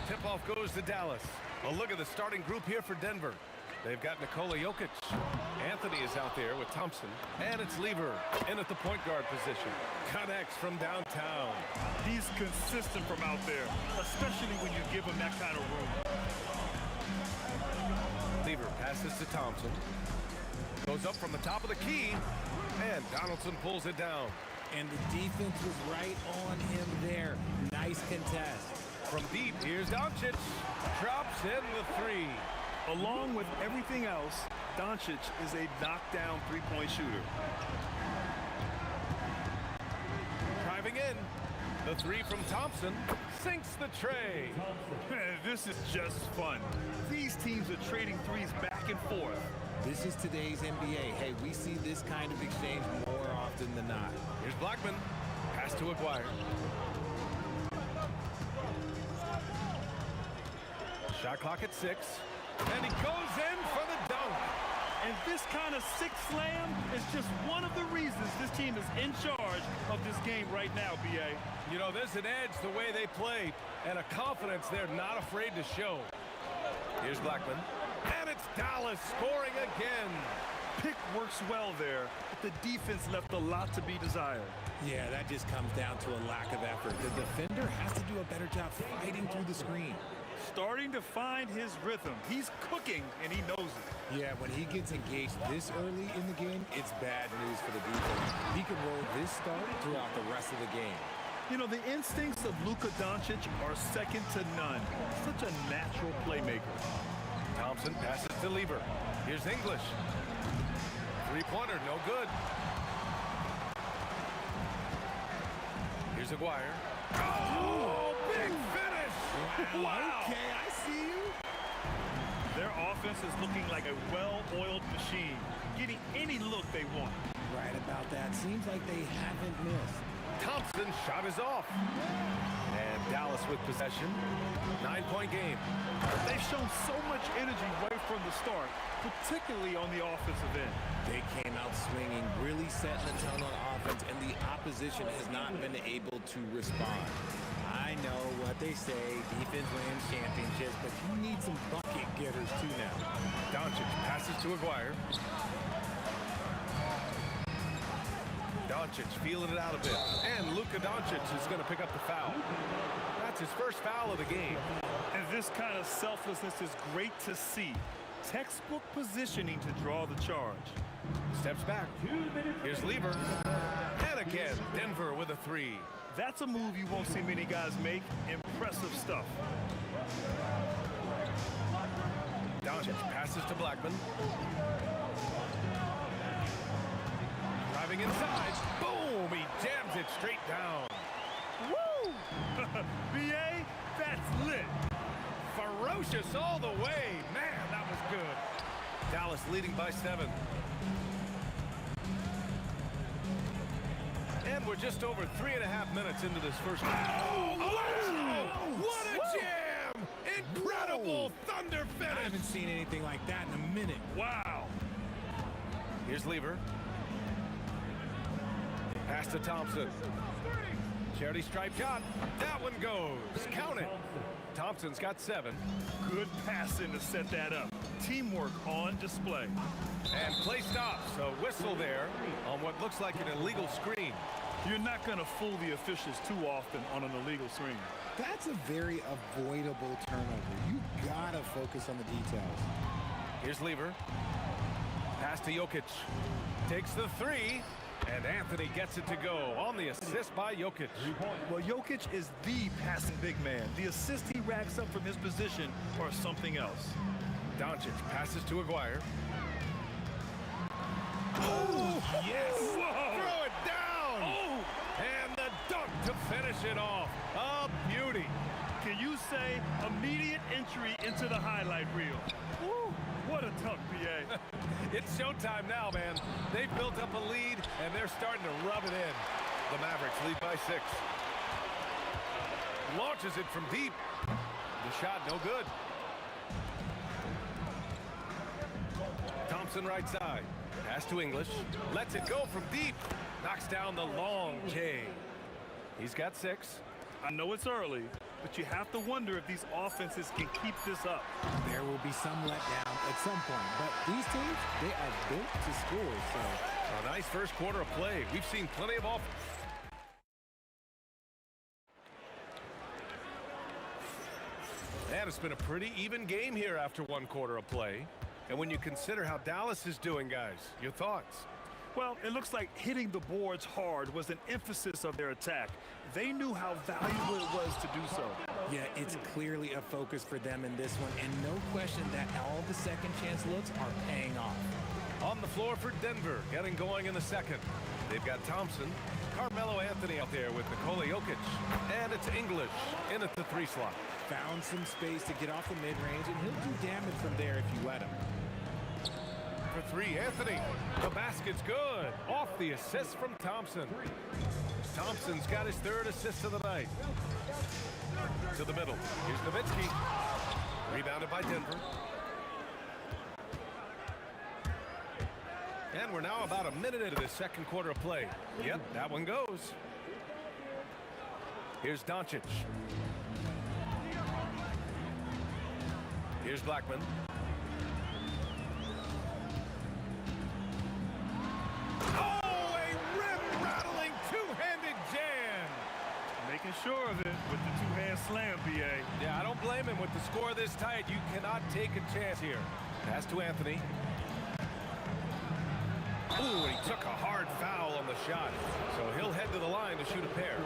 Tip-off goes to Dallas. A look at the starting group here for Denver. They've got Nikola Jokic. Anthony is out there with Thompson. And it's Lever in at the point guard position. Connects from downtown. He's consistent from out there, especially when you give him that kind of room. Lever passes to Thompson. Goes up from the top of the key. And Donaldson pulls it down. And the defense was right on him there. Nice contest. From deep, here's Doncic. Drops in the three. Along with everything else, Doncic is a knockdown three-point shooter. Driving in. The three from Thompson sinks the tray. Man, this is just fun. These teams are trading threes back and forth. This is today's NBA. Hey, we see this kind of exchange more often than not. Here's Blackman. Pass to Aguirre. Shot clock at 6. And he goes in for the dunk. And this kind of six slam is just one of the reasons this team is in charge of this game right now, B.A. You know, there's an edge the way they play and a confidence they're not afraid to show. Here's Blackman. And it's Dallas scoring again. Pick works well there, but the defense left a lot to be desired. Yeah, that just comes down to a lack of effort. The defender has to do a better job fighting through the screen. Starting to find his rhythm. He's cooking, and he knows it. Yeah, when he gets engaged this early in the game, it's bad news for the defense. He can roll this start throughout the rest of the game. You know, the instincts of Luka Doncic are second to none. Such a natural playmaker. Thompson passes to Lever. Here's English. Three-pointer, no good. Here's Aguirre. Oh, big finish! Wow. Okay, I see you. Their offense is looking like a well-oiled machine, getting any look they want. Right about that. Seems like they haven't missed. Thompson's shot is off. And Dallas with possession. 9-point game. They've shown so much energy right from the start, particularly on the offensive end. They came out swinging, really setting the tone on offense, and the opposition has not been able to respond. I know what they say, defense wins championships, but you need some bucket getters too now. Doncic passes to Aguirre. Doncic feeling it out a bit. And Luka Doncic is going to pick up the foul. That's his first foul of the game. And this kind of selflessness is great to see. Textbook positioning to draw the charge. Steps back. Here's Lever. And again, Denver with a three. That's a move you won't see many guys make. Impressive stuff. Doncic passes to Blackman. Driving inside. Boom! He jams it straight down. Woo! B.A., that's lit. Ferocious all the way. Man, that was good. Dallas leading by 7. And we're just over 3.5 minutes into this first half. Oh, what a jam! Incredible thunder finish! I haven't seen anything like that in a minute. Wow. Here's Lever. Pass to Thompson. Charity stripe shot. That one goes. Count it. Thompson's got 7. Good passing to set that up. Teamwork on display. And play stops. A whistle there on what looks like an illegal screen. You're not going to fool the officials too often on an illegal screen. That's a very avoidable turnover. You gotta focus on the details. Here's Lever. Pass to Jokic. Takes the 3. And Anthony gets it to go on the assist by Jokic. Well, Jokic is the passing big man. The assist he racks up from his position or something else. Doncic passes to Aguirre. Oh, yes! Whoa. Throw it down! Oh! And the dunk to finish it off. A beauty. Can you say immediate entry into the highlight reel? Woo. What a dunk, BA. It's showtime now, man. They've built up a lead, and they're starting to rub it in. The Mavericks lead by 6. Launches it from deep. The shot no good. Thompson right side. Pass to English. Lets it go from deep. Knocks down the long J. He's got 6. I know it's early, but you have to wonder if these offenses can keep this up. There will be some letdown at some point, but these teams, they are built to score, so. A nice first quarter of play. We've seen plenty of offense. And it's been a pretty even game here after 1 quarter of play. And when you consider how Dallas is doing, guys, your thoughts? Well, it looks like hitting the boards hard was an emphasis of their attack. They knew how valuable it was to do so. Yeah, it's clearly a focus for them in this one, and no question that all the second chance looks are paying off. On the floor for Denver, getting going in the second. They've got Thompson, Carmelo Anthony out there with Nikola Jokic, and it's English in at the 3 slot. Found some space to get off the mid-range, and he'll do damage from there if you let him. For 3, Anthony. The basket's good. Off the assist from Thompson. Thompson's got his 3rd assist of the night. To the middle. Here's Nowitzki. Rebounded by Denver. And we're now about a minute into this second quarter of play. Yep, that one goes. Here's Doncic. Here's Blackman. Oh, a rim-rattling two-handed jam. Making sure of it with the two-hand slam, BA. Yeah, I don't blame him. With the score this tight, you cannot take a chance here. Pass to Anthony. Ooh, he took a hard foul on the shot. So he'll head to the line to shoot a pair.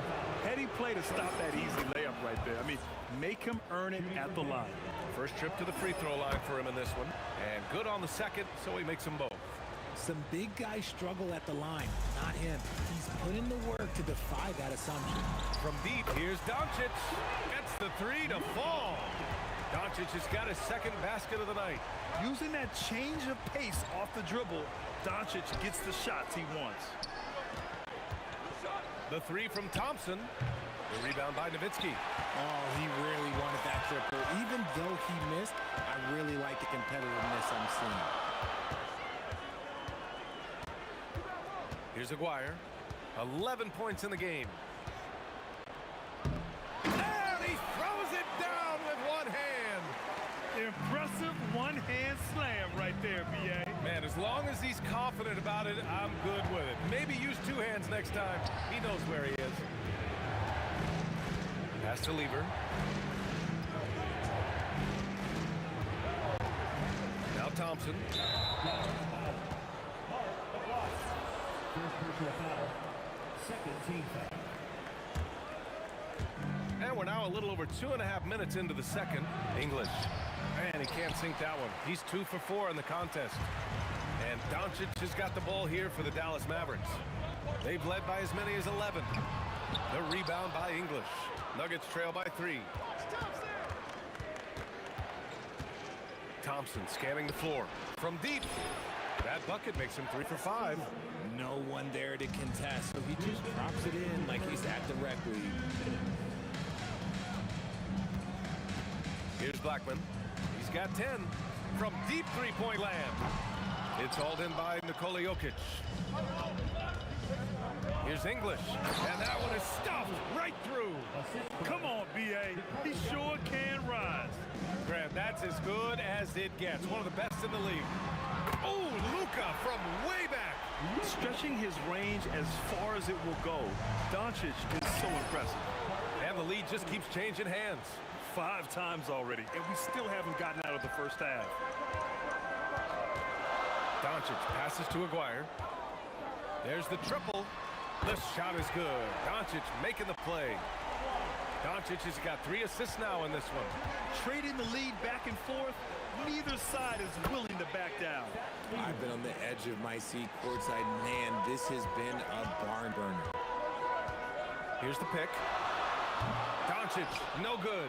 Heady play to stop that easy layup right there. I mean, make him earn it at the line. First trip to the free throw line for him in this one. And good on the second, so he makes them both. Some big guys struggle at the line, not him. He's put in the work to defy that assumption. From deep, here's Doncic. Gets the 3 to fall. Doncic has got his 2nd basket of the night. Using that change of pace off the dribble, Doncic gets the shots he wants. The 3 from Thompson. The rebound by Nowitzki. Oh, he really wanted that triple. Even though he missed, I really like the competitiveness I'm seeing. Here's Aguirre. 11 points in the game. And he throws it down with one hand. Impressive one-hand slam right there, BA. Man, as long as he's confident about it, I'm good with it. Maybe use 2 hands next time. He knows where he is. Pass to Lever. Now Thompson. And we're now a little over 2.5 minutes into the second. English. Man, he can't sink that one. He's 2 for 4 in the contest. And Doncic has got the ball here for the Dallas Mavericks. They've led by as many as 11. The rebound by English. Nuggets trail by 3. Thompson scanning the floor. From deep. That bucket makes him 3 for 5. No one there to contest, so he just drops it in like he's at the rec league. Here's Blackman. He's got 10 from deep three-point land. It's hauled in by Nikola Jokic. Here's English, and that one is stuffed right through. Come on, B.A. He sure can rise. Grant, that's as good as it gets. One of the best in the league. Oh, Luka from way back. Stretching his range as far as it will go. Doncic is so impressive. And the lead just keeps changing hands. 5 times already, and we still haven't gotten out of the first half. Doncic passes to Aguirre. There's the triple. The shot is good. Doncic making the play. Doncic has got 3 assists now in this one. Trading the lead back and forth, neither side is willing to back down. I've been on the edge of my seat courtside. Man, this has been a barn burner. Here's the pick. Doncic, no good.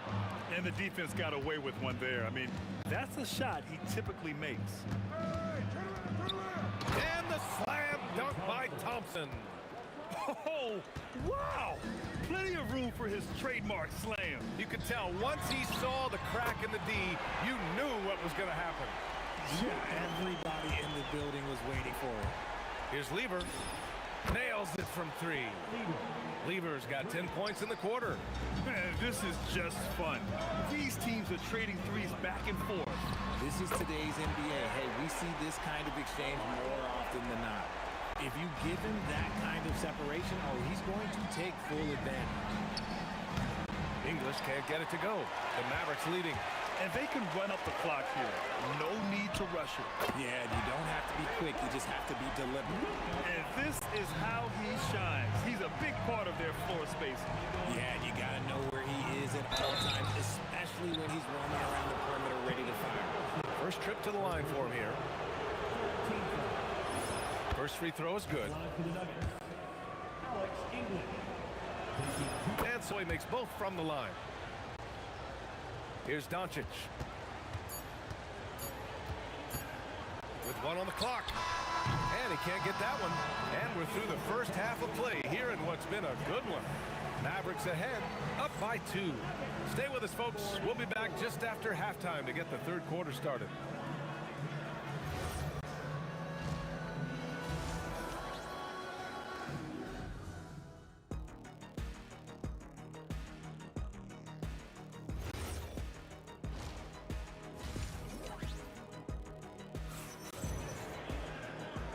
And the defense got away with one there. I mean, that's a shot he typically makes. And the slam dunk by Thompson. Oh, wow! Plenty of room for his trademark slam. You could tell once he saw the crack in the D, you knew what was going to happen. Everybody in the building was waiting for it. Here's Lever. Nails it from 3. Lever's got 10 points in the quarter. Man, this is just fun. These teams are trading threes back and forth. This is today's NBA. Hey, we see this kind of exchange more often than not. If you give him that kind of separation, oh, he's going to take full advantage. English can't get it to go. The Mavericks leading. And they can run up the clock here. No need to rush it. Yeah, you don't have to be quick. You just have to be deliberate. And this is how he shines. He's a big part of their floor spacing. Yeah, you got to know where he is at all times, especially when he's roaming around the perimeter ready to fire. First trip to the line for him here. First free throw is good. And so he makes both from the line. Here's Doncic. With 1 on the clock. And he can't get that one. And we're through the first half of play here in what's been a good one. Mavericks ahead, up by 2. Stay with us, folks. We'll be back just after halftime to get the third quarter started.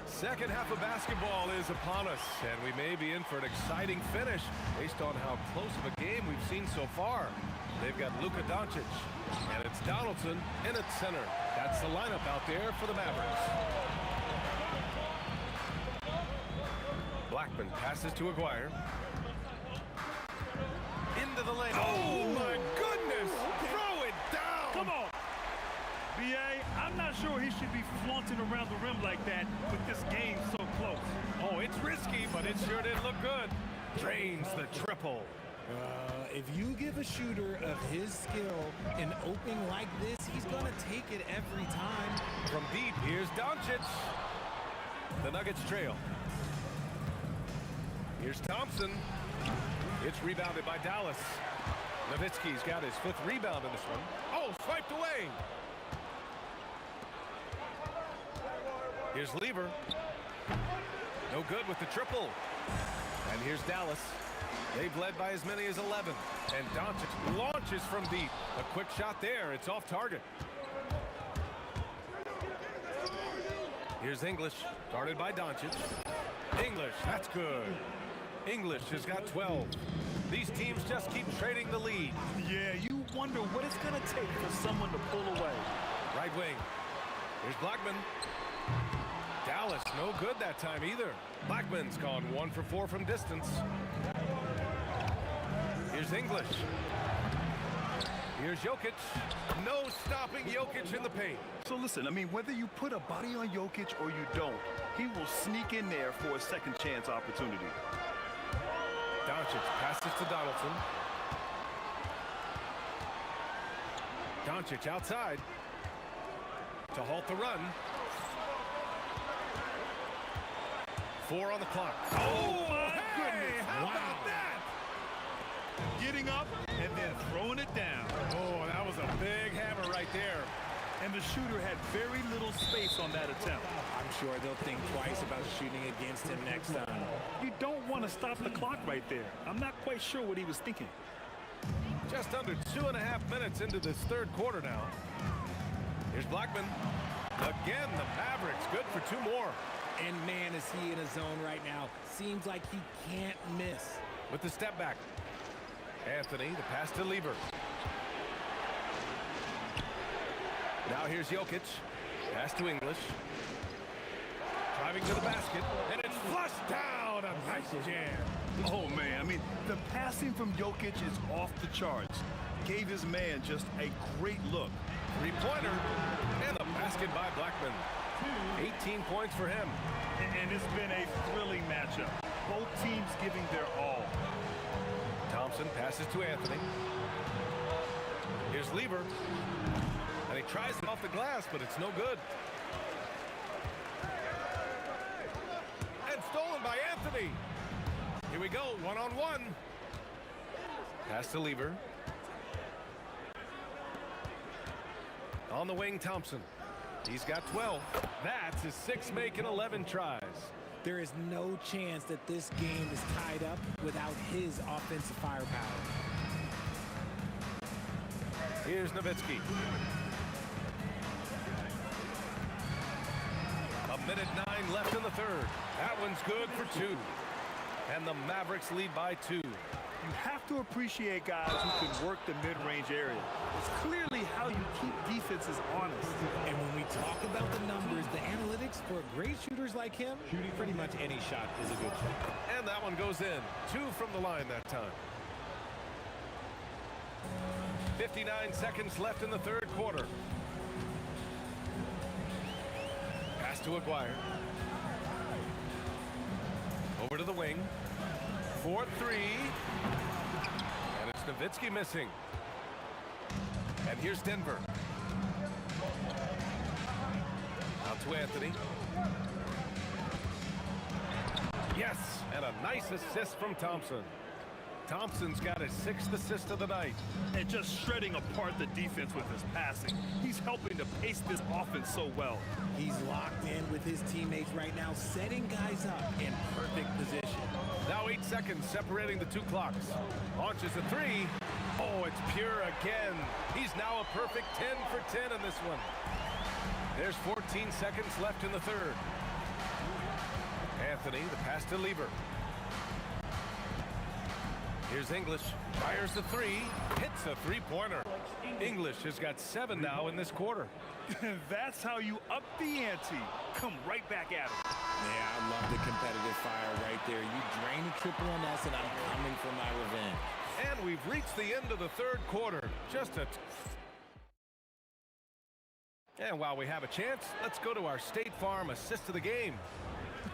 Second half of basketball is upon us, and we may be in for an exciting finish based on how close of a game we've seen so far. They've got Luka Doncic, and it's Donaldson in at center. That's the lineup out there for the Mavericks. Blackman passes to Aguirre. Into the lane. Oh, my goodness! Throw it down! Come on! B.A., I'm not sure he should be flaunting around the rim like that with this game so close. Oh, it's risky, but it sure did look good. Drains the triple. If you give a shooter of his skill an opening like this, he's going to take it every time. From deep, here's Doncic. The Nuggets trail. Here's Thompson. It's rebounded by Dallas. Nowitzki's got his 5th rebound in this one. Oh, swiped away. Here's Lever. No good with the triple. And here's Dallas. They've led by as many as 11. And Doncic launches from deep. A quick shot there. It's off target. Here's English. Guarded by Doncic. English, that's good. English has got 12. These teams just keep trading the lead. Yeah, you wonder what it's going to take for someone to pull away. Right wing. Here's Blackman. Dallas, no good that time either. Blackman's gone 1 for 4 from distance. Here's English. Here's Jokic. No stopping Jokic in the paint. So listen, I mean, whether you put a body on Jokic or you don't, he will sneak in there for a second chance opportunity. Doncic passes to Donaldson. Doncic outside to halt the run. 4 on the clock. Oh, my goodness. How about that? Getting up and then throwing it down. Oh, that was a big hammer right there. And the shooter had very little space on that attempt. I'm sure they'll think twice about shooting against him next time. You don't want to stop the clock right there. I'm not quite sure what he was thinking. Just under 2.5 minutes into this third quarter now. Here's Blackman. Again, the Mavericks good for 2 more. And man, is he in a zone right now. Seems like he can't miss. With the step back. Anthony, the pass to Lever. Now here's Jokic. Pass to English. Driving to the basket. And it's flushed down. A nice jam. Oh, man, I mean, the passing from Jokic is off the charts. Gave his man just a great look. Three-pointer. And the basket by Blackman. 18 points for him. And it's been a thrilling matchup. Both teams giving their all. Thompson passes to Anthony. Here's Lever. And he tries it off the glass, but it's no good. And stolen by Anthony. Here we go, one-on-one. Pass to Lever. On the wing, Thompson. He's got 12. That's his 6 make in 11 tries. There is no chance that this game is tied up without his offensive firepower. Here's Nowitzki. 1:09 left in the third. That one's good for 2. And the Mavericks lead by 2. You have to appreciate guys who can work the mid-range area. It's clearly how you keep defenses honest. And when we talk about the numbers, the analytics for great shooters like him, pretty much any shot is a good shot. And that one goes in. 2 from the line that time. 59 seconds left in the third quarter. Pass to Aguirre. Over to the wing. 4-3. And it's Nowitzki missing. And here's Denver. Out to Anthony. Yes, and a nice assist from Thompson. Thompson's got his 6th assist of the night. And just shredding apart the defense with his passing. He's helping to pace this offense so well. He's locked in with his teammates right now, setting guys up in perfect position. Now 8 seconds separating the 2 clocks. Launches a 3. Oh, it's pure again. He's now a perfect 10 for 10 in this one. There's 14 seconds left in the third. Anthony, the pass to Lever. Here's English. Fires the 3. Hits a 3-pointer. English has got 7 now in this quarter. That's how you up the ante. Come right back at him. Yeah, I love the competitive fire right there. You drain a triple on us, and I'm coming for my revenge. And we've reached the end of the third quarter. And while we have a chance, let's go to our State Farm assist of the game.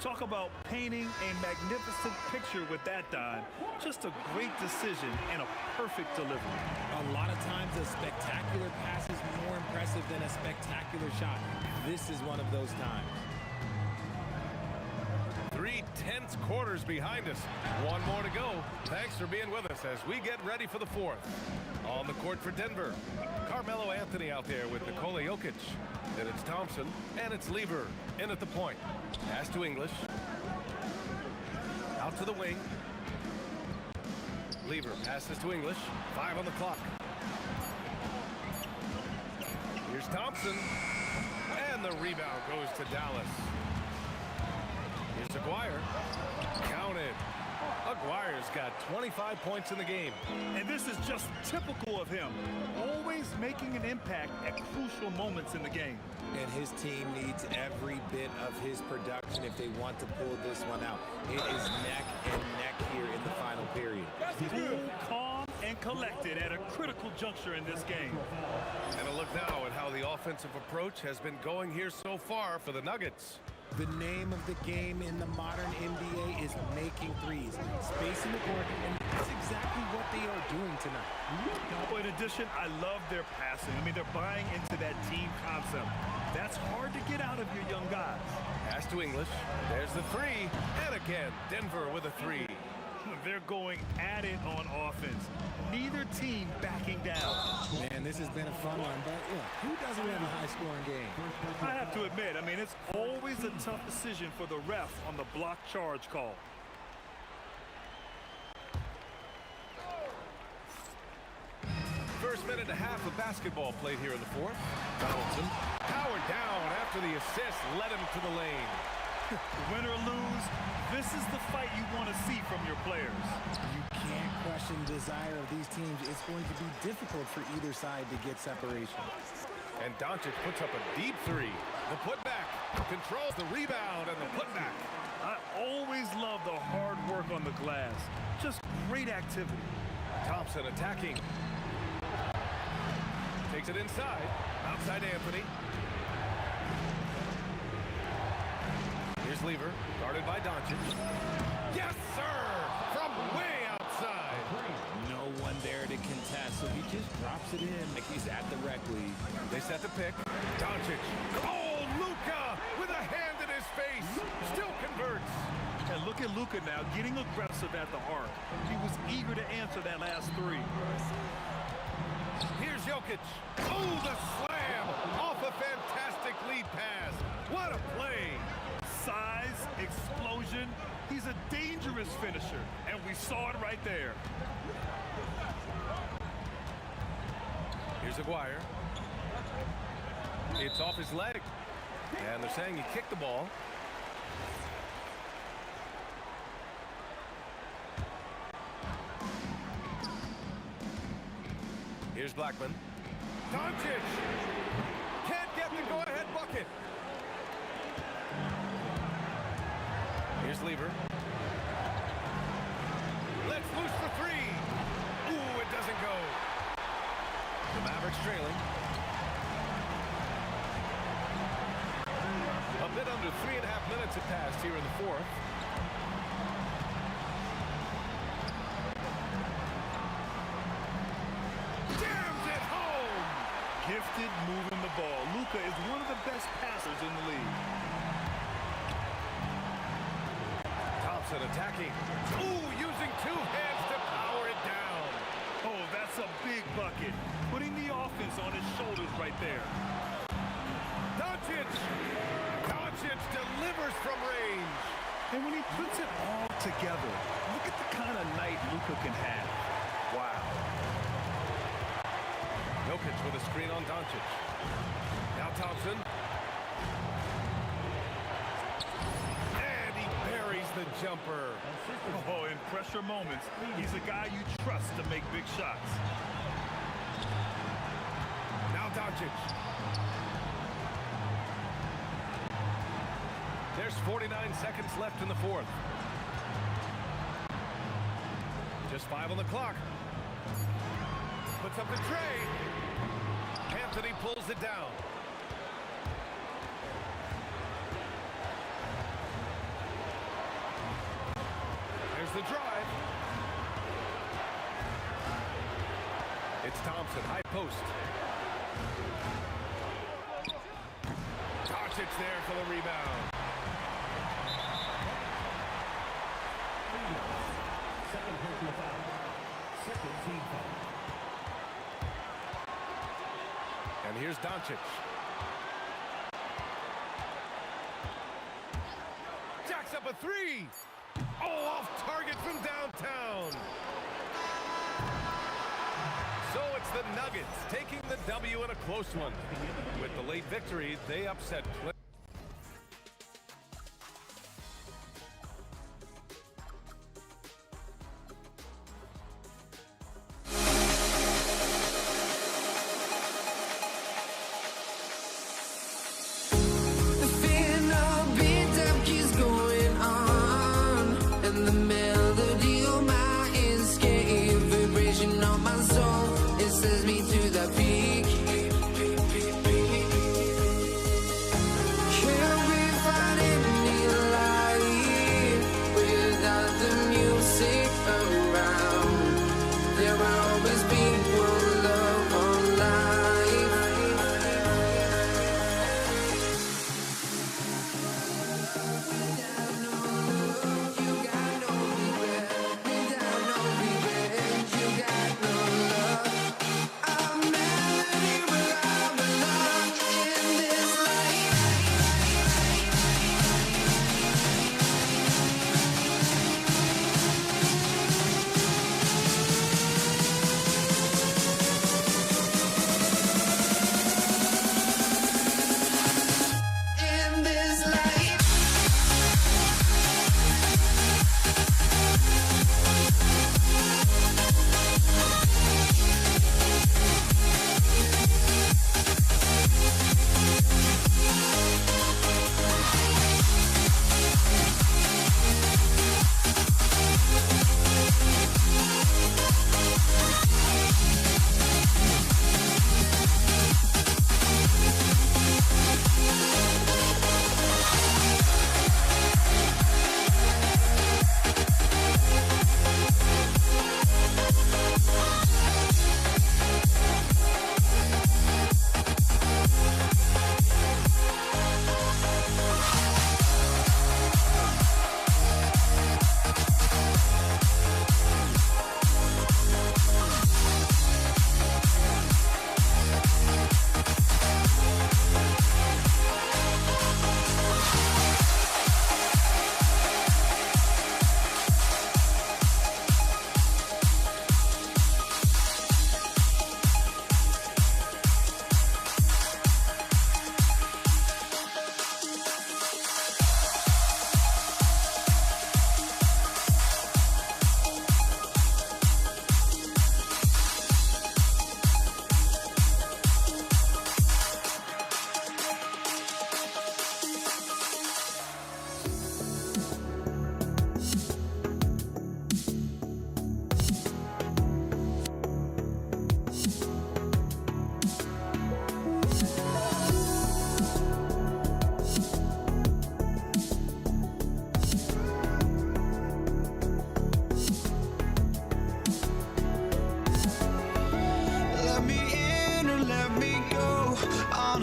Talk about painting a magnificent picture with that dime. Just a great decision and a perfect delivery. A lot of times a spectacular pass is more impressive than a spectacular shot. This is one of those times. 3 tense quarters behind us. 1 more to go. Thanks for being with us as we get ready for the 4th. On the court for Denver, Carmelo Anthony out there with Nikola Jokic. Then it's Thompson, and it's Lever in at the point. Pass to English. Out to the wing. Lever passes to English. 5 on the clock. Here's Thompson. And the rebound goes to Dallas. Here's Aguirre. Counted. Aguirre's got 25 points in the game. And this is just typical of him. Always making an impact at crucial moments in the game. And his team needs every bit of his production if they want to pull this one out. It is neck and neck here in the final period. Cool, calm, and collected at a critical juncture in this game. And a look now at how the offensive approach has been going here so far for the Nuggets. The name of the game in the modern NBA is making threes, spacing the court, and that's exactly what they are doing tonight. In addition, I love their passing. I mean, they're buying into that team concept. That's hard to get out of your young guys. Pass to English. There's the 3. And again, Denver with a 3. They're going at it on offense. Neither team backing down. Man, this has been a fun one, but who doesn't have a high-scoring game? I have to admit, I mean, it's always a tough decision for the ref on the block charge call. minute and a half of basketball played here in the fourth. Donaldson powered down after the assist led him to the lane. Win or lose, this is the fight you want to see from your players. You can't question the desire of these teams. It's going to be difficult for either side to get separation. And Doncic puts up a deep three. The putback controls the rebound and the putback. I always love the hard work on the glass. Just great activity. Thompson attacking. Takes it inside. Outside Anthony. Here's Lever, guarded by Doncic. Yes, sir! From way outside. No one there to contest, so he just drops it in like he's at the rec league. They set the pick. Doncic. Oh, Luka with a hand in his face. Still converts. And look at Luka now getting aggressive at the arc. He was eager to answer that last three. Here's Jokic. Oh, the slam off a fantastic lead pass. What a play. Size, explosion. He's a dangerous finisher, and we saw it right there. Here's Aguirre. It's off his leg. And they're saying he kicked the ball. Here's Blackman. Doncic! Can't get the go-ahead bucket. Here's Lever. Let's loose for three. Ooh, it doesn't go. The Mavericks trailing. A bit under 3.5 minutes have passed here in the fourth. Jams it home! Gifted moving the ball. Luka is one of the best passers in the league. Thompson attacking. Ooh, using two hands to power it down. Oh, that's a big bucket. Putting the offense on his shoulders right there. Doncic! Doncic delivers from range. And when he puts it all together, look at the kind of night Luka can have. Wow. Jokic with a screen on Doncic. Now Thompson. And he buries the jumper. Oh, in pressure moments, he's a guy you trust to make big shots. Now Doncic. There's 49 seconds left in the fourth. Just 5 on the clock. Puts up the tray. Anthony pulls it down. There's the drive. It's Thompson, high post. Doncic there for the rebound. Second personal foul. Second team foul. And here's Doncic. Jacks up a three. Oh, off target from downtown. So it's the Nuggets taking the W in a close one. With the late victory, they upset Clippers. I'm mad.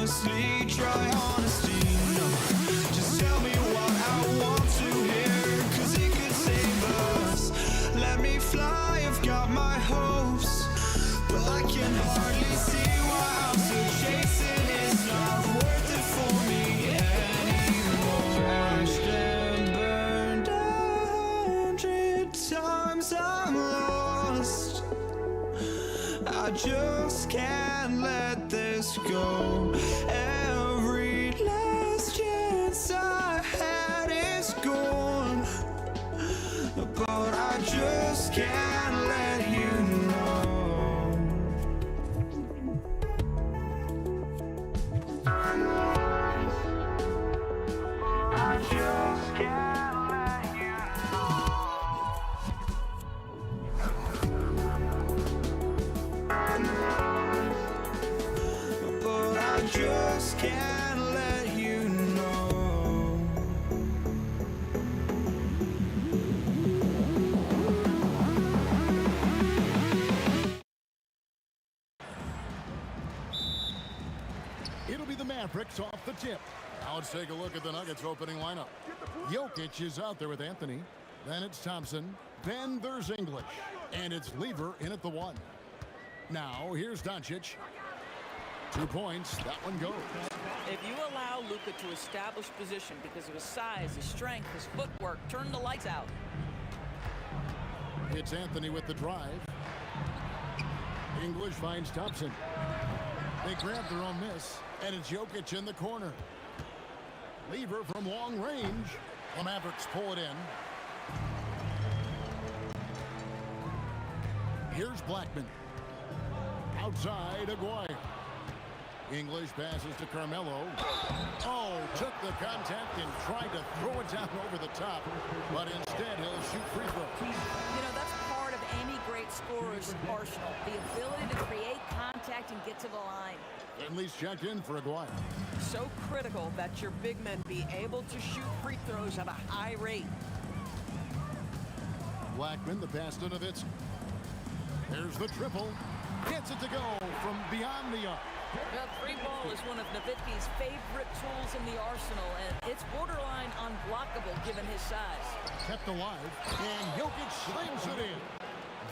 honestly, try honesty. No, just tell me what I want to hear, 'cause it could save us. Let me fly, I've got my hopes, but I can hardly see why I'm still chasing. It's not worth it for me anymore. Crashed and burned 100 times, I'm lost. I just can't let this go. Every last chance I had is gone, but I just can't let you know. I just can't let you know. But I just can't let you know. It'll be the Mavericks off the tip. Now let's take a look at the Nuggets opening lineup. Jokic is out there with Anthony. Then it's Thompson. Then there's English. And it's Lever in at the 1. Now here's Doncic. 2 points. That one goes. If you allow Luka to establish position because of his size, his strength, his footwork, turn the lights out. It's Anthony with the drive. English finds Thompson. They grab their own miss. And it's Jokic in the corner. Lever from long range. The Mavericks pull it in. Here's Blackman. Outside, Aguirre. English passes to Carmelo. Oh, took the contact and tried to throw it down over the top. But instead, he'll shoot free throws. You know, that's part of any great scorer's arsenal. The ability to create contact and get to the line. Finley's checked in for Aguirre. So critical that your big men be able to shoot free throws at a high rate. Blackman, the pass to Nowitzki. There's the triple. Gets it to go from beyond the arc. Well, free ball is one of Nowitzki's favorite tools in the arsenal, and it's borderline unblockable given his size. Kept alive, and Jokic slams it in.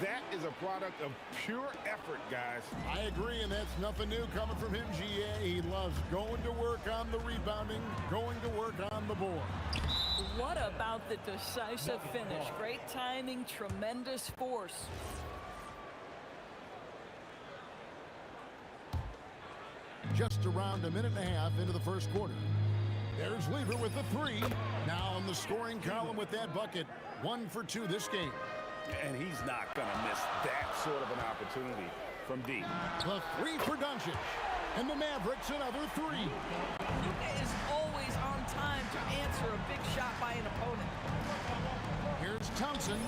That is a product of pure effort, guys. I agree, and that's nothing new coming from him, GA. He loves going to work on the rebounding, going to work on the board. What about the decisive finish? Great timing, tremendous force. Just around a minute and a half into the first quarter. There's Lever with the 3. Now in the scoring column with that bucket. 1 for 2 this game. And he's not going to miss that sort of an opportunity from deep. The 3 for Doncic. And the Mavericks another 3. Luka is always on time to answer a big shot by an opponent. Here's Thompson.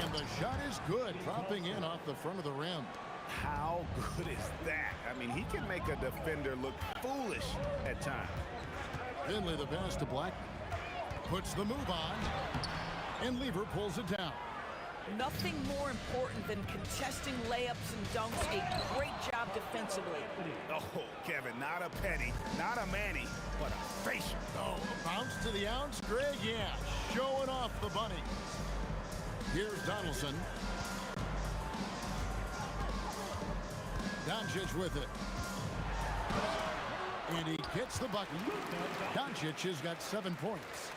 And the shot is good. Dropping in off the front of the rim. How good is that? I mean, he can make a defender look foolish at times. Finley the pass to Blackman. Puts the move on. And Lever pulls it down. Nothing more important than contesting layups and dunks. A great job defensively. Oh, Kevin, not a penny, not a Manny, but a facial. Oh, bounce to the ounce, Greg, yeah. Showing off the bunny. Here's Donaldson. Doncic with it. And he gets the bucket. Doncic has got 7 points.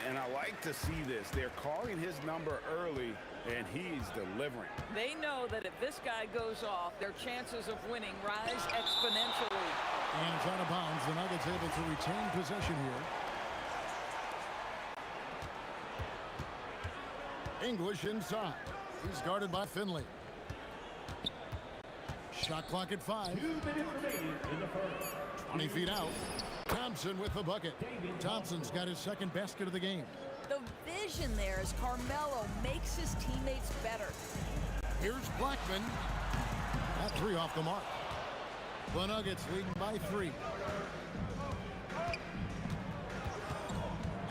And I like to see this. They're calling his number early, and he's delivering. They know that if this guy goes off, their chances of winning rise exponentially. And it's out of bounds. The Nuggets able to retain possession here. English inside. He's guarded by Finley. Shot clock at 5. 20 feet out. Thompson with the bucket. Thompson's got his second basket of the game. The vision there as Carmelo makes his teammates better. Here's Blackman. That 3 off the mark. The Nuggets leading by 3.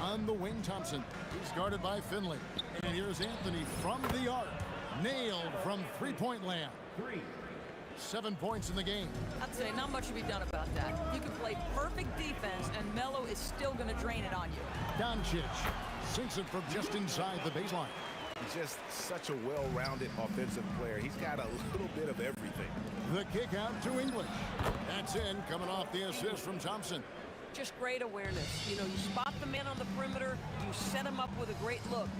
On the wing, Thompson. He's guarded by Finley. And here's Anthony from the arc. Nailed from three-point land. 7 points in the game. I'd say not much to be done about that. You can play perfect defense, and Melo is still going to drain it on you. Doncic sinks it from just inside the baseline. He's just such a well-rounded offensive player. He's got a little bit of everything. The kick out to English. That's in, coming off the assist from Thompson. Just great awareness. You know, you spot the man on the perimeter, you set him up with a great look.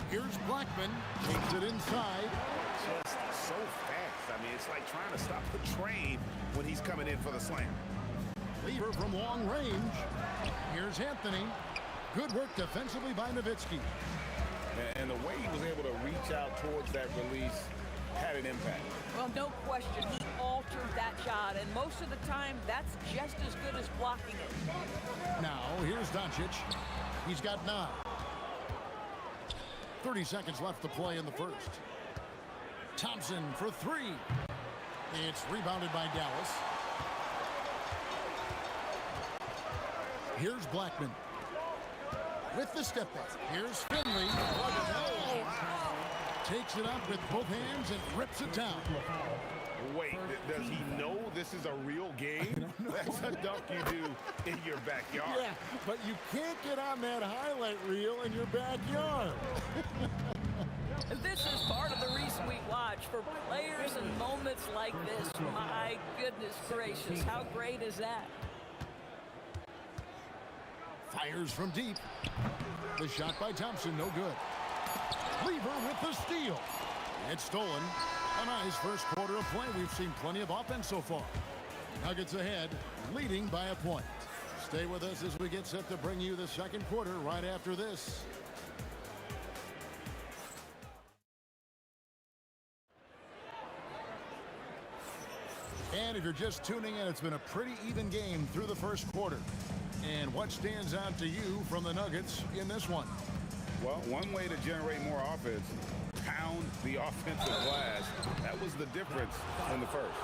Here's Blackman, takes it inside. Just so fast. I mean, it's like trying to stop the train when he's coming in for the slam. Lever from long range. Here's Anthony. Good work defensively by Nowitzki. And the way he was able to reach out towards that release had an impact. Well, no question, he altered that shot, and most of the time, that's just as good as blocking it. Now, here's Doncic. He's got 9. 30 seconds left to play in the first. Thompson for 3. It's rebounded by Dallas. Here's Blackman. With the step back. Here's Finley. Takes it up with both hands and rips it down. Wait, does he know this is a real game? That's a dunk you do in your backyard. Yeah, but you can't get on that highlight reel in your backyard. This is part of the reason we watch for players and moments like this. My goodness gracious, how great is that? Fires from deep. The shot by Thompson, no good. Lever with the steal. It's stolen. A nice first quarter of play. We've seen plenty of offense so far. Nuggets ahead, leading by a point. Stay with us as we get set to bring you the second quarter right after this. And if you're just tuning in, it's been a pretty even game through the first quarter. And what stands out to you from the Nuggets in this one? Well, one way to generate more offense, pound the offensive glass. That was the difference in the first.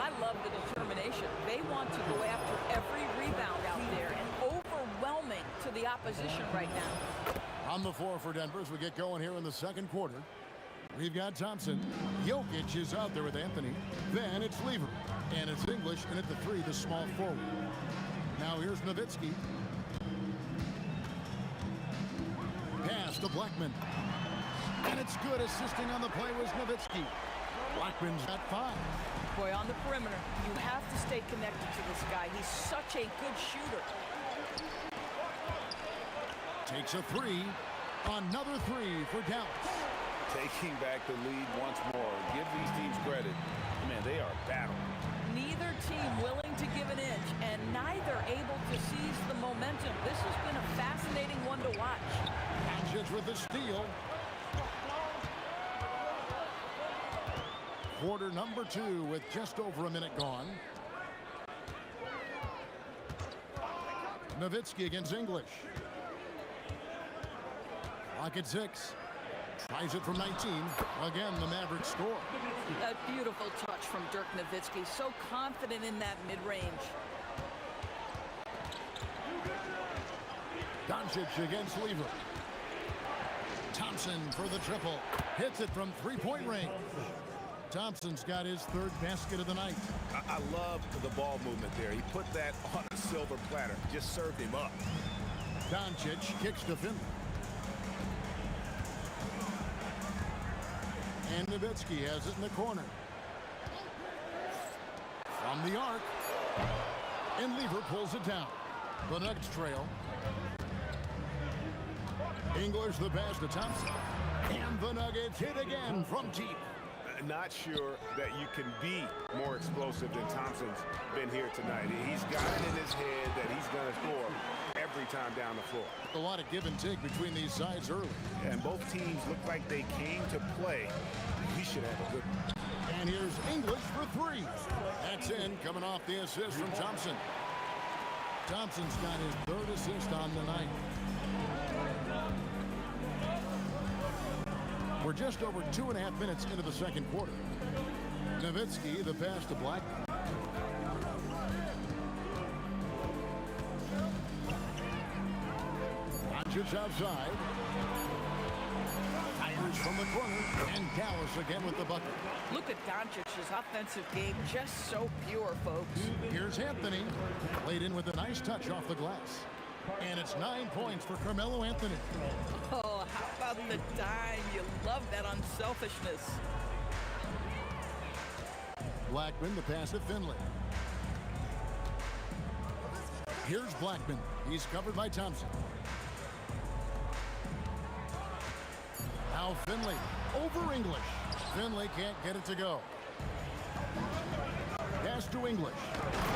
I love the determination. They want to go after every rebound out there and overwhelming to the opposition right now. On the floor for Denver as we get going here in the second quarter. We've got Thompson. Jokic is out there with Anthony. Then it's Lever. And it's English, and at the 3, the small forward. Now here's Nowitzki. Pass to Blackman. And it's good. Assisting on the play was Nowitzki. Blackman's got 5. Boy, on the perimeter, you have to stay connected to this guy. He's such a good shooter. Takes a 3. Another 3 for Dallas. Taking back the lead once more. Give these teams credit. Man, they are battling. Neither team willing to give an inch, and neither able to seize the momentum. This has been a fascinating one to watch. Doncic with the steal. Quarter number 2 with just over a minute gone. Nowitzki against English. Clock at 6. Tries it from 19. Again, the Mavericks score. That beautiful touch from Dirk Nowitzki. So confident in that mid-range. Doncic against Lever. Thompson for the triple. Hits it from 3-point range. Thompson's got his 3rd basket of the night. I love the ball movement there. He put that on a silver platter. Just served him up. Doncic kicks to Finley. And Nowitzki has it in the corner. From the arc. And Lever pulls it down. The Nuggets trail. English the pass to Thompson. And the Nuggets hit again from deep. Not sure that you can be more explosive than Thompson's been here tonight. He's got it in his head that he's going to score every time down the floor. A lot of give and take between these sides early. And both teams look like they came to play. He should have a good one. And here's English for 3. That's in, coming off the assist from Thompson. Thompson's got his 3rd assist on the night. We're just over 2.5 minutes into the second quarter. Nowitzki, the pass to Black. Doncic outside. Fires from the corner, and Dallas again with the bucket. Look Doncic's offensive game just so pure, folks. Here's Anthony. Laid in with a nice touch off the glass. And it's 9 points for Carmelo Anthony. Oh, how about the dime? You love that unselfishness. Blackman, the pass to Finley. Here's Blackman. He's covered by Thompson. Now Finley over English. Finley can't get it to go. Pass to English.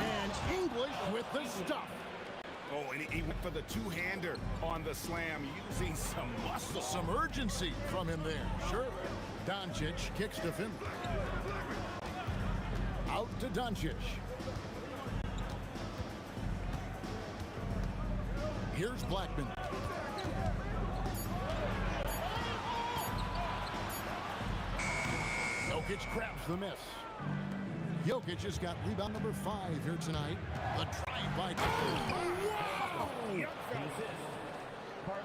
And English with the stuff. Oh, and he went for the two-hander on the slam, using some muscle. Some urgency from him there. Sure. Doncic kicks to Finley. Out to Doncic. Here's Blackman. Jokic grabs the miss. Jokic has got rebound number 5 here tonight. The drive by Jokic.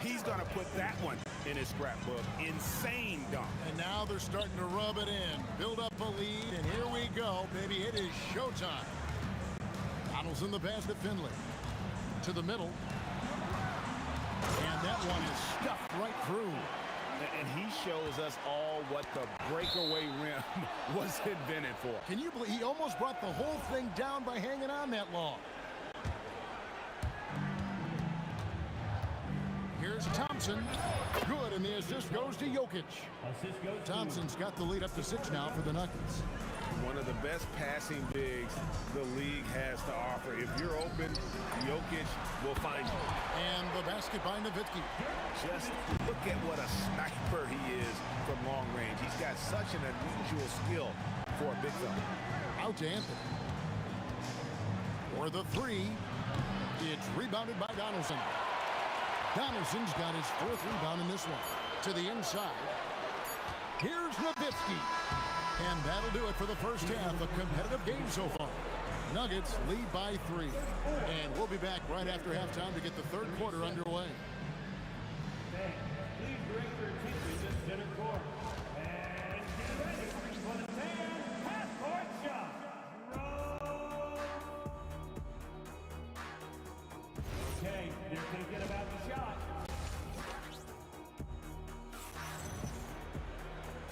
He's going to put that one in his scrapbook. Insane dunk. And now they're starting to rub it in. Build up a lead, and here we go, baby. It is showtime. Donaldson the pass to Finley. To the middle. And that one is stuffed right through. And he shows us all what the breakaway rim was invented for. Can you believe he almost brought the whole thing down by hanging on that long? Here's Thompson. Good, and the assist goes to Jokic. Thompson's got the lead up to 6 now for the Nuggets. One of the best passing bigs the league has to offer. If you're open, Jokic will find you. And the basket by Nowitzki. Just look at what a sniper he is from long range. He's got such an unusual skill for a big fella. Out to Anthony. For the 3, it's rebounded by Donaldson. Donaldson's got his 4th rebound in this one. To the inside. Here's Nowitzki. And that'll do it for the first half. A competitive game so far. Nuggets lead by 3. And we'll be back right after halftime to get the third quarter underway. Please direct your attention to center court. And get ready for the 10 half-court shot. Roll. Okay, they're thinking about the shot.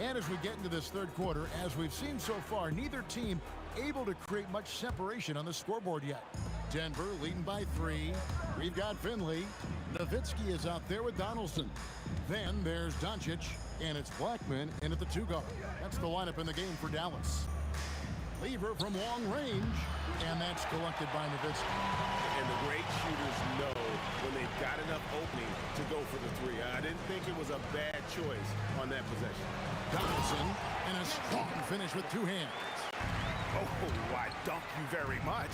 And as we get into this third quarter, as we've seen so far, neither team able to create much separation on the scoreboard yet. Denver leading by 3. We've got Finley. Nowitzki is out there with Donaldson. Then there's Doncic, and it's Blackman in at the 2 guard. That's the lineup in the game for Dallas. Lever from long range, and that's collected by Nowitzki. And the great shooters know when they've got enough opening to go for the 3. I didn't think it was a bad choice on that possession. Donaldson, and a strong finish with 2 hands. Oh, I dunk you very much.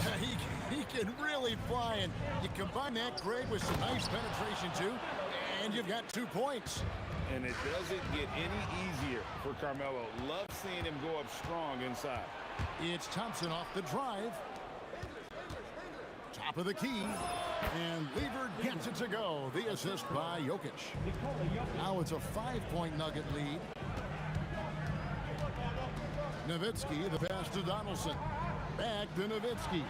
He can really fly, and you combine that, Greg, with some nice penetration, too, and you've got 2 points. And it doesn't get any easier for Carmelo. Love seeing him go up strong inside. It's Thompson off the drive. Top of the key. And Lever gets it to go. The assist by Jokic. Now it's a 5-point Nugget lead. Nowitzki, the pass to Donaldson. Back to Nowitzki.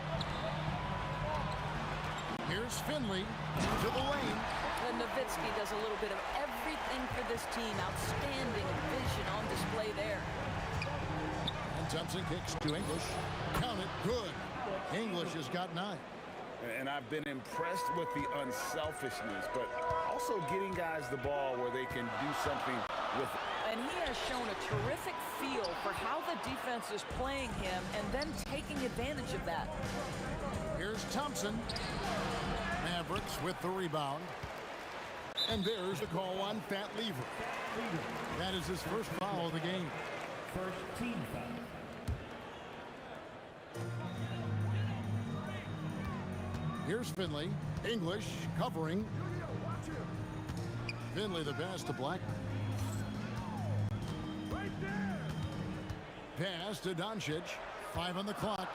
Here's Finley to the lane. And Nowitzki does a little bit of everything for this team. Outstanding vision on display there. And Thompson kicks to English. Count it. Good. English has got 9. And I've been impressed with the unselfishness, but also getting guys the ball where they can do something with it. And he has shown a terrific feel for how the defense is playing him and then taking advantage of that. Here's Thompson. Mavericks with the rebound. And there's the call on Fat Lever. That is his first foul of the game. First team foul. Here's Finley. English covering. Finley the pass to Blackman. Pass to Doncic. 5 on the clock.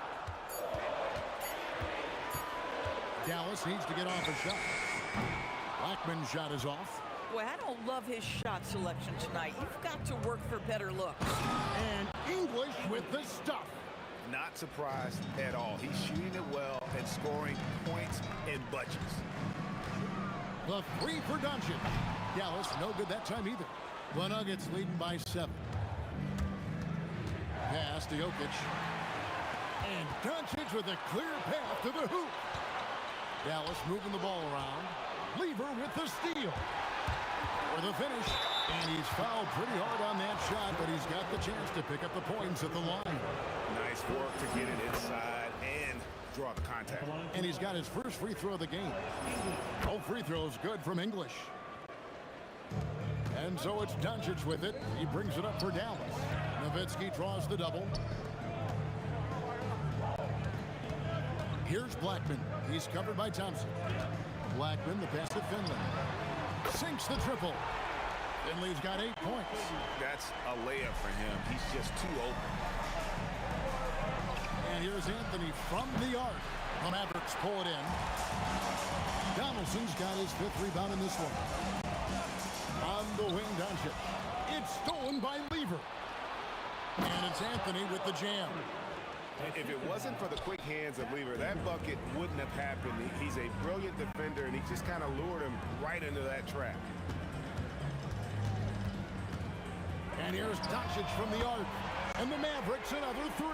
Dallas needs to get off a shot. Blackman's shot is off. Boy, I don't love his shot selection tonight. You've got to work for better looks. And English with with the stuff. Not surprised at all. He's shooting it well and scoring points in bunches. The three for Doncic. Dallas no good that time either. The Nuggets leading by 7. Pass to Jokic. And Doncic with a clear path to the hoop. Dallas moving the ball around. Lever with the steal. For the finish. And he's fouled pretty hard on that shot, but he's got the chance to pick up the points at the line. Nice work to get it inside and draw the contact. And he's got his first free throw of the game. No free throws good from English. And so it's Doncic with it. He brings it up for Dallas. Nowitzki draws the double. Here's Blackman. He's covered by Thompson. Blackman, the pass to Finley. Sinks the triple. Finley's got 8 points. That's a layup for him. He's just too open. And here's Anthony from the arc. The Mavericks pull it in. Donaldson's got his 5th rebound in this one. On the wing, Doncic. It's stolen by Lever. And it's Anthony with the jam. If it wasn't for the quick hands of Lever, that bucket wouldn't have happened. He's a brilliant defender, and he just kind of lured him right into that trap. And here's Doncic from the arc. And the Mavericks another 3.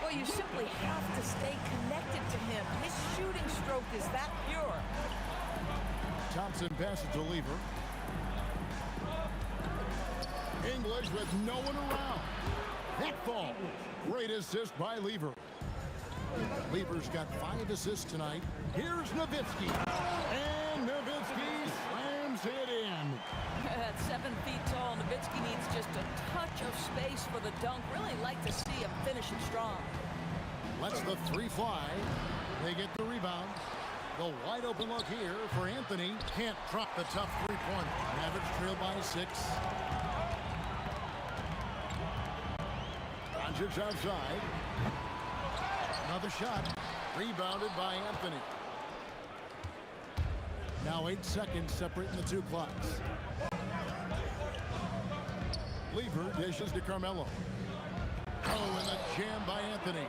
Well, you simply have to stay connected to him. His shooting stroke is that pure. Thompson passes to Lever. English with no one around. That ball. Great assist by Lever. Lever's got 5 assists tonight. Here's Nowitzki. And Nowitzki slams it in. At 7 feet tall, Nowitzki needs just a touch of space for the dunk. Really like to see him finish it strong. Lets the 3 fly. They get the rebound. The wide open look here for Anthony. Can't drop the tough 3-pointer. Mavericks trail by 6. Doncic outside. Another shot. Rebounded by Anthony. Now 8 seconds separating the 2 clocks. Lever dishes to Carmelo. Oh, and a jam by Anthony.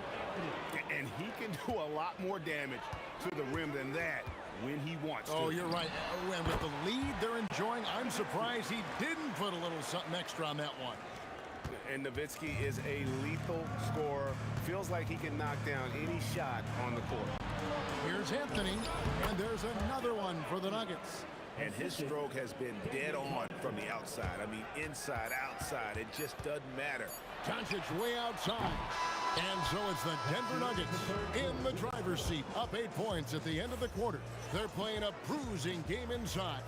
And he can do a lot more damage to the rim than that when he wants to. Oh, you're right. And with the lead they're enjoying, I'm surprised he didn't put a little something extra on that one. And Nowitzki is a lethal scorer. Feels like he can knock down any shot on the court. Here's Anthony, and there's another one for the Nuggets. And his stroke has been dead on from the outside. I mean, inside, outside, it just doesn't matter. Doncic way outside. And so it's the Denver Nuggets in the driver's seat, up 8 points at the end of the quarter. They're playing a bruising game inside.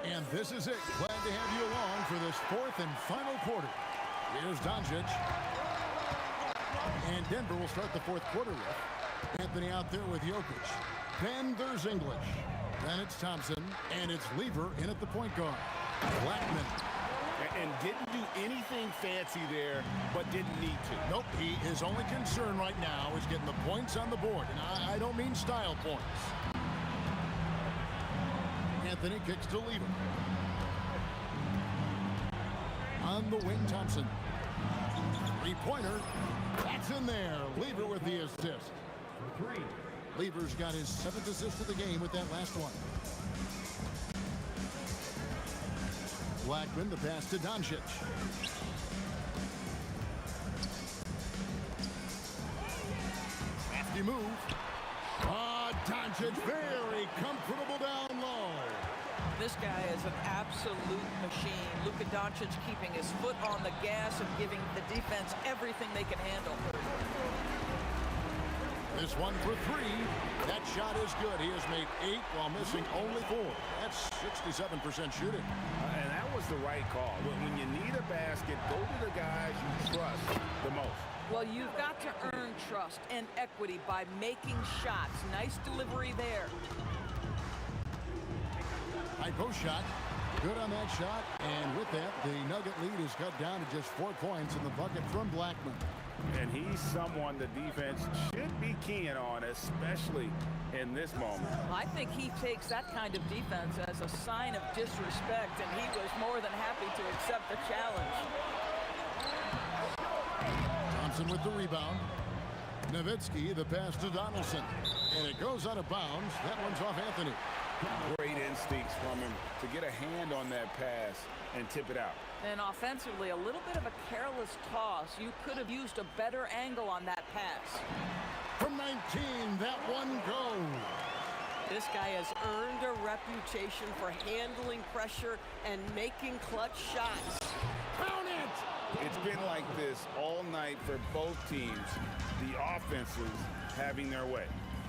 And this is it. Glad to have you along for this 4th and final quarter. Here's Doncic. And Denver will start the 4th quarter with Anthony out there with Jokic. Then there's English. Then it's Thompson. And it's Lever in at the point guard. Blackman. And didn't do anything fancy there, but didn't need to. Nope, his only concern right now is getting the points on the board. And I don't mean style points. Anthony kicks to Lever. On the wing, Thompson. 3-pointer. That's in there. Lever with the assist. Lever's got his 7th assist of the game with that last one. Blackman, the pass to Doncic. Crafty move. Doncic very comfortable down low. This guy is an absolute machine. Luka Doncic keeping his foot on the gas and giving the defense everything they can handle. This one for 3. That shot is good. He has made 8 while missing only 4. That's 67% shooting. And that was the right call. When you need a basket, go to the guys you trust the most. Well, you've got to earn trust and equity by making shots. Nice delivery there. High post shot. Good on that shot. And with that, the Nugget lead is cut down to just 4 points in the bucket from Blackman. And he's someone the defense should be keying on, especially in this moment. I think he takes that kind of defense as a sign of disrespect, and he was more than happy to accept accept the challenge. Thompson with the rebound. Nowitzki, the pass to Donaldson. And it goes out of bounds. That one's off Anthony. Great instincts from him to get a hand on that pass and tip it out. And offensively, a little bit of a careless toss. You could have used a better angle on that pass. From 19, that one goes. This guy has earned a reputation for handling pressure and making clutch shots. Count it! It's been like this all night for both teams. The offenses having their way.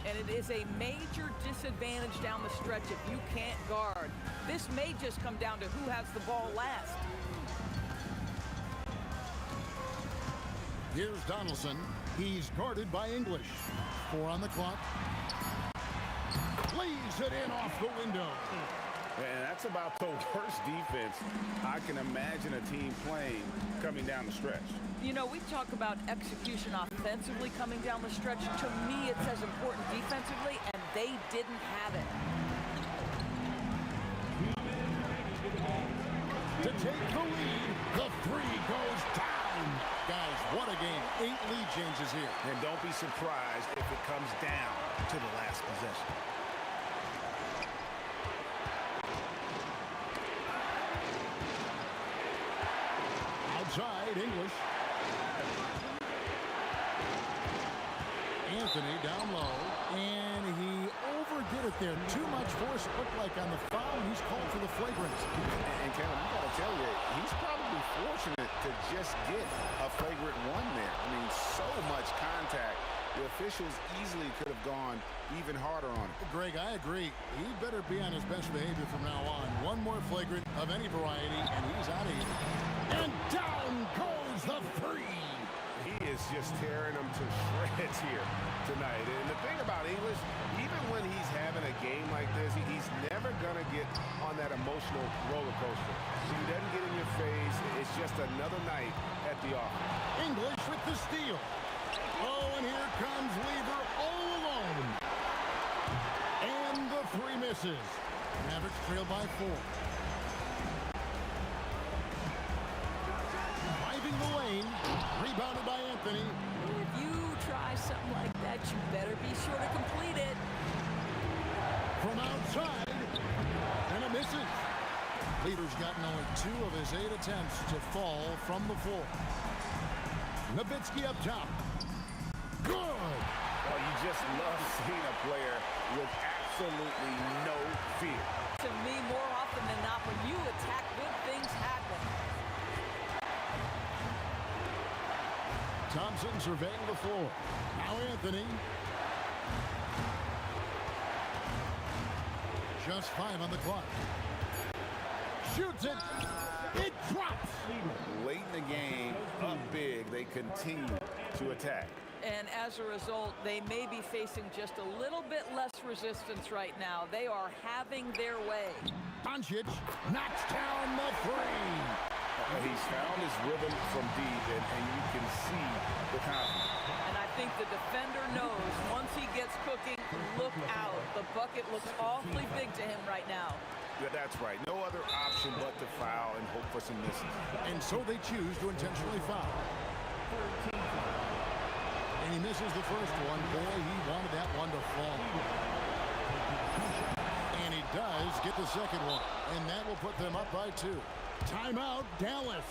And it is a major disadvantage down the stretch if you can't guard. This may just come down to who has the ball last. Here's Donaldson. He's guarded by English. 4 on the clock. Lays it in off the window. And that's about the worst defense I can imagine a team playing coming down the stretch. You know, we talk about execution offensively coming down the stretch. To me, it's as important defensively, and they didn't have it. To take the lead, the 3 goes down. Guys, what a game. 8 lead changes here. And don't be surprised if it comes down to the last possession. Outside, English. Anthony down low, and he overdid it there. Too much force, it looked like, on the foul, and he's called for the flagrant. And Kevin, I gotta tell you, he's probably fortunate to just get a flagrant 1 there. I mean, so much contact. The officials easily could have gone even harder on him. Greg, I agree. He better be on his best behavior from now on. One more flagrant of any variety, and he's out of here. And down goes the 3. He is just tearing them to shreds here tonight. And the thing about English, even when he's having a game like this, he's never going to get on that emotional roller coaster. He doesn't get in your face. It's just another night at the office. English with the steal. Oh, and here comes Lever all alone. And the 3 misses. Mavericks trail by 4. Driving the lane. Rebounded by Anthony. If you try something like that, you better be sure to complete it. From outside. And it misses. Lever's gotten only 2 of his 8 attempts to fall from the floor. Nowitzki up top. Good. Well, you just love seeing a player with absolutely no fear. To me, more often than not, when you attack, good things happen. Thompson surveying the floor. Now Anthony. Just 5 on the clock. Shoots it. It drops. Late in the game, up big, they continue to attack. And as a result, they may be facing just a little bit less resistance right now. They are having their way. Doncic knocks down the 3. He's found his rhythm from deep, and you can see the confidence. And I think the defender knows once he gets cooking, look out. The bucket looks awfully big to him right now. Yeah, that's right. No other option but to foul and hope for some misses. And so they choose to intentionally foul. And he misses the first one. Boy, he wanted that one to fall. And he does get the second one. And that will put them up by 2. Timeout, Dallas.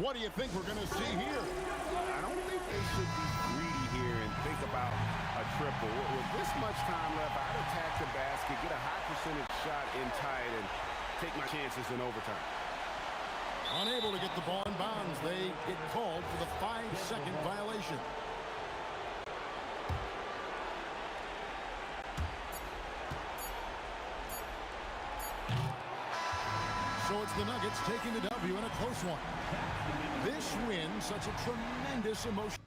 What do you think we're going to see here? I don't think they should be greedy here and think about a triple. With this much time left, I'd attack the basket, get a high percentage shot in tight, and take my chances in overtime. Unable to get the ball in bounds. They get called for the 5-second violation. So it's the Nuggets taking the W in a close one. This win, such a tremendous emotion.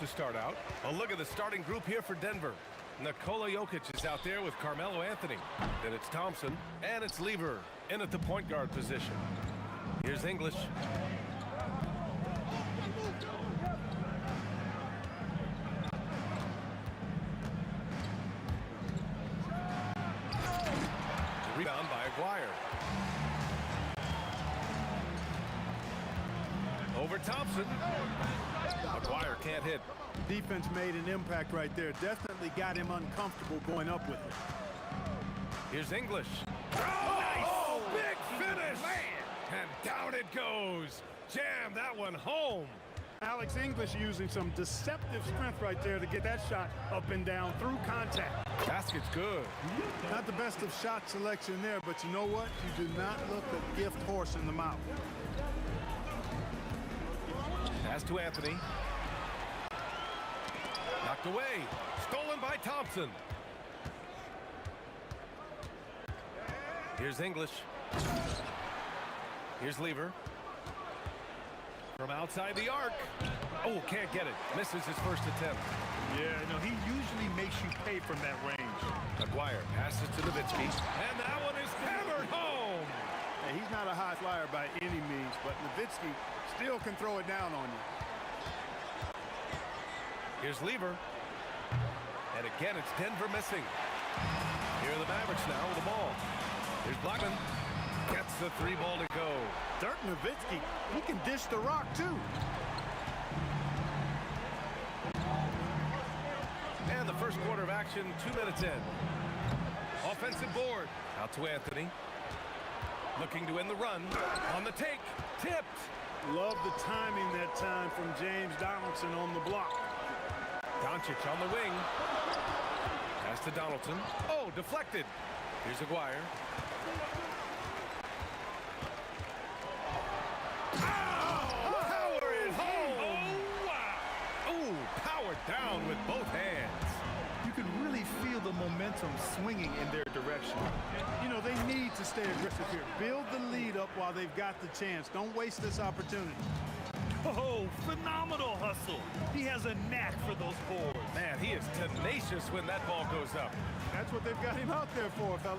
to start out. A look at the starting group here for Denver. Nikola Jokic is out there with Carmelo Anthony. Then it's Thompson, and it's Lever in at the point guard position. Here's English. Rebound by Aguirre. Over Thompson. Aguirre can't hit. Defense made an impact right there. Definitely got him uncomfortable going up with it. Here's English. Oh, nice! Big finish! And down it goes. Jam that one home. Alex English using some deceptive strength right there to get that shot up and down through contact. Basket's good. Not the best of shot selection there, but you know what? You do not look a gift horse in the mouth. Pass to Anthony. Knocked away. Stolen by Thompson. Here's English. Here's Lever. From outside the arc. Oh, can't get it. Misses his first attempt. Yeah, no, he usually makes you pay from that range. Aguirre passes to Nowitzki. And that one is hammered home. Hey, he's not a high flyer by any means, but Nowitzki still can throw it down on you. Here's Lever. And again, it's Denver missing. Here are the Mavericks now with the ball. Here's Blackman. Gets the three ball to go. Dirk Nowitzki, he can dish the rock too. And the first quarter of action, 2 minutes in. Offensive board. Out to Anthony. Looking to end the run. On the take. Tipped. Love the timing that time from James Donaldson on the block. Doncic on the wing. Pass to Donaldson. Oh, deflected. Here's Aguirre. Power it home. Oh, wow. Oh, powered down with both hands. You can really feel the momentum swinging in their direction. You know, they need to stay aggressive here. Build the lead up while they've got the chance. Don't waste this opportunity. Oh, phenomenal hustle. He has a knack for those boards. Man, he is tenacious when that ball goes up. That's what they've got him out there for, fella.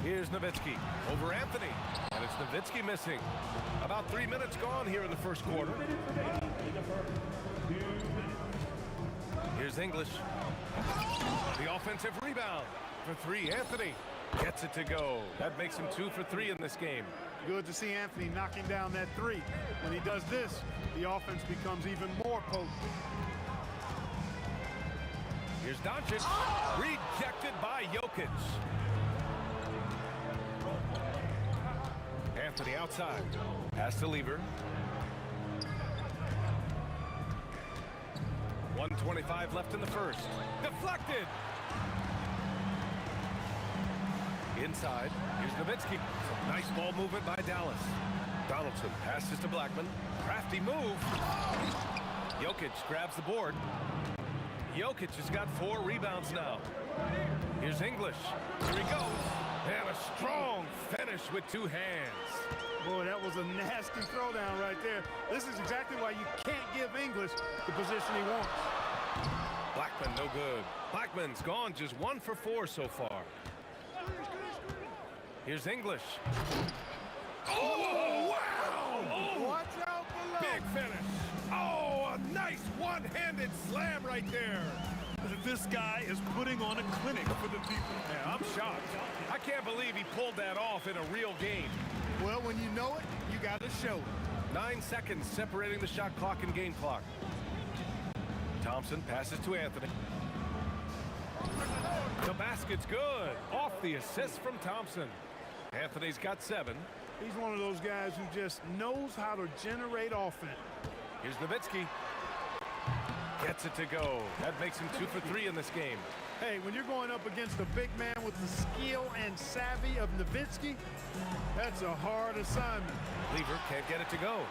Here's Nowitzki over Anthony. And it's Nowitzki missing. About 3 minutes gone here in the first quarter. Here's English. The offensive rebound. For three, Anthony gets it to go. That makes him 2 for 3 in this game. Good to see Anthony knocking down that three. When he does this, the offense becomes even more potent. Here's Doncic. Rejected by Jokic. Anthony outside. Pass to Lever. 1:25 left in the first. Deflected. Inside. Here's Nowitzki. Some nice ball movement by Dallas. Donaldson passes to Blackman. Crafty move. Jokic grabs the board. Jokic has got 4 rebounds now. Here's English. Here he goes. And a strong finish with 2 hands. Boy, that was a nasty throwdown right there. This is exactly why you can't give English the position he wants. Blackman no good. Blackman's gone just 1 for 4 so far. Here's English. Oh, wow! Oh, watch out below. Big finish. Oh, a nice one-handed slam right there. This guy is putting on a clinic for the people. Yeah, I'm shocked. I can't believe he pulled that off in a real game. Well, when you know it, you got to show it. 9 seconds separating the shot clock and game clock. Thompson passes to Anthony. The basket's good. Off the assist from Thompson. Anthony's got 7. He's one of those guys who just knows how to generate offense. Here's Nowitzki. Gets it to go. That makes him 2 for 3 in this game. Hey, when you're going up against a big man with the skill and savvy of Nowitzki, that's a hard assignment. Lever can't get it to go.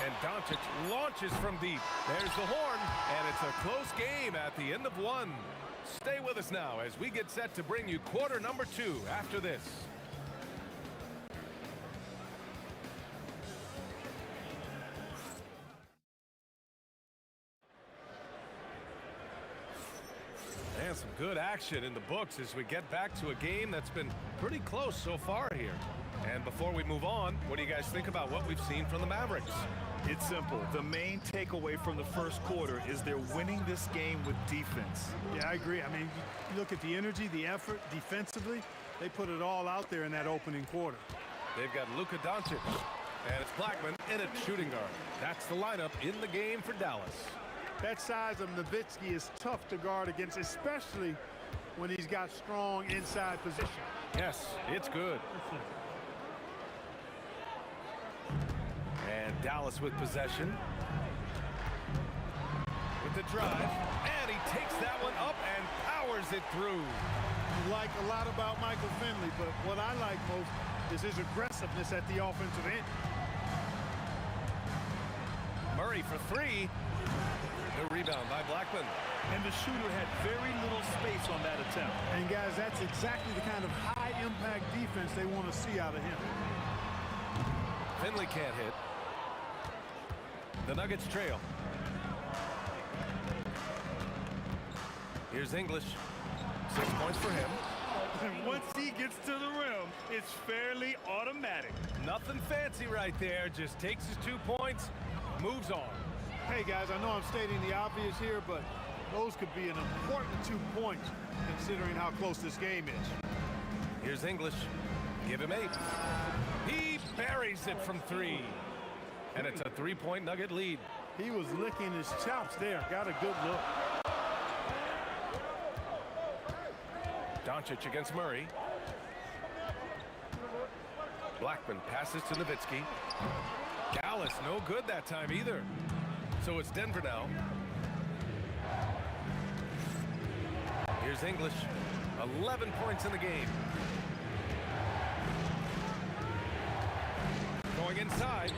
And Doncic launches from deep. There's the horn, and it's a close game at the end of 1. Stay with us now as we get set to bring you quarter number 2 after this. Some good action in the books as we get back to a game that's been pretty close so far here. And before we move on, what do you guys think about what we've seen from the Mavericks? It's simple. The main takeaway from the first quarter is they're winning this game with defense. Yeah, I agree. I mean, you look at the energy, the effort defensively, they put it all out there in that opening quarter. They've got Luka Doncic, and it's Blackman in at shooting guard. That's the lineup in the game for Dallas. That size of Nowitzki is tough to guard against, especially when he's got strong inside position. Yes, it's good. And Dallas with possession. With the drive, and he takes that one up and powers it through. You like a lot about Michael Finley, but what I like most is his aggressiveness at the offensive end. Murray for three. The rebound by Blackman. And the shooter had very little space on that attempt. And guys, that's exactly the kind of high-impact defense they want to see out of him. Finley can't hit. The Nuggets trail. Here's English. 6 points for him. And once he gets to the rim, it's fairly automatic. Nothing fancy right there. Just takes his 2 points, moves on. Hey, guys, I know I'm stating the obvious here, but those could be an important 2 points considering how close this game is. Here's English. Give him 8. He buries it from 3. And it's a 3-point Nugget lead. He was licking his chops there. Got a good look. Doncic against Murray. Blackman passes to Nowitzki. Dallas no good that time either. So it's Denver now. Here's English. 11 points in the game. Going inside.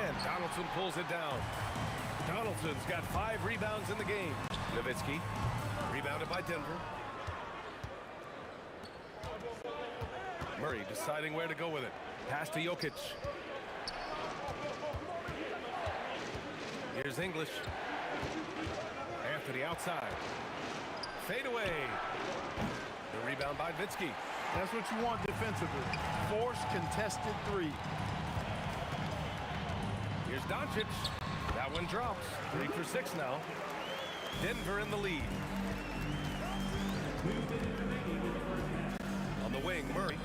And Donaldson pulls it down. Donaldson's got 5 rebounds in the game. Nowitzki. Rebounded by Denver. Murray deciding where to go with it. Pass to Jokic. Here's English. Anthony outside. Fade away. The rebound by Nowitzki. That's what you want defensively. Force contested 3. Here's Doncic. That one drops. 3 for 6 now. Denver in the lead. On the wing, Murray.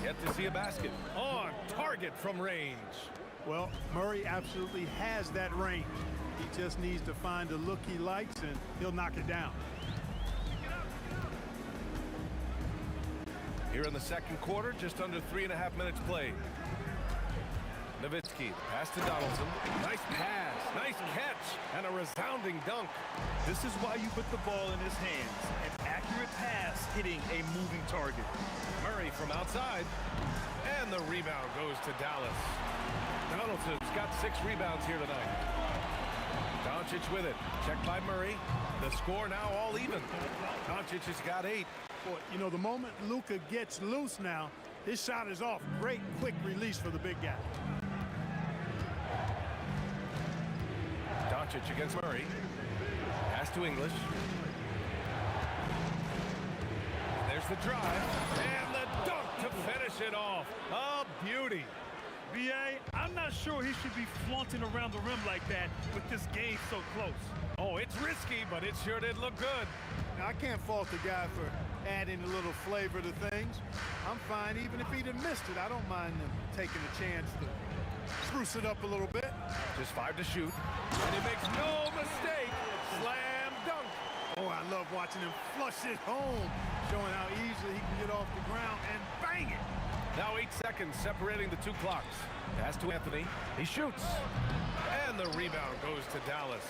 Yet to see a basket. On target from range. Well, Murray absolutely has that range. He just needs to find a look he likes, and he'll knock it down. Here in the second quarter, just under 3.5 minutes played. Nowitzki, pass to Donaldson. Nice pass, nice catch, and a resounding dunk. This is why you put the ball in his hands. An accurate pass hitting a moving target. Murray from outside, and the rebound goes to Dallas. Donaldson's got 6 rebounds here tonight. Doncic with it, checked by Murray. The score now all even. Doncic has got 8. Boy, you know, the moment Luka gets loose now, his shot is off. Great quick release for the big guy. Doncic against Murray. Pass to English. There's the drive. And the dunk to finish it off. A beauty. B.A., I'm not sure he should be flaunting around the rim like that with this game so close. Oh, it's risky, but it sure did look good. Now, I can't fault the guy for adding a little flavor to things. I'm fine even if he'd have missed it. I don't mind him taking a chance to spruce it up a little bit. Just 5 to shoot. And he makes no mistake. Slam dunk. Oh, I love watching him flush it home, showing how easily he can get off the ground and bang it. Now 8 seconds separating the 2 clocks. Pass to Anthony. He shoots. And the rebound goes to Dallas.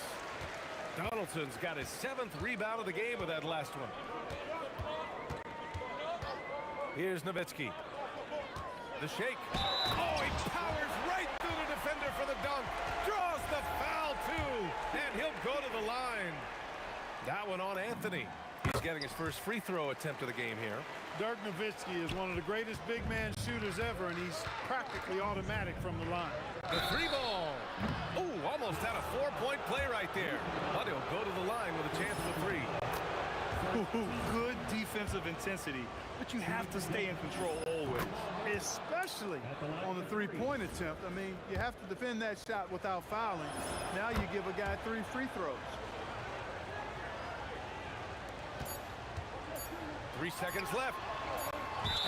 Donaldson's got his 7th rebound of the game with that last one. Here's Nowitzki. The shake. Oh, he powers right through the defender for the dunk. Draws the foul, too. And he'll go to the line. That one on Anthony. He's getting his first free throw attempt of the game here. Dirk Nowitzki is one of the greatest big man shooters ever, and he's practically automatic from the line. The 3-ball. Oh, almost had a 4-point play right there. But he'll go to the line with a chance for 3. Ooh, intensity, but you have to stay in control always. Especially on the three-point attempt. I mean, you have to defend that shot without fouling. Now you give a guy 3 free throws. 3 seconds left.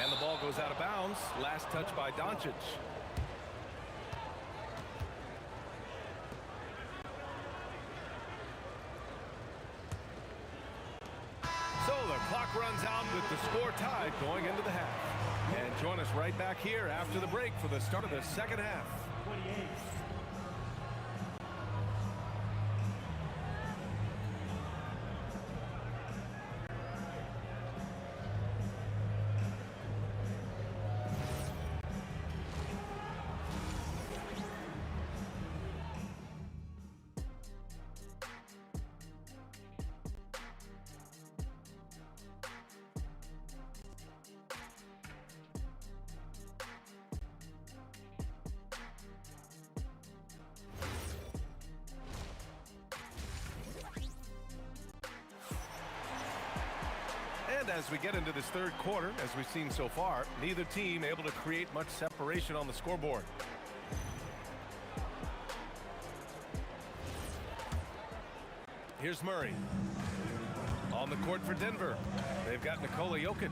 And the ball goes out of bounds. Last touch by Doncic. So the clock runs out with the score tied going into the half. And join us right back here after the break for the start of the second half. 28. And as we get into this third quarter, as we've seen so far, neither team able to create much separation on the scoreboard. Here's Murray. On the court for Denver. They've got Nikola Jokic.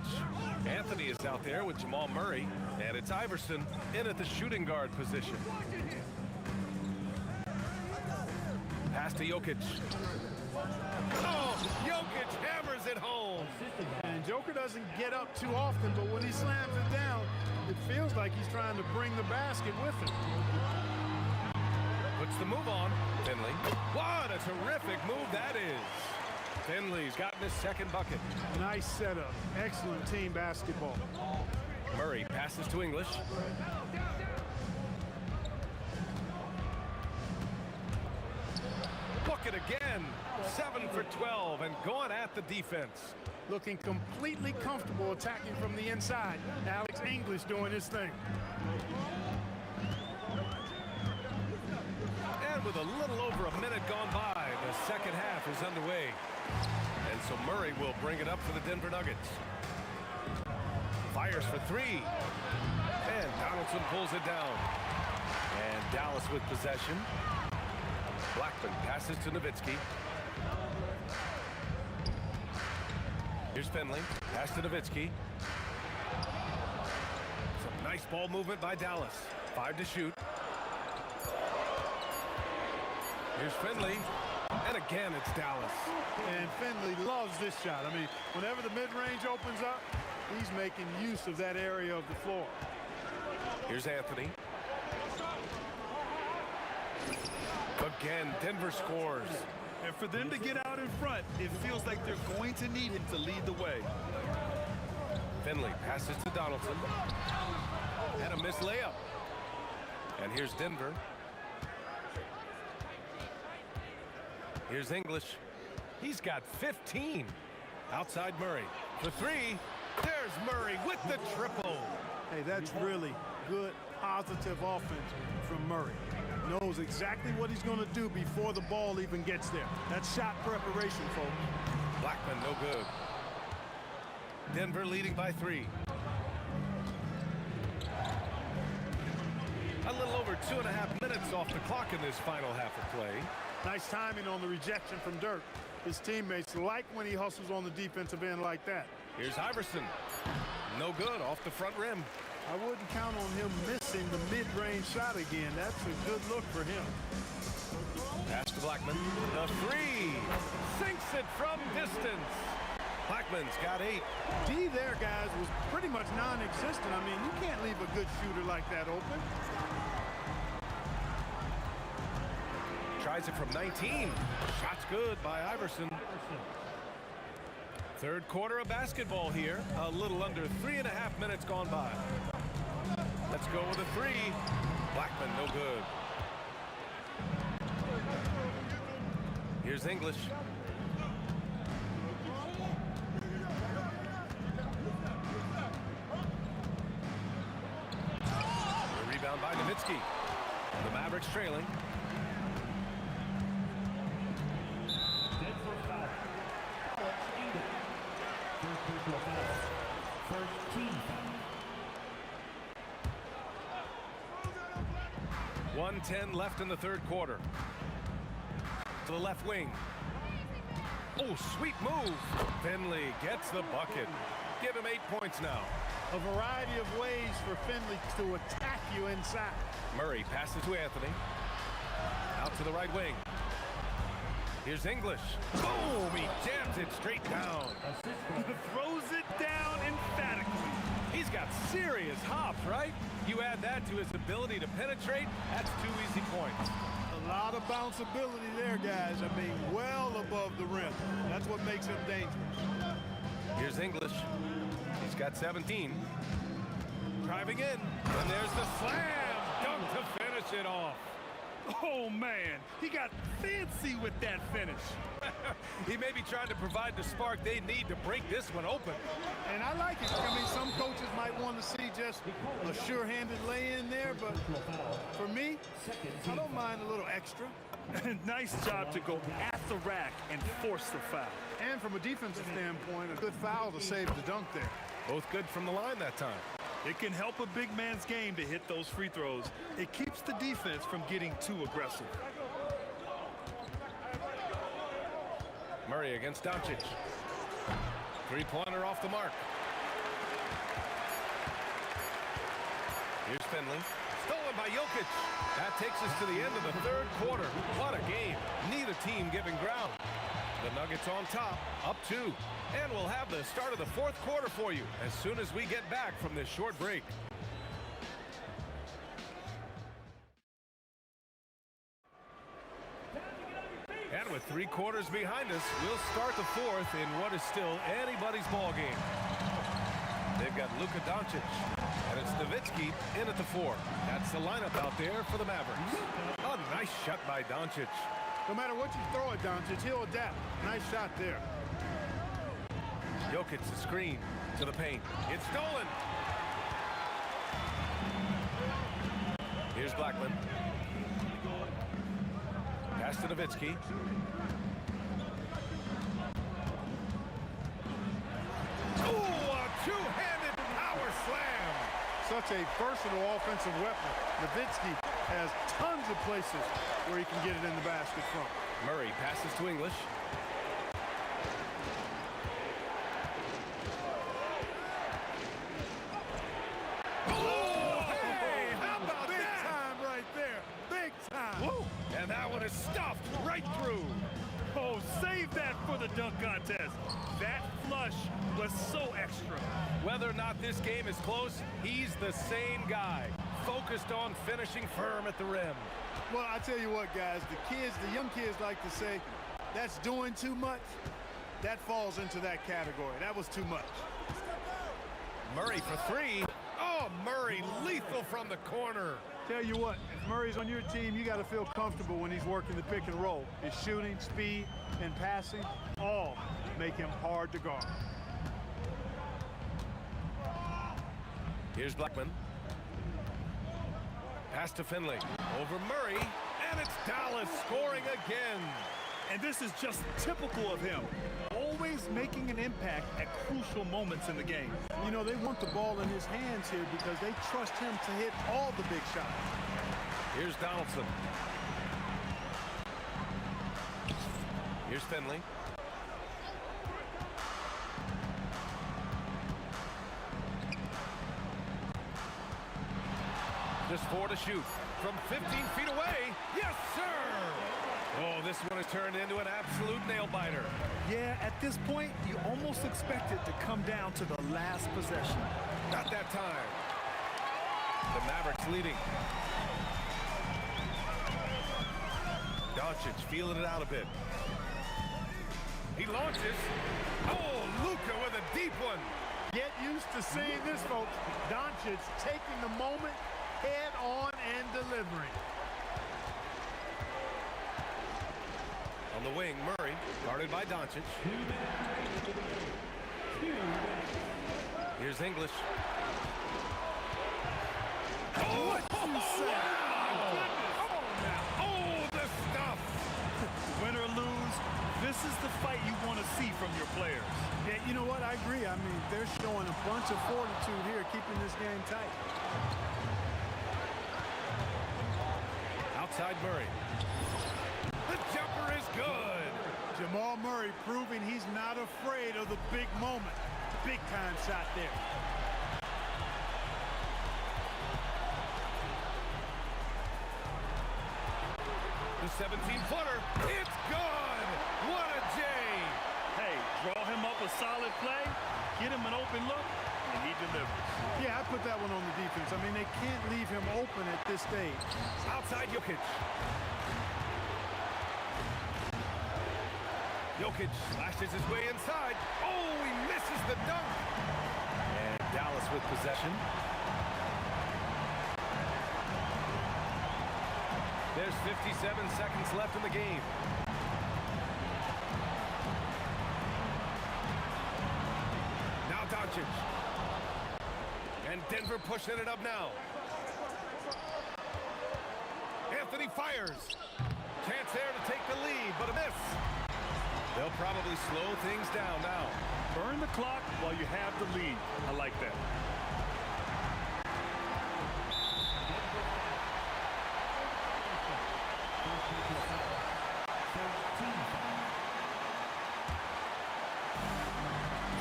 Anthony is out there with Jamal Murray. And it's Iverson in at the shooting guard position. Pass to Jokic. Oh, Jokic hammers it home. And Joker doesn't get up too often, but when he slams it down, it feels like he's trying to bring the basket with him. Puts the move on. Finley. What a terrific move that is. Finley's gotten his second bucket. Nice setup. Excellent team basketball. Murray passes to English. Bucket again. 7 for 12 and going at the defense. Looking completely comfortable attacking from the inside. Alex English doing his thing. And with a little over a minute gone by, the second half is underway. And so Murray will bring it up for the Denver Nuggets. Fires for three. And Donaldson pulls it down. And Dallas with possession. Blackman passes to Nowitzki. Here's Finley. Pass to Nowitzki. Some nice ball movement by Dallas. 5 to shoot. Here's Finley. And again, it's Dallas. And Finley loves this shot. I mean, whenever the mid-range opens up, he's making use of that area of the floor. Here's Anthony. Again, Denver scores. And for them to get out in front, it feels like they're going to need him to lead the way. Finley passes to Donaldson. And a missed layup. And here's Denver. Here's English. He's got 15. Outside Murray. For three. There's Murray with the triple. Hey, that's really good, positive offense from Murray. Knows exactly what he's going to do before the ball even gets there. That's shot preparation, folks. Blackman, no good. Denver leading by 3. A little over 2.5 minutes off the clock in this final half of play. Nice timing on the rejection from Dirk. His teammates like when he hustles on the defensive end like that. Here's Iverson. No good off the front rim. I wouldn't count on him missing the mid-range shot again. That's a good look for him. Pass to Blackman. The three. Sinks it from distance. Blackman's got 8. D there, guys, was pretty much non-existent. I mean, you can't leave a good shooter like that open. Tries it from 19. Shot's good by Iverson. Third quarter of basketball here. A little under 3.5 minutes gone by. Let's go with a 3. Blackman, no good. Here's English. The rebound by Nowitzki. The Mavericks trailing. Denver foul. Alex English. First personal foul. 1:10 left in the third quarter. To the left wing. Oh, sweet move. Finley gets the bucket. Give him 8 points now. A variety of ways for Finley to attack you inside. Murray passes to Anthony. Out to the right wing. Here's English. Boom! He jams it straight down. Throws it down emphatically. He's got serious hops, right? You add that to his ability to penetrate, that's 2 easy points. A lot of bounceability there, guys. I mean, well above the rim. That's what makes him dangerous. Here's English. He's got 17. Driving in. And there's the slam. Dunk to finish it off. Oh, man. He got fancy with that finish. He may be trying to provide the spark they need to break this one open. And I like it. I mean, some coaches might want to see just a sure-handed lay-in there, but for me, I don't mind a little extra. Nice job to go at the rack and force the foul. And from a defensive standpoint, a good foul to save the dunk there. Both good from the line that time. It can help a big man's game to hit those free throws. It keeps the defense from getting too aggressive. Murray against Doncic. Three-pointer off the mark. Here's Finley. Stolen by Jokic. That takes us to the end of the third quarter. What a game. Neither team giving ground. The Nuggets on top, up 2. And we'll have the start of the fourth quarter for you as soon as we get back from this short break. And with 3 quarters behind us, we'll start the fourth in what is still anybody's ball game. They've got Luka Doncic, and it's Nowitzki in at the 4. That's the lineup out there for the Mavericks. A nice shot by Doncic. No matter what you throw at Doncic, he'll adapt. Nice shot there. Jokic, the screen to the paint. It's stolen. Here's Blackman. Pass to Nowitzki. Oh, a two-handed power slam. Such a versatile offensive weapon. Nowitzki has tons of places where he can get it in the basket from. Murray passes to English. Oh, hey, how about Big that? time right there. Big time. Woo. And that one is stuffed right through. Oh, save that for the dunk contest. That flush was so extra. Whether or not this game is close, he's the same guy, focused on finishing firm at the rim. Well, I tell you what, guys, the young kids like to say, that's doing too much. That falls into that category. That was too much. Murray for 3. Oh, Murray, lethal from the corner. Tell you what, if Murray's on your team, you got to feel comfortable when he's working the pick and roll. His shooting, speed, and passing all make him hard to guard. Here's Blackman. Pass to Finley. Over Murray, and it's Dallas scoring again. And this is just typical of him. Always making an impact at crucial moments in the game. You know, they want the ball in his hands here because they trust him to hit all the big shots. Here's Donaldson. Here's Finley. Just 4 to shoot. From 15 feet away. Yes, sir! Oh, this one has turned into an absolute nail-biter. Yeah, at this point, you almost expect it to come down to the last possession. Not that time. The Mavericks leading. Doncic feeling it out a bit. He launches. Oh, Luka with a deep one. Get used to seeing this, folks. Doncic taking the moment head on and delivering. On the wing, Murray, guarded by Doncic. Here's English. Oh, What you say? oh, the stuff. Win or lose, this is the fight you want to see from your players. Yeah, you know what? I agree. I mean, they're showing a bunch of fortitude here, keeping this game tight. outside Murray. The jumper is good. Jamal Murray proving he's not afraid of the big moment. Big time shot there. The 17-footer. It's good. What a J. Hey, draw him up a solid play, get him an open look, and he delivers. Yeah, I put that one on the defense. I mean, they can't leave him open at this stage. Outside Jokic. Jokic slashes his way inside. Oh, he misses the dunk. And Dallas with possession. There's 57 seconds left in the game. Now Doncic. And Denver pushing it up now. Anthony fires. Chance there to take the lead, but a miss. They'll probably slow things down now. Burn the clock while you have the lead. I like that.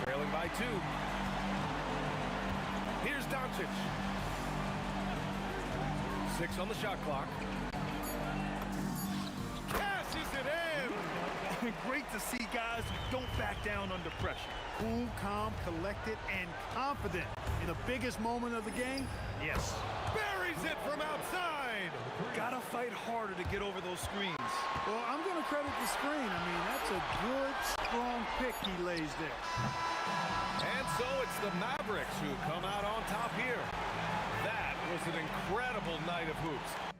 Trailing by 2. Here's Doncic. 6 on the shot clock. Cashes it in. Great to see guys who don't back down under pressure. Cool, calm, collected, and confident in the biggest moment of the game. Yes. Buries it from outside. Gotta fight harder to get over those screens. Well, I'm going to credit the screen. I mean, that's a good, strong pick he lays there. And so it's the Mavericks who come out on top here. That was an incredible night of hoops.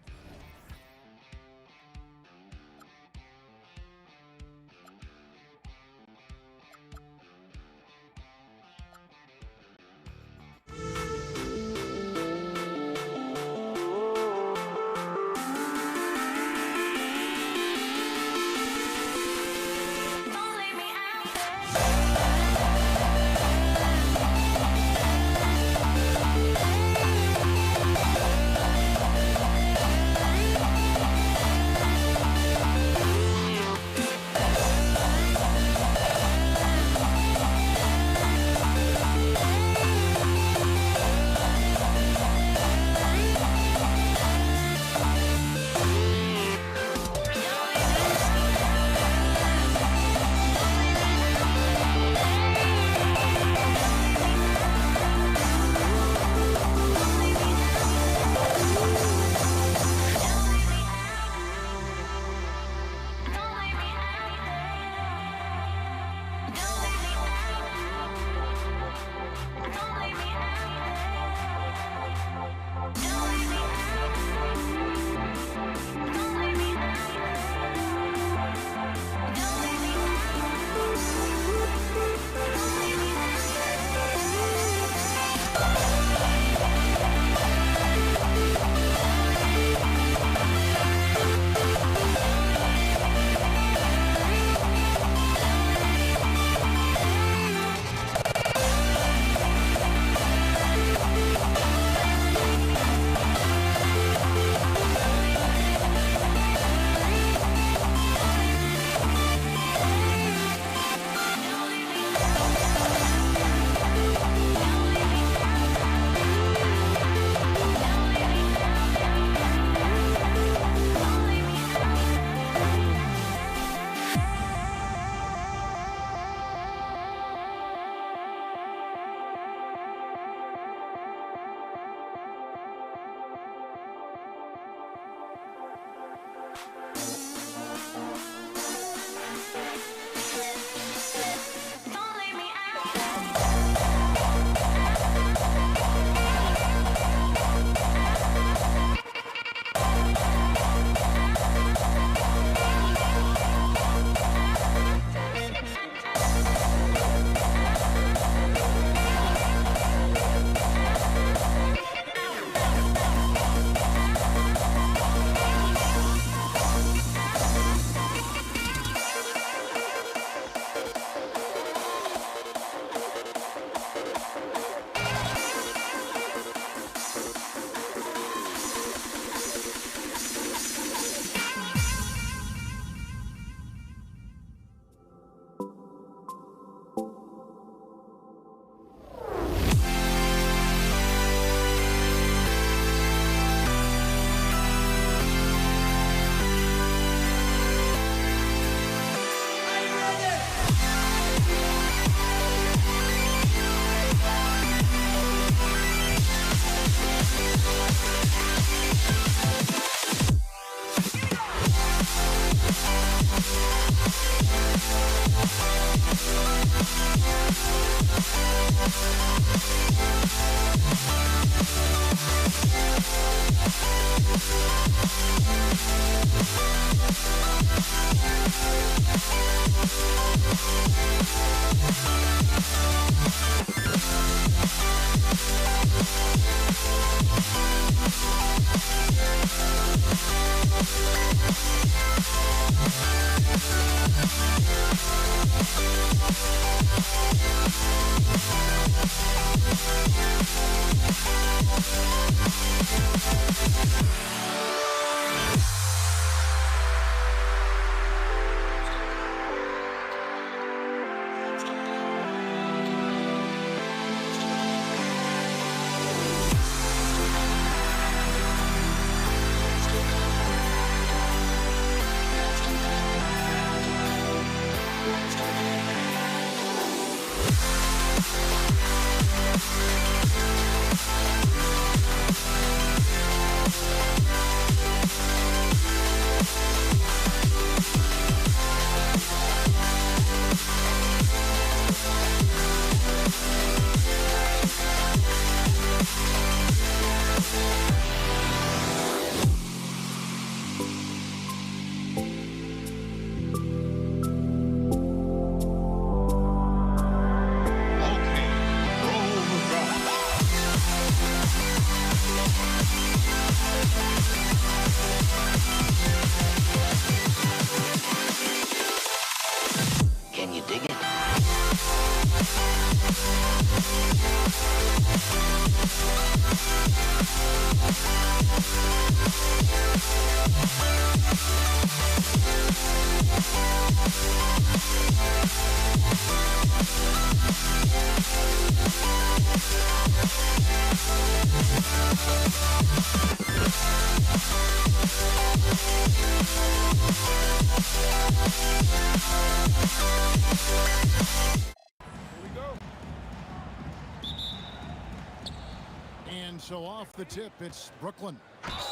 And so off the tip, it's Brooklyn.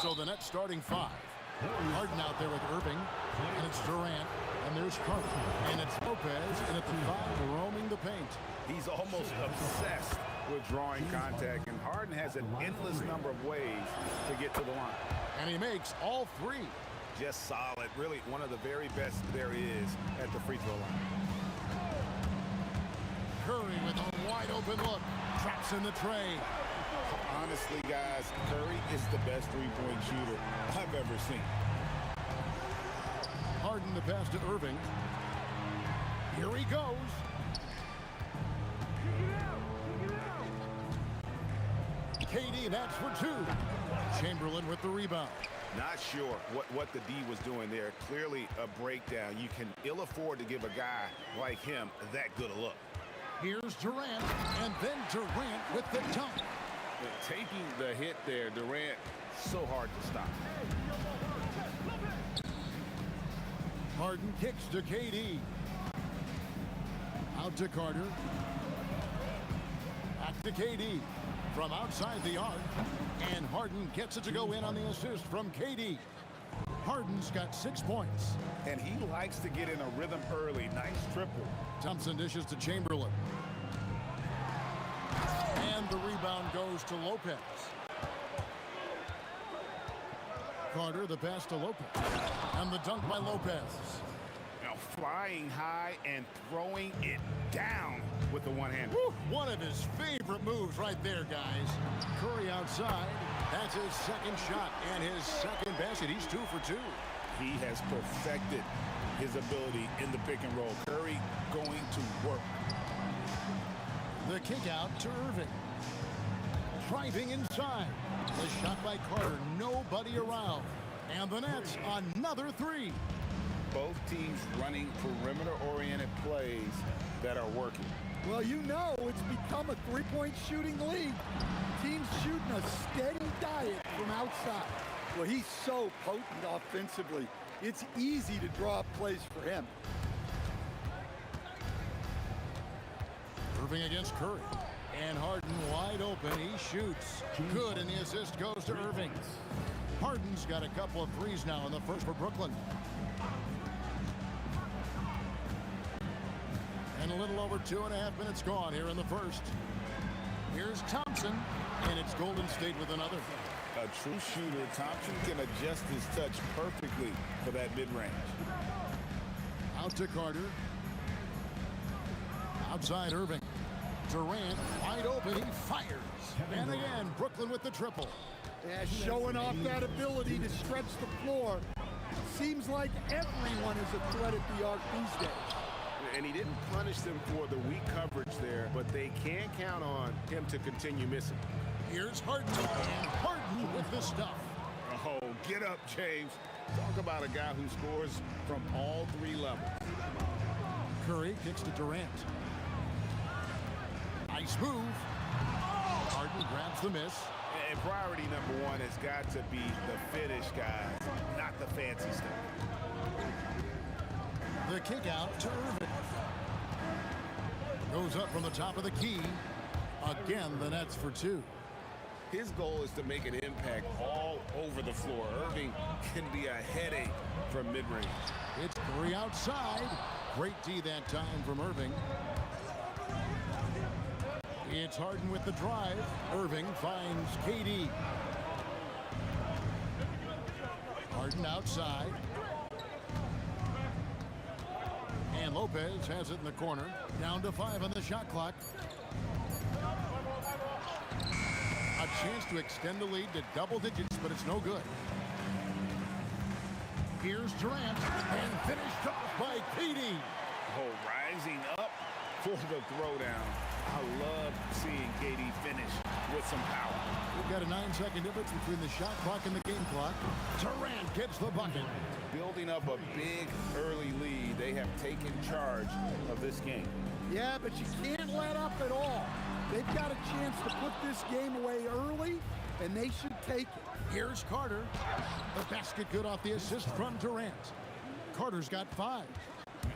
So the net starting five. Harden out there with Irving, and it's Durant, and there's Carter, and it's Lopez, and at the five, roaming the paint. He's almost obsessed with drawing contact, and Harden has an endless number of ways to get to the line. And he makes all three. Just solid, really one of the very best there is at the free throw line. Curry with a wide open look, traps in the tray. Honestly, guys, Curry is the best three-point shooter I've ever seen. Harden the pass to Irving. Here he goes. KD, that's for two. Chamberlain with the rebound. Not sure what the D was doing there. Clearly a breakdown. You can ill afford to give a guy like him that good a look. Here's Durant, and then Durant with the dunk. Taking the hit there, Durant, so hard to stop. Harden kicks to KD. Out to Carter. Back to KD. From outside the arc. And Harden gets it to go in on the assist from KD. Harden's got 6 points. And he likes to get in a rhythm early. Nice triple. Thompson dishes to Chamberlain. And the rebound goes to Lopez. Carter, the pass to Lopez. And the dunk by Lopez. Now flying high and throwing it down with the one-hander. One of his favorite moves right there, guys. Curry outside. That's his second shot and his second basket. He's 2 for 2. He has perfected his ability in the pick and roll. Curry going to work. The kick out to Irving. Driving inside. The shot by Carter. Nobody around. And the Nets, another three. Both teams running perimeter-oriented plays that are working. Well, you know it's become a three-point shooting league. Teams shooting a steady diet from outside. Well, he's so potent offensively. It's easy to draw up plays for him. Irving against Curry. And Harden wide open. He shoots. Good, and the assist goes to Irving. Harden's got a couple of threes now in the first for Brooklyn. And a little over 2.5 minutes gone here in the first. Here's Thompson, and it's Golden State with another. A true shooter, Thompson can adjust his touch perfectly for that mid-range. Out to Carter. Outside Irving. Durant wide open. He fires. And again, Brooklyn with the triple. Yeah, showing off that ability to stretch the floor. Seems like everyone is a threat at the arc these days. And he didn't punish them for the weak coverage there, but they can't count on him to continue missing. Here's Harden, and Harden with the stuff. Oh, get up, James. Talk about a guy who scores from all three levels. Curry kicks to Durant. Nice move. Harden grabs the miss. And priority number one has got to be the finish, guys, not the fancy stuff. The kick out to Irving. Goes up from the top of the key. Again, the Nets for two. His goal is to make an impact all over the floor. Irving can be a headache from mid-range. It's Curry outside. Great D that time from Irving. It's Harden with the drive. Irving finds KD. Harden outside. And Lopez has it in the corner. Down to 5 on the shot clock. A chance to extend the lead to double digits, but it's no good. Here's Durant, and finished off by KD. Oh, rising up for the throwdown. I love seeing KD finish with some power. We've got a 9-second difference between the shot clock and the game clock. Durant gets the bucket. Building up a big early lead, they have taken charge of this game. Yeah, but you can't let up at all. They've got a chance to put this game away early, and they should take it. Here's Carter. The basket good off the assist from Durant. Carter's got 5.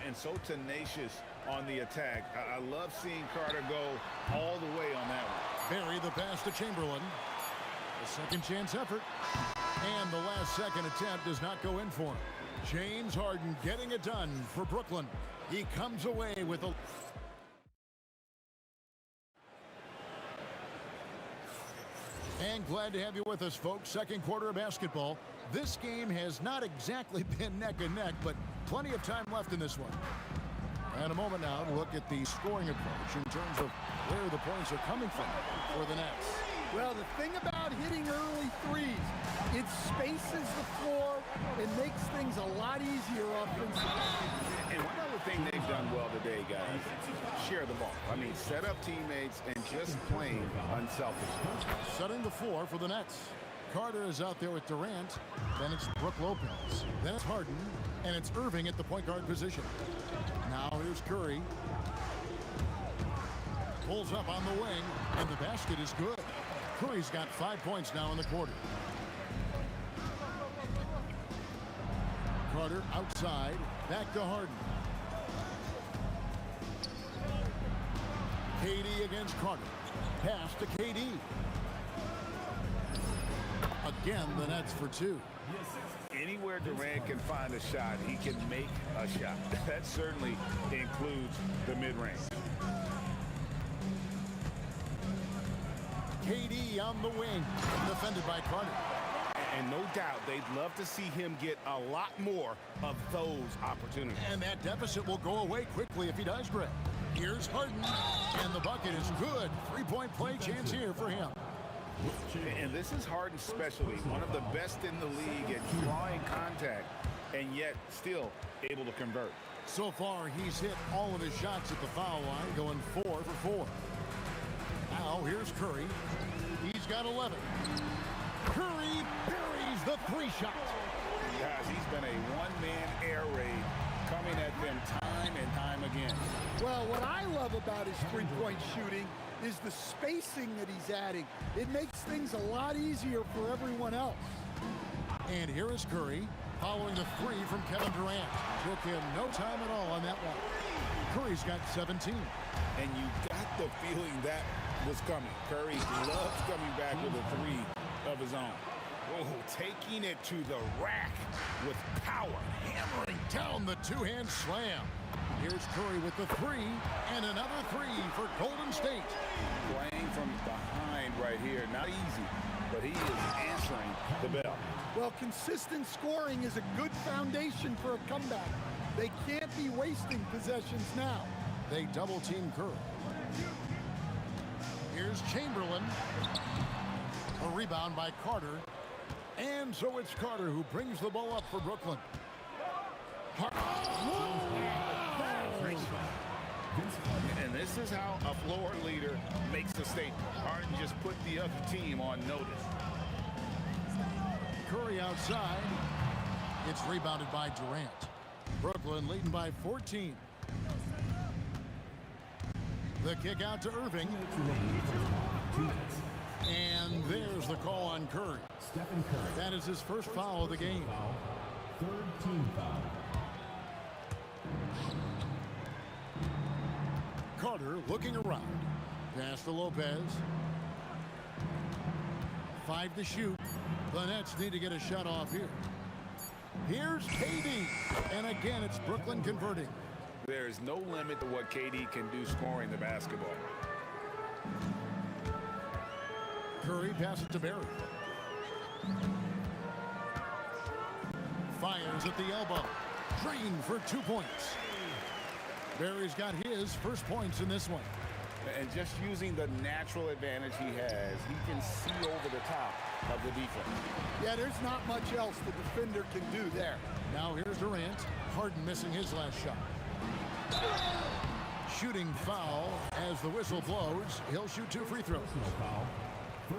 And so tenacious on the attack. I love seeing Carter go all the way on that one. Barry the pass to Chamberlain. A second chance effort. And the last second attempt does not go in for him. James Harden getting it done for Brooklyn. He comes away with a... And glad to have you with us, folks. Second quarter of basketball. This game has not exactly been neck and neck, but plenty of time left in this one. And a moment now to look at the scoring approach in terms of where the points are coming from for the Nets. Well, the thing about hitting early threes, it spaces the floor and makes things a lot easier offensively. And one other thing they've done well today, guys, share the ball. I mean, set up teammates and just plain unselfish. Setting the floor for the Nets. Carter is out there with Durant. Then it's Brook Lopez. Then it's Harden. And it's Irving at the point guard position. Now here's Curry. Pulls up on the wing. And the basket is good. Curry's got 5 points now in the quarter. Carter outside. Back to Harden. KD against Carter. Pass to KD. Again, the Nets for 2. Anywhere Durant can find a shot, he can make a shot. That certainly includes the mid-range. KD on the wing, defended by Carter. And no doubt, they'd love to see him get a lot more of those opportunities. And that deficit will go away quickly if he does, Greg. Here's Harden, and the bucket is good. 3-point play chance here for him. And this is Harden's specialty, one of the best in the league at drawing contact and yet still able to convert. So far, he's hit all of his shots at the foul line, going 4 for 4. Now, here's Curry. He's got 11. Curry buries the 3 shot. Guys, he's been a one-man air raid coming at them time and time again. Well, what I love about his three-point shooting is the spacing that he's adding. It makes things a lot easier for everyone else. And here is Curry following the 3 from Kevin Durant. Took him no time at all on that one. Curry's got 17. And you got the feeling that was coming. Curry loves coming back with a 3 of his own. Oh, taking it to the rack with power. Hammering down the 2-hand slam. Here's Curry with the 3, and another 3 for Golden State. Playing from behind right here. Not easy, but he is answering the bell. Well, consistent scoring is a good foundation for a comeback. They can't be wasting possessions now. They double-team Curry. Here's Chamberlain. A rebound by Carter. And so it's Carter who brings the ball up for Brooklyn. And this is how a floor leader makes a statement. Harden just put the other team on notice. Curry outside. It's rebounded by Durant. Brooklyn leading by 14. The kick out to Irving. And there's the call on Curry. That is his first foul of the game. Third team foul. Carter looking around. Pass to Lopez. 5 to shoot. The Nets need to get a shot off here. Here's KD. And again, it's Brooklyn converting. There is no limit to what KD can do scoring the basketball. Curry passes to Barry. Fires at the elbow. Drained for 2 points. Barry's got his first points in this one. And just using the natural advantage he has, he can see over the top of the defense. Yeah, there's not much else the defender can do there. Now here's Durant. Harden missing his last shot. shooting foul as the whistle blows. He'll shoot 2 free throws.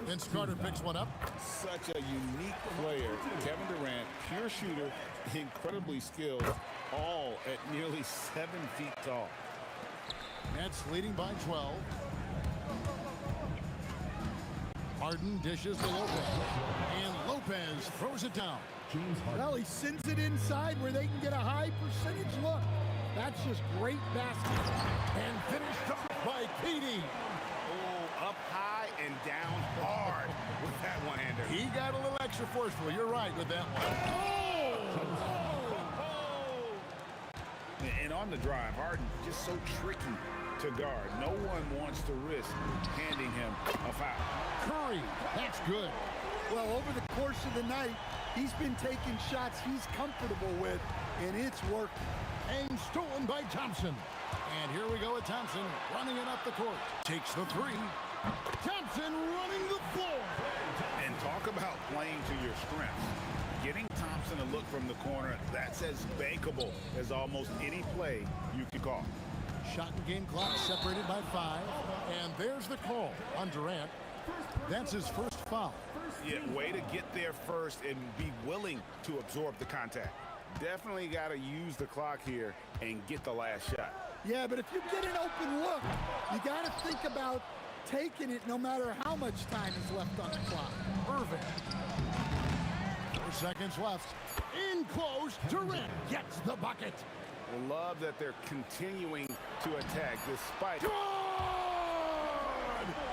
Vince Carter picks one up. Such a unique player. Kevin Durant, pure shooter, incredibly skilled, all at nearly 7 feet tall. Nets leading by 12. Harden dishes to Lopez. And Lopez throws it down. Well, he sends it inside where they can get a high percentage look. That's just great basketball. And finished off by KD. Oh, up high and down hard with that one-hander. He got a little extra forceful. You're right with that one. And on the drive, Harden just so tricky to guard. No one wants to risk handing him a foul. Curry, that's good. Well, over the course of the night, he's been taking shots he's comfortable with, and it's working. And stolen by Thompson. And here we go with Thompson running it up the court. Takes the 3. Thompson running the floor. And talk about playing to your strengths. Getting Thompson a look from the corner, that's as bankable as almost any play you can call. Shot and game clock separated by 5. And there's the call on Durant. That's his first foul. Yeah, way to get there first and be willing to absorb the contact. Definitely got to use the clock here and get the last shot. Yeah, but if you get an open look, you got to think about taking it no matter how much time is left on the clock. Irving. 4 seconds left. In close, Durant gets the bucket. Love that they're continuing to attack despite... Good!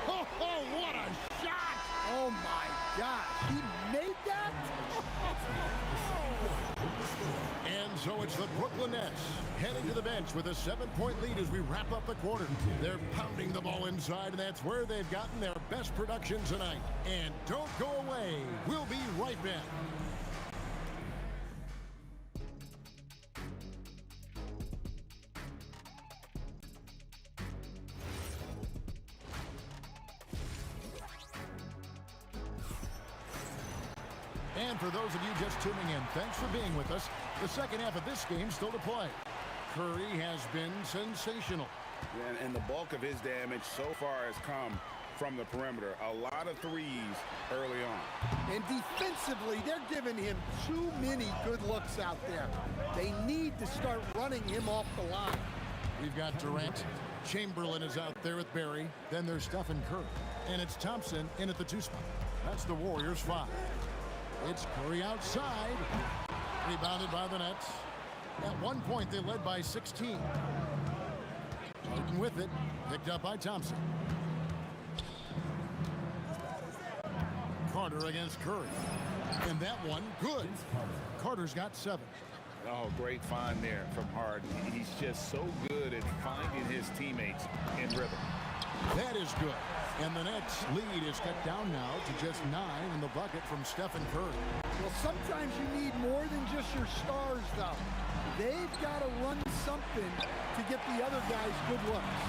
Oh, what a shot! Oh, my gosh. He made that? And so it's the Brooklyn Nets heading to the bench with a 7-point lead as we wrap up the quarter. They're pounding the ball inside, and that's where they've gotten their best production tonight. And don't go away. We'll be right back. And for those of you just tuning in, thanks for being with us. The second half of this game still to play. Curry has been sensational. And the bulk of his damage so far has come from the perimeter. A lot of threes early on. And defensively, they're giving him too many good looks out there. They need to start running him off the line. We've got Durant. Chamberlain is out there with Barry. Then there's Stephen Curry. And it's Thompson in at the 2 spot. That's the Warriors' 5. It's Curry outside. Rebounded by the Nets. At one point, they led by 16. Harden with it. Picked up by Thompson. Carter against Curry. And that one, good. Carter's got 7. Oh, great find there from Harden. He's just so good at finding his teammates in rhythm. That is good. And the Nets lead is cut down now to just 9 in the bucket from Stephen Curry. Well, sometimes you need more than just your stars, though. They've got to run something to get the other guys good looks.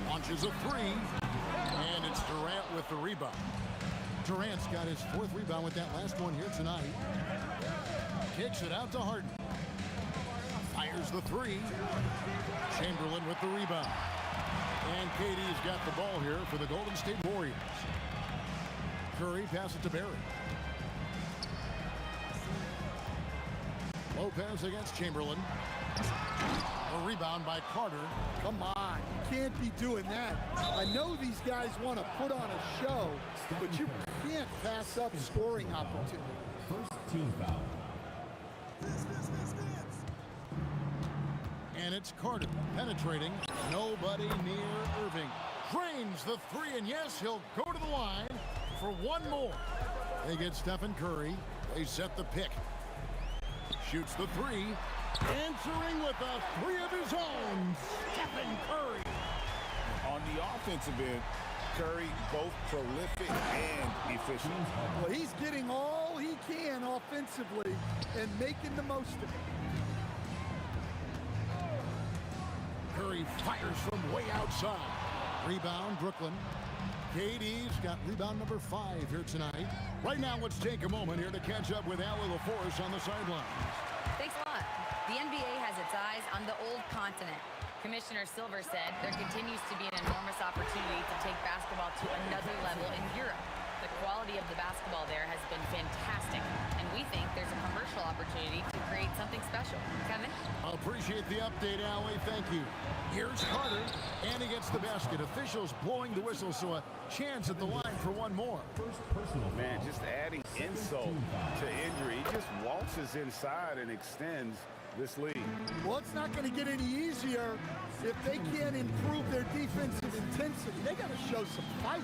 Launches a 3, and it's Durant with the rebound. Durant's got his 4th rebound with that last one here tonight. Kicks it out to Harden. Fires the 3. Chamberlain with the rebound. And KD's got the ball here for the Golden State Warriors. Curry passes it to Barry. Lopez against Chamberlain. A rebound by Carter. Come on, you can't be doing that. I know these guys want to put on a show, but you can't pass up scoring opportunity. First team foul. And it's Carter penetrating. Nobody near Irving. Drains the 3, and yes, he'll go to the line for one more. They get Stephen Curry. They set the pick. Shoots the 3. Answering with a 3 of his own. Stephen Curry. On the offensive end, Curry both prolific and efficient. Well, he's getting all he can offensively and making the most of it. Curry fires from way outside. Rebound, Brooklyn. KD's got rebound number 5 here tonight. Right now, let's take a moment here to catch up with Allie LaForce on the sidelines. Thanks a lot. The NBA has its eyes on the old continent. Commissioner Silver said there continues to be an enormous opportunity to take basketball to another level in Europe. The quality of the basketball there has been fantastic, and we think there's a commercial opportunity to create something special. Kevin? Appreciate the update, Allie. Thank you. Here's Carter, and he gets the basket. Officials blowing the whistle, so a chance at the line for one more. Man, just adding insult to injury. He just waltzes inside and extends this lead. Well, it's not going to get any easier if they can't improve their defensive intensity. They got to show some fight.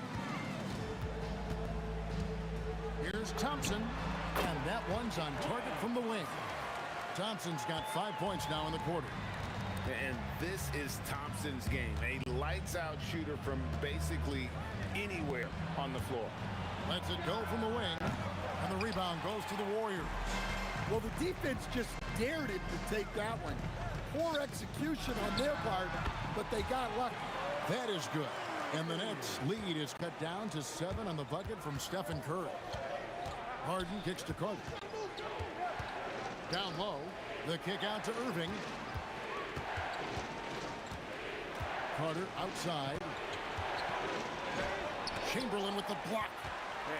Here's Thompson, and that one's on target from the wing. Thompson's got 5 points now in the quarter. And this is Thompson's game. A lights-out shooter from basically anywhere on the floor. Lets it go from the wing, and the rebound goes to the Warriors. Well, the defense just dared it to take that one. Poor execution on their part, but they got lucky. That is good. And the Nets' lead is cut down to 7 on the bucket from Stephen Curry. Harden kicks to Carter. Down low, the kick out to Irving. Carter outside. Chamberlain with the block.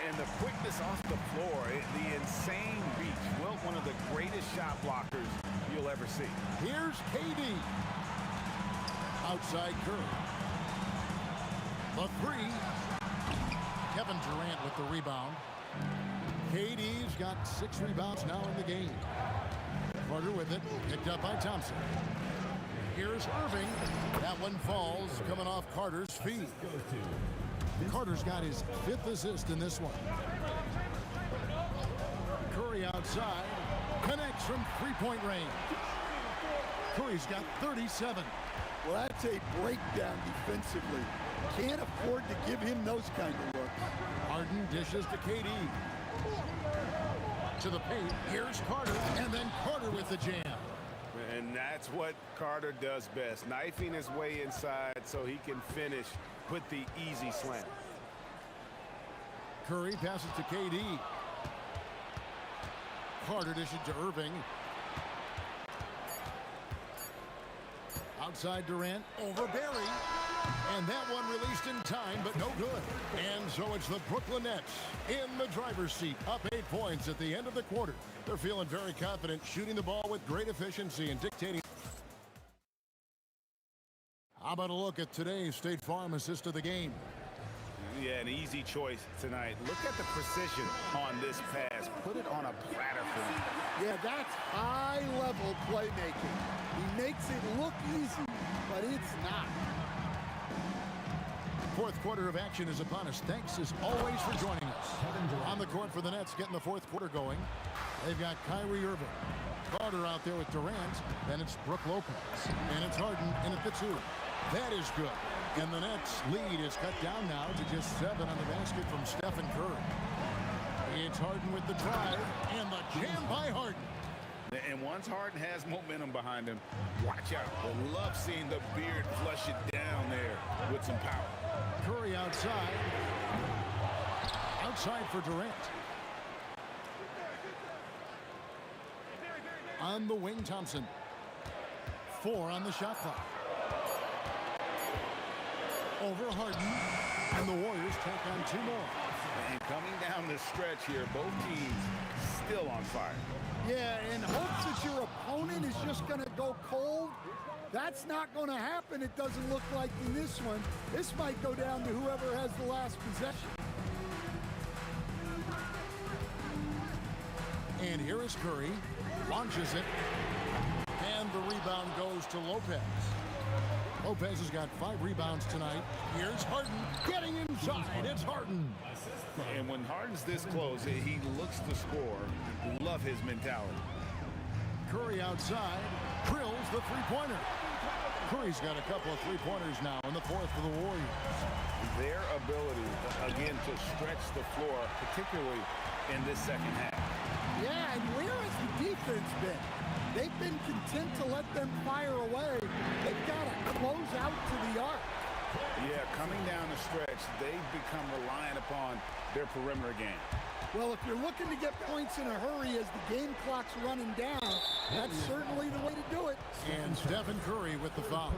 And the quickness off the floor, the insane reach. Well, one of the greatest shot blockers you'll ever see. Here's KD. Outside Curry. The three. Kevin Durant with the rebound. KD's got 6 rebounds now in the game. Carter with it, picked up by Thompson. Here's Irving. That one falls, coming off Carter's feet. Carter's got his 5th assist in this one. Curry outside, connects from three-point range. Curry's got 37. Well, that's a breakdown defensively. Can't afford to give him those kind of looks. Harden dishes to KD. To the paint, here's Carter, and then Carter with the jam. And that's what Carter does best, knifing his way inside so he can finish with the easy slam. Curry passes to KD. Carter dishes to Irving. Outside Durant, over Barry. And that one released in time, but no good. And so it's the Brooklyn Nets in the driver's seat, up 8 points at the end of the quarter. They're feeling very confident, shooting the ball with great efficiency and dictating. How about a look at today's State Farm assist of the game? Yeah, an easy choice tonight. Look at the precision on this pass. Put it on a platter for him. Yeah, that's high-level playmaking. He makes it look easy, but it's not. Fourth quarter of action is upon us. Thanks, as always, for joining us. On the court for the Nets, getting the fourth quarter going. They've got Kyrie Irving. Carter out there with Durant. Then it's Brook Lopez. And it's Harden in at the 2. That is good. And the Nets' lead is cut down now to just 7 on the basket from Stephen Curry. It's Harden with the drive. And the jam by Harden. And once Harden has momentum behind him, watch out. I love seeing the beard flush it down there with some power. Curry outside. Outside for Durant. On the wing, Thompson. 4 on the shot clock. Over Harden. And the Warriors take on 2 more. And coming down the stretch here, both teams still on fire. Yeah, in hopes that your opponent is just going to go cold. That's not going to happen, it doesn't look like in this one. This might go down to whoever has the last possession. And here is Curry. Launches it. And the rebound goes to Lopez. Lopez has got 5 rebounds tonight. Here's Harden getting inside. It's Harden. And when Harden's this close, he looks to score. Love his mentality. Curry outside. Drills the three-pointer. Curry's got a couple of three-pointers now in the fourth for the Warriors. Their ability, again, to stretch the floor, particularly in this second half. Yeah, and where has the defense been? They've been content to let them fire away. They've got to close out to the arc. Yeah, coming down the stretch, they've become reliant upon their perimeter game. Well, if you're looking to get points in a hurry as the game clock's running down, that's certainly the way to do it. And Stephen Curry with the foul.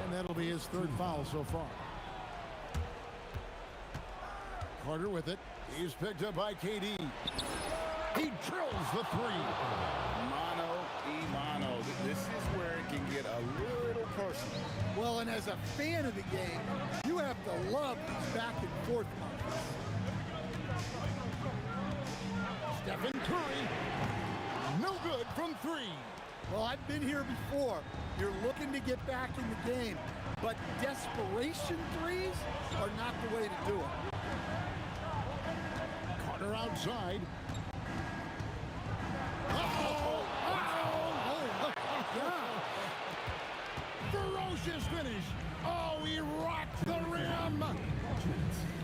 And that'll be his third foul so far. Carter with it. He's picked up by KD. He drills the three. Mano. This is where it can get a little personal. Well, and as a fan of the game, you have to love these back and forth moments. Stephen Curry. No good from three. Well, I've been here before. You're looking to get back in the game, but desperation threes are not the way to do it. Carter outside. Ferocious finish. Oh, he rocked the rim.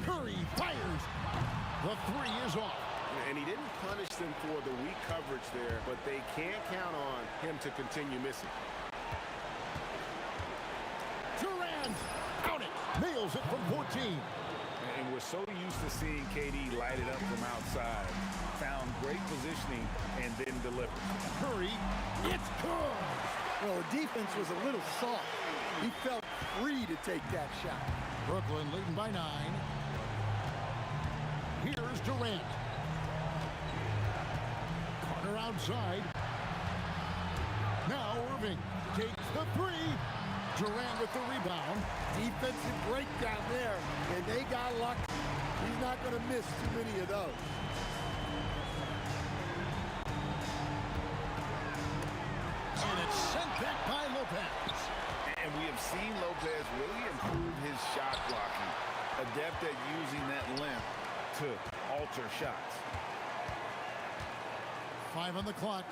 Curry fires. The three is off. And he didn't punish them for the weak coverage there, but they can't count on him to continue missing. Durant, count it. Nails it from 14. And we're so used to seeing KD light it up from outside. Found great positioning and then delivered. Curry, it's good. Well, the defense was a little soft. He felt free to take that shot. Brooklyn leading by 9. Here's Durant. Carter outside. Now Irving takes the three. Durant with the rebound. Defensive breakdown there, and they got lucky. He's not going to miss too many of those. And it's sent back by Lopez. And we have seen Lopez really improve his shot blocking. Adept at using that length to alter shots. 5 on the clock.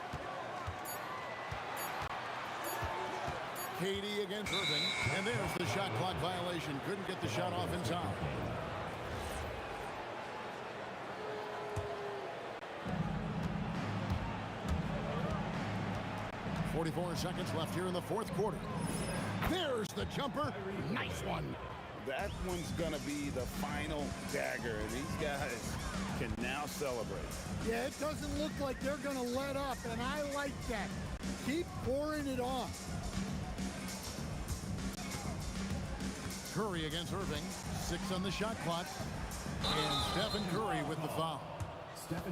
KD against Irving. And there's the shot clock violation. Couldn't get the shot off in time. .44 seconds left here in the fourth quarter. There's the jumper. Nice one. That one's going to be the final dagger. And these guys can now celebrate. Yeah, it doesn't look like they're going to let up, and I like that. Keep pouring it on. Curry against Irving. 6 on the shot clock. And Stephen Curry with the foul.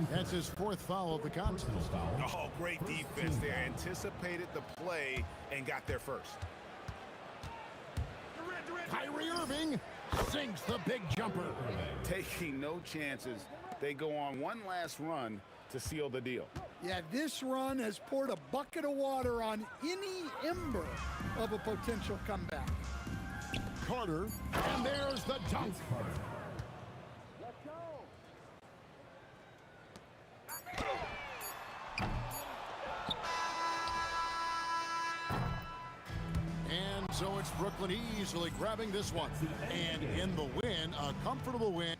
That's his fourth foul of the contest. Oh, great defense there. Anticipated the play and got there first. Kyrie Irving sinks the big jumper. Taking no chances. They go on one last run to seal the deal. Yeah, this run has poured a bucket of water on any ember of a potential comeback. Carter, and there's the dunk. And so it's Brooklyn easily grabbing this one. And in the win, a comfortable win.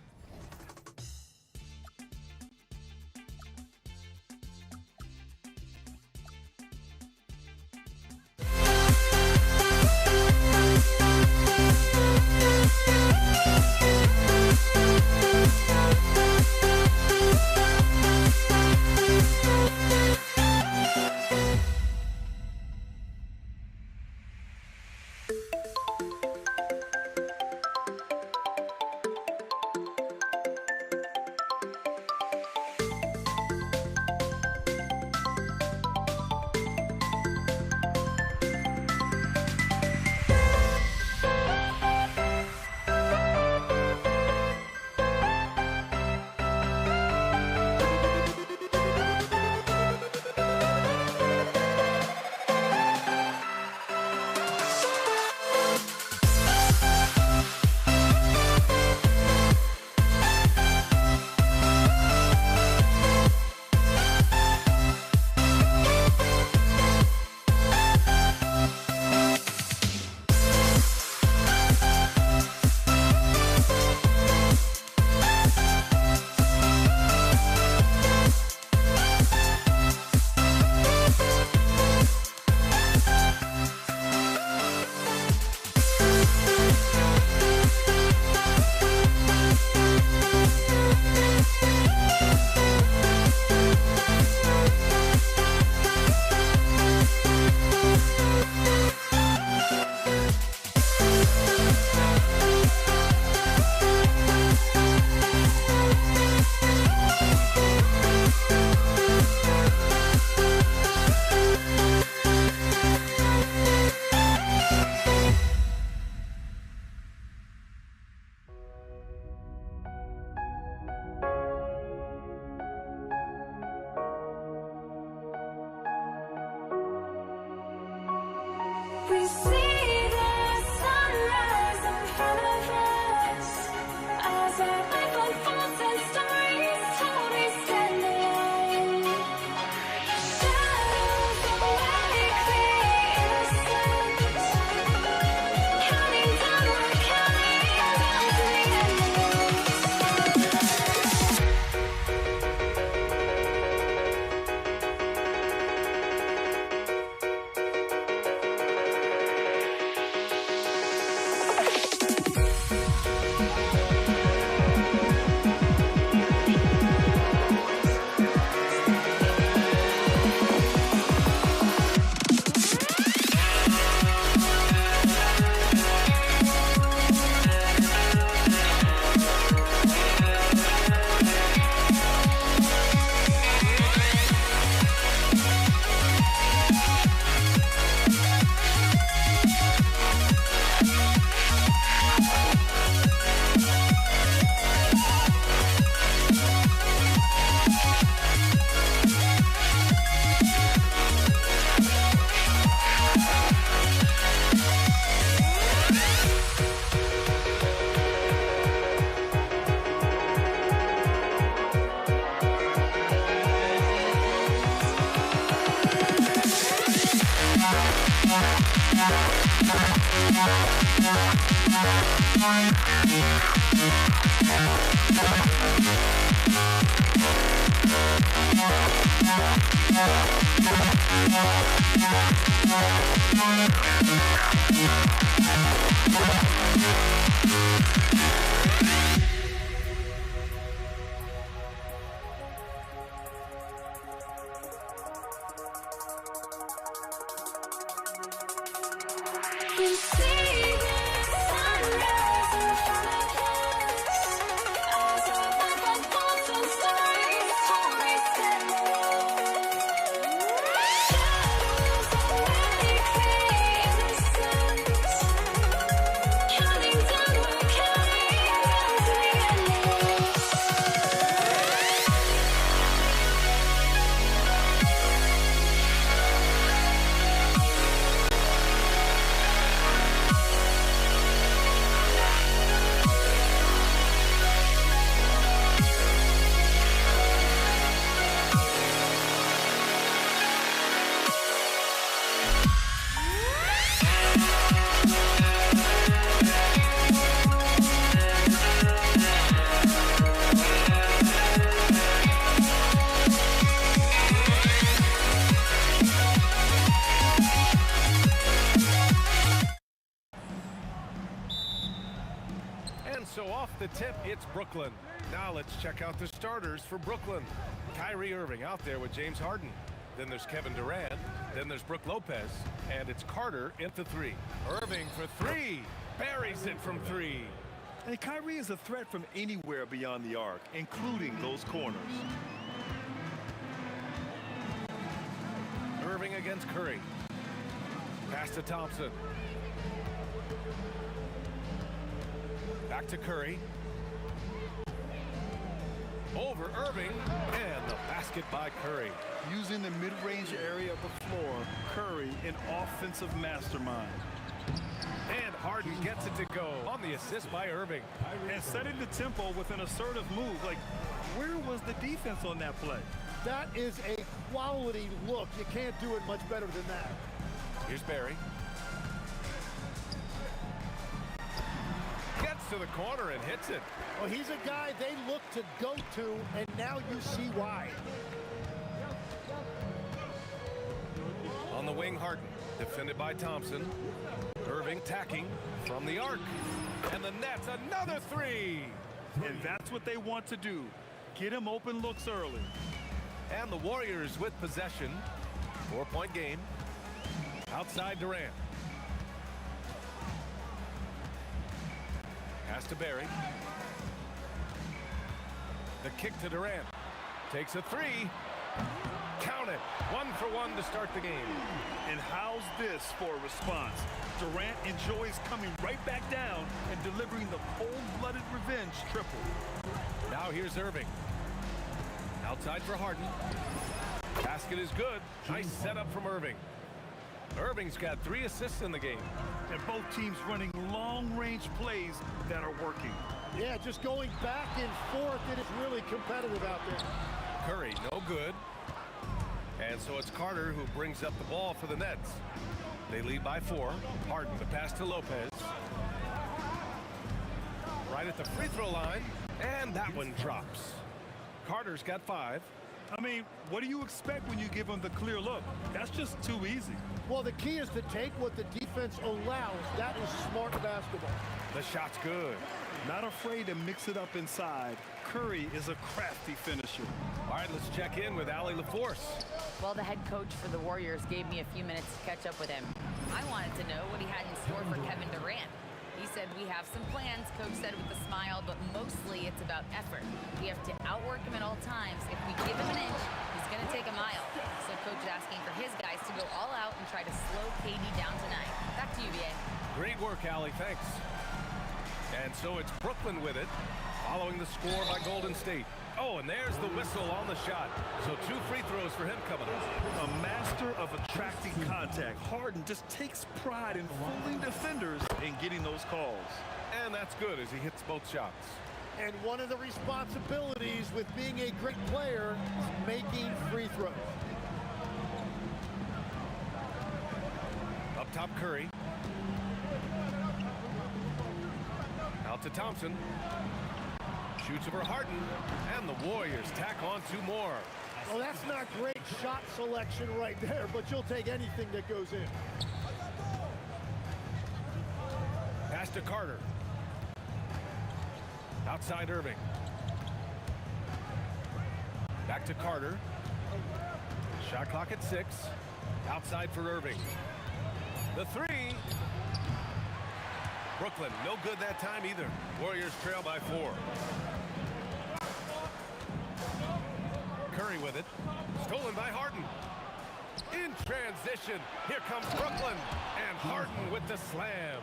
We see the sunrise in front of us as our life unfolds and stories told. We stand alone. Shadows awake the innocent, counting down, we're counting down to the end. We see the sunrise in front of us as our life unfolds and stories told. We stand alone. Shadows awake the innocent, counting down, we're counting down to the end. And so off the tip, it's Brooklyn. Now let's check out the starters for Brooklyn. Kyrie Irving out there with James Harden. Then there's Kevin Durant. Then there's Brook Lopez. And it's Carter into three. Irving for three. Buries it from three. And Kyrie is a threat from anywhere beyond the arc, including those corners. Irving against Curry. Pass to Thompson. Back to Curry. Over Irving. And the basket by Curry. Using the mid-range area of the floor, Curry, an offensive mastermind. And Harden gets it to go on the assist by Irving. And setting the tempo with an assertive move. Like, where was the defense on that play? That is a quality look. You can't do it much better than that. Here's Barry. Gets to the corner and hits it. Well, he's a guy they look to go to, and now you see why. On the wing, Harden. Defended by Thompson. Irving tacking from the arc. And the net's another three. And that's what they want to do. Get him open looks early. And the Warriors with possession. 4-point game. Outside Durant. Pass to Barry. The kick to Durant. Takes a three. Count it. 1 for 1 to start the game. And how's this for a response? Durant enjoys coming right back down and delivering the cold-blooded revenge triple. Now here's Irving. Outside for Harden. Basket is good. Nice setup from Irving. Irving's got 3 assists in the game. And both teams running long-range plays that are working. Yeah, just going back and forth. It is really competitive out there. Curry, no good. And so it's Carter who brings up the ball for the Nets. They lead by 4. Harden, the pass to Lopez. Right at the free throw line, and that one drops. Carter's got 5. I mean, what do you expect when you give them the clear look? That's just too easy. Well, the key is to take what the defense allows. That is smart basketball. The shot's good. Not afraid to mix it up inside. Curry is a crafty finisher. All right, let's check in with Allie LaForce. Well, the head coach for the Warriors gave me a few minutes to catch up with him. I wanted to know what he had in store for Kevin Durant. He said, we have some plans, Coach said with a smile, but mostly it's about effort. We have to outwork him at all times. If we give him an inch, he's going to take a mile. So Coach is asking for his guys to go all out and try to slow KD down tonight. Back to you, BA. Great work, Allie. Thanks. And so it's Brooklyn with it, following the score by Golden State. Oh, and there's the whistle on the shot. So 2 free throws for him coming up. A master of attracting contact. Harden just takes pride in fooling defenders and getting those calls. And that's good as he hits both shots. And one of the responsibilities with being a great player is making free throws. Up top, Curry. Out to Thompson. Shoots over Harden, and the Warriors tack on 2 more. Well, that's not great shot selection right there, but you'll take anything that goes in. Pass to Carter. Outside Irving. Back to Carter. Shot clock at 6. Outside for Irving. The 3. Brooklyn, no good that time either. Warriors trail by 4. Curry with it. Stolen by Harden. In transition. Here comes Brooklyn. And Harden with the slam.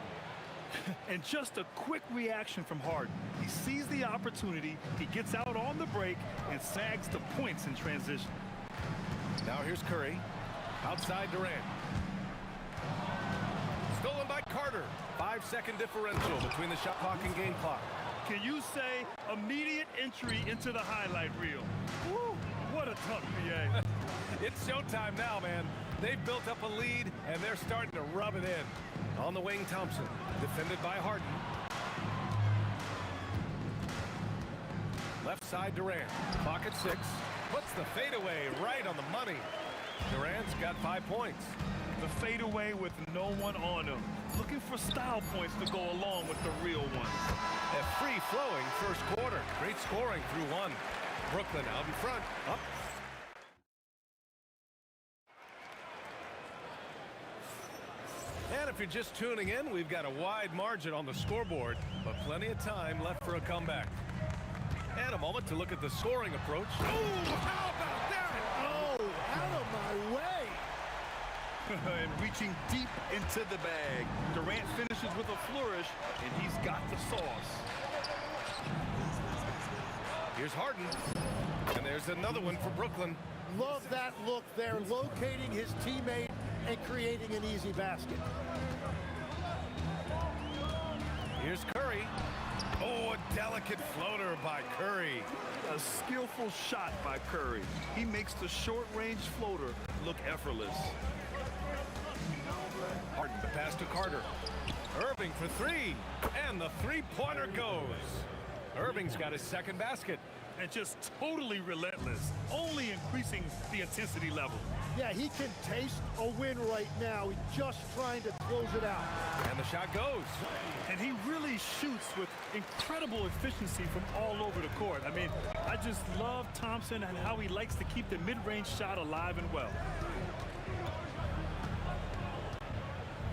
And just a quick reaction from Harden. He sees the opportunity, he gets out on the break, and sags the points in transition. Now here's Curry. Outside Durant. Stolen by Carter. 5-second differential between the shot clock and game clock. Can you say immediate entry into the highlight reel? Woo, what a tough BA. It's showtime now, man. They've built up a lead, and they're starting to rub it in. On the wing, Thompson, defended by Harden. Left side, Durant. Clock at 6. Puts the fadeaway right on the money. Durant's got 5 points. The fadeaway with no one on him. Looking for style points to go along with the real ones. A free-flowing first quarter. Great scoring through 1. Brooklyn out in front. Up. And if you're just tuning in, we've got a wide margin on the scoreboard, but plenty of time left for a comeback. And a moment to look at the scoring approach. Oh, how about that? Oh, out of my way. And reaching deep into the bag. Durant finishes with a flourish, and he's got the sauce. Here's Harden. And there's another one for Brooklyn. Love that look there, locating his teammate and creating an easy basket. Here's Curry. Oh, a delicate floater by Curry. A skillful shot by Curry. He makes the short-range floater look effortless. Harden, the pass to Carter. Irving for 3. And the three-pointer goes. Irving's got his second basket. And just totally relentless, only increasing the intensity level. Yeah, he can taste a win right now. He's just trying to close it out. And the shot goes. And he really shoots with incredible efficiency from all over the court. I mean, I just love Thompson and how he likes to keep the mid-range shot alive and well.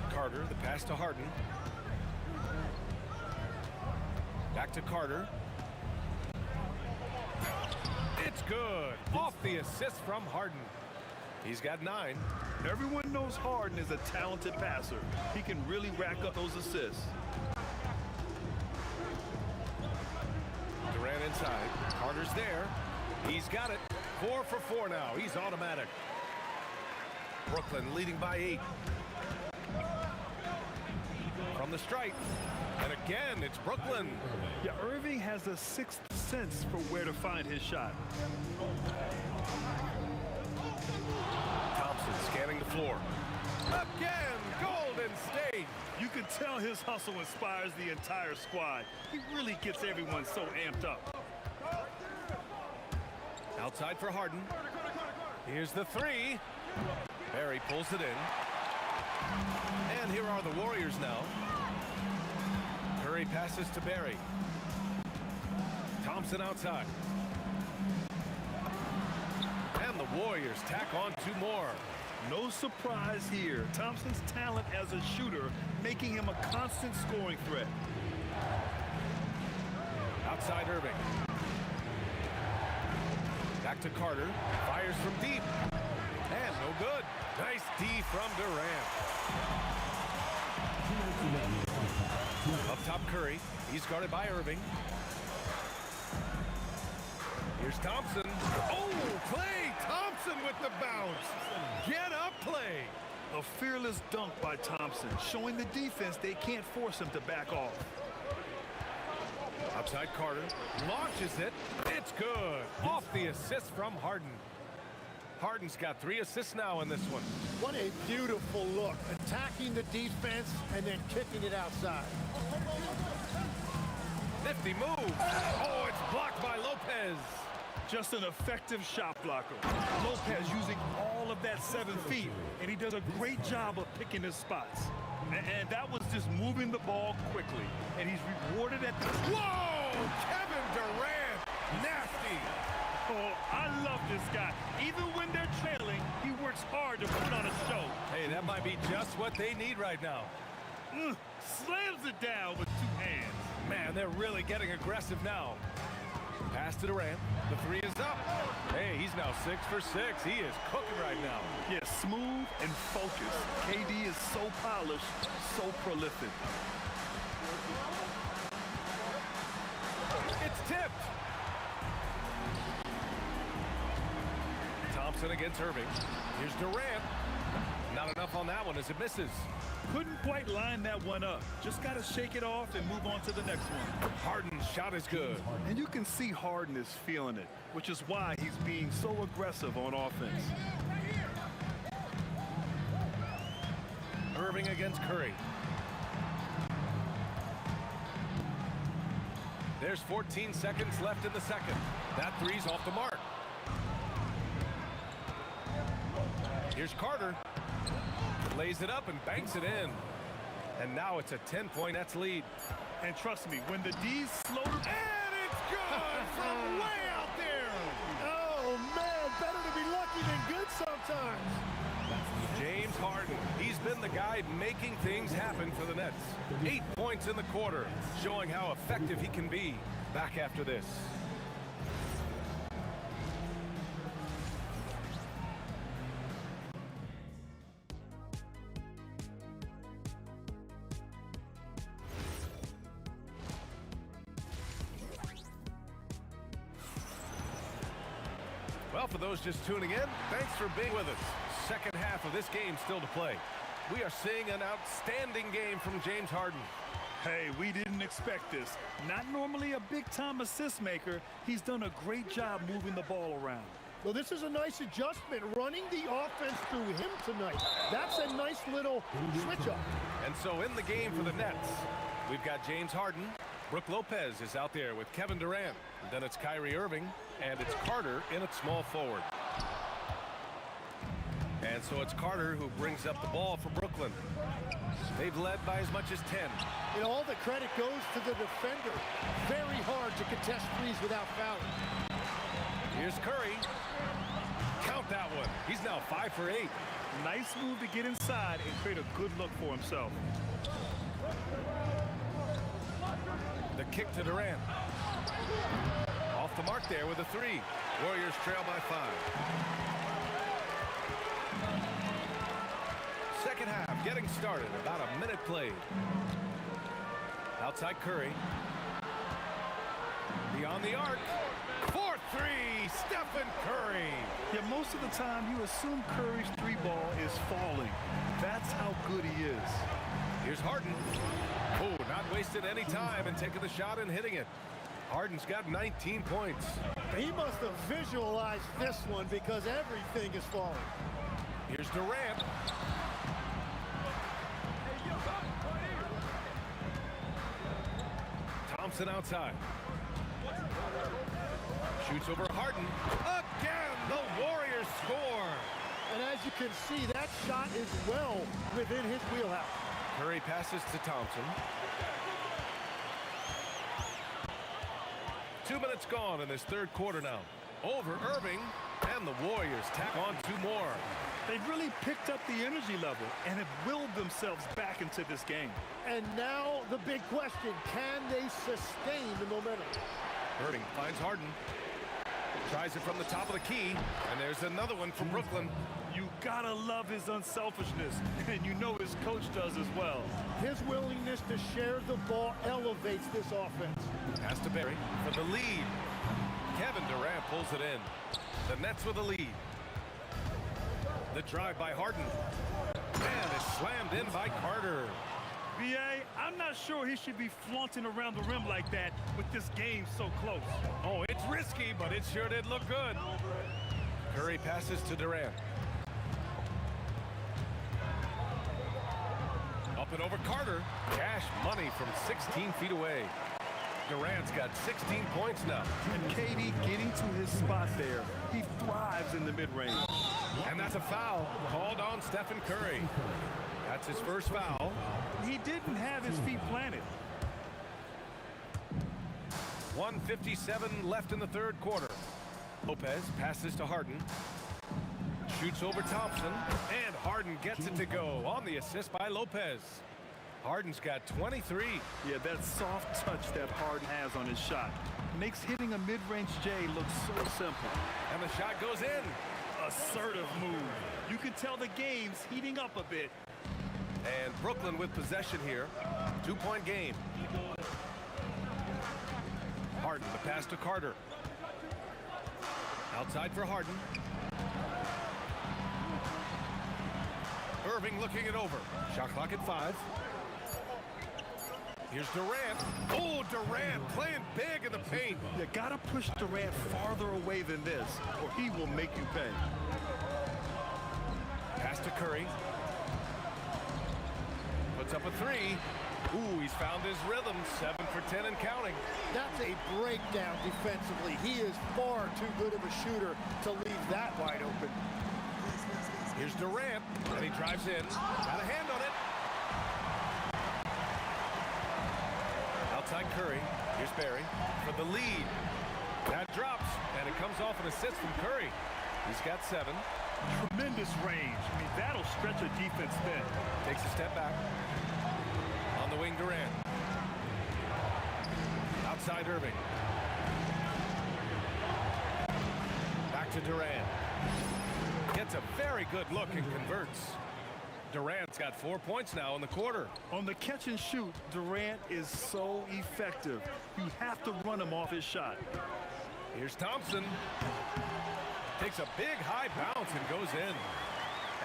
Carter, the pass to Harden. Back to Carter. It's good. Off the assist from Harden. He's got 9. Everyone knows Harden is a talented passer. He can really rack up those assists. Durant inside. Carter's there. He's got it. 4 for 4 now. He's automatic. Brooklyn leading by 8. on the strike. And again, it's Brooklyn. Yeah, Irving has a sixth sense for where to find his shot. Thompson scanning the floor. Again, Golden State. You can tell his hustle inspires the entire squad. He really gets everyone so amped up. Outside for Harden. Here's the three. Barry pulls it in. And here are the Warriors now. Curry passes to Barry. Thompson outside. And the Warriors tack on two more. No surprise here. Thompson's talent as a shooter making him a constant scoring threat. Outside Irving. Back to Carter. Fires from deep. And no good. Nice D from Durant. Up top Curry. He's guarded by Irving. Here's Thompson. Oh, Klay Thompson with the bounce. Get up, Klay. A fearless dunk by Thompson, showing the defense they can't force him to back off. Outside Carter. Launches it. It's good. Off the assist from Harden. Harden's got 3 assists now in this one. What a beautiful look. Attacking the defense and then kicking it outside. Nifty move. Oh, it's blocked by Lopez. Just an effective shot blocker. Lopez using all of that 7 feet, and he does a great job of picking his spots. And that was just moving the ball quickly, and he's rewarded at the... Whoa! Kevin Durant! Nasty! Oh, I love this guy. Even when they're trailing, he works hard to put on a show. Hey, that might be just what they need right now. Slams it down with 2 hands. Man, they're really getting aggressive now. Pass to Durant. The 3 is up. Hey, he's now 6 for 6. He is cooking right now. Yeah, smooth and focused. KD is so polished, so prolific. It's tipped. Thompson against Irving. Here's Durant. Not enough on that one as it misses. Couldn't quite line that one up. Just got to shake it off and move on to the next one. Harden's shot is good. And you can see Harden is feeling it, which is why he's being so aggressive on offense. Irving against Curry. There's 14 seconds left in the second. That 3's off the mark. Here's Carter. Lays it up and banks it in. And now it's a 10-point Nets lead. And trust me, when the D's slow to... And it's good from way out there. Oh, man, better to be lucky than good sometimes. James Harden. He's been the guy making things happen for the Nets. 8 points in the quarter, showing how effective he can be. Back after this. Well, for those just tuning in, thanks for being with us. Second half of this game still to play. We are seeing an outstanding game from James Harden. Hey, we didn't expect this. Not normally a big-time assist maker, he's done a great job moving the ball around. Well, this is a nice adjustment, running the offense through him tonight. That's a nice little switch-up. And so in the game for the Nets, we've got James Harden. Brook Lopez is out there with Kevin Durant. And then it's Kyrie Irving, and it's Carter in at small forward. And so it's Carter who brings up the ball for Brooklyn. They've led by as much as 10. And all the credit goes to the defender. Very hard to contest threes without fouling. Here's Curry. Count that one. He's now 5 for 8. Nice move to get inside and create a good look for himself. The kick to Durant. Off the mark there with a 3. Warriors trail by 5. Second half getting started. About a minute played. Outside Curry. Beyond the arc. 4-3. Stephen Curry. Yeah, most of the time you assume Curry's 3 ball is falling. That's how good he is. Here's Harden. Oh, not wasting any time and taking the shot and hitting it. Harden's got 19 points. He must have visualized this one because everything is falling. Here's Durant. Thompson outside. Shoots over Harden. Again, the Warriors score. And as you can see, that shot is well within his wheelhouse. Curry passes to Thompson. 2 minutes gone in this third quarter now. Over Irving, and the Warriors tack on 2 more. They've really picked up the energy level and have willed themselves back into this game. And now the big question, can they sustain the momentum? Irving finds Harden. Tries it from the top of the key, and there's another one from Brooklyn. You gotta love his unselfishness, and you know his coach does as well. His willingness to share the ball elevates this offense. Pass to Barry for the lead. Kevin Durant pulls it in. The Nets with the lead. The drive by Harden. And it's slammed in by Carter. B.A., I'm not sure he should be flaunting around the rim like that with this game so close. Oh, it's risky, but it sure did look good. Curry passes to Durant. Up and over Carter. Cash money from 16 feet away. Durant's got 16 points now. And KD getting to his spot there. He thrives in the mid-range. And that's a foul called on Stephen Curry. That's his first foul. He didn't have his feet planted. 1:57 left in the third quarter. Lopez passes to Harden. Shoots over Thompson. And Harden gets it to go on the assist by Lopez. Harden's got 23. Yeah, that soft touch that Harden has on his shot makes hitting a mid-range J look so simple. And the shot goes in. Assertive move. You can tell the game's heating up a bit. And Brooklyn with possession here. 2-point game. Harden, the pass to Carter. Outside for Harden. Irving looking it over. Shot clock at 5. Here's Durant. Oh, Durant playing big in the paint. You gotta push Durant farther away than this, or he will make you pay. Pass to Curry. Puts up a 3. Ooh, he's found his rhythm. 7 for 10 and counting. That's a breakdown defensively. He is far too good of a shooter to leave that wide open. Here's Durant, and he drives in. Got a hand on it. Outside Curry. Here's Barry for the lead. That drops, and it comes off an assist from Curry. He's got 7. Tremendous range. I mean, that'll stretch a defense thin. Takes a step back. On the wing, Durant. Outside Irving. Back to Durant. Gets a very good look and converts. Durant's got 4 points now in the quarter. On the catch and shoot, Durant is so effective. You have to run him off his shot. Here's Thompson. Takes a big high bounce and goes in.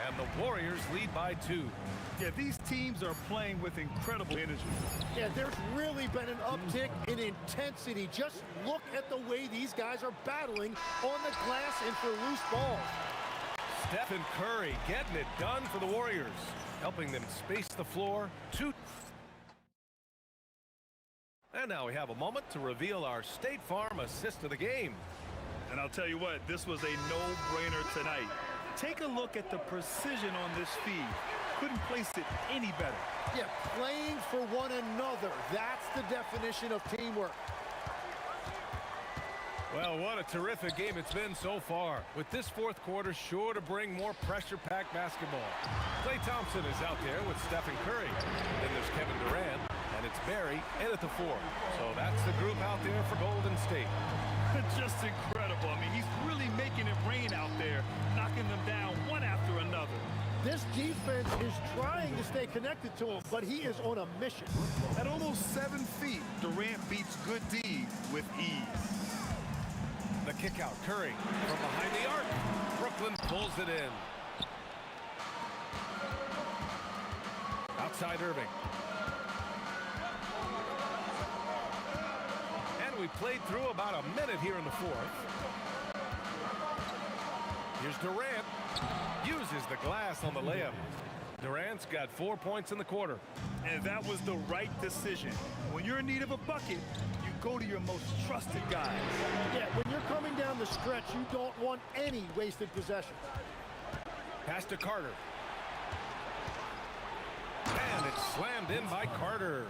And the Warriors lead by 2. Yeah, these teams are playing with incredible energy. Yeah, there's really been an uptick in intensity. Just look at the way these guys are battling on the glass and for loose balls. Stephen Curry getting it done for the Warriors, helping them space the floor. And now we have a moment to reveal our State Farm assist of the game. And I'll tell you what, this was a no-brainer tonight. Take a look at the precision on this feed. Couldn't place it any better. Yeah, playing for one another. That's the definition of teamwork. Well, what a terrific game it's been so far. With this fourth quarter sure to bring more pressure-packed basketball. Klay Thompson is out there with Stephen Curry. Then there's Kevin Durant, and it's Barry in at the 4. So that's the group out there for Golden State. Just incredible. I mean, he's really making it rain out there, knocking them down one after another. This defense is trying to stay connected to him, but he is on a mission. At almost 7 feet, Durant beats good D with ease. The kick out, Curry from behind the arc. Brooklyn pulls it in. outside Irving. And we played through about a minute here in the fourth. Here's Durant. Uses the glass on the layup. Durant's got 4 points in the quarter. And that was the right decision. When you're in need of a bucket, you go to your most trusted guys. Yeah, when you're coming down the stretch, you don't want any wasted possession. Pass to Carter. And it's slammed in by Carter.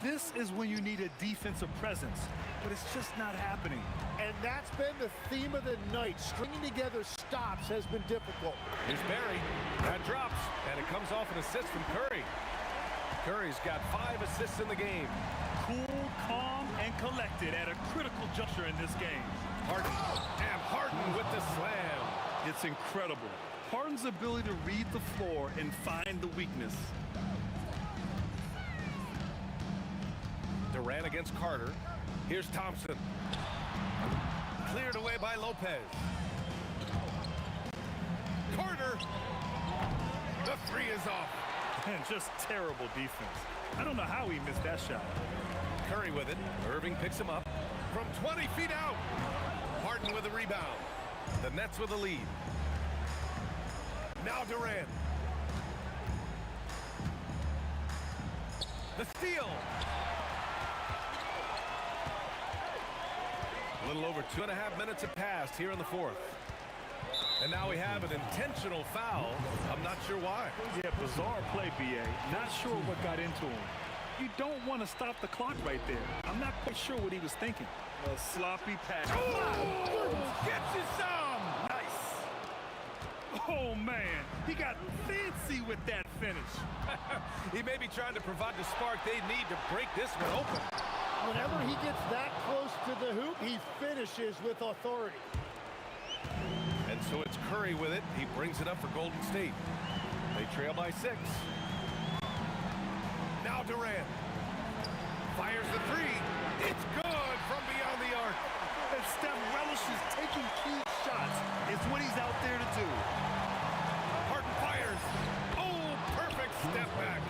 This is when you need a defensive presence, but it's just not happening. And that's been the theme of the night. Stringing together stops has been difficult. Here's Barry. That drops, and it comes off an assist from Curry. Curry's got 5 assists in the game. Cool, calm, and collected at a critical juncture in this game. Harden. And Harden with the slam. It's incredible. Harden's ability to read the floor and find the weakness. Durant against Carter. Here's Thompson. Cleared away by Lopez. Carter. The three is off. And just terrible defense. I don't know how he missed that shot. Curry with it. Irving picks him up from 20 feet out. Harden with a rebound. The Nets with a lead. Now Durant. The steal. A little over 2.5 minutes have passed here in the fourth. And now we have an intentional foul. I'm not sure why. Yeah, bizarre play, B.A. Not sure what got into him. You don't want to stop the clock right there. I'm not quite sure what he was thinking. A sloppy pass. Oh! Gets you some! Nice. Oh, man. He got fancy with that finish. He may be trying to provide the spark they need to break this one open. Whenever he gets that close to the hoop, he finishes with authority. And so it's Curry with it. He brings it up for Golden State. They trail by 6. Now Durant. Fires the three. It's good from beyond the arc. And Steph relishes taking key shots. It's what he's out there to do. Harden fires. Oh, perfect step back.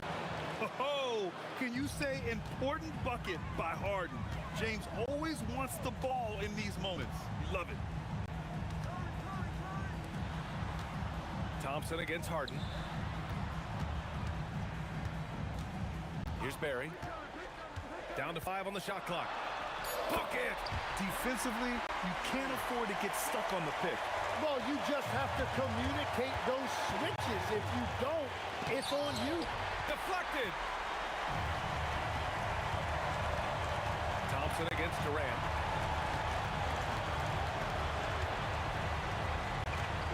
Oh, can you say important bucket by Harden? James always wants the ball in these moments. You love it. Thompson against Harden. Here's Barry. Down to 5 on the shot clock. Bucket! Defensively, you can't afford to get stuck on the pick. Well, you just have to communicate those switches. If you don't, it's on you. Deflected! Thompson against Durant.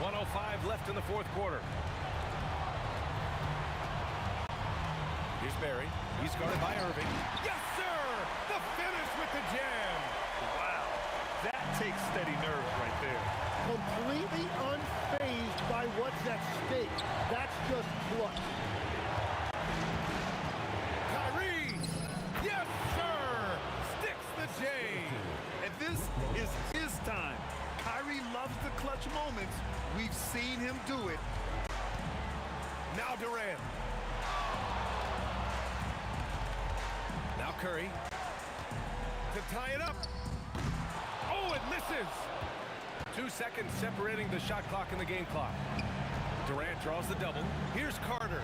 1:05 left in the fourth quarter. Here's Barry. He's guarded by Irving. Yes, sir! The finish with the jam! Wow. That takes steady nerves right there. Completely unfazed by what's at stake. That's just clutch. Kyrie! Yes, sir! Sticks the J! And this is his time. Kyrie loves the clutch moments. We've seen him do it. Now Durant. Now Curry. To tie it up. Oh, it misses. 2 seconds separating the shot clock and the game clock. Durant draws the double. Here's Carter.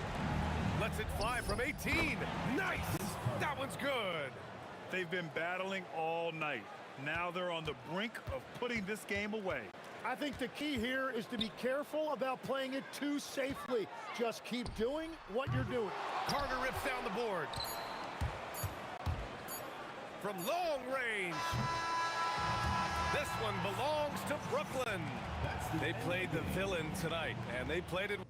Lets it fly from 18. Nice! That one's good. They've been battling all night. Now they're on the brink of putting this game away. I think the key here is to be careful about playing it too safely. Just keep doing what you're doing. Carter rips down the board. From long range. This one belongs to Brooklyn. They played the villain tonight, and they played it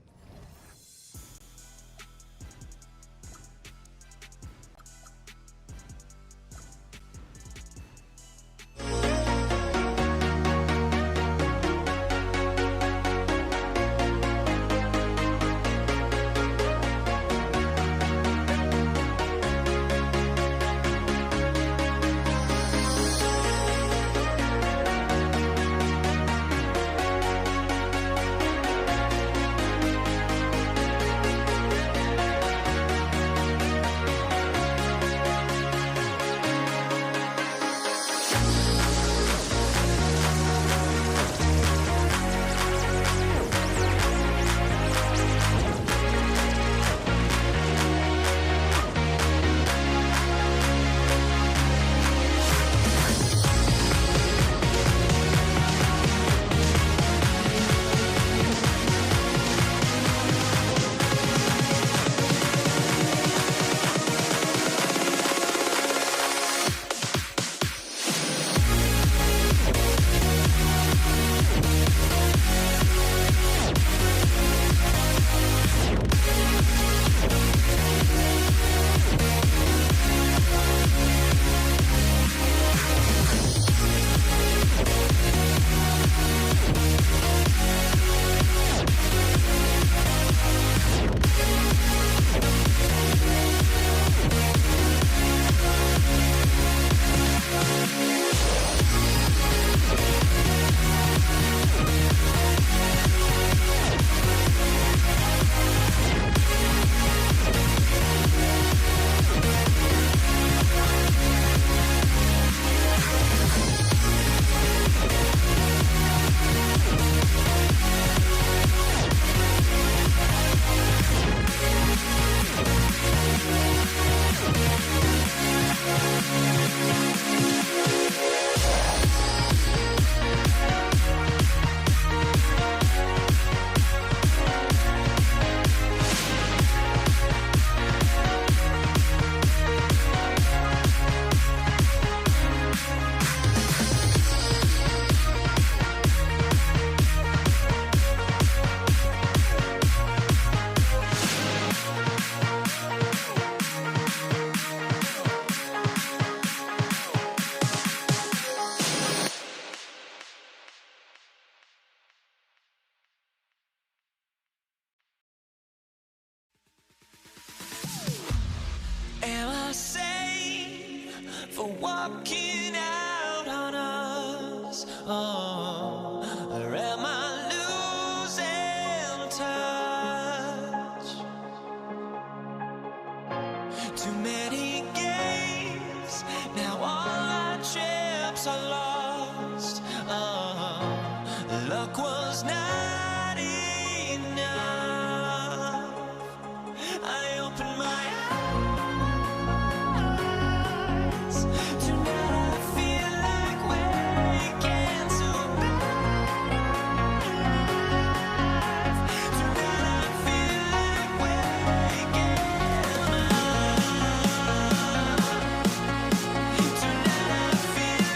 walking out on us? Oh, or am I losing touch? Too many games, now all our chips are lost. Oh, luck was not enough. I opened my eyes. Tonight I feel like waking to life. Tonight I feel like waking up. Tonight I feel like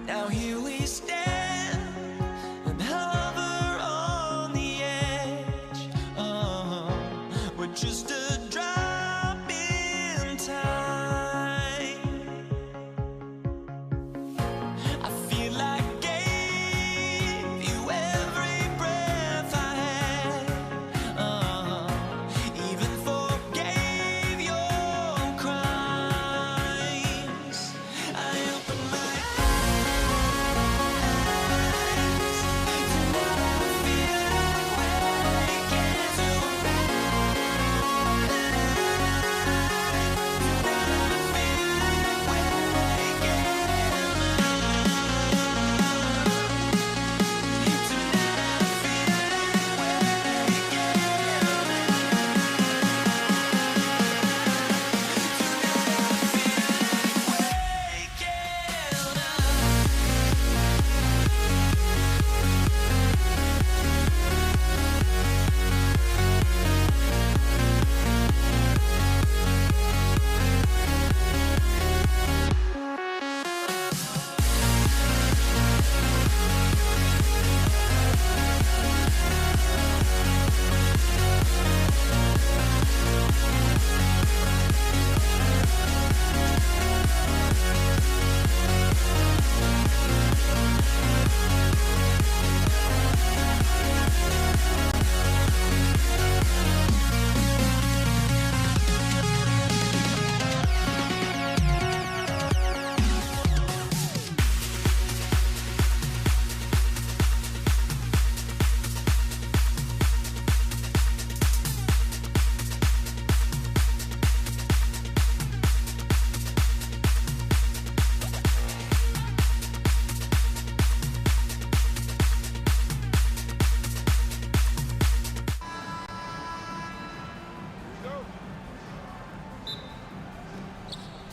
now here we stand and hover on the edge. Oh, we're just a drop in time. I feel like I gave you every breath I had. Even forgave your crimes. I opened my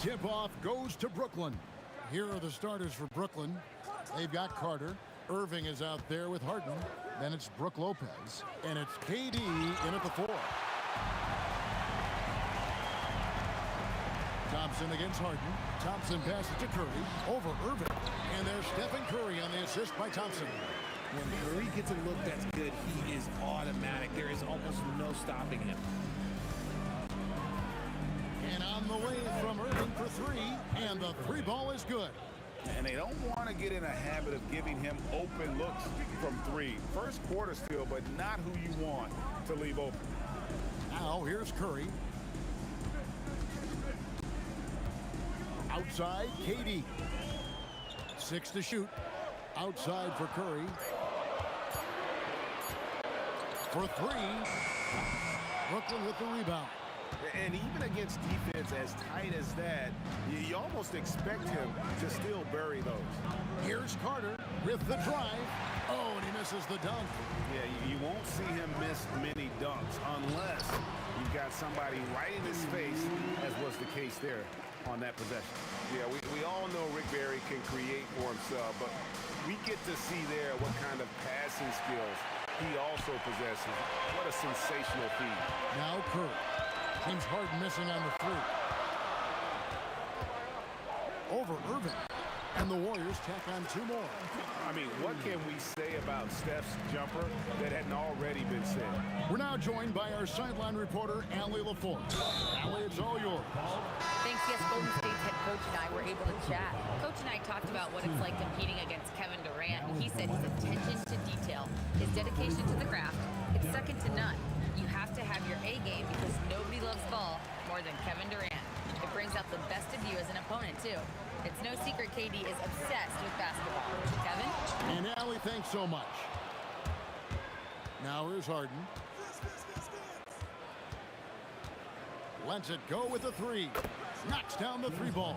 Tip-off goes to Brooklyn. Here are the starters for Brooklyn. They've got Carter. Irving is out there with Harden. Then it's Brook Lopez. And it's KD in at the 4. Thompson against Harden. Thompson passes to Curry. Over Irving. And there's Stephen Curry on the assist by Thompson. When Curry gets a look that's good, he is automatic. There is almost no stopping him. And on the way from Irving for 3. And the 3 ball is good. And they don't want to get in a habit of giving him open looks from 3. First quarter still, but not who you want to leave open. Now here's Curry. Outside, KD. 6 to shoot. Outside for Curry. For 3. Brooklyn with the rebound. And even against defense as tight as that, you almost expect him to still bury those. Here's Carter with the drive. Oh, and he misses the dunk. Yeah, you won't see him miss many dunks unless you've got somebody right in his face, as was the case there. on that possession. Yeah, we all know Rick Barry can create for himself, but we get to see there what kind of passing skills he also possesses. What a sensational feed. Now Curry. Seems hard missing on the three. Over Irving. And the Warriors tack on 2 more. I mean, what can we say about Steph's jumper that hadn't already been said? We're now joined by our sideline reporter, Allie LaForce. Allie, it's all yours. Thanks, yes, Golden State's head coach and I were able to chat. Coach and I talked about what it's like competing against Kevin Durant. He said his attention to detail, his dedication to the craft, it's second to none. You have to have your A game because nobody loves ball more than Kevin Durant. It brings out the best of you as an opponent, too. It's no secret KD is obsessed with basketball. Kevin? And Allie, thanks so much. Now here's Harden. Lets it go with the 3. Knocks down the 3 ball.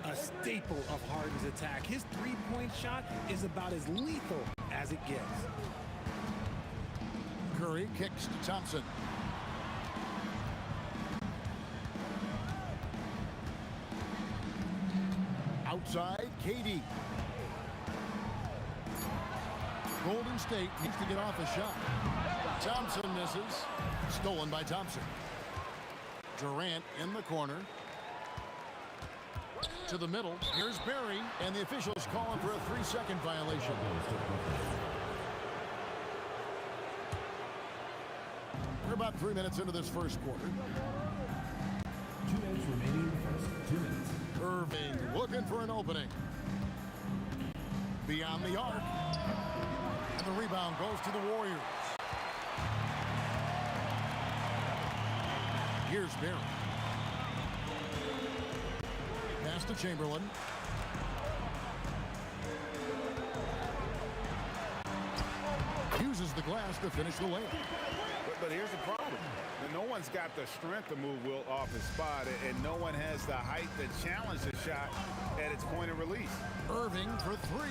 A staple of Harden's attack. His three-point shot is about as lethal as it gets. Curry kicks to Thompson. Outside, KD. Golden State needs to get off a shot. Thompson misses. Stolen by Thompson. Durant in the corner. To the middle. Here's Barry, and the officials calling for a 3-second violation. We're about 3 minutes into this first quarter. 2 minutes remaining in the first 2 minutes. Irving looking for an opening. Beyond the arc. And the rebound goes to the Warriors. Here's Barry. Pass to Chamberlain. Uses the glass to finish the layup. But here's the problem. No one's got the strength to move Wilt off his spot, and no one has the height to challenge the shot at its point of release. Irving for 3.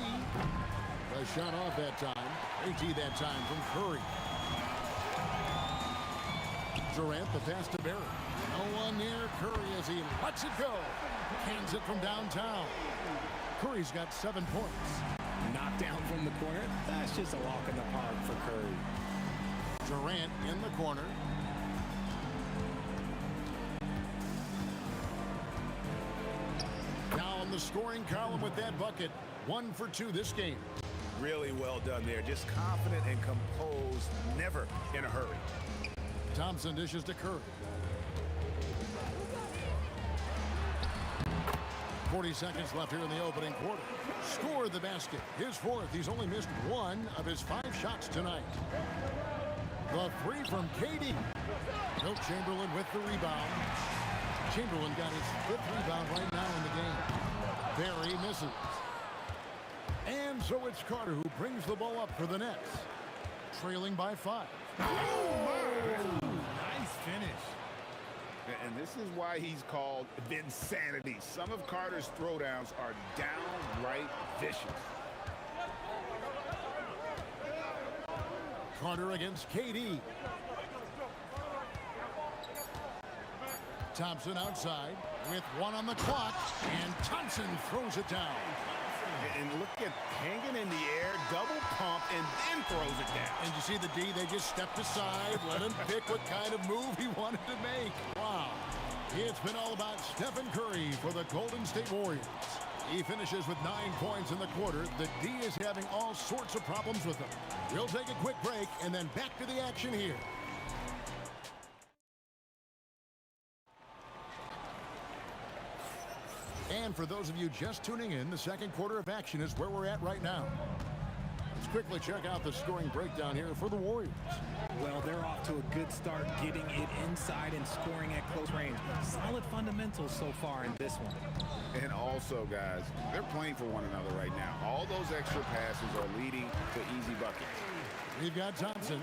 A shot off that time. AT that time from Curry. Durant the pass to Barry. No one near Curry as he lets it go. Hands it from downtown. Curry's got 7 points. Knocked down from the corner. That's just a walk in the park for Curry. Durant in the corner. Now on the scoring column with that bucket. 1 for 2 this game. Really well done there. Just confident and composed. Never in a hurry. Thompson dishes to Curry. 40 seconds left here in the opening quarter. Scored the basket. His 4th. He's only missed 1 of his 5 shots tonight. The 3 from KD. Wilt Chamberlain with the rebound. Chamberlain got his 5th rebound right now in the game. Barry misses. And so it's Carter who brings the ball up for the Nets. Trailing by 5. Nice finish. And this is why he's called Vinsanity. Some of Carter's throwdowns are downright vicious. Carter against KD. Thompson outside with 1 on the clock, and Thompson throws it down. And look at hanging in the air, double pump, and then throws it down. And you see the D, they just stepped aside, let him pick what kind of move he wanted to make. Wow. It's been all about Stephen Curry for the Golden State Warriors. He finishes with 9 points in the quarter. The D is having all sorts of problems with him. We'll take a quick break and then back to the action here. And for those of you just tuning in, the second quarter of action is where we're at right now. Let's quickly check out the scoring breakdown here for the Warriors. Well, they're off to a good start getting it inside and scoring at close range. Solid fundamentals so far in this one. And also, guys, they're playing for one another right now. All those extra passes are leading to easy buckets. We've got Thompson.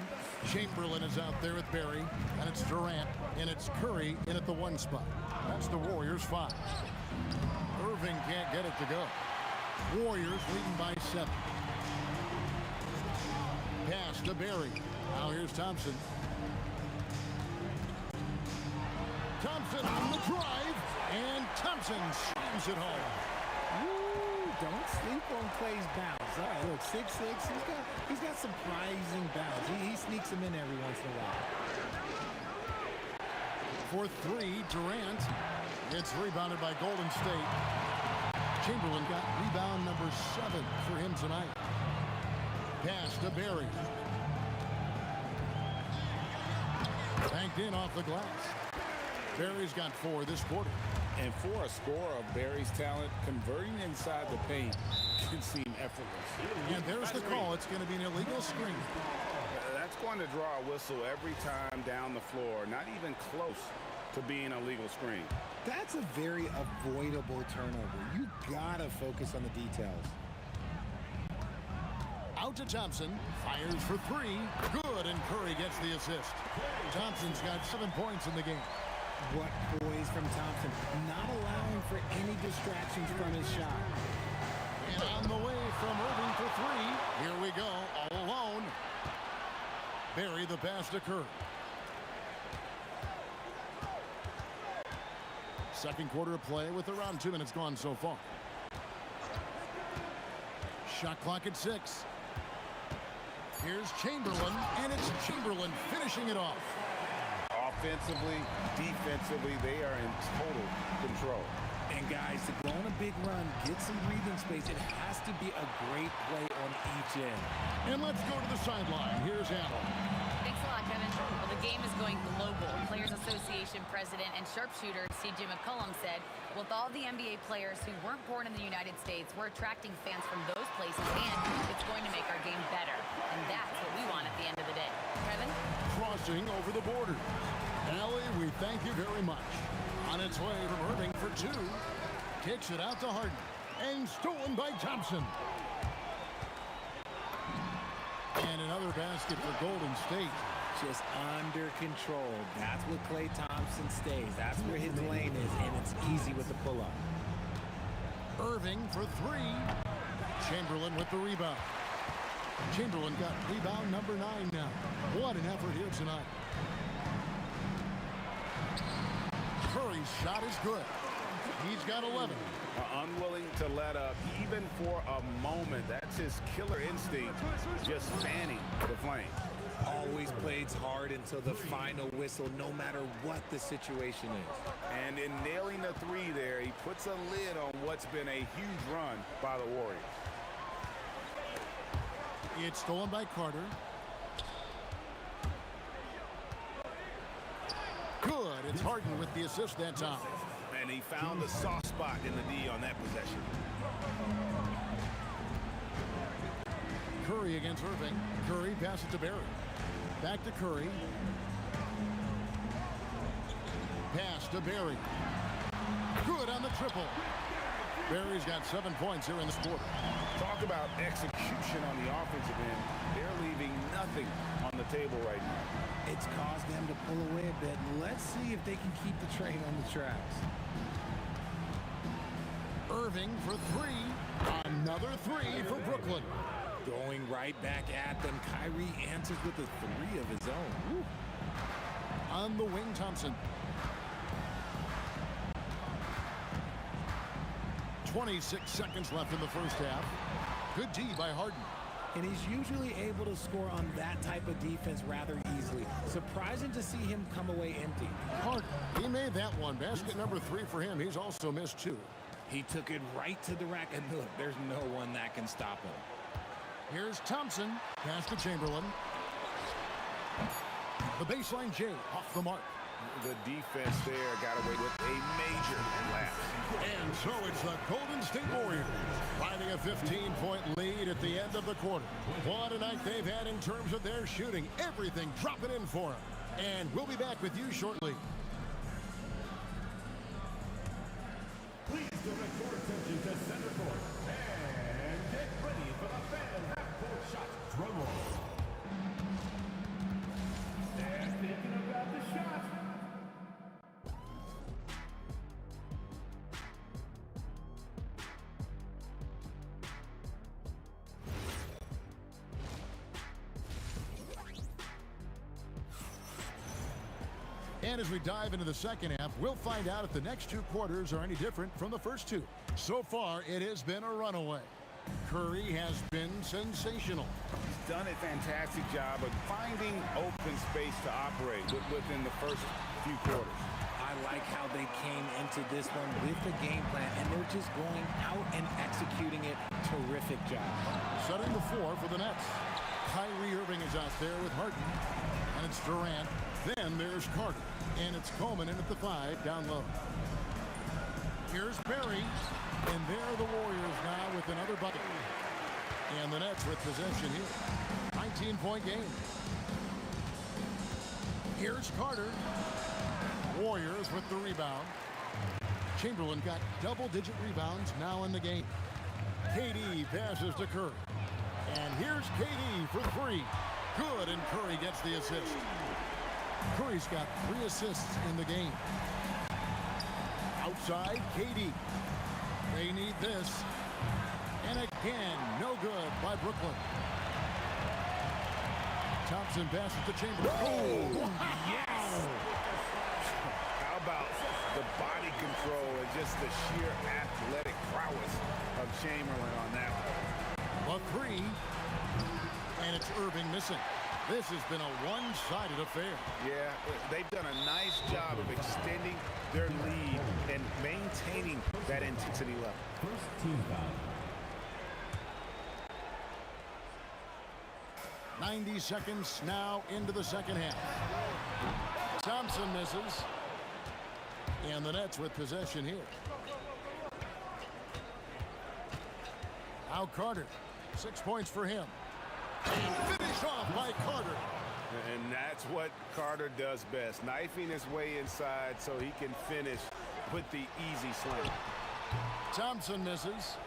Chamberlain is out there with Barry. And it's Durant. And it's Curry in at the 1 spot. That's the Warriors' 5. Irving can't get it to go. Warriors leading by 7. Pass to Barry. Now here's Thompson. Thompson on the drive. And Thompson slams it home. Woo, don't sleep on Clay's bounce. All right, look, 6'6". He's got surprising bounce. He sneaks them in every once in a while. For three, Durant. It's rebounded by Golden State. Chamberlain got rebound number 7 for him tonight. Pass to Barry. Banked in off the glass. Barry's got 4 this quarter. And for a scorer of Barry's talent, converting inside the paint can seem effortless. And there's the call. It's going to be an illegal screen. That's going to draw a whistle every time down the floor. Not even close to being a legal screen. That's a very avoidable turnover. You gotta focus on the details. Out to Thompson. Fires for 3. Good, and Curry gets the assist. Thompson's got 7 points in the game. What poise from Thompson. Not allowing for any distractions from his shot. And on the way from Irving for 3. Here we go, all alone. Barry the pass to Curry. Second quarter of play with around 2 minutes gone so far. Shot clock at 6. Here's Chamberlain, and it's Chamberlain finishing it off. Offensively, defensively, they are in total control. And guys, to go on a big run, get some breathing space, it has to be a great play on each end. And let's go to the sideline. Here's Allen. Thanks a lot, Kevin. Well, the game is going global. Players Association President and sharpshooter C.J. McCollum said, with all the NBA players who weren't born in the United States, we're attracting fans from those places, and it's going to make our game better. And that's what we want at the end of the day. Kevin? Crossing over the border. Allie, we thank you very much. On its way from Irving for 2. Kicks it out to Harden. And stolen by Thompson. And another basket for Golden State. Just under control. That's what Klay Thompson stays. That's where his lane is, and it's easy with the pull-up. Irving for 3. Chamberlain with the rebound. Chamberlain got rebound number 9 now. What an effort here tonight. Curry's shot is good. He's got 11. Unwilling to let up even for a moment. That's his killer instinct, just fanning the flame. Always plays hard until the final whistle, no matter what the situation is. And in nailing the 3 there, he puts a lid on what's been a huge run by the Warriors. It's stolen by Carter. Good. It's Harden with the assist that time. And he found the soft spot in the D on that possession. Curry against Irving. Curry passes to Barry. Back to Curry. Pass to Barry. Good on the triple. Barry's got 7 points here in this quarter. Talk about execution on the offensive end. They're leaving nothing on the table right now. It's caused them to pull away a bit. Let's see if they can keep the train on the tracks. Irving for 3. Another 3 for Brooklyn. Going right back at them. Kyrie answers with a 3 of his own. Woo. On the wing, Thompson. 26 seconds left in the first half. Good D by Harden. And he's usually able to score on that type of defense rather easily. Surprising to see him come away empty. Harden, he made that one. Basket number 3 for him. He's also missed 2. He took it right to the rack, and look, there's no one that can stop him. Here's Thompson. Pass to Chamberlain. The baseline J off the mark. The defense there got away with a major lapse. And so it's the Golden State Warriors finding a 15-point lead at the end of the quarter. What a night they've had in terms of their shooting. Everything dropping in for them. And we'll be back with you shortly. Please direct your attention to center court and get ready for the fan half-court shot. Drum roll. And thinking about the shot. And as we dive into the second half, we'll find out if the next two quarters are any different from the first two. So far, it has been a runaway. Curry has been sensational. He's done a fantastic job of finding open space to operate within the first few quarters. I like how they came into this one with the game plan, and they're just going out and executing it. Terrific job. Setting the floor for the Nets. Kyrie Irving is out there with Harden, and it's Durant. Then there's Carter, and it's Coleman in at the 5 down low. Here's Barry, and there are the Warriors now with another bucket. And the Nets with possession here. 19-point game. Here's Carter. Warriors with the rebound. Chamberlain got double-digit rebounds now in the game. KD passes to Curry. And here's KD for 3. Good, and Curry gets the assist. Curry's got 3 assists in the game. Outside, KD. They need this. And again, no good by Brooklyn. Thompson passes to Chamberlain. Oh, yes! How about the body control and just the sheer athletic prowess of Chamberlain on that one? A 3. And it's Irving missing. This has been a one-sided affair. Yeah, they've done a nice job of extending their lead and maintaining that intensity level. First team foul. 90 seconds now into the second half. Thompson misses. And the Nets with possession here. Now Carter. 6 points for him. And finished off by Carter. And that's what Carter does best, knifing his way inside so he can finish with the easy slam. Thompson misses.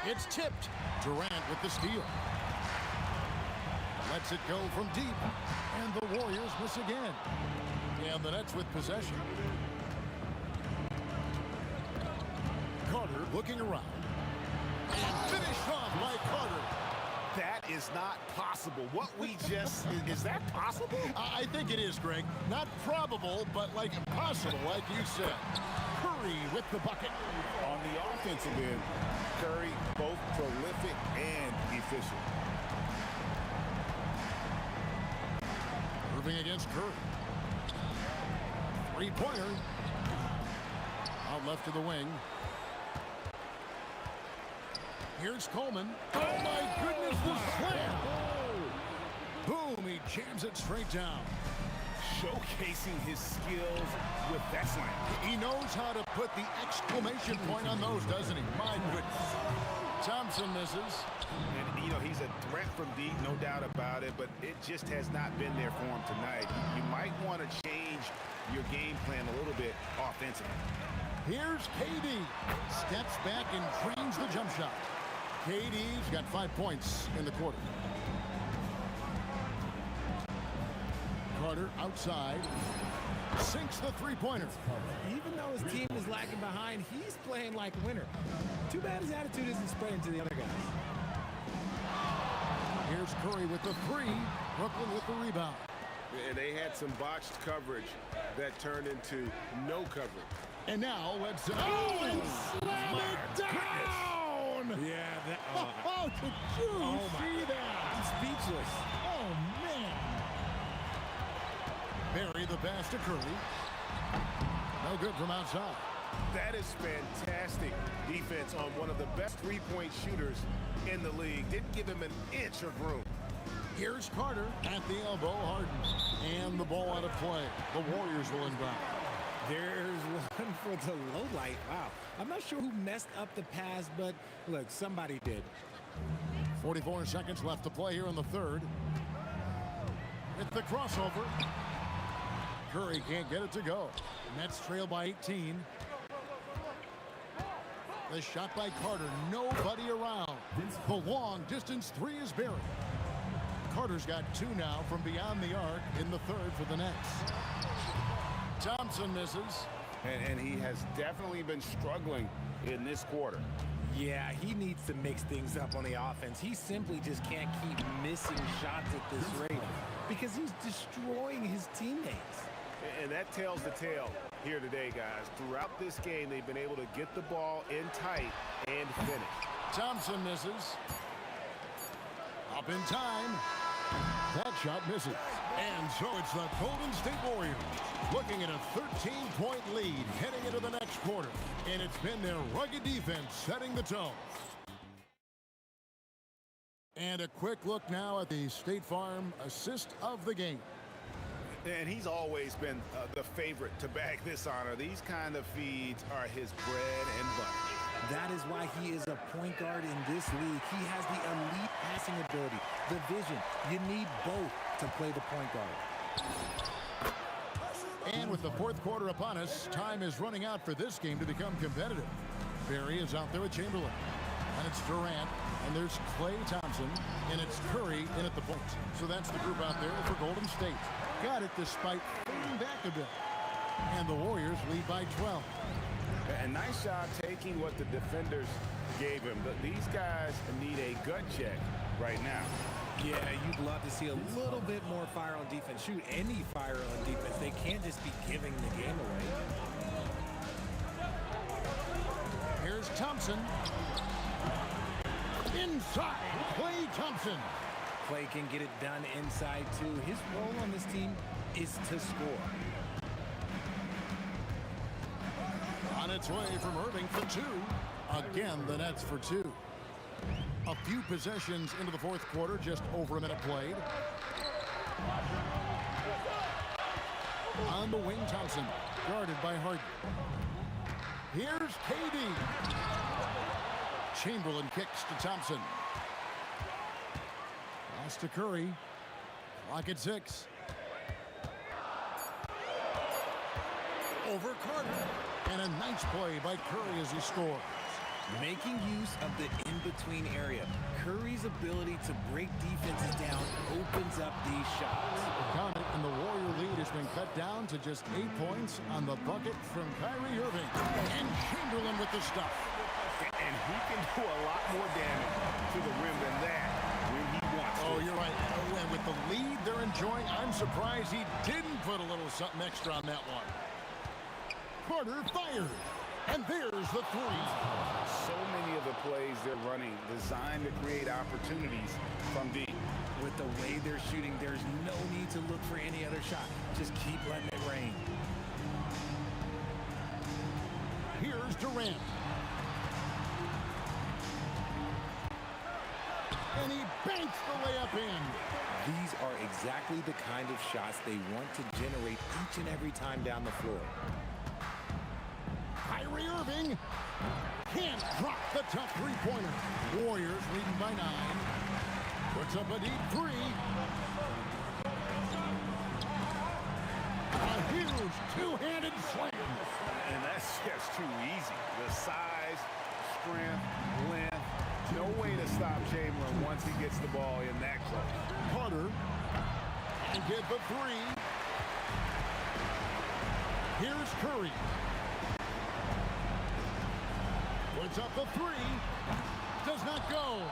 It's tipped. Durant with the steal. Lets it go from deep. And the Warriors miss again. And the Nets with possession. Carter looking around. And finished off by Carter. That is not possible. What we just, is that possible? I think it is, Greg. Not probable, but like possible, like you said. Curry with the bucket. On the offensive end, Curry both prolific and efficient. Irving against Curry. Three-pointer. Out left to the wing. Here's Coleman. Oh, my goodness, the slam. Boom, he jams it straight down. Showcasing his skills with that slam. He knows how to put the exclamation point on those, doesn't he? My goodness. Thompson misses. And, you know, he's a threat from deep, no doubt about it, but it just has not been there for him tonight. You might want to change your game plan a little bit offensively. Here's KD. Steps back and trains the jump shot. KD's got 5 points in the quarter. Carter outside. Sinks the three-pointer. Even though his team is lagging behind, he's playing like a winner. Too bad his attitude isn't spreading to the other guys. Here's Curry with the 3. Brooklyn with the rebound. And they had some botched coverage that turned into no coverage. And now let's... Oh, and slam it down! Yeah, that... Oh, did you see that? I'm speechless. Oh, man. Barry the pass to Curry. No good from outside. That is fantastic defense on one of the best three-point shooters in the league. Didn't give him an inch of room. Here's Carter at the elbow, Harden. And the ball out of play. The Warriors will inbound. There's one for the low light. Wow. I'm not sure who messed up the pass, but look, somebody did. 44 seconds left to play here in the third. With the crossover. Curry can't get it to go. Nets trail by 18. The shot by Carter. Nobody around. The long distance 3 is buried. Carter's got 2 now from beyond the arc in the third for the Nets. Thompson misses. And he has definitely been struggling in this quarter. Yeah, he needs to mix things up on the offense. He simply just can't keep missing shots at this rate because he's destroying his teammates. And that tells the tale here today, guys. Throughout this game, they've been able to get the ball in tight and finish. Thompson misses. Up in time. That shot misses. And so it's the Golden State Warriors looking at a 13-point lead heading into the next quarter. And it's been their rugged defense setting the tone. And a quick look now at the State Farm assist of the game. And he's always been the favorite to bag this honor. These kind of feeds are his bread and butter. That is why he is a point guard in this league. He has the elite passing ability, the vision. You need both to play the point guard. And with the fourth quarter upon us, time is running out for this game to become competitive. Barry is out there with Chamberlain. And it's Durant. And there's Klay Thompson. And it's Curry in at the point. So that's the group out there for Golden State. Got it despite falling back a bit. And the Warriors lead by 12. A nice job taking what the defenders gave him. But these guys need a gut check right now. Yeah, you'd love to see a little bit more fire on defense. Shoot, any fire on defense. They can't just be giving the game away. Here's Thompson. Inside, Klay Thompson. Klay can get it done inside, too. His role on this team is to score. On its way from Irving for two. Again, the Nets for two. A few possessions into the fourth quarter, just over a minute played. On the wing, Thompson, guarded by Harden. Here's KD. Chamberlain kicks to Thompson. Pass to Curry. Clock at 6. Over Carter. And a nice play by Curry as he scores. Making use of the in-between area. Curry's ability to break defenses down opens up these shots. Count it, and the Warrior lead has been cut down to just 8 points on the bucket from Kyrie Irving. And Chamberlain with the stuff. And he can do a lot more damage to the rim than that when he wants to. Oh, you're right. And with the lead they're enjoying, I'm surprised he didn't put a little something extra on that one. Carter fired. And there's the three. So many of the plays they're running designed to create opportunities from deep. With the way they're shooting, there's no need to look for any other shot. Just keep letting it rain. Here's Durant. And he banks the layup in. These are exactly the kind of shots they want to generate each and every time down the floor. Kyrie Irving can't drop the tough three-pointer. Warriors leading by 9. Puts up a deep 3. A huge two-handed slam. And that's just too easy. The size, strength, length. No way to stop Chamberlain once he gets the ball in that close. Carter and get the 3. Here's Curry. Puts up the 3. Does not go.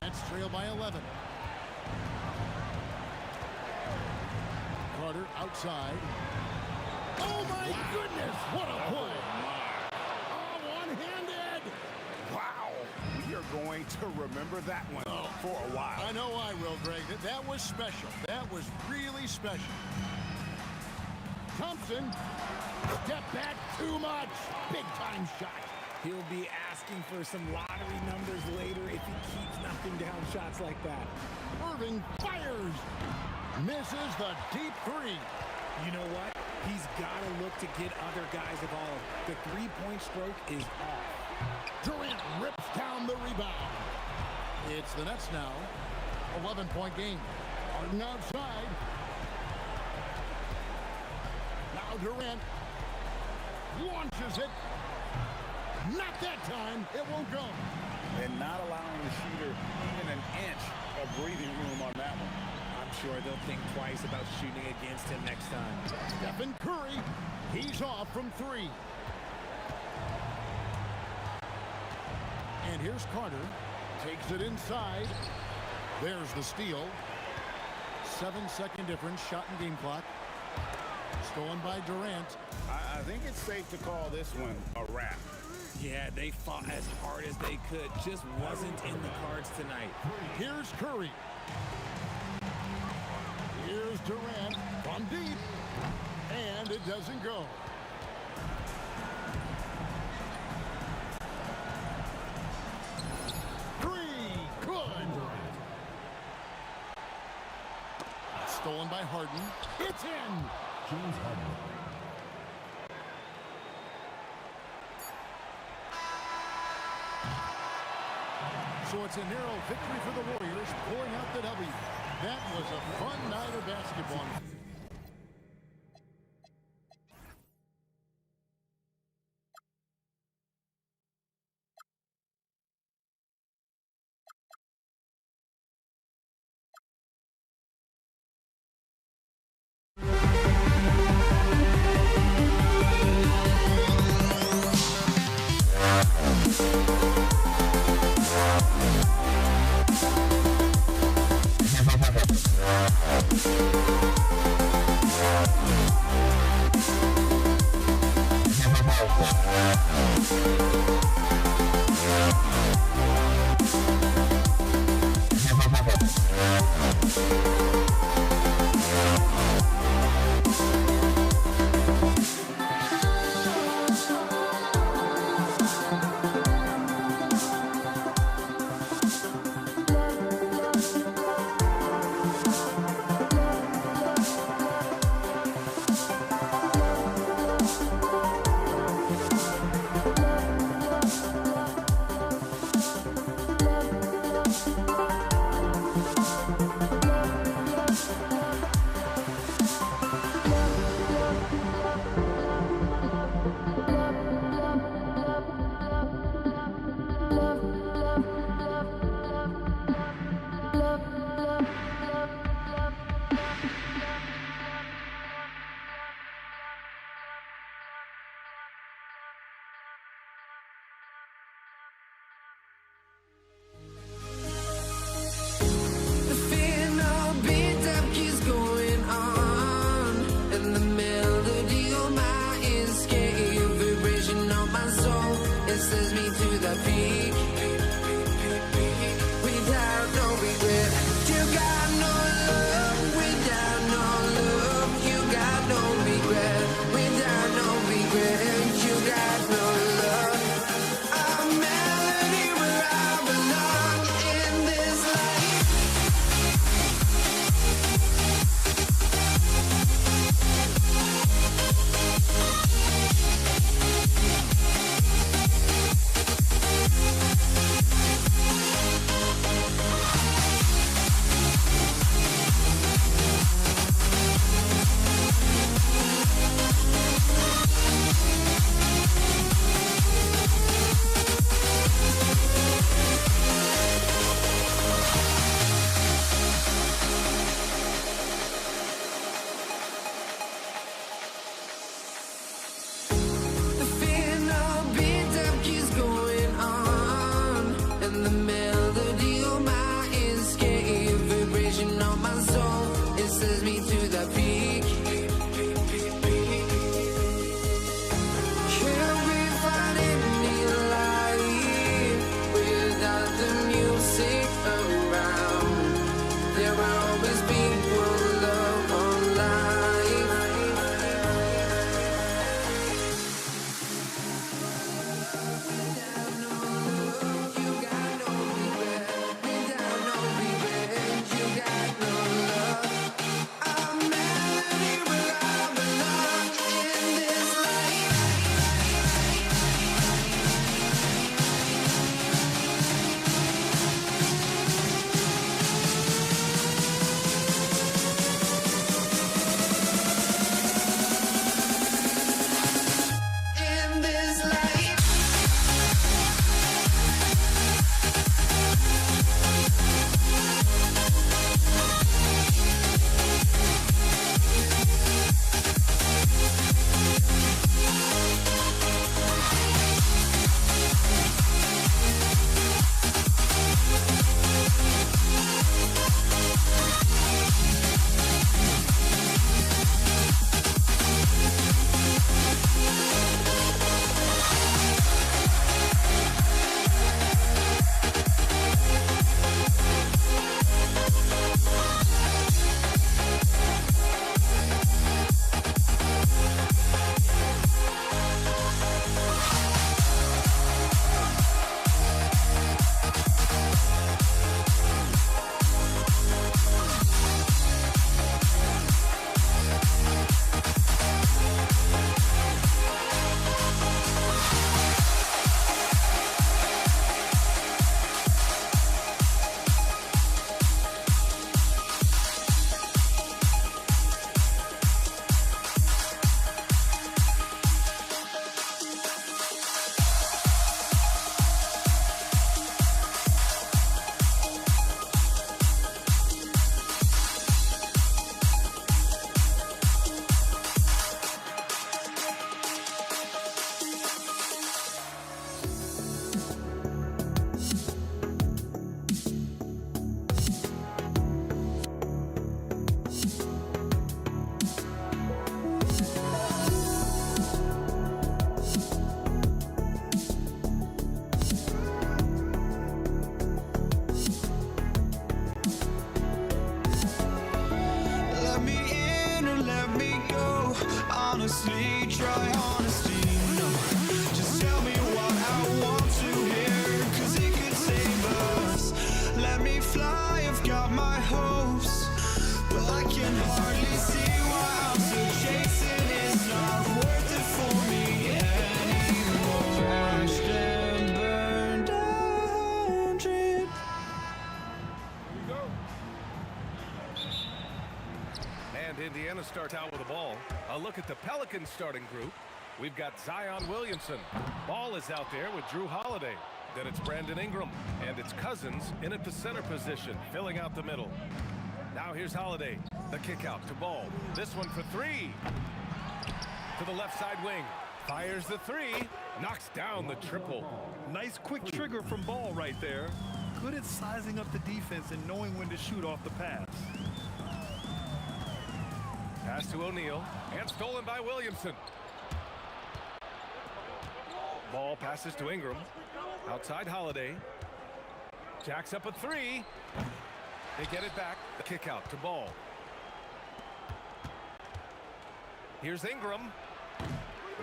Nets trail by 11. Carter outside. Oh my goodness! What a play! Oh, one-handed! Wow. We are going to remember that one for a while. I know I will, Greg. That was special. That was really special. Thompson. Step back too much. Big-time shot. He'll be asking for some lottery numbers later if he keeps knocking down shots like that. Irving fires. Misses the deep 3. You know what? He's got to look to get other guys involved. The three-point stroke is off. Durant rips down the rebound. It's the Nets now. 11-point game. Harden outside. Now Durant launches it. Not that time. It won't go. And not allowing the shooter even an inch of breathing room on that one. I'm sure they'll think twice about shooting against him next time. Stephen Curry. He's off from 3. And here's Carter. Takes it inside. There's the steal. 7-second difference. Shot and game clock. Stolen by Durant. I think it's safe to call this one a wrap. Yeah, they fought as hard as they could. Just wasn't in the cards tonight. Here's Curry. Here's Durant from deep. And it doesn't go. Three. Good. Stolen by Harden. It's in. James Harden. So it's a narrow victory for the Warriors, pulling out the W. That was a fun night of basketball. try honesty, no. Just tell me what I want to hear, 'cause it could save us. Let me fly, I've got my hopes, but I can hardly see why I'm still chasing. It's not worth it for me anymore. Crashed and burned down, dream. And Indiana starts out with the ball. A look at the Pelicans starting group. We've got Zion Williamson. Ball is out there with Drew Holiday. Then it's Brandon Ingram. And it's Cousins in at the center position, filling out the middle. Now here's Holiday. The kick out to Ball. This one for three. To the left side wing. Fires the three. Knocks down the triple. Nice quick trigger from Ball right there. Good at sizing up the defense and knowing when to shoot off the pass. Pass to O'Neal. And stolen by Williamson. Ball passes to Ingram. Outside Holiday. Jacks up a three. They get it back. The kick out to Ball. Here's Ingram.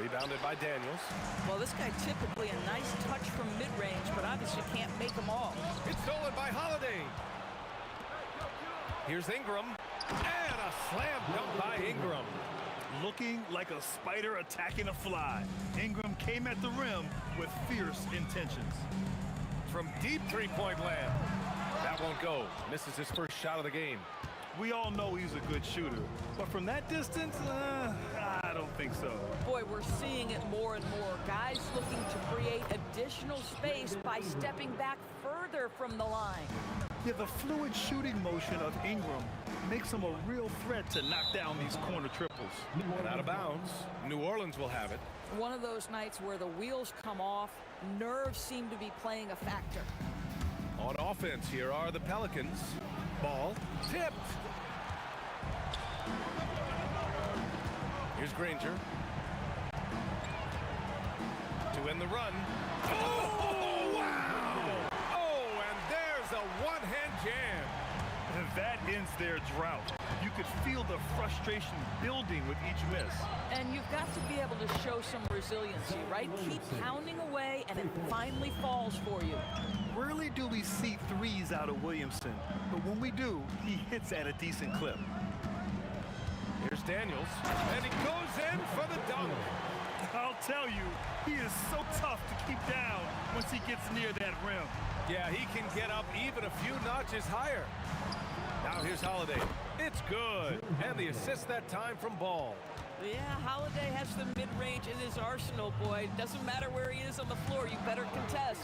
Rebounded by Daniels. Well, this guy typically a nice touch from mid-range, but obviously can't make them all. It's stolen by Holiday. Here's Ingram. And a slam dunk by Ingram. Looking like a spider attacking a fly. Ingram came at the rim with fierce intentions. From deep three-point land. That won't go. Misses his first shot of the game. We all know he's a good shooter, but from that distance, I don't think so. Boy, we're seeing it more and more. Guys looking to create additional space by stepping back further from the line. Yeah, the fluid shooting motion of Ingram makes him a real threat to knock down these corner triples. And out of bounds. New Orleans will have it. One of those nights where the wheels come off, nerves seem to be playing a factor. On offense, here are the Pelicans. Ball tipped. Here's Granger. To win the run. Oh, wow! Oh, and there's a one-hand jam. And that ends their drought. You could feel the frustration building with each miss. And you've got to be able to show some resiliency, right? Keep pounding away, and it finally falls for you. Rarely do we see threes out of Williamson, but when we do, he hits at a decent clip. Here's Daniels, and he goes in for the dunk. I'll tell you, he is so tough to keep down once he gets near that rim. Yeah, he can get up even a few notches higher. Now here's Holiday. It's good. And the assist that time from Ball. Yeah, Holiday has the mid-range in his arsenal, boy. Doesn't matter where he is on the floor, you better contest.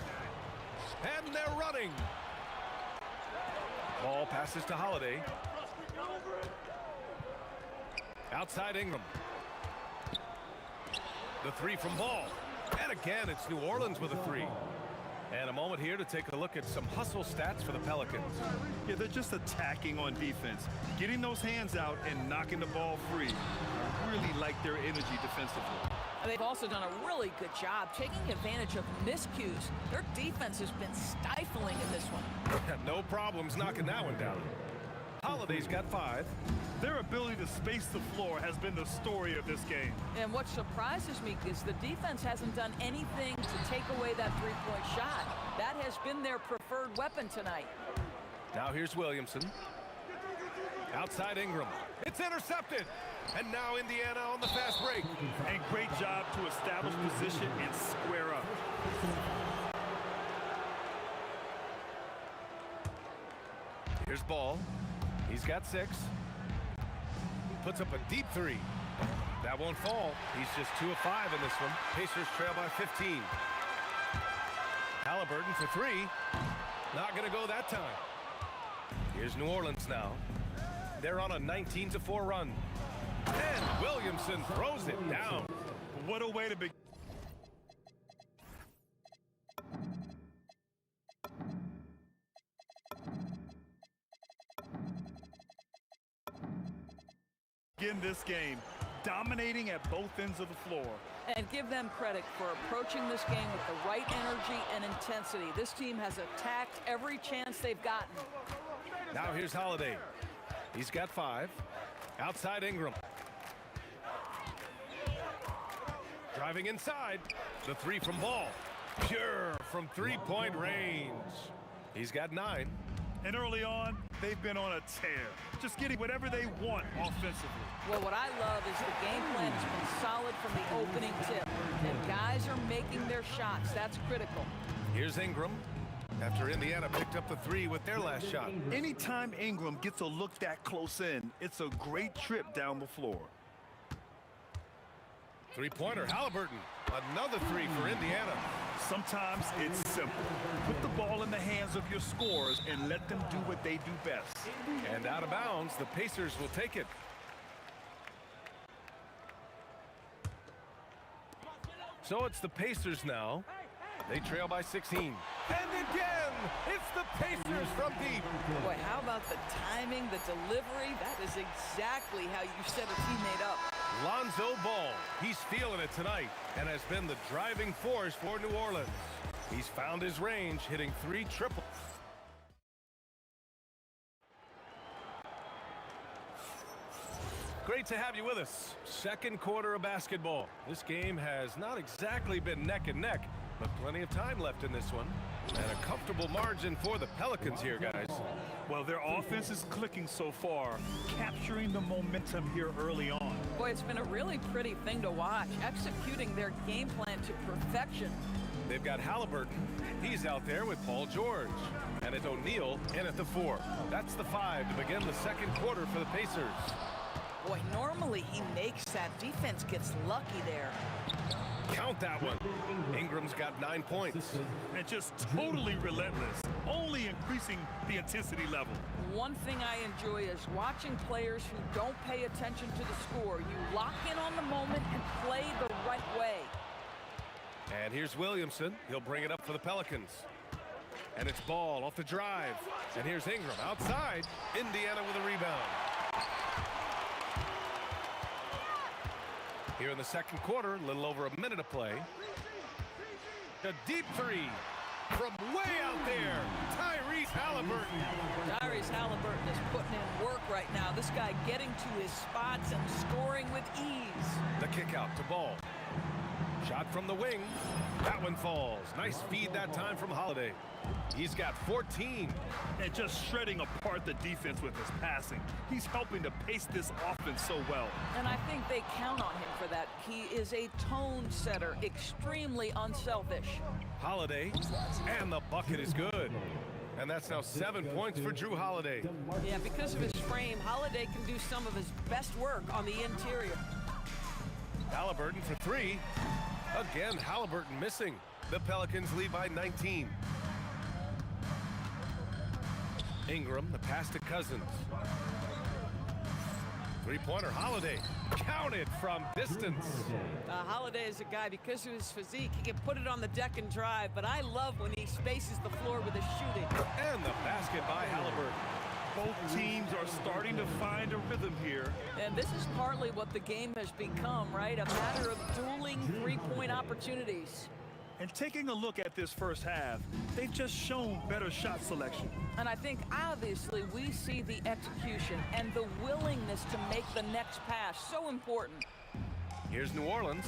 And they're running. Ball passes to Holiday. Outside Ingram. The three from Ball. And again, it's New Orleans with a three. And a moment here to take a look at some hustle stats for the Pelicans. Yeah, they're just attacking on defense, getting those hands out and knocking the ball free. I really like their energy defensively. They've also done a really good job taking advantage of miscues. Their defense has been stifling in this one. No problems knocking that one down. Holiday's got 5. Their ability to space the floor has been the story of this game. And what surprises me is the defense hasn't done anything to take away that three-point shot. That has been their preferred weapon tonight. Now here's Williamson. Outside Ingram. It's intercepted. And now Indiana on the fast break. And great job to establish position and square up. Here's Ball. He's got 6. Puts up a deep 3. That won't fall. He's just 2 of 5 in this one. Pacers trail by 15. Halliburton for 3. Not going to go that time. Here's New Orleans now. They're on a 19-4 run. And Williamson throws it down. What a way to begin this game, dominating at both ends of the floor. And give them credit for approaching this game with the right energy and intensity. This team has attacked every chance they've gotten. Now here's Holiday. He's got 5. Outside Ingram. Driving inside. The three from Ball. Pure from three-point range. He's got 9. And early on, they've been on a tear, just getting whatever they want offensively. Well, what I love is the game plan has been solid from the opening tip. And guys are making their shots. That's critical. Here's Ingram. After Indiana picked up the 3 with their last shot. Anytime Ingram gets a look that close in, it's a great trip down the floor. Three-pointer, Halliburton. Another 3 for Indiana. Sometimes it's simple. Put the ball in the hands of your scorers and let them do what they do best. And out of bounds, the Pacers will take it. So it's the Pacers now. They trail by 16. And again, it's the Pacers from deep. Boy, how about the timing, the delivery? That is exactly how you set a teammate up. Lonzo Ball, he's feeling it tonight and has been the driving force for New Orleans. He's found his range, hitting 3 triples. Great to have you with us. Second quarter of basketball. This game has not exactly been neck and neck, but plenty of time left in this one. And a comfortable margin for the Pelicans here, guys. Well, their offense is clicking so far, capturing the momentum here early on. Boy, it's been a really pretty thing to watch, executing their game plan to perfection. They've got Halliburton. He's out there with Paul George. And it's O'Neal in at the 4. That's the 5 to begin the second quarter for the Pacers. Boy, normally he makes that. Defense gets lucky there. Count that one. Ingram's got 9 points. And just totally relentless, only increasing the intensity level. One thing I enjoy is watching players who don't pay attention to the score. You lock in on the moment and play the right way. And here's Williamson. He'll bring it up for the Pelicans. And it's Ball off the drive. And here's Ingram outside. Indiana with a rebound. Here in the second quarter, a little over a minute of play. A deep 3 from way out there. Tyrese Halliburton. Tyrese Halliburton is putting in work right now. This guy getting to his spots and scoring with ease. The kick out to Ball. Shot from the wing. That one falls. Nice feed that time from Holiday. He's got 14. And just shredding apart the defense with his passing. He's helping to pace this offense so well. And I think they count on him for that. He is a tone setter, extremely unselfish. Holiday, and the bucket is good. And that's now 7 points for Drew Holiday. Yeah, because of his frame, Holiday can do some of his best work on the interior. Halliburton for 3. Again, Halliburton missing. The Pelicans lead by 19. Ingram, the pass to Cousins. Three-pointer, Holiday. Counted from distance. Holiday is a guy, because of his physique, he can put it on the deck and drive, but I love when he spaces the floor with his shooting. And the basket by Halliburton. Both teams are starting to find a rhythm here. And this is partly what the game has become, right? A matter of dueling three-point opportunities. And taking a look at this first half, they've just shown better shot selection. And I think, obviously, we see the execution and the willingness to make the next pass so important. Here's New Orleans.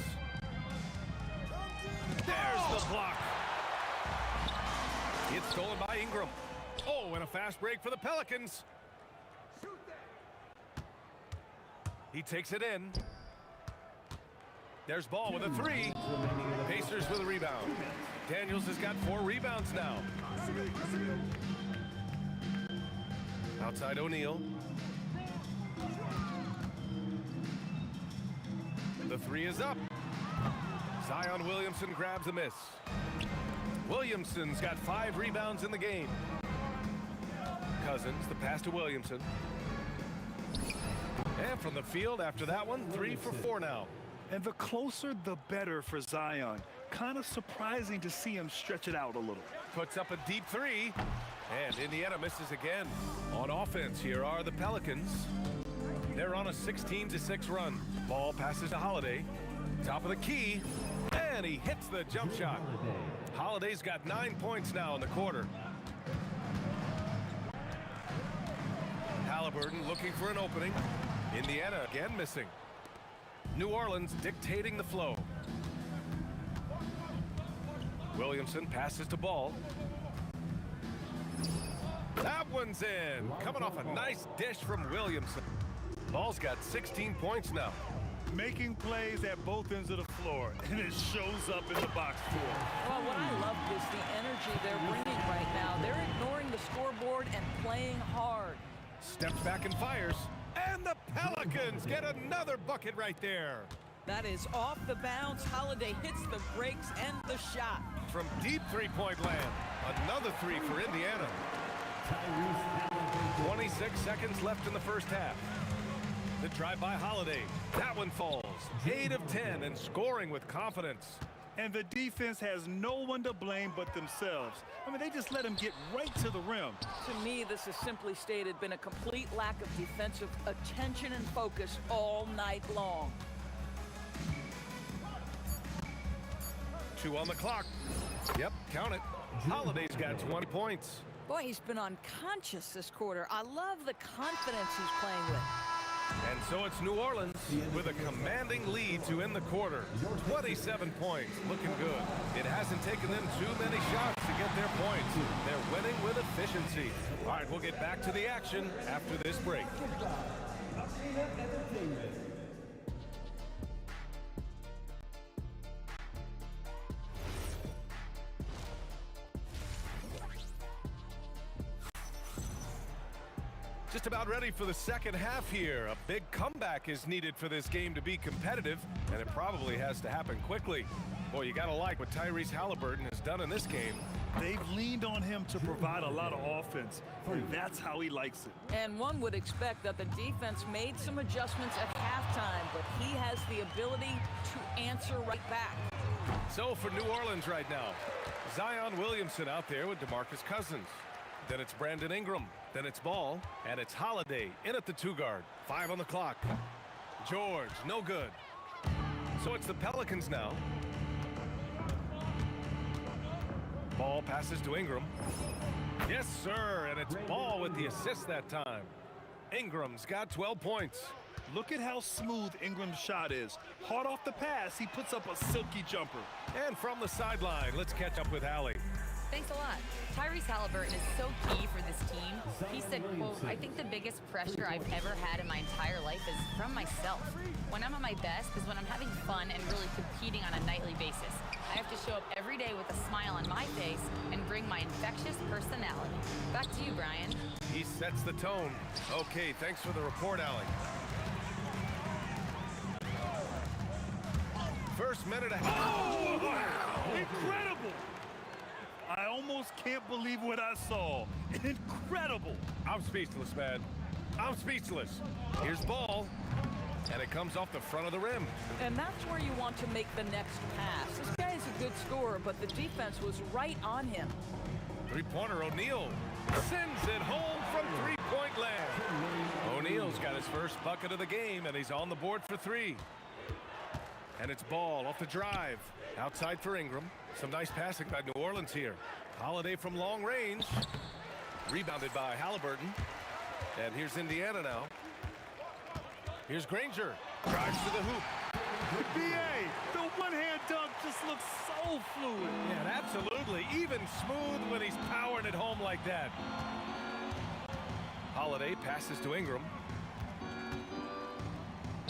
There's the block. It's stolen by Ingram. Oh, and a fast break for the Pelicans. He takes it in. There's Ball with a 3. Pacers with a rebound. Daniels has got 4 rebounds now. Outside O'Neal. The 3 is up. Zion Williamson grabs a miss. Williamson's got 5 rebounds in the game. Cousins, the pass to Williamson. And from the field after that one, 3 for 4 now. And the closer, the better for Zion. Kind of surprising to see him stretch it out a little. Puts up a deep 3. And Indiana misses again. On offense, here are the Pelicans. They're on a 16-6 run. Ball passes to Holiday. Top of the key. And he hits the jump shot. Holiday's got 9 points now in the quarter. Halliburton looking for an opening. Indiana again missing. New Orleans dictating the flow. Williamson passes to Ball. That one's in. Coming off a nice dish from Williamson. Ball's got 16 points now. Making plays at both ends of the floor, and it shows up in the box score. Well, what I love is the energy they're bringing right now. They're ignoring the scoreboard and playing hard. Steps back and fires. And the Pelicans get another bucket right there. That is off the bounce. Holiday hits the brakes and the shot. From deep three-point land, another three for Indiana. 26 seconds left in the first half. The drive by Holiday. That one falls. 8 of 10 and scoring with confidence. And the defense has no one to blame but themselves. I mean, they just let him get right to the rim. To me, this has simply stated been a complete lack of defensive attention and focus all night long. 2 on the clock. Yep, count it. Holiday's got 20 points. Boy, he's been unconscious this quarter. I love the confidence he's playing with. And so it's New Orleans with a commanding lead to end the quarter. 27 points, looking good. It hasn't taken them too many shots to get their points. They're winning with efficiency. All right, we'll get back to the action after this break. Just about ready for the second half here. A big comeback is needed for this game to be competitive, and it probably has to happen quickly. Boy, you gotta like what Tyrese Halliburton has done in this game. They've leaned on him to provide a lot of offense, and that's how he likes it. And one would expect that the defense made some adjustments at halftime, but he has the ability to answer right back. So for New Orleans right now, Zion Williamson out there with DeMarcus Cousins. Then it's Brandon Ingram. Then it's Ball. And it's Holiday in at the 2 guard. 5 on the clock. George, no good. So it's the Pelicans now. Ball passes to Ingram. Yes, sir. And it's Ball with the assist that time. Ingram's got 12 points. Look at how smooth Ingram's shot is. Hard off the pass, he puts up a silky jumper. And from the sideline, let's catch up with Allie. Thanks a lot. Tyrese Halliburton is so key for this team. He said, quote, "I think the biggest pressure I've ever had in my entire life is from myself. When I'm at my best is when I'm having fun and really competing on a nightly basis. I have to show up every day with a smile on my face and bring my infectious personality." Back to you, Brian. He sets the tone. Okay, thanks for the report, Allie. First minute and a half. Oh, wow! Incredible! I almost can't believe what I saw. Incredible! I'm speechless, man. I'm speechless. Here's Ball, and it comes off the front of the rim. And that's where you want to make the next pass. This guy's a good scorer, but the defense was right on him. Three-pointer O'Neal sends it home from three-point land. O'Neal's got his first bucket of the game, and he's on the board for 3. And it's Ball off the drive. Outside for Ingram. Some nice passing by New Orleans here. Holiday from long range. Rebounded by Halliburton. And here's Indiana now. Here's Granger. Drives to the hoop. BA, the one-hand dunk just looks so fluid. Yeah, absolutely. Even smooth when he's powering it home like that. Holiday passes to Ingram.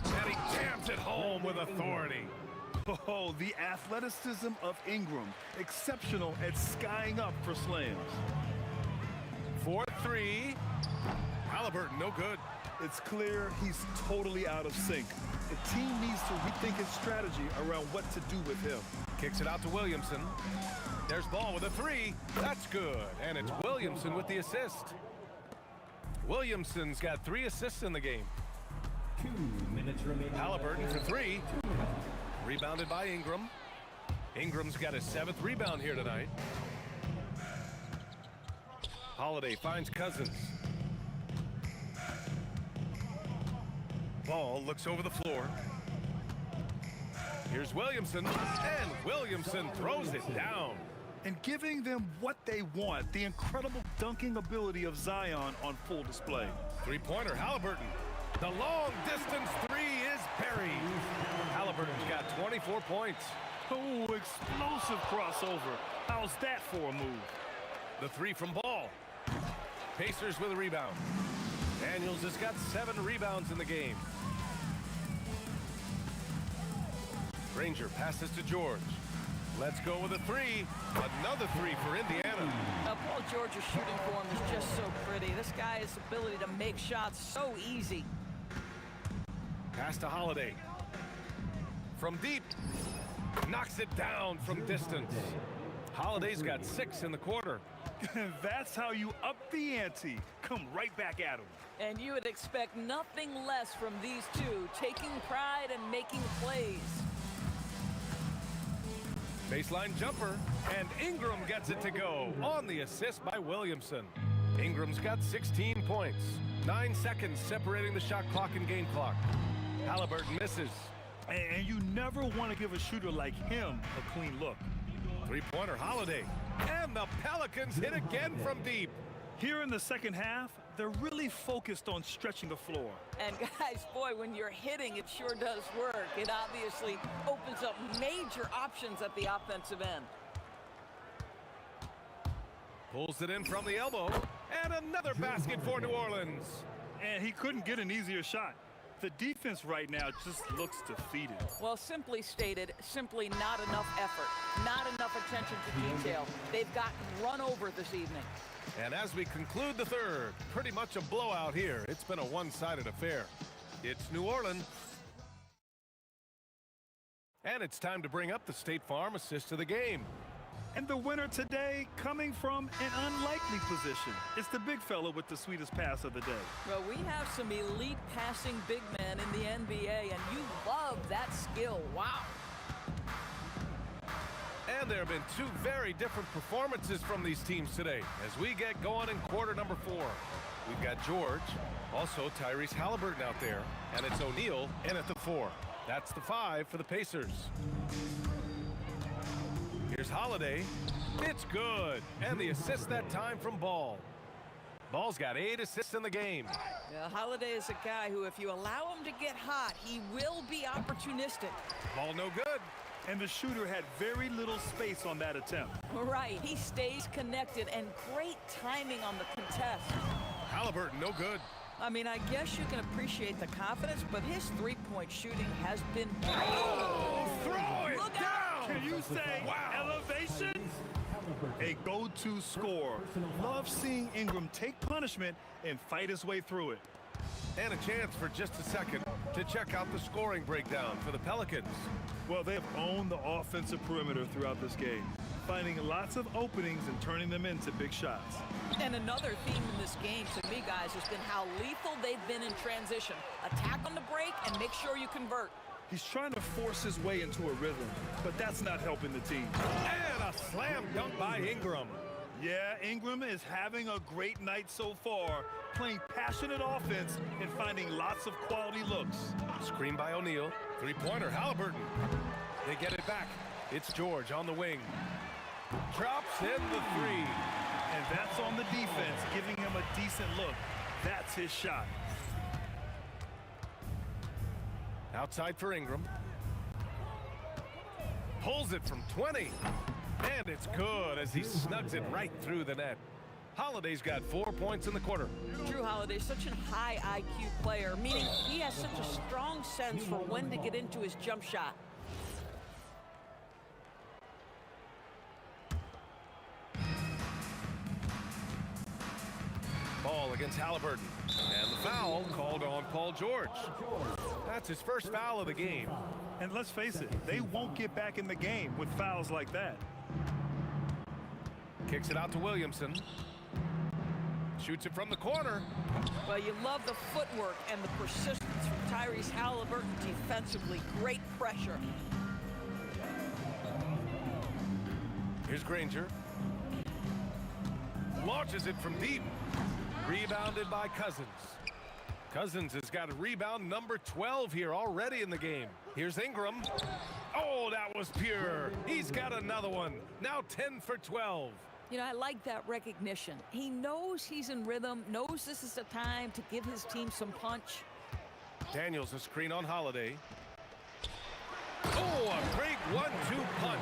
And he jams it home with authority. Oh, the athleticism of Ingram. Exceptional at skying up for slams. 4-3. Halliburton, no good. It's clear he's totally out of sync. The team needs to rethink its strategy around what to do with him. Kicks it out to Williamson. There's Ball with a 3. That's good. And it's Williamson with the assist. Williamson's got 3 assists in the game. 2 minutes remaining. Halliburton for 3. Rebounded by Ingram. Ingram's got his 7th rebound here tonight. Holiday finds Cousins. Ball looks over the floor. Here's Williamson, and Williamson throws it down. And giving them what they want, the incredible dunking ability of Zion on full display. Three-pointer, Halliburton. The long-distance 3 is buried. Halliburton's got 24 points. Oh, explosive crossover. How's that for a move? The three from Ball. Pacers with a rebound. Daniels has got 7 rebounds in the game. Granger passes to George. Let's go with a 3. Another 3 for Indiana. Now, Paul George's shooting form is just so pretty. This guy's ability to make shots so easy. Pass to Holiday. From deep. Knocks it down from distance. Holiday's got 6 in the quarter. That's how you up the ante. Come right back at him. And you would expect nothing less from these two, taking pride and making plays. Baseline jumper, and Ingram gets it to go on the assist by Williamson. Ingram's got 16 points. 9 seconds separating the shot clock and game clock. Halliburton misses. And you never want to give a shooter like him a clean look. Three-pointer Holiday. And the Pelicans hit again from deep. Here in the second half, they're really focused on stretching the floor. And guys, boy, when you're hitting, it sure does work. It obviously opens up major options at the offensive end. Pulls it in from the elbow. And another basket for New Orleans. And he couldn't get an easier shot. The defense right now just looks defeated. Well, simply stated, simply not enough effort, not enough attention to detail. They've gotten run over this evening. And as we conclude the third, pretty much a blowout here. It's been a one-sided affair. It's New Orleans. And it's time to bring up the State Farm assist of the game. And the winner today coming from an unlikely position. It's the big fella with the sweetest pass of the day. Well, we have some elite passing big men in the NBA, and you love that skill. Wow. And there have been 2 very different performances from these teams today as we get going in quarter number 4. We've got George, also Tyrese Halliburton out there, and it's O'Neal in at the 4. That's the 5 for the Pacers. Here's Holiday. It's good. And the assist that time from Ball. Ball's got 8 assists in the game. Yeah, Holiday is a guy who, if you allow him to get hot, he will be opportunistic. Ball no good. And the shooter had very little space on that attempt. Right. He stays connected, and great timing on the contest. Halliburton no good. I mean, I guess you can appreciate the confidence, but his three-point shooting has been... Oh, throw it Look down! out! Can you say elevation? A go-to scorer. Love seeing Ingram take punishment and fight his way through it. And a chance for just a second to check out the scoring breakdown for the Pelicans. Well, they've owned the offensive perimeter throughout this game, finding lots of openings and turning them into big shots. And another theme in this game, to me, guys, has been how lethal they've been in transition. Attack on the break and make sure you convert. He's trying to force his way into a rhythm, but that's not helping the team. And a slam dunk by Ingram. Yeah, Ingram is having a great night so far, playing passionate offense and finding lots of quality looks. Screen by O'Neal. Three-pointer, Halliburton. They get it back. It's George on the wing. Drops in the 3. And that's on the defense, giving him a decent look. That's his shot. Outside for Ingram. Pulls it from 20. And it's good as he snugs it right through the net. Holiday's got 4 points in the quarter. Drew Holiday's such a high IQ player, meaning he has such a strong sense for when to get into his jump shot. Ball against Halliburton. And the foul called on Paul George. That's his first foul of the game. And let's face it, they won't get back in the game with fouls like that. Kicks it out to Williamson. Shoots it from the corner. Well, you love the footwork and the persistence from Tyrese Halliburton defensively. Great pressure. Here's Granger. Launches it from deep. Rebounded by Cousins. Cousins has got a rebound number 12 here already in the game. Here's Ingram. Oh, that was pure. He's got another one. Now 10 for 12. You know, I like that recognition. He knows he's in rhythm, knows this is the time to give his team some punch. Daniels a screen on Holiday. Oh, Oh, a great 1-2 punch.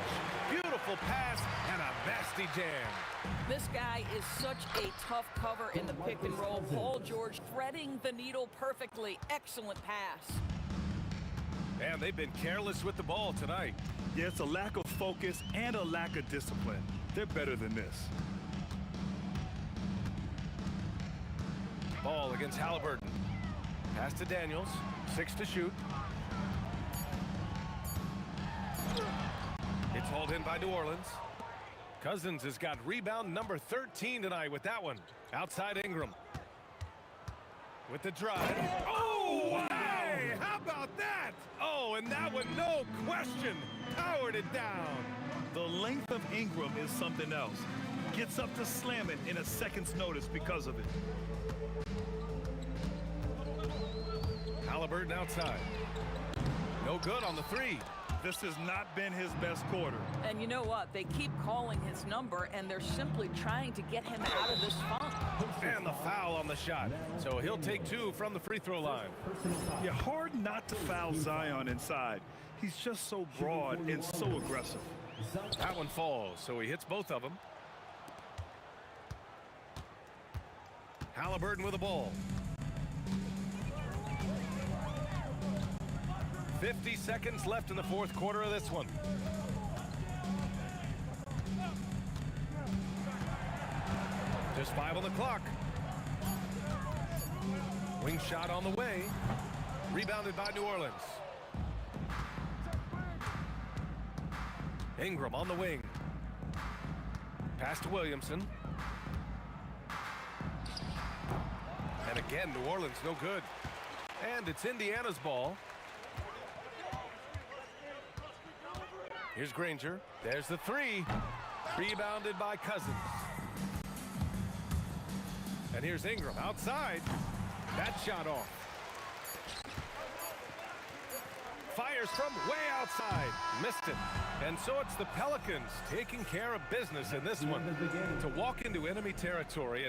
Beautiful pass and a nasty jam. This guy is such a tough cover in the pick and roll. Paul George threading the needle perfectly. Excellent pass. And they've been careless with the ball tonight. Yeah, it's a lack of focus and a lack of discipline. They're better than this. Ball against Halliburton. Pass to Daniels. 6 to shoot. It's hauled in by New Orleans. Cousins has got rebound number 13 tonight with that one. Outside Ingram. With the drive. Oh, hey! How about that? Oh, and that one, no question, powered it down. The length of Ingram is something else. Gets up to slam it in a second's notice because of it. Halliburton outside. No good on the 3. This has not been his best quarter. And you know what? They keep calling his number, and they're simply trying to get him out of this funk. And the foul on the shot. So he'll take 2 from the free throw line. Yeah, hard not to foul Zion inside. He's just so broad and so aggressive. That one falls, so he hits both of them. Halliburton with the ball. 50 seconds left in the fourth quarter of this one. Just 5 on the clock. Wing shot on the way. Rebounded by New Orleans. Ingram on the wing. Pass to Williamson. And again, New Orleans no good. And it's Indiana's ball. Here's Granger. There's the 3. Rebounded by Cousins. And here's Ingram outside. That shot off. Fires from way outside. Missed it. And so it's the Pelicans taking care of business in this one to walk into enemy territory.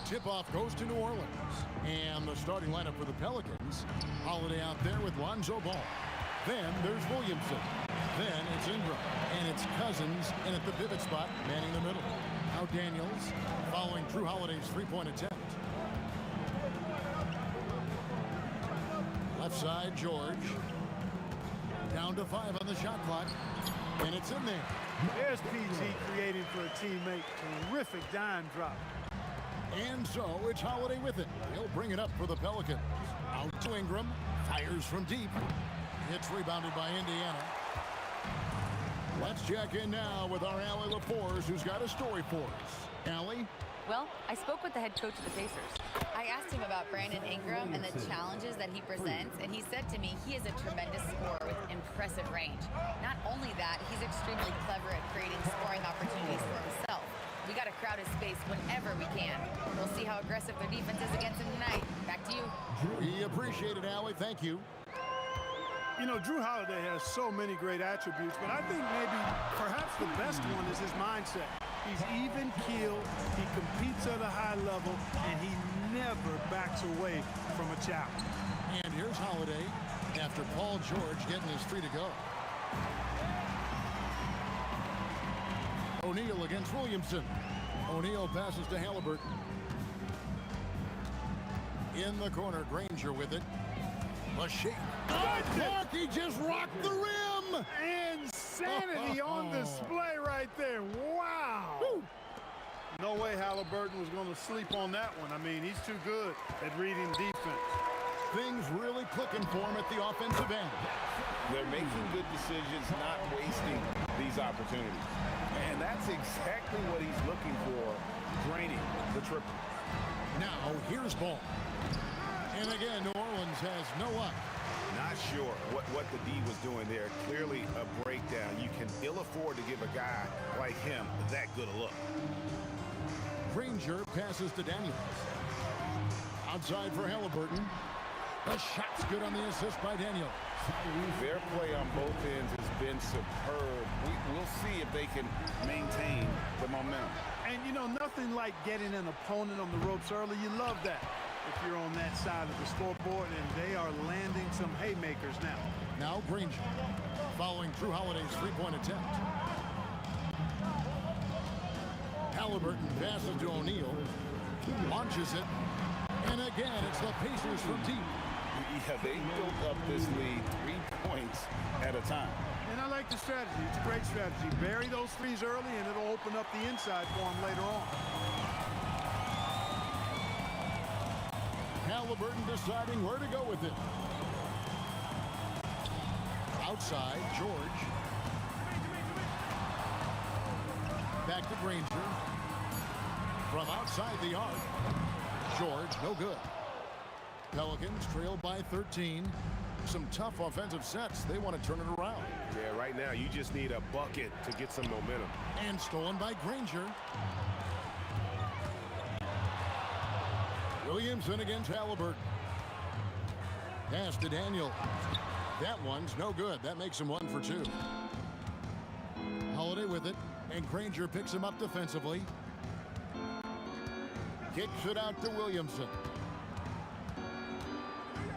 Tip-off goes to New Orleans. And the starting lineup for the Pelicans. Holiday out there with Lonzo Ball. Then there's Williamson. Then it's Ingram. And it's Cousins in at the pivot spot, manning the middle. Now Daniels following Drew Holiday's three-point attempt. Left side, George. Down to 5 on the shot clock. And it's in there. There's PG creating for a teammate. Terrific dime drop. And so it's Holiday with it. He'll bring it up for the Pelicans. Out to Ingram. Fires from deep. It's rebounded by Indiana. Let's check in now with our Allie LaForce, who's got a story for us. Allie? Well, I spoke with the head coach of the Pacers. I asked him about Brandon Ingram and the challenges that he presents, and he said to me he is a tremendous scorer with impressive range. Not only that, he's extremely clever at creating scoring opportunities for himself. We got to crowd his space whenever we can. We'll see how aggressive their defense is against him tonight. Back to you. We appreciate it, Allie. Thank you. You know, Drew Holiday has so many great attributes, but I think maybe perhaps the best one is his mindset. He's even-keeled, he competes at a high level, and he never backs away from a challenge. And here's Holiday after Paul George getting his three to go. O'Neal against Williamson. O'Neal passes to Halliburton. In the corner, Granger with it. A shake. Clark, he just rocked the rim. Insanity on display right there. Wow. Woo. No way Halliburton was going to sleep on that one. I mean, he's too good at reading defense. Things really clicking for him at the offensive end. They're making good decisions, not wasting these opportunities. And that's exactly what he's looking for, draining the triple. Now, here's Ball. And again, New Orleans has no up. Not sure what the D was doing there. Clearly a breakdown. You can ill afford to give a guy like him that good a look. Granger passes to Daniels. Outside for Halliburton. The shot's good on the assist by Daniels. Their play on both ends has been superb. We'll see if they can maintain the momentum. And, you know, nothing like getting an opponent on the ropes early. You love that if you're on that side of the scoreboard, and they are landing some haymakers now. Now Granger following Drew Holiday's three-point attempt. Halliburton passes to O'Neal. Launches it. And again, it's the Pacers from deep. Yeah, they built up this lead 3 points at a time. And I like the strategy. It's a great strategy. Bury those threes early, and it'll open up the inside for them later on. Halliburton deciding where to go with it. Outside, George. Back to Granger. From outside the arc. George, no good. Pelicans trail by 13. Some tough offensive sets. They want to turn it around. Yeah, right now you just need a bucket to get some momentum. And stolen by Granger. Williamson against Halliburton. Pass to Daniel. That one's no good. That makes him 1 for 2. Holiday with it. And Granger picks him up defensively. Kicks it out to Williamson.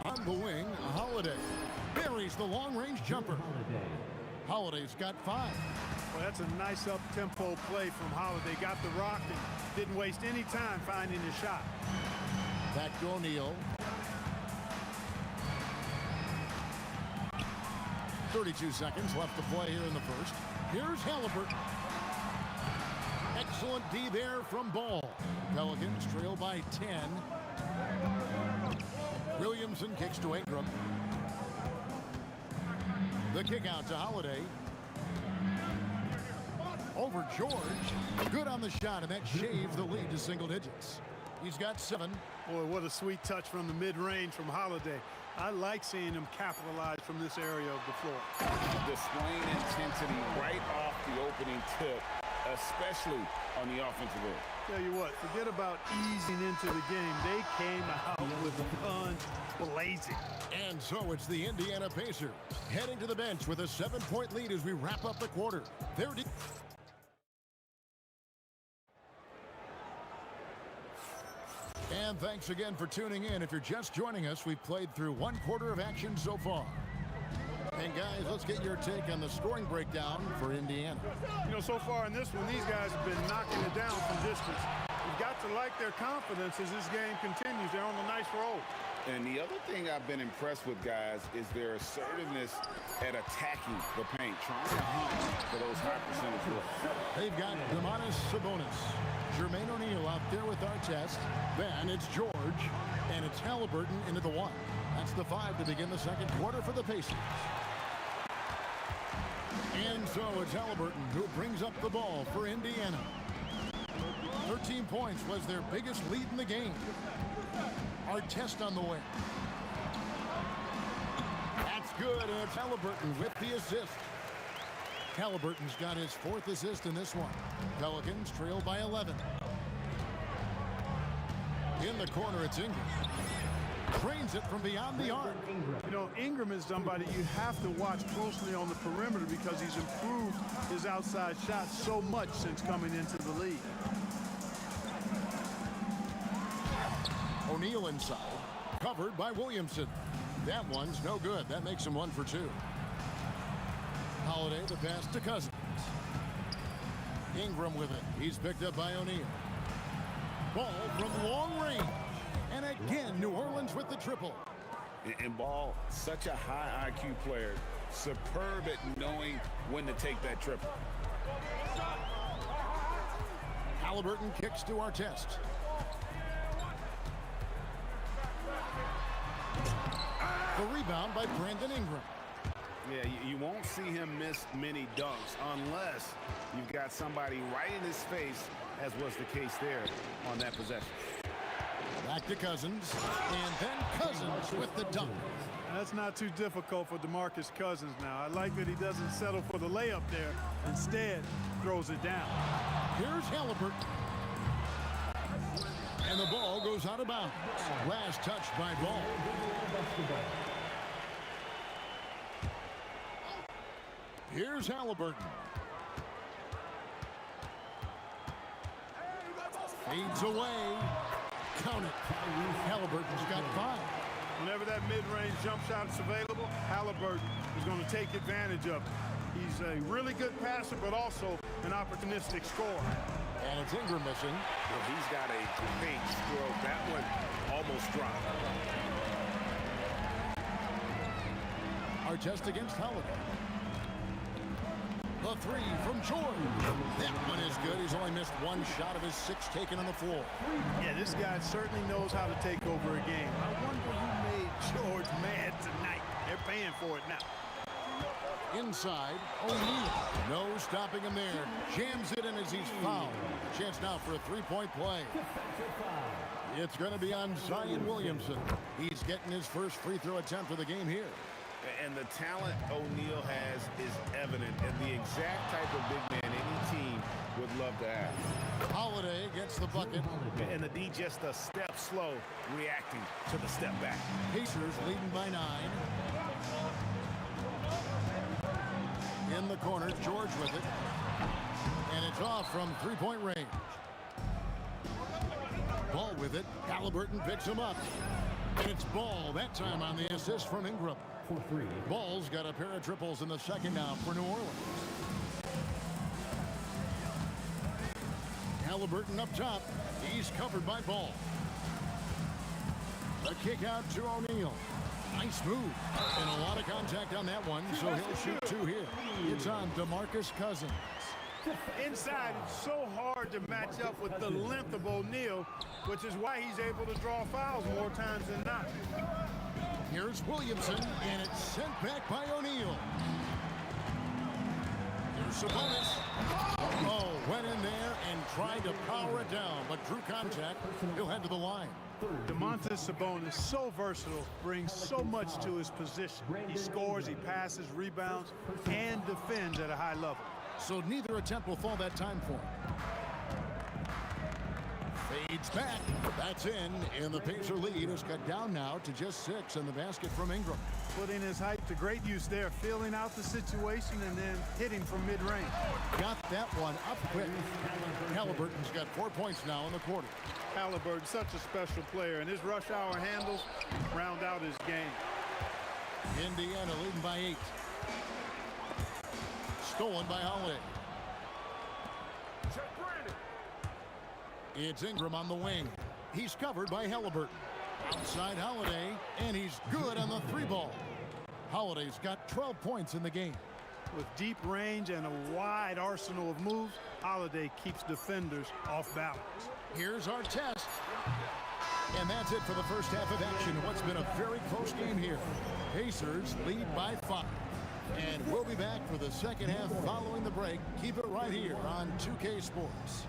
On the wing, Holiday buries the long-range jumper. Holiday's got 5. Well, that's a nice up-tempo play from Holiday. Got the rock and didn't waste any time finding his shot. Back to O'Neal. 32 seconds left to play here in the first. Here's Halliburton. Excellent D there from Ball. Pelicans trail by 10. Williamson kicks to Ingram. The kick out to Holiday. Over George. Good on the shot, and that shaves the lead to single digits. He's got 7. Boy, what a sweet touch from the mid-range from Holiday. I like seeing him capitalize from this area of the floor. Displaying intensity right off the opening tip, especially on the offensive end. Tell you what, forget about easing into the game. They came out with guns blazing. And so it's the Indiana Pacers heading to the bench with a 7-point lead as we wrap up the quarter. And thanks again for tuning in. If you're just joining us, we've played through one quarter of action so far. And guys, let's get your take on the scoring breakdown for Indiana. You know, so far in this one, these guys have been knocking it down from distance. You've got to like their confidence as this game continues. They're on a nice roll. And the other thing I've been impressed with, guys, is their assertiveness at attacking the paint, trying to hunt for those high percentage looks. They've got Domantas Sabonis, Jermaine O'Neal out there with Artest. Then it's George, and it's Halliburton into the 1. That's the 5 to begin the second quarter for the Pacers. And so it's Halliburton who brings up the ball for Indiana. 13 points was their biggest lead in the game. Artest on the way. That's good, and it's Halliburton with the assist. Halliburton's got his 4th assist in this one. Pelicans trail by 11. In the corner, it's Ingram. Trains it from beyond the arc. You know, Ingram is somebody you have to watch closely on the perimeter because he's improved his outside shot so much since coming into the league. O'Neal inside, covered by Williamson. That one's no good. That makes him 1 for 2. Holiday the pass to Cousins. Ingram with it. He's picked up by O'Neal. Ball from long range. And again, New Orleans with the triple. And Ball, such a high IQ player, superb at knowing when to take that triple. Halliburton kicks to Artest. The rebound by Brandon Ingram. Yeah, you won't see him miss many dunks unless you've got somebody right in his face, as was the case there on that possession. Back to Cousins, and then Cousins with the dunk. That's not too difficult for DeMarcus Cousins now. I like that he doesn't settle for the layup there. Instead, throws it down. Here's Halliburton. And the ball goes out of bounds. Last touch by Ball. Here's Halliburton. Fades away. Count it. Halliburton's got 5. Whenever that mid-range jump shot is available, Halliburton is going to take advantage of it. He's a really good passer, but also an opportunistic scorer. And it's Ingram missing. Well, he's got a great stroke. That one almost dropped. Artest against Holiday. The 3 from George. That one is good. He's only missed 1 shot of his 6 taken on the floor. Yeah, this guy certainly knows how to take over a game. I wonder who made George mad tonight. They're paying for it now. Inside, O'Neal. No stopping him there. Jams it in as he's fouled. Chance now for a 3-point play. It's going to be on Zion Williamson. He's getting his first free throw attempt of the game here. And the talent O'Neal has is evident, and the exact type of big man any team would love to have. Holiday gets the bucket. And the D just a step slow, reacting to the step back. Pacers leading by 9. In the corner, George with it. And it's off from 3-point range. Ball with it. Halliburton picks him up. And it's Ball, that time on the assist from Ingram. Ball's got a pair of triples in the second now for New Orleans. Halliburton up top. He's covered by Ball. The kick out to O'Neal. Nice move. And a lot of contact on that one, so he'll shoot 2 here. It's on DeMarcus Cousins. Inside, it's so hard to match up with the length of O'Neal, which is why he's able to draw fouls more times than not. Here's Williamson, and it's sent back by O'Neal. Here's Sabonis. Oh, went in there and tried to power it down, but drew contact. He'll head to the line. Domantas Sabonis, so versatile, brings so much to his position. He scores, he passes, rebounds, and defends at a high level. So neither attempt will fall that time for him. Fades back. That's in, and the Pacer lead is cut down now to just 6 in the basket from Ingram. Putting his height to great use there, feeling out the situation and then hitting from mid-range. Got that one up quick. Halliburton's got 4 points now in the quarter. Halliburton, such a special player, and his rush hour handles round out his game. Indiana leading by 8. Stolen by Holiday. It's Ingram on the wing. He's covered by Halliburton. Outside Holiday, and he's good on the 3-ball. Holiday's got 12 points in the game. With deep range and a wide arsenal of moves, Holiday keeps defenders off balance. Here's our test. And that's it for the first half of action. What's been a very close game here. Pacers lead by 5. And we'll be back for the second half following the break. Keep it right here on 2K Sports.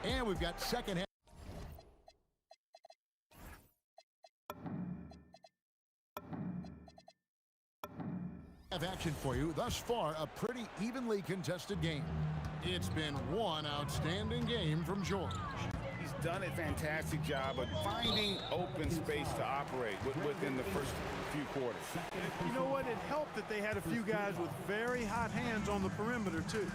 And we've got second half. Action for you. Thus far, a pretty evenly contested game. It's been one outstanding game from George. He's done a fantastic job of finding open space to operate within the first few quarters. You know what? It helped that they had a few guys with very hot hands on the perimeter, too.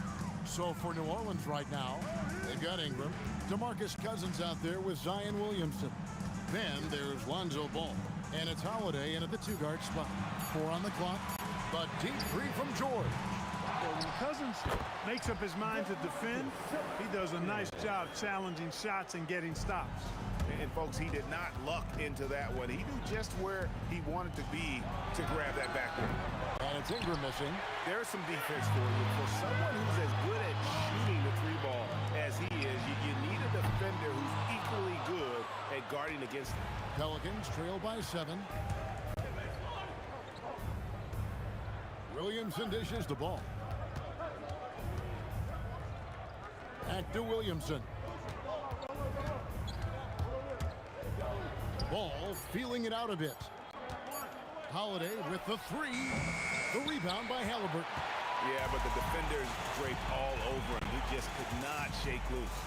So for New Orleans right now, they've got Ingram, DeMarcus Cousins out there with Zion Williamson. Then there's Lonzo Ball, and it's Holiday in at the 2-guard spot. 4 on the clock, but deep 3 from George. Well, when Cousins makes up his mind to defend, he does a nice job challenging shots and getting stops. And folks, he did not luck into that one. He knew just where he wanted to be to grab that backboard. And it's Ingram missing. There's some defense for you. For someone who's as good at shooting the 3-ball as he is, you need a defender who's equally good at guarding against him. Pelicans trail by 7. Williamson dishes the ball. Back to Williamson. Ball feeling it out a bit. Holiday with the 3. The rebound by Halliburton. Yeah, but the defenders draped all over him. He just could not shake loose.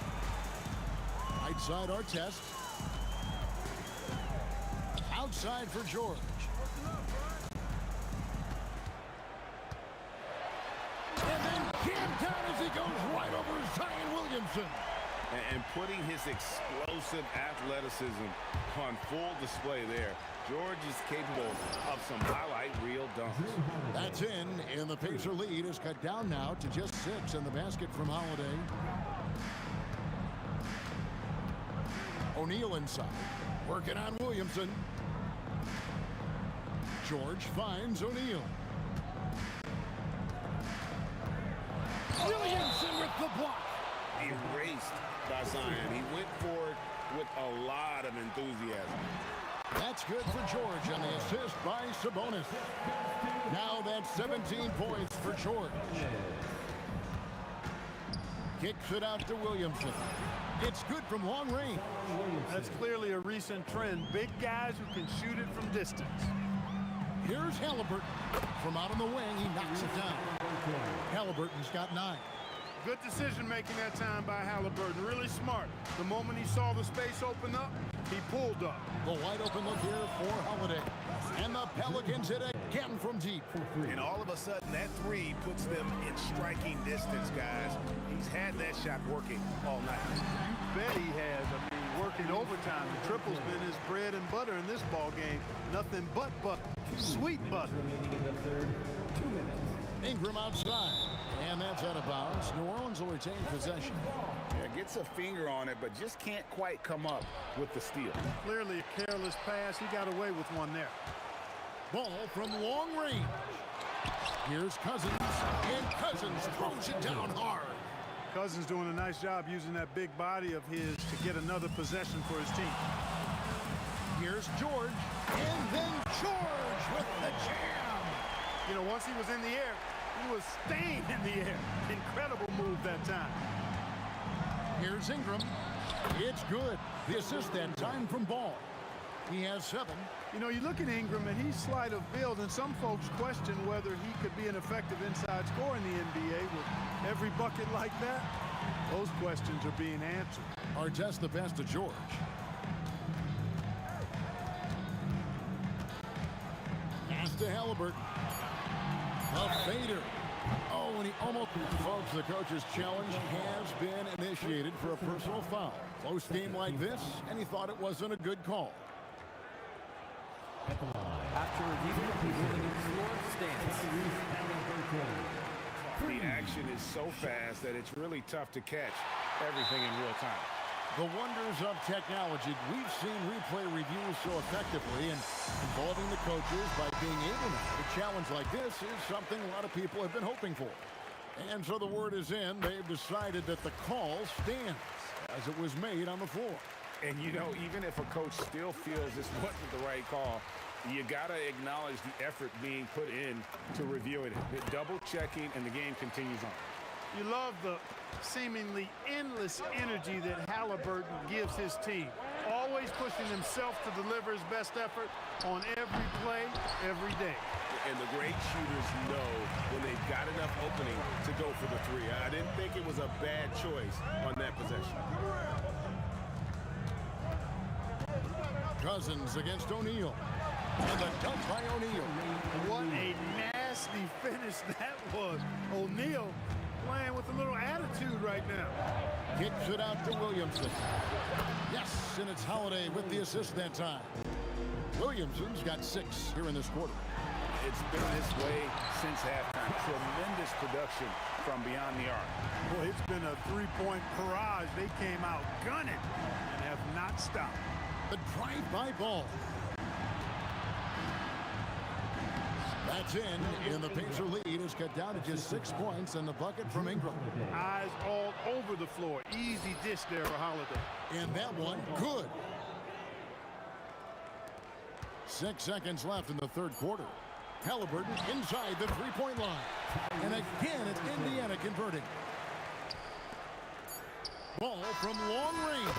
Right side Artest. Outside for George. And then jammed down as he goes right over Zion Williamson. And putting his explosive athleticism on full display there. George is capable of some highlight reel dunks. That's in, and the Pacer lead is cut down now to just 6 in the basket from Holiday. O'Neal inside, working on Williamson. George finds O'Neal. Williamson with the block. Erased by Zion. He went for it with a lot of enthusiasm. That's good for George on the assist by Sabonis. Now that's 17 points for George. Kicks it out to Williamson. It's good from long range. That's clearly a recent trend. Big guys who can shoot it from distance. Here's Halliburton. From out on the wing, he knocks it down. Halliburton's got 9. Good decision making that time by Halliburton. Really smart. The moment he saw the space open up, he pulled up. The wide open look here for Holiday. And the Pelicans hit again from deep. And all of a sudden, that 3 puts them in striking distance, guys. He's had that shot working all night. You bet he has. I mean, working overtime. The triple's been his bread and butter in this ball game. Nothing but butter. Sweet butter. Ingram outside. And that's out of bounds. New Orleans will retain possession. Yeah, gets a finger on it, but just can't quite come up with the steal. Clearly a careless pass. He got away with one there. Ball from long range. Here's Cousins. And Cousins throws it down hard. Cousins doing a nice job using that big body of his to get another possession for his team. Here's George. And then George with the jam. You know, once he was in the air, he was staying in the air. Incredible move that time. Here's Ingram. It's good. The assist that time from Ball. He has 7. You know, you look at Ingram, and he's slight of build, and some folks question whether he could be an effective inside scorer in the NBA with every bucket like that. Those questions are being answered. Artest the pass to George. Pass to Halliburton. A fader. Oh, and he almost... Folks, the coach's challenge has been initiated for a personal foul. Close game like this, and he thought it wasn't a good call. After review, the ruling on the floor stands. The action is so fast that it's really tough to catch everything in real time. The wonders of technology. We've seen replay reviews so effectively, and involving the coaches by being able to challenge like this is something a lot of people have been hoping for. And so the word is in. They've decided that the call stands as it was made on the floor. And, you know, even if a coach still feels this wasn't the right call, you got to acknowledge the effort being put in to reviewing it. Double checking, and the game continues on. You love the seemingly endless energy that Halliburton gives his team. Always pushing himself to deliver his best effort on every play, every day. And the great shooters know when they've got enough opening to go for the three. I didn't think it was a bad choice on that possession. Cousins against O'Neal. And the dunk by O'Neal. What a nasty finish that was. O'Neal playing with a little attitude right now. Kicks it out to Williamson. Yes, and it's Holiday with the assist that time. Williamson's got 6 here in this quarter. It's been this way since halftime. Tremendous production from beyond the arc. Boy, it's been a three-point barrage. They came out gunning and have not stopped. The drive-by ball. That's in, and the Pacer lead is cut down to just 6 points, and the bucket from Ingram. Eyes all over the floor. Easy dish there for Holiday. And that one, good. 6 seconds left in the third quarter. Halliburton inside the three-point line. And again, it's Indiana converting. Ball from long range.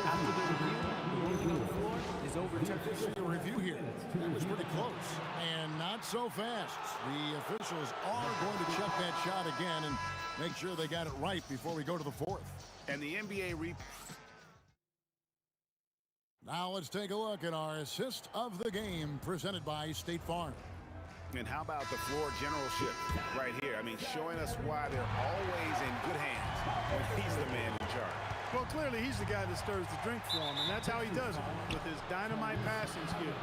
After the review, the ruling on the floor is overturned. See a review here. That was pretty close. And not so fast. The officials are going to check that shot again and make sure they got it right before we go to the fourth. And the NBA Now let's take a look at our assist of the game presented by State Farm. And how about the floor generalship right here? I mean, showing us why they're always in good hands when he's the man in charge. Well, clearly he's the guy that stirs the drink for him, and that's how he does it, with his dynamite passing skills.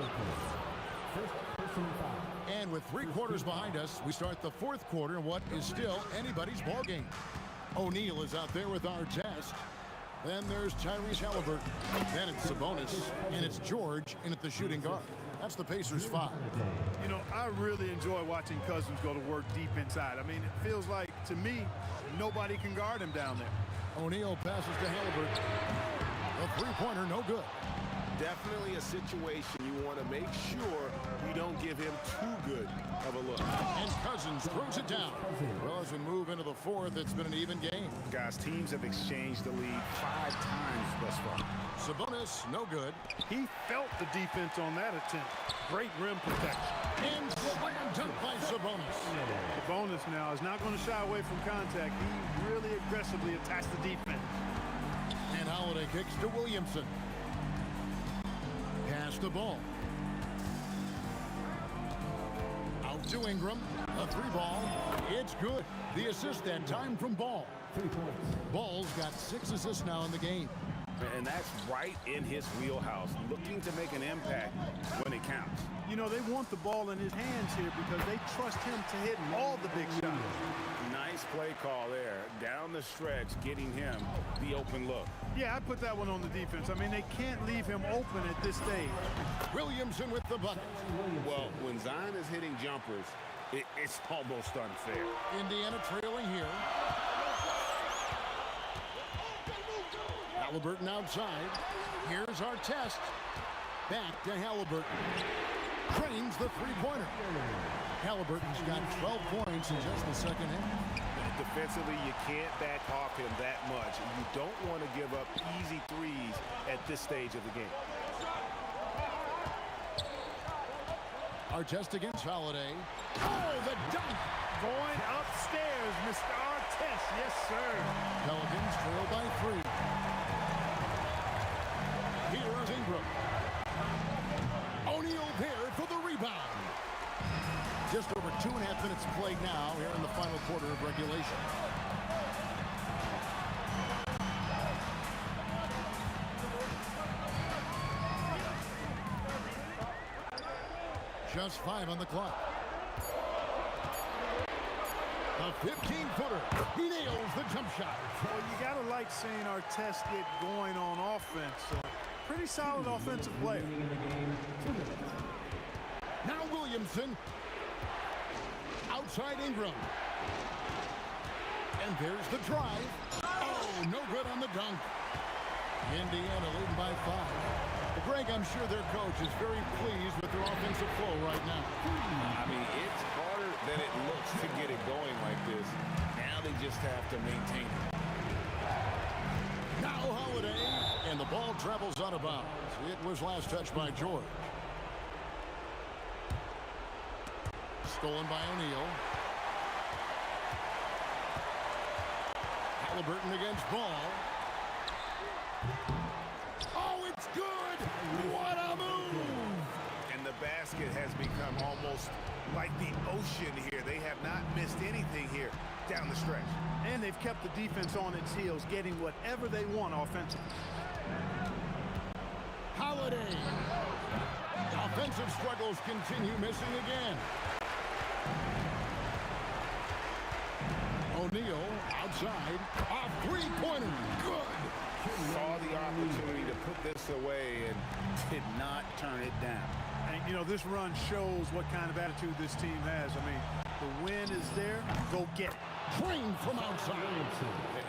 And with 3 quarters behind us, we start the fourth quarter in what is still anybody's ball game. O'Neal is out there with our test. Then there's Tyrese Halliburton. Then it's Sabonis, and it's George in at the shooting guard. That's the Pacers' 5. You know, I really enjoy watching Cousins go to work deep inside. I mean, it feels like, to me, nobody can guard him down there. O'Neal passes to Halliburton. The three-pointer, no good. Definitely a situation you want to make sure you don't give him too good of a look. And Cousins throws it down. Well, as we move into the fourth, it's been an even game. Guys, teams have exchanged the lead 5 times thus far. Sabonis, no good. He felt the defense on that attempt. Great rim protection. And slam dunk by Sabonis. Sabonis now is not going to shy away from contact. He really aggressively attacks the defense. And Holiday kicks to Williamson. Pass the ball. Out to Ingram. A 3-ball. It's good. The assist that time from Ball. 3 points. Ball's got 6 assists now in the game. And that's right in his wheelhouse, looking to make an impact when it counts. You know, they want the ball in his hands here because they trust him to hit all the big shots. Nice play call there. Down the stretch, getting him the open look. Yeah, I put that one on the defense. I mean, they can't leave him open at this stage. Williamson with the bucket. Well, when Zion is hitting jumpers, it's almost unfair. Indiana trailing here. Halliburton outside. Here's our test. Back to Halliburton. Trains the three-pointer. Halliburton's got 12 points in just the second half. Defensively, you can't back off him that much. You don't want to give up easy threes at this stage of the game. Artest against Holiday. Oh, the dunk! Going upstairs, Mr. Artest. Yes, sir. Pelicans trail by 3. Here's Ingram. O'Neal there for the rebound. Just over 2.5 minutes played now here in the final quarter of regulation. Just 5 on the clock. The 15-footer. He nails the jump shot. Well, you got to like seeing Artest get going on offense. Pretty solid offensive player. Now Williamson. Outside Ingram. And there's the drive. Oh, no good on the dunk. Indiana leading by 5. Greg, I'm sure their coach is very pleased with their offensive flow right now. I mean, it's harder than it looks to get it going like this. Now they just have to maintain it. Now Holiday, and the ball travels out of bounds. It was last touched by George. Stolen by O'Neal. Halliburton against Ball. Oh, it's good! What a move! And the basket has become almost like the ocean here. They have not missed anything here down the stretch. And they've kept the defense on its heels, getting whatever they want offensively. Holiday. Offensive struggles continue, missing again. O'Neal outside. A three-pointer. Good. Saw the opportunity to put this away and did not turn it down. And, you know, this run shows what kind of attitude this team has. I mean, the win is there. Go get it. Trained from outside.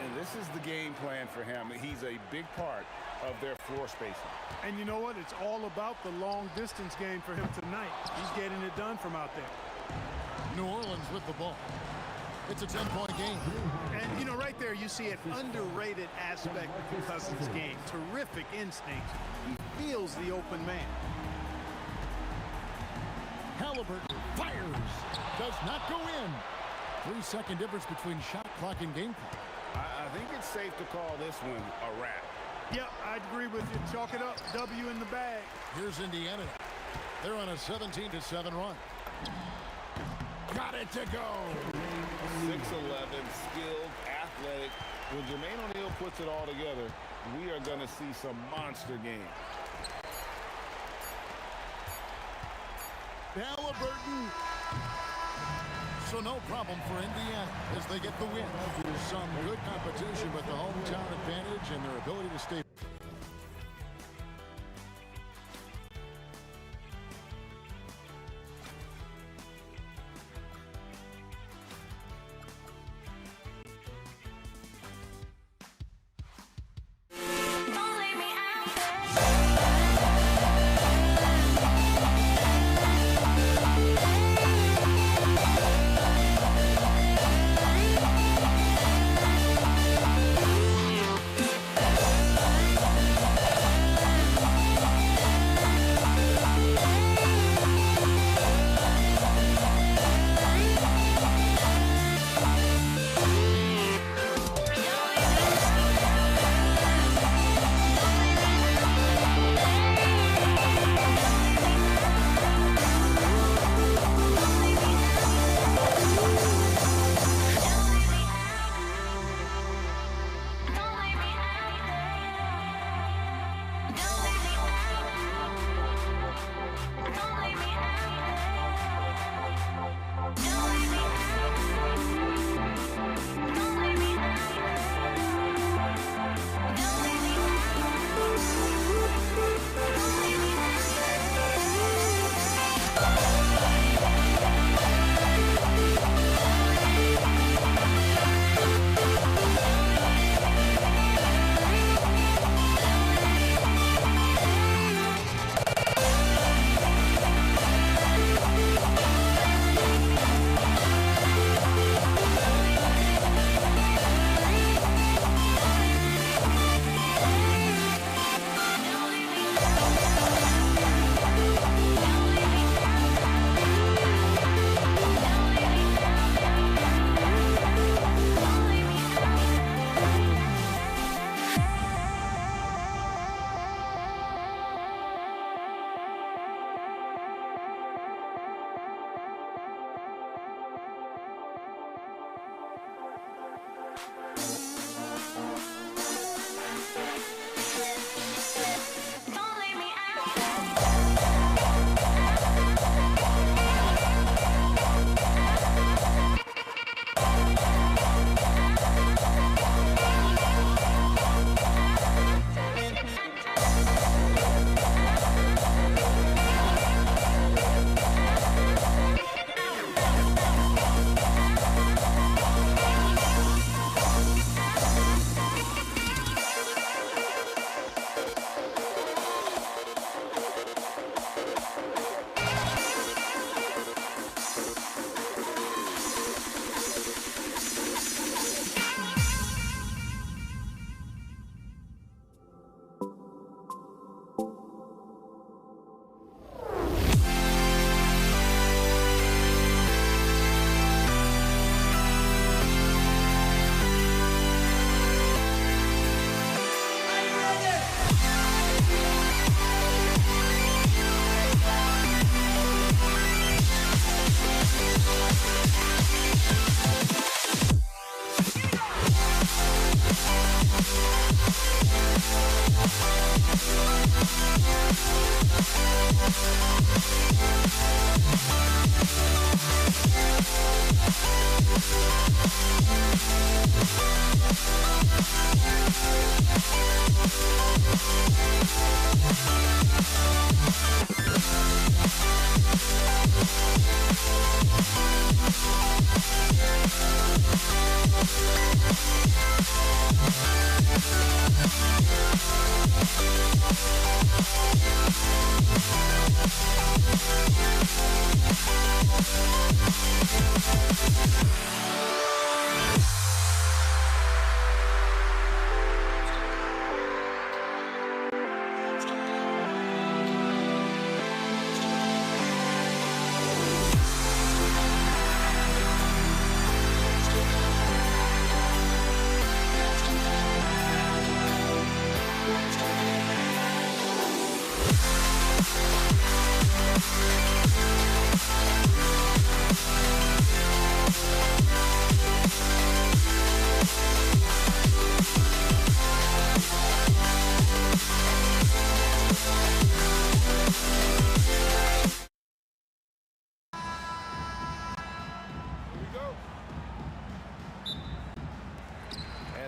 And this is the game plan for him. He's a big part of their floor spacing. And you know what? It's all about the long-distance game for him tonight. He's getting it done from out there. New Orleans with the ball. It's a 10-point game. And, you know, right there you see an underrated aspect of Cousins' game. Terrific instinct. He feels the open man. Halliburton fires. Does not go in. 3-second difference between shot clock and game clock. I think it's safe to call this one a wrap. Yep, I'd agree with you. Chalk it up. W in the bag. Here's Indiana. They're on a 17-7 run. Got it to go. 6'11", skilled, athletic. When Jermaine O'Neal puts it all together, we are going to see some monster games. Halliburton. So no problem for Indiana as they get the win. Some good competition, but the hometown advantage and their ability to stay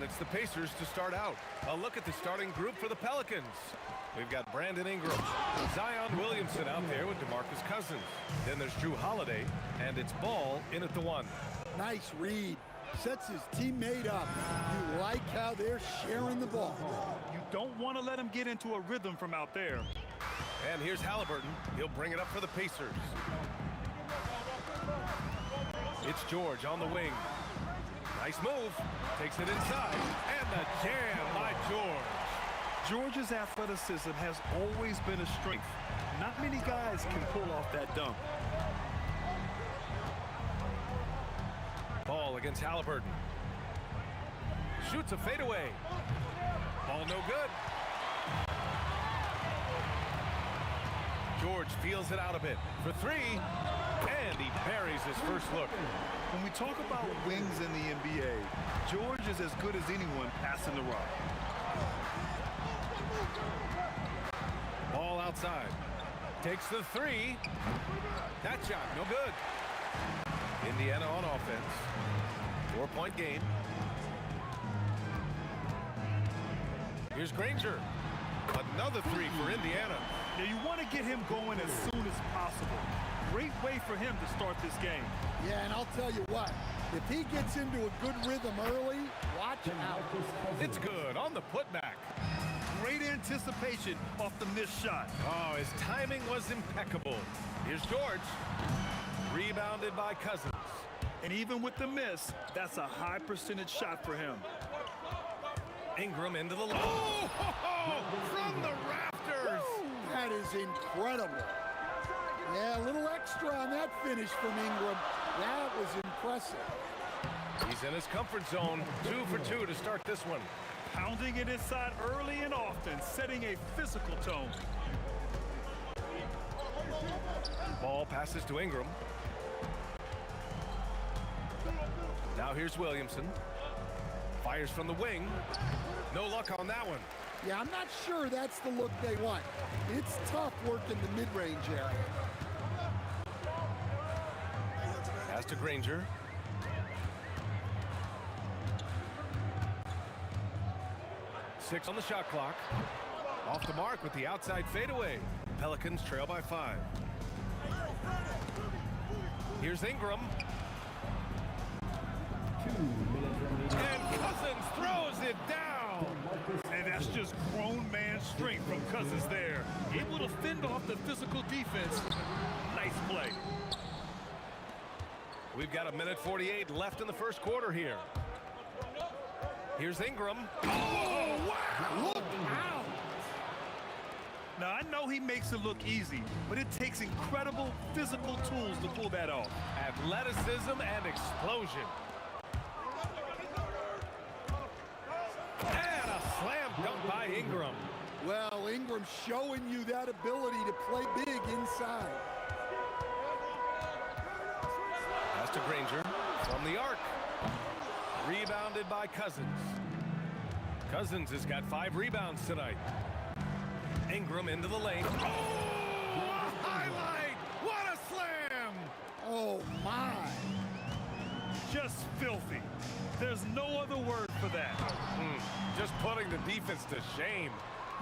it's the Pacers to start out. A look at the starting group for the Pelicans. We've got Brandon Ingram, Zion Williamson out there with DeMarcus Cousins. Then there's Drew Holiday, and it's Ball in at the 1. Nice read. Sets his teammate up. You like how they're sharing the ball. You don't want to let him get into a rhythm from out there. And here's Halliburton. He'll bring it up for the Pacers. It's George on the wing. Nice move. Takes it inside. And the jam by George. George's athleticism has always been a strength. Not many guys can pull off that dunk. Ball against Halliburton. Shoots a fadeaway. Ball no good. George feels it out a bit for 3. And he buries his first look. When we talk about wings in the NBA, George is as good as anyone passing the rock. Ball outside. Takes the 3. That shot, no good. Indiana on offense. 4-point game. Here's Granger. Another 3 for Indiana. Now you want to get him going as soon as possible. Great way for him to start this game. Yeah, and I'll tell you what, if he gets into a good rhythm early, watch out. It's good on the putback. Great anticipation off the missed shot. Oh, his timing was impeccable. Here's George. Rebounded by Cousins. And even with the miss, that's a high percentage shot for him. Ingram into the line. Oh, from the rafters. That is incredible. Yeah, a little extra on that finish from Ingram. That was impressive. He's in his comfort zone. 2 for 2 to start this one. Pounding it inside early and often, setting a physical tone. Ball passes to Ingram. Now here's Williamson. Fires from the wing. No luck on that one. Yeah, I'm not sure that's the look they want. It's tough working the mid-range area. Pass to Granger. Six on the shot clock. Off the mark with the outside fadeaway. Pelicans trail by 5. Here's Ingram. And Cousins throws it down. And that's just grown man strength from Cousins there. Able to fend off the physical defense. Nice play. We've got 1:48 left in the first quarter here. Here's Ingram. Oh, wow! Look out! Now, I know he makes it look easy, but it takes incredible physical tools to pull that off. Athleticism and explosion. And a slam dunk by Ingram. Well, Ingram's showing you that ability to play big inside. Pass to Granger from the arc. Rebounded by Cousins. Cousins has got 5 rebounds tonight. Ingram into the lane. Oh, a highlight! What a slam! Oh, my. Just filthy. There's no other word for that. Just putting the defense to shame.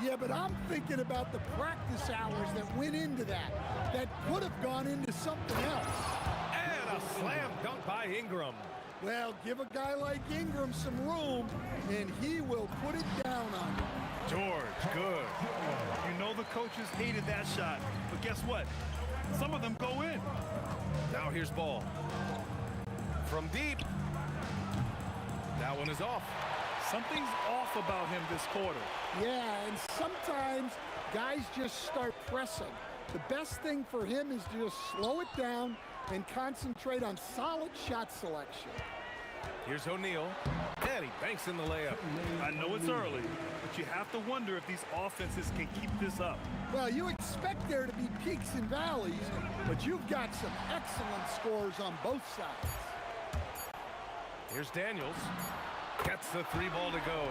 Yeah, but I'm thinking about the practice hours that went into that. That could have gone into something else. And a slam dunk by Ingram. Well, give a guy like Ingram some room, and he will put it down on you. George, good. You know the coaches hated that shot, but guess what? Some of them go in. Now here's Ball. From deep. That one is off. Something's off about him this quarter. Yeah, and sometimes guys just start pressing. The best thing for him is to just slow it down and concentrate on solid shot selection. Here's O'Neal. And he banks in the layup. I know it's early, but you have to wonder if these offenses can keep this up. Well, you expect there to be peaks and valleys, but you've got some excellent scores on both sides. Here's Daniels. Gets the 3 ball to go.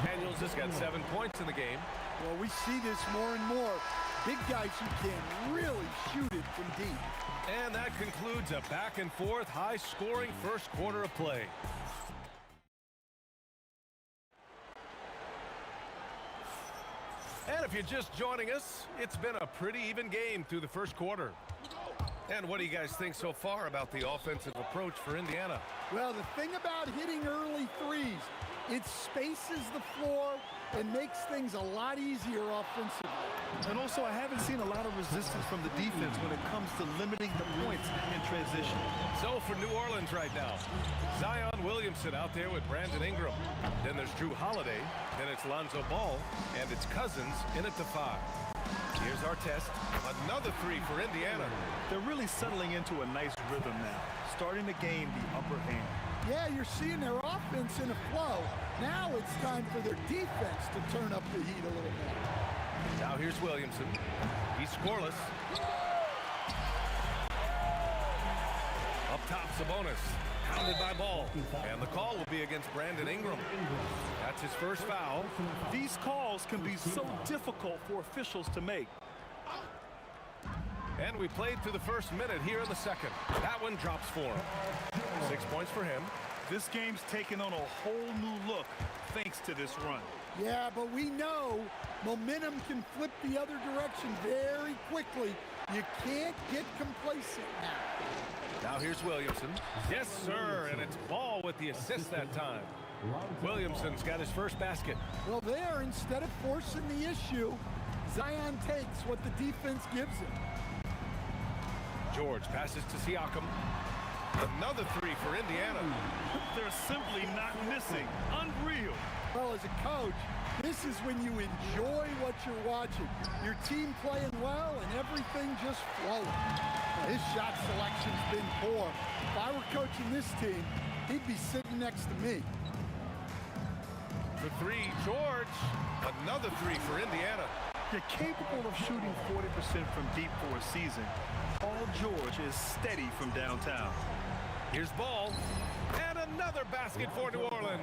Daniels has got 7 points in the game. Well, we see this more and more. Big guys who can really shoot it from deep. And that concludes a back-and-forth, high-scoring first quarter of play. If you're just joining us, it's been a pretty even game through the first quarter. And what do you guys think so far about the offensive approach for Indiana? Well, the thing about hitting early threes, it spaces the floor and makes things a lot easier offensively. And also, I haven't seen a lot of resistance from the defense when it comes to limiting the points in transition. So for New Orleans right now, Zion Williamson out there with Brandon Ingram. Then there's Drew Holiday. Then it's Lonzo Ball. And it's Cousins in at the 5. Here's our test. Another 3 for Indiana. They're really settling into a nice rhythm now, starting to gain the upper hand. Yeah, you're seeing their offense in a flow. Now it's time for their defense to turn up the heat a little more. Now here's Williamson. He's scoreless. Up top, Sabonis. Hounded by Ball. And the call will be against Brandon Ingram. That's his first foul. These calls can be so difficult for officials to make. And we played through the first minute here in the second. That one drops for him. 6 points for him. This game's taken on a whole new look thanks to this run. Yeah, but we know momentum can flip the other direction very quickly. You can't get complacent now. Now here's Williamson. Yes, sir, and it's Ball with the assist that time. Williamson's got his first basket. Well, there, instead of forcing the issue, Zion takes what the defense gives him. George passes to Siakam. Another 3 for Indiana. They're simply not missing. Unreal. Well, as a coach, this is when you enjoy what you're watching. Your team playing well and everything just flowing. Now, his shot selection's been poor. If I were coaching this team, he'd be sitting next to me. For 3, George. Another 3 for Indiana. You're capable of shooting 40% from deep for a season. Paul George is steady from downtown. Here's Ball. And another basket for New Orleans.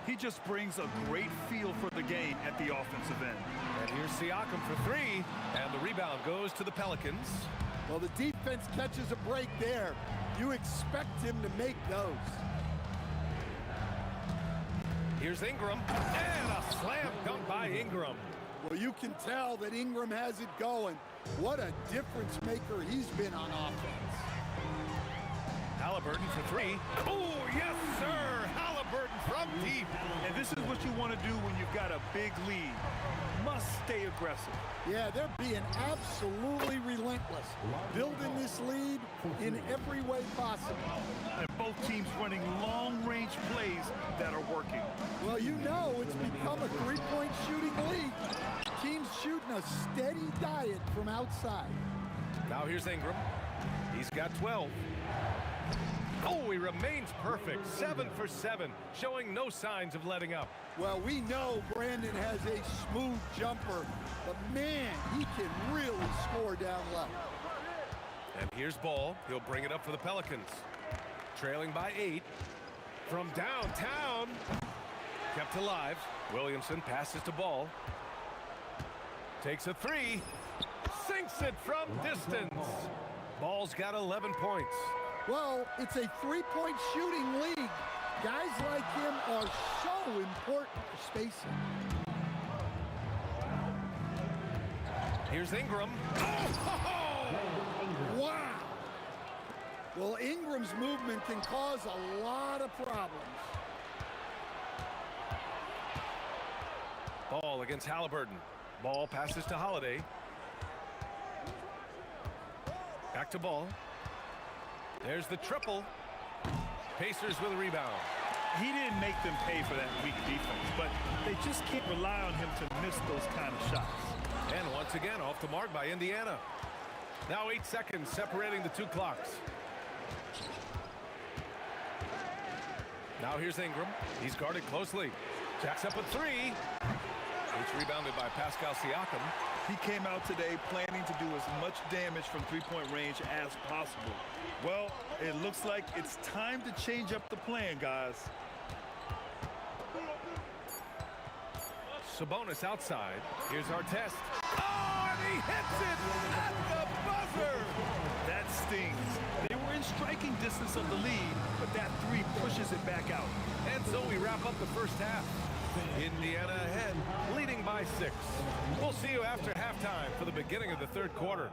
He just brings a great feel for the game at the offensive end. And here's Siakam for 3. And the rebound goes to the Pelicans. Well, the defense catches a break there. You expect him to make those. Here's Ingram. And a slam dunk by Ingram. Well, you can tell that Ingram has it going. What a difference maker he's been on offense. Halliburton for 3. Oh, yes, sir. Halliburton from deep. And this is what you want to do when you've got a big lead. Must stay aggressive. Yeah, they're being absolutely relentless. Building this lead in every way possible. And both teams running long-range plays that are working. Well, you know it's become a three-point shooting league. Teams shooting a steady diet from outside. Now here's Ingram. He's got 12. Oh, he remains perfect. 7 for 7, showing no signs of letting up. Well, we know Brandon has a smooth jumper, but man, he can really score down low. And here's Ball. He'll bring it up for the Pelicans. Trailing by 8. From downtown. Kept alive. Williamson passes to Ball. Takes a 3. Sinks it from distance. Ball's got 11 points. Well, it's a three-point shooting league. Guys like him are so important for spacing. Here's Ingram. Oh! Wow. Well, Ingram's movement can cause a lot of problems. Ball against Halliburton. Ball passes to Holiday. Back to Ball. There's the triple. Pacers with a rebound. He didn't make them pay for that weak defense, but they just can't rely on him to miss those kind of shots. And once again, off the mark by Indiana. Now 8 seconds separating the 2 clocks. Now here's Ingram. He's guarded closely. Jacks up a 3. It's rebounded by Pascal Siakam. He came out today planning to do as much damage from three-point range as possible. Well, it looks like it's time to change up the plan, guys. Sabonis outside. Here's our test. Oh, and he hits it at the buzzer. That stings. They were in striking distance of the lead, but that 3 pushes it back out. And so we wrap up the first half. Indiana ahead, leading by 6. We'll see you after halftime for the beginning of the third quarter.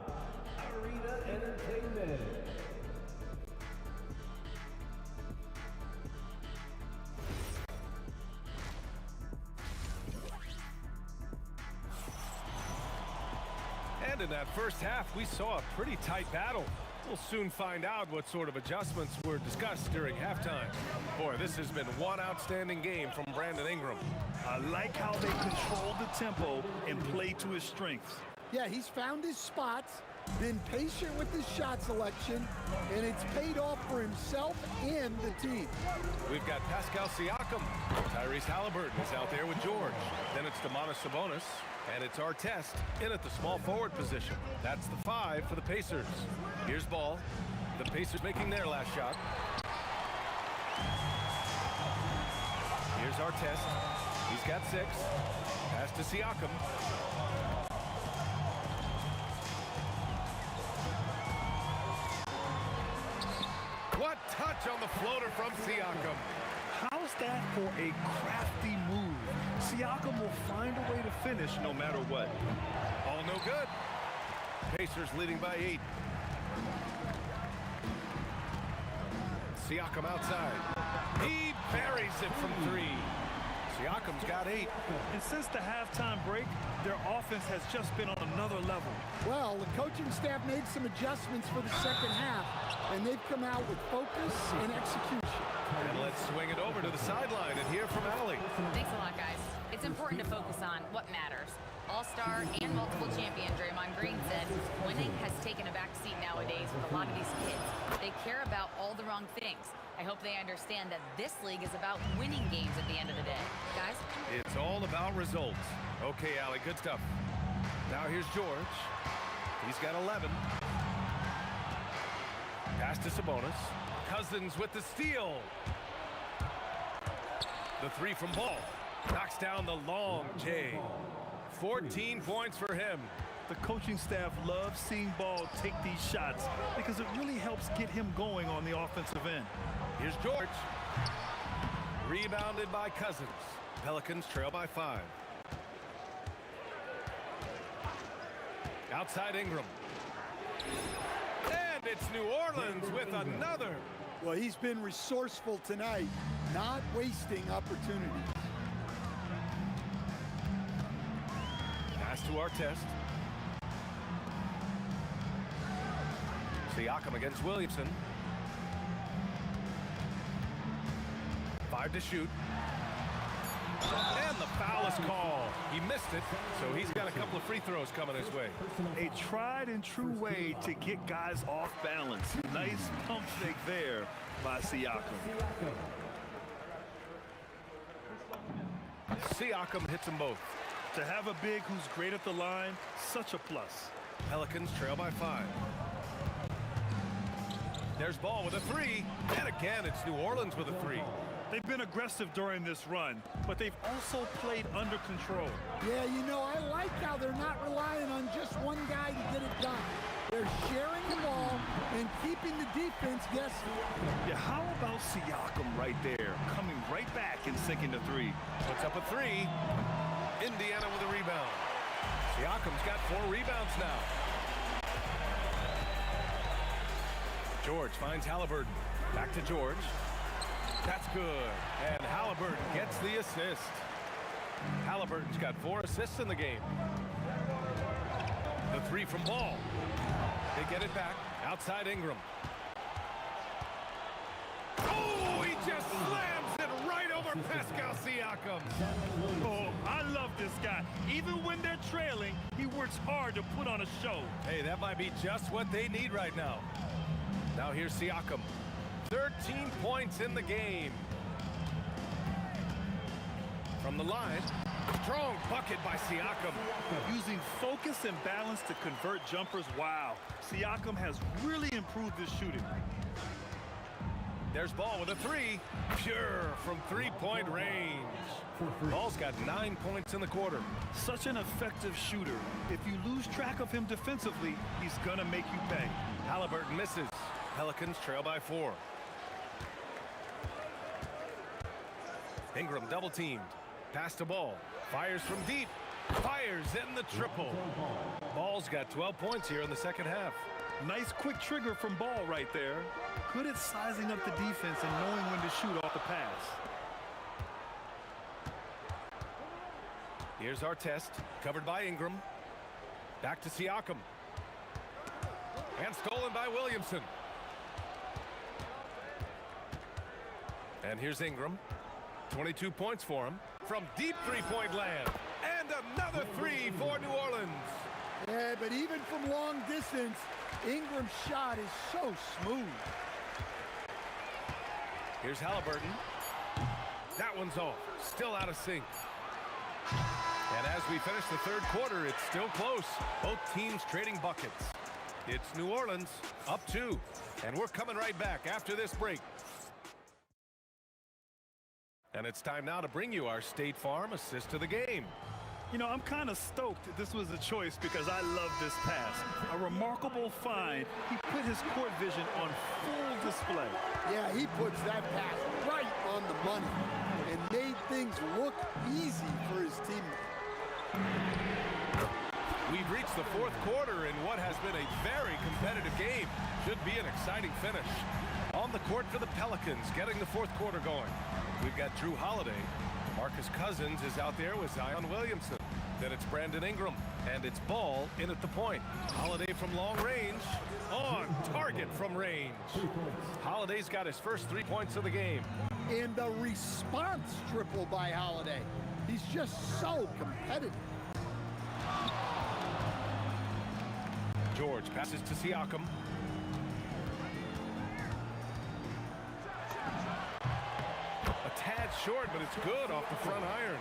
Arena Entertainment. And in that first half, we saw a pretty tight battle. We'll soon find out what sort of adjustments were discussed during halftime. Boy, this has been one outstanding game from Brandon Ingram. I like how they control the tempo and play to his strengths. Yeah, he's found his spots, been patient with his shot selection, and it's paid off for himself and the team. We've got Pascal Siakam. Tyrese Halliburton is out there with George. Then it's Domantas Sabonis. And it's Artest in at the small forward position. That's the 5 for the Pacers. Here's Ball. The Pacers making their last shot. Here's Artest. He's got 6. Pass to Siakam. What touch on the floater from Siakam. How's that for a crafty move? Siakam will find a way to finish no matter what. All no good. Pacers leading by 8. Siakam outside. He buries it from 3. Siakam's got 8. And since the halftime break, their offense has just been on another level. Well, the coaching staff made some adjustments for the second half, and they've come out with focus and execution. And let's swing it over to the sideline and hear from Allie. Thanks a lot, guys. It's important to focus on what matters. All-star and multiple champion Draymond Green said winning has taken a back seat nowadays with a lot of these kids. They care about all the wrong things. I hope they understand that this league is about winning games at the end of the day. Guys? It's all about results. Okay, Allie, good stuff. Now here's George. He's got 11. Pass to Sabonis. Cousins with the steal. The 3 from Ball. Knocks down the long J. 14 points for him. The coaching staff loves seeing Ball take these shots because it really helps get him going on the offensive end. Here's George. Rebounded by Cousins. Pelicans trail by 5. Outside Ingram. And it's New Orleans with another. Well, he's been resourceful tonight, not wasting opportunities. Pass to Artest. Siakam against Williamson. 5 to shoot. And the foul is called. He missed it, so he's got a couple of free throws coming his way. A tried and true way to get guys off balance. Nice pump fake there by Siakam. Siakam hits them both. To have a big who's great at the line, such a plus. Pelicans trail by 5. There's Ball with a 3. And again, it's New Orleans with a 3. They've been aggressive during this run, but they've also played under control. Yeah, you know, I like how they're not relying on just one guy to get it done. They're sharing the ball and keeping the defense guessing. Yeah, how about Siakam right there, coming right back and sinking the 3? Puts up a 3. Indiana with a rebound. Siakam's got 4 rebounds now. George finds Halliburton. Back to George. That's good. And Halliburton gets the assist. Halliburton's got 4 assists in the game. The 3 from Ball. They get it back. Outside Ingram. Oh, he just slams it right over Pascal Siakam. Oh, I love this guy. Even when they're trailing, he works hard to put on a show. Hey, that might be just what they need right now. Now here's Siakam. 13 points in the game. From the line, strong bucket by Siakam. Using focus and balance to convert jumpers, wow. Siakam has really improved his shooting. There's Ball with a 3. Pure from 3-point range. Ball's got 9 points in the quarter. Such an effective shooter. If you lose track of him defensively, he's gonna make you pay. Halliburton misses. Pelicans trail by 4. Ingram double teamed. Pass the ball. Fires from deep. Fires in the triple. Ball's got 12 points here in the second half. Nice quick trigger from Ball right there. Good at sizing up the defense and knowing when to shoot off the pass. Here's our test, covered by Ingram. Back to Siakam. And stolen by Williamson. And here's Ingram. 22 points for him. From deep three-point land. And another three for New Orleans. Yeah, but even from long distance, Ingram's shot is so smooth. Here's Halliburton. That one's off. Still out of sync. And as we finish the third quarter, it's still close. Both teams trading buckets. It's New Orleans up 2. And we're coming right back after this break. And it's time now to bring you our State Farm assist to the game. You know, I'm kind of stoked that this was a choice because I love this pass. A remarkable find. He put his court vision on full display. Yeah, he puts that pass right on the money and made things look easy for his team. We've reached the fourth quarter in what has been a very competitive game. Should be an exciting finish. On the court for the Pelicans, getting the fourth quarter going. We've got Drew Holiday. Marcus Cousins is out there with Zion Williamson. Then it's Brandon Ingram. And it's Ball in at the point. Holiday from long range. On target from range. Holiday's got his first 3 points of the game. And the response triple by Holiday. He's just so competitive. George passes to Siakam. A tad short, but it's good off the front iron.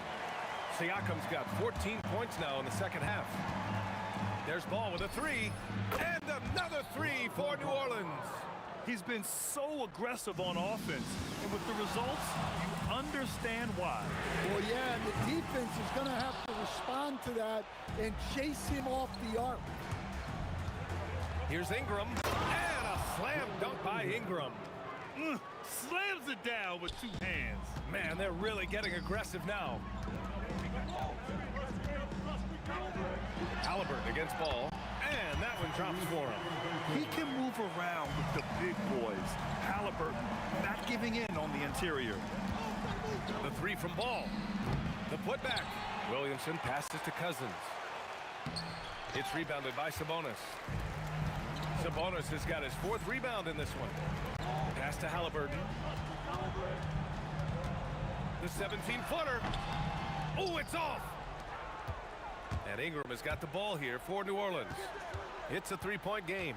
Siakam's got 14 points now in the second half. There's Ball with a three, and another three for New Orleans. He's been so aggressive on offense, and with the results, you understand why. Well, yeah, and the defense is going to have to respond to that and chase him off the arc. Here's Ingram, and a slam dunk by Ingram. Slams it down with 2 hands. Man, they're really getting aggressive now. Halliburton against Ball, and that one drops for him. He can move around with the big boys. Halliburton not giving in on the interior. The three from Ball. The putback. Williamson passes to Cousins. It's rebounded by Sabonis. Sabonis has got his 4th rebound in this one. Pass to Halliburton. The 17-footer. Oh, it's off. And Ingram has got the ball here for New Orleans. It's a 3-point game.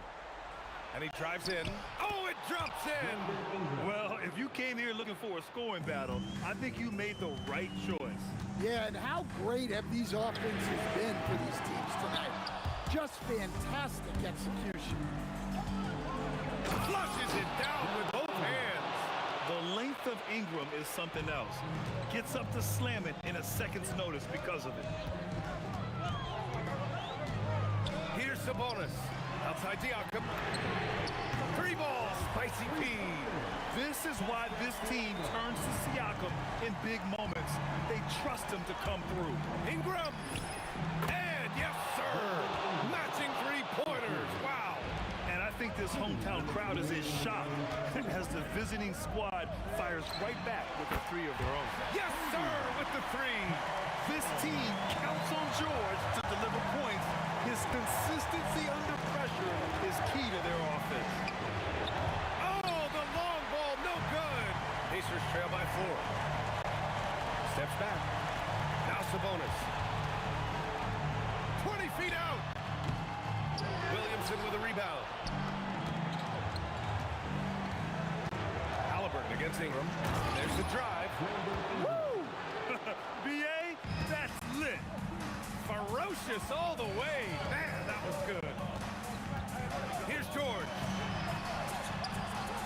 And he drives in. Oh, it drops in. Well, if you came here looking for a scoring battle, I think you made the right choice. Yeah, and how great have these offenses been for these teams tonight? Just fantastic execution. Flushes it down with both hands. The length of Ingram is something else. Gets up to slam it in a second's notice because of it. Here's Sabonis. Outside Siakam. 3 balls. Spicy P. This is why this team turns to Siakam in big moments. They trust him to come through. Ingram. And yes, sir. Matching 3-pointers. Wow. And I think this hometown crowd is in shock as the visiting squad fires right back with a 3 of their own. Yes, sir, with the 3. This team counts on George to deliver points. His consistency under pressure is key to their offense. Oh, the long ball, no good. Pacers trail by 4. Steps back. Now Sabonis. 20 feet out. Williamson with a rebound. Halliburton against Ingram. There's the drive. Woo! B.A., that's lit. Ferocious all the way. Man, that was good. Here's George.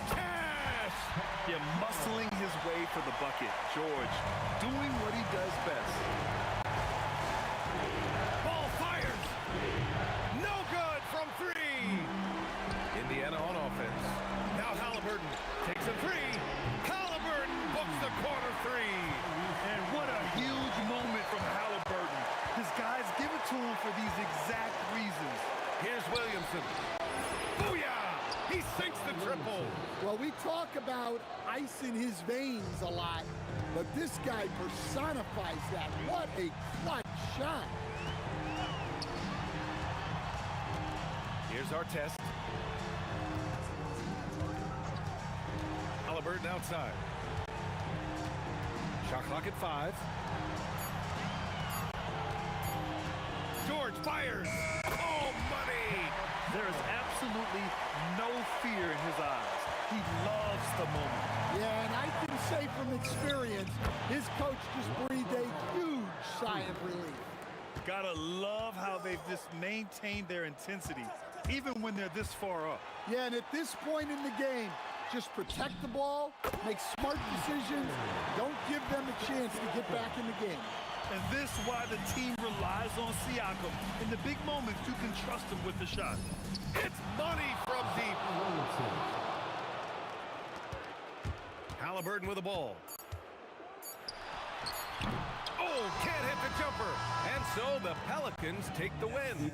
Cash! Yeah, muscling his way for the bucket. George doing what he does best. Ball fires. No good from 3. Indiana on offense. Now Halliburton takes a 3. Halliburton books the corner 3. And what a huge ice in his veins a lot, but this guy personifies that. What a clutch shot. Here's our test. Halliburton outside. Shot clock at 5. George fires. Oh, money! There is absolutely no fear in his eyes. He loves the moment. Yeah, and I can say from experience, his coach just breathed a huge sigh of relief. Gotta love how they've just maintained their intensity, even when they're this far up. Yeah, and at this point in the game, just protect the ball, make smart decisions, don't give them a chance to get back in the game. And this is why the team relies on Siakam. In the big moments, you can trust him with the shot. It's money from deep. Halliburton with the ball. Oh, can't hit the jumper. And so the Pelicans take the win.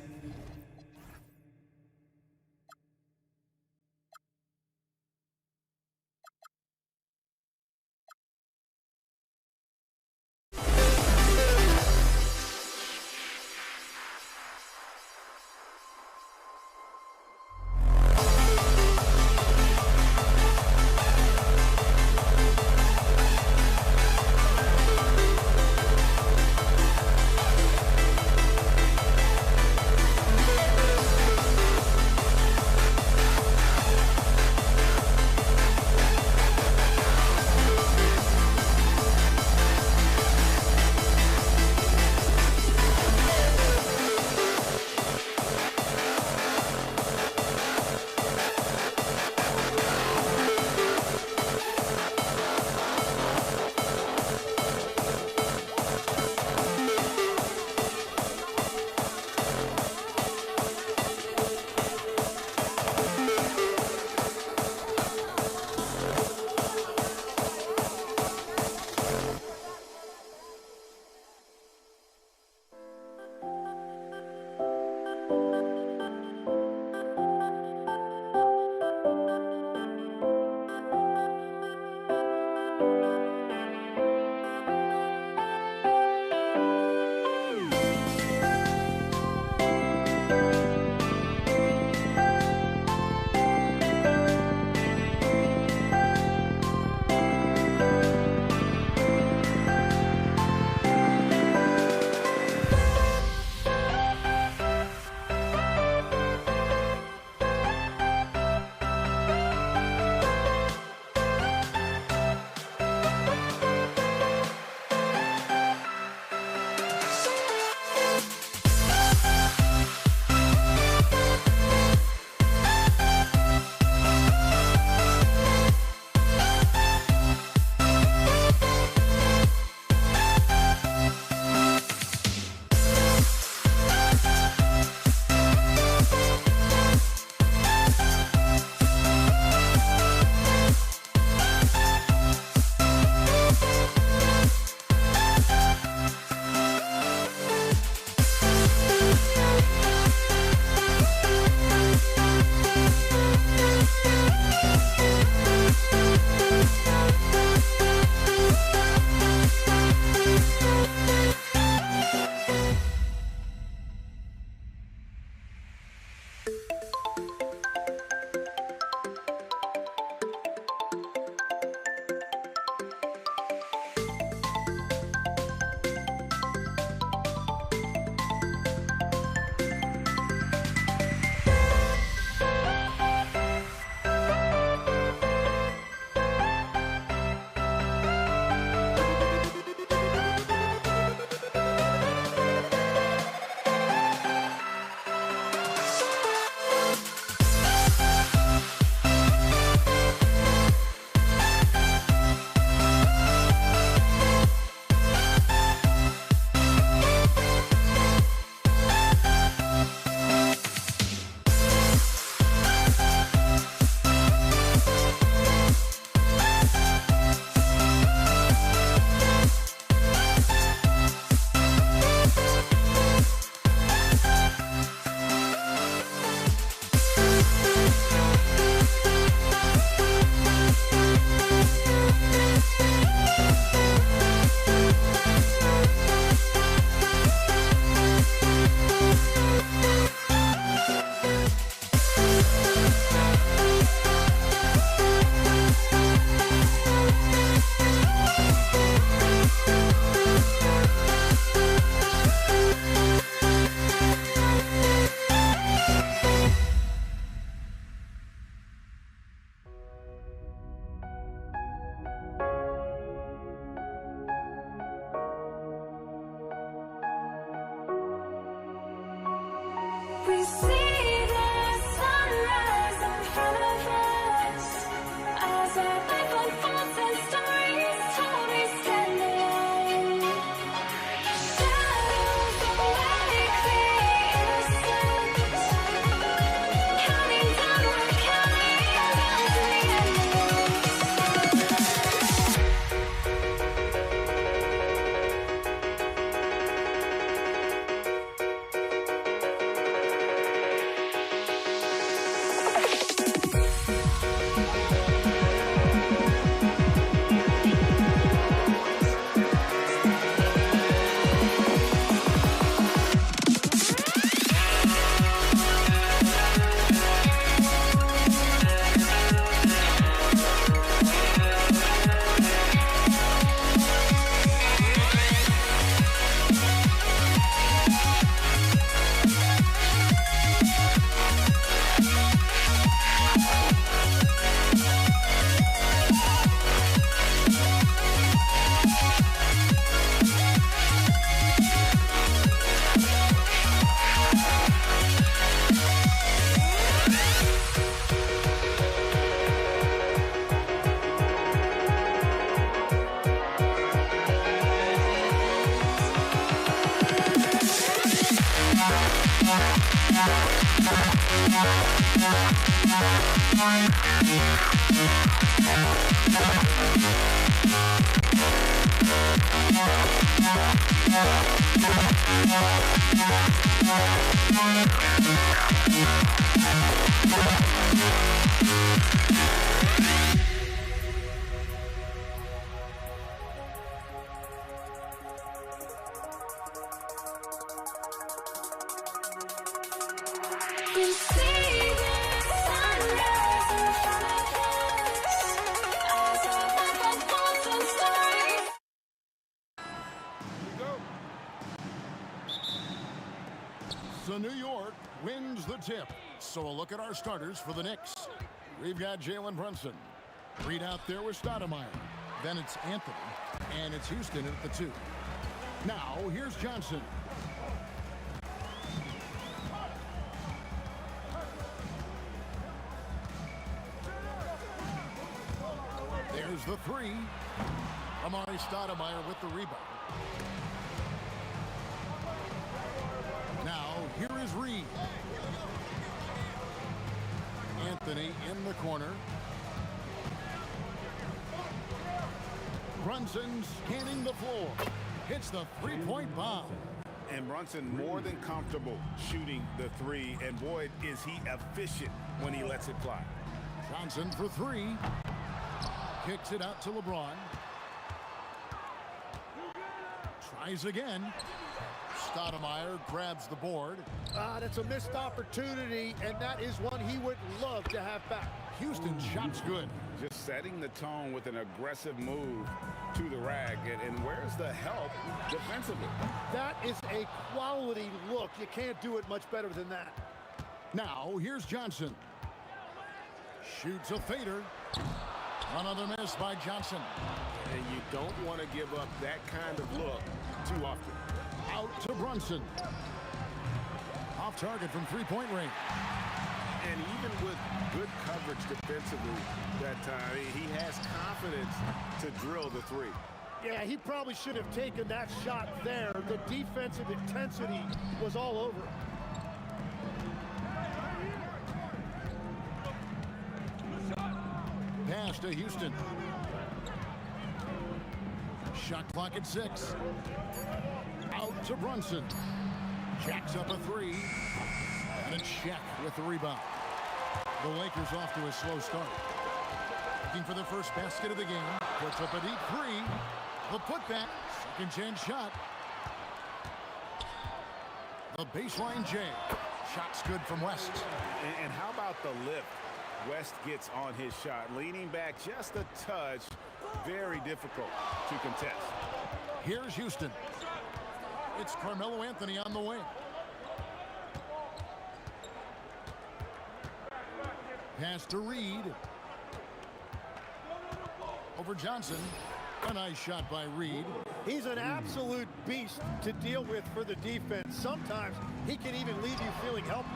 see the sunrise in front of us as our life unfolds and stories told we stand alone. Shadows awake the innocent, counting downward, counting down to the endless. You see the sunrise in front of us as our life unfolds and stories. So New York wins the tip. So a look at our starters for the Knicks. We've got Jalen Brunson. Reed out there with Stoudemire. Then it's Anthony. And it's Houston at the 2. Now, here's Johnson. There's the 3. Amari Stoudemire with the rebound. Now, here is Reed. Anthony in the corner. Brunson scanning the floor. Hits the three-point bomb. And Brunson more than comfortable shooting the 3. And boy, is he efficient when he lets it fly. Johnson for 3. Kicks it out to LeBron. Tries again. Stoudemire grabs the board. That's a missed opportunity, and that is one he would love to have back. Houston shot's good. Just setting the tone with an aggressive move to the rag. And where's the help defensively? That is a quality look. You can't do it much better than that. Now, here's Johnson. Shoots a fader. Another miss by Johnson. And you don't want to give up that kind of look too often. Out to Brunson. Off target from three-point range. And even with good coverage defensively that time, he has confidence to drill the 3. Yeah, he probably should have taken that shot there. The defensive intensity was all over him. Pass to Houston. Shot clock at 6. Out to Brunson. Jacks up a 3. And a check with the rebound. The Lakers off to a slow start. Looking for the first basket of the game. Puts up a deep 3. The putback. Second chance shot. The baseline J. Shot's good from West. And how about the lift West gets on his shot? Leaning back just a touch. Very difficult to contest. Here's Houston. It's Carmelo Anthony on the wing. Pass to Reed. Over Johnson. A nice shot by Reed. He's an absolute beast to deal with for the defense. Sometimes he can even leave you feeling helpless.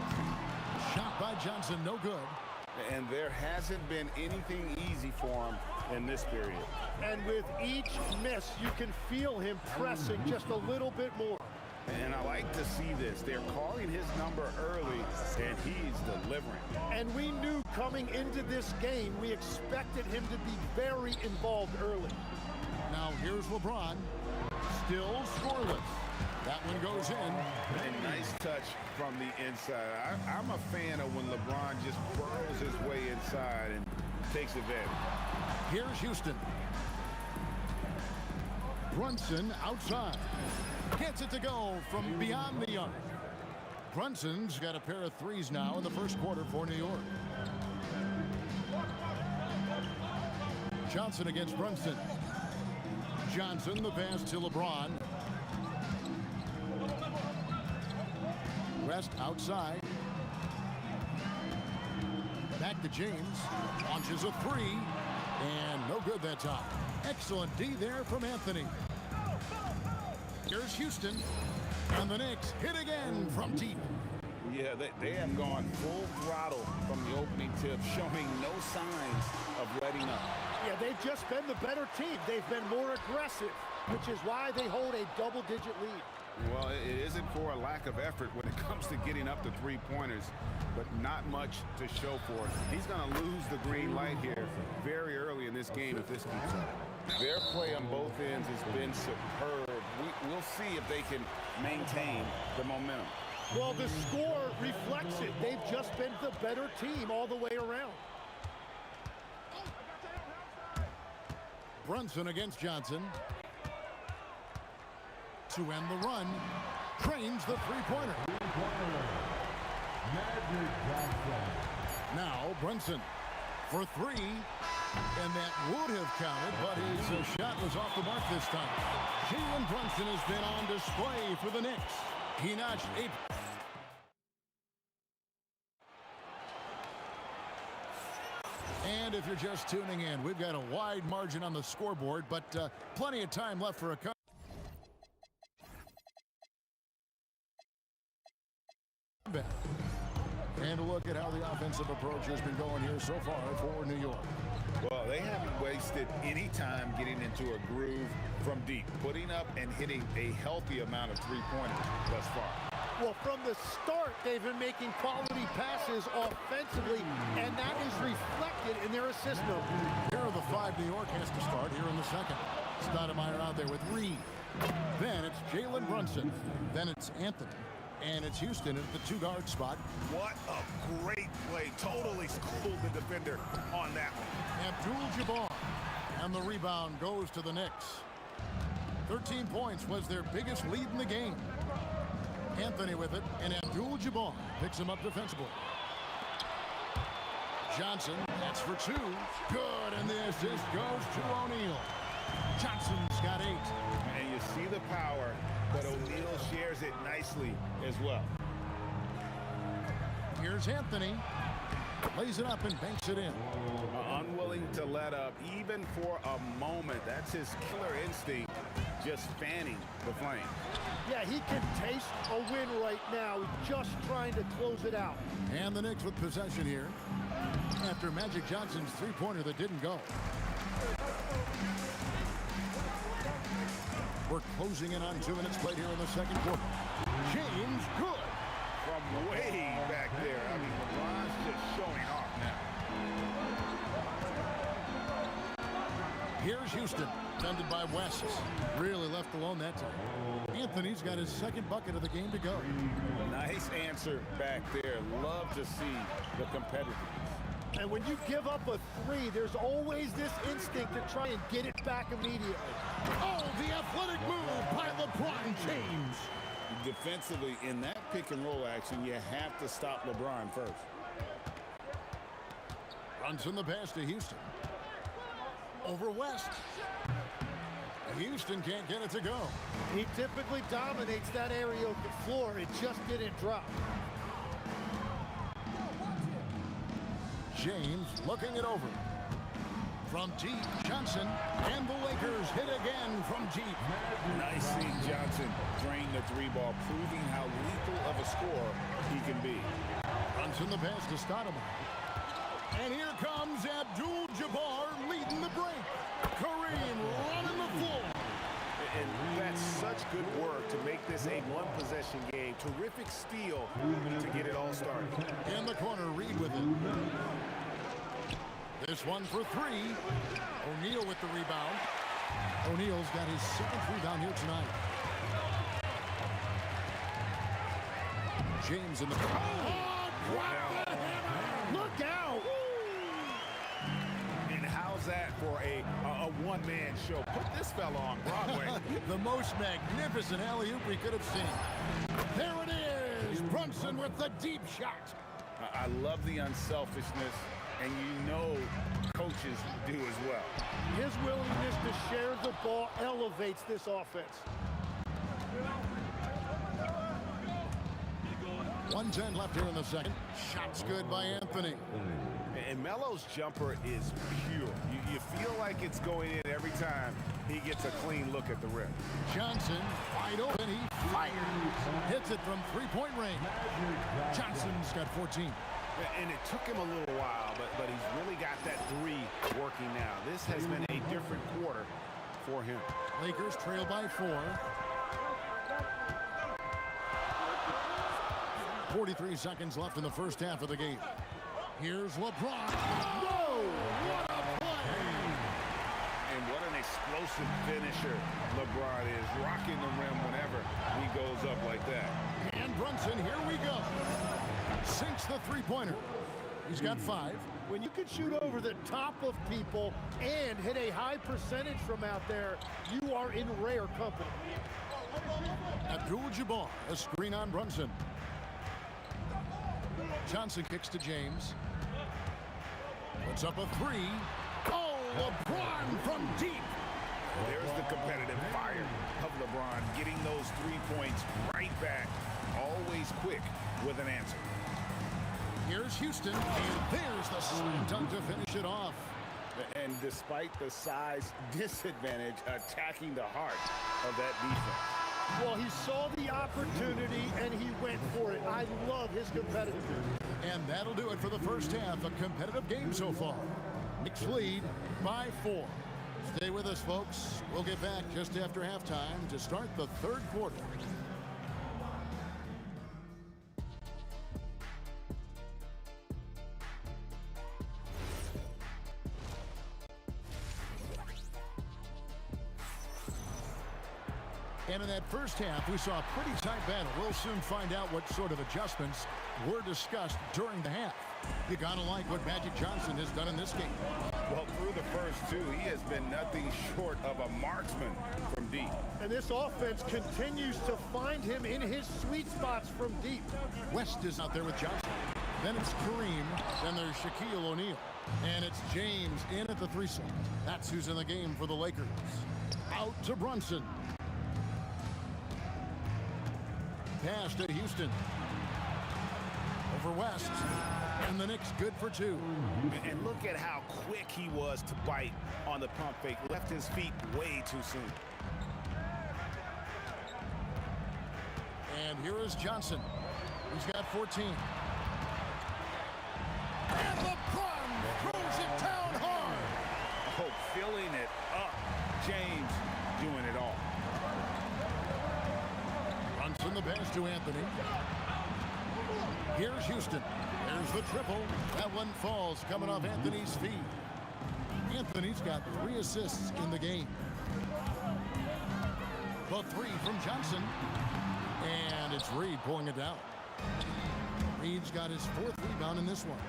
Shot by Johnson, no good. And there hasn't been anything easy for him in this period. And with each miss, you can feel him pressing just a little bit more. And I like to see this. They're calling his number early, and he's delivering. And we knew coming into this game, we expected him to be very involved early. Now here's LeBron. Still scoreless. That one goes in. A nice touch from the inside. I'm a fan of when LeBron just burrows his way inside and takes advantage. Here's Houston. Brunson outside. Gets it to go from beyond the arc. Brunson's got a pair of threes now in the first quarter for New York. Johnson against Brunson. Johnson, the pass to LeBron. West outside. Back to James. Launches a three. And no good that time. Excellent D there from Anthony. Here's Houston. And the Knicks hit again from deep. Yeah, they have gone full throttle from the opening tip, showing no signs of letting up. Yeah, they've just been the better team. They've been more aggressive, which is why they hold a double-digit lead. Well, it isn't for a lack of effort when it comes to getting up to three-pointers, but not much to show for it. He's going to lose the green light here very early in this game if this keeps up. Their play on both ends has been superb. We'll see if they can maintain the momentum. Well, the score reflects it. They've just been the better team all the way around. Brunson against Johnson. To end the run. Trains the three-pointer. Now Brunson for three. And that would have counted, but his shot was off the mark this time. Jalen Brunson has been on display for the Knicks. He notched 8. And if you're just tuning in, we've got a wide margin on the scoreboard, but plenty of time left for a comeback. And a look at how the offensive approach has been going here so far for New York. Well, they haven't wasted any time getting into a groove from deep, putting up and hitting a healthy amount of three-pointers thus far. Well, from the start, they've been making quality passes offensively, and that is reflected in their assist number. Here are the 5 New York has to start here in the second. Stoudemire out there with Reed. Then it's Jalen Brunson. Then it's Anthony. And it's Houston at the 2-guard spot. What a great play. Totally schooled the defender on that one. Abdul-Jabbar. And the rebound goes to the Knicks. 13 points was their biggest lead in the game. Anthony with it, and Abdul-Jabbar picks him up defensively. Johnson, that's for 2. Good, and the assist goes to O'Neal. Johnson's got 8. And you see the power, but O'Neal shares it nicely as well. Here's Anthony. Lays it up and banks it in. Unwilling to let up, even for a moment. That's his killer instinct, just fanning the flame. Yeah, he can taste a win right now, just trying to close it out. And the Knicks with possession here after Magic Johnson's three-pointer that didn't go. We're closing in on 2 minutes played here in the second quarter. James, good. From way back there. I mean, LeBron's just showing off now. Here's Houston, defended by West. Really left alone that time. Anthony's got his second bucket of the game to go. Nice answer back there. Love to see the competitiveness. And when you give up a 3, there's always this instinct to try and get it back immediately. Oh, the athletic move by LeBron James. Defensively, in that pick-and-roll action, you have to stop LeBron first. Brunson the pass to Houston. Over West. Houston can't get it to go. He typically dominates that area of the floor. It just didn't drop. James looking it over. From deep, Johnson, and the Lakers hit again from deep. Nice seeing Johnson drain the three ball, proving how lethal of a scorer he can be. Brunson the pass to Stoudemire. And here comes Abdul-Jabbar leading the break. Kareem running the floor. And that's such good work to make this a one-possession game. Terrific steal to get it all started. In the corner, Reed with it. This one for three. O'Neal with the rebound. O'Neal's got his 7th rebound here tonight. James in the... Look out! And how's that for a one-man show? Put this fella on Broadway. The most magnificent alley-oop we could have seen. There it is! Brunson with the deep shot. I love the unselfishness, and you know coaches do as well. His willingness to share the ball elevates this offense. 1:10 left here in the second. Shot's good by Anthony. And Melo's jumper is pure. You feel like it's going in every time he gets a clean look at the rim. Johnson, wide open, he fires. Hits it from three-point range. Johnson's got 14. And it took him a little while, but he's really got that three working now. This has been a different quarter for him. Lakers trail by 4. 43 seconds left in the first half of the game. Here's LeBron. Whoa! What a play! And what an explosive finisher LeBron is, rocking the rim whenever he goes up like that. And Brunson, here we go. Sinks the three-pointer. He's got 5. When you can shoot over the top of people and hit a high percentage from out there, you are in rare company. Abdul-Jabbar, a screen on Brunson. Johnson kicks to James. Puts up a 3. Oh, LeBron from deep. There's the competitive fire of LeBron, getting those 3 points right back, always quick with an answer. Here's Houston, and there's the slam dunk to finish it off. And despite the size disadvantage, attacking the heart of that defense. Well, he saw the opportunity, and he went for it. I love his competitiveness. And that'll do it for the first half. A competitive game so far. Knicks lead by 4. Stay with us, folks. We'll get back just after halftime to start the third quarter. And in that first half, we saw a pretty tight battle. We'll soon find out what sort of adjustments were discussed during the half. You gotta like what Magic Johnson has done in this game. Well, through the first 2, he has been nothing short of a marksman from deep. And this offense continues to find him in his sweet spots from deep. West is out there with Johnson. Then it's Kareem. Then there's Shaquille O'Neal. And it's James in at the 3 slot. That's who's in the game for the Lakers. Out to Brunson. Pass to Houston. Over West. And the Knicks good for 2. And look at how quick he was to bite on the pump fake. Left his feet way too soon. And here is Johnson. He's got 14. And LeBron throws it down hard. Oh, filling it up. James doing it all. Brunson the pass to Anthony. Here's Houston. There's the triple. That one falls coming off Anthony's feet. Anthony's got 3 assists in the game. The 3 from Johnson. And it's Reed pulling it down. Reed's got his 4th rebound in this one.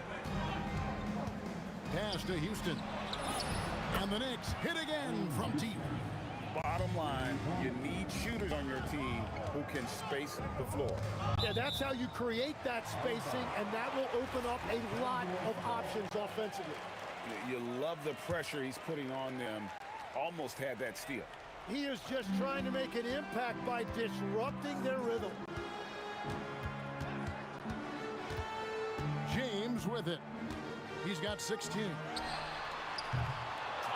Pass to Houston. And the Knicks hit again from deep. Bottom line, you need shooters on your team who can space the floor. Yeah, that's how you create that spacing, and that will open up a lot of options offensively. You love the pressure he's putting on them. Almost had that steal. He is just trying to make an impact by disrupting their rhythm. James with it. He's got 16.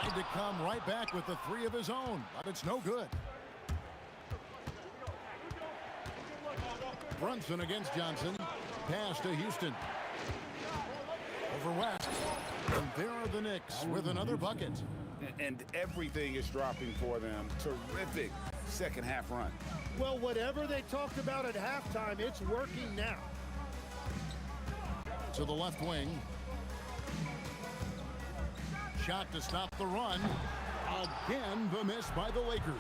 tried to come right back with the three of his own, but it's no good. Brunson against Johnson. Pass to Houston. Over West. And there are the Knicks with another bucket. And everything is dropping for them. Terrific second half run. Well, whatever they talked about at halftime, it's working now. To the left wing. Shot to stop the run. Again, the miss by the Lakers.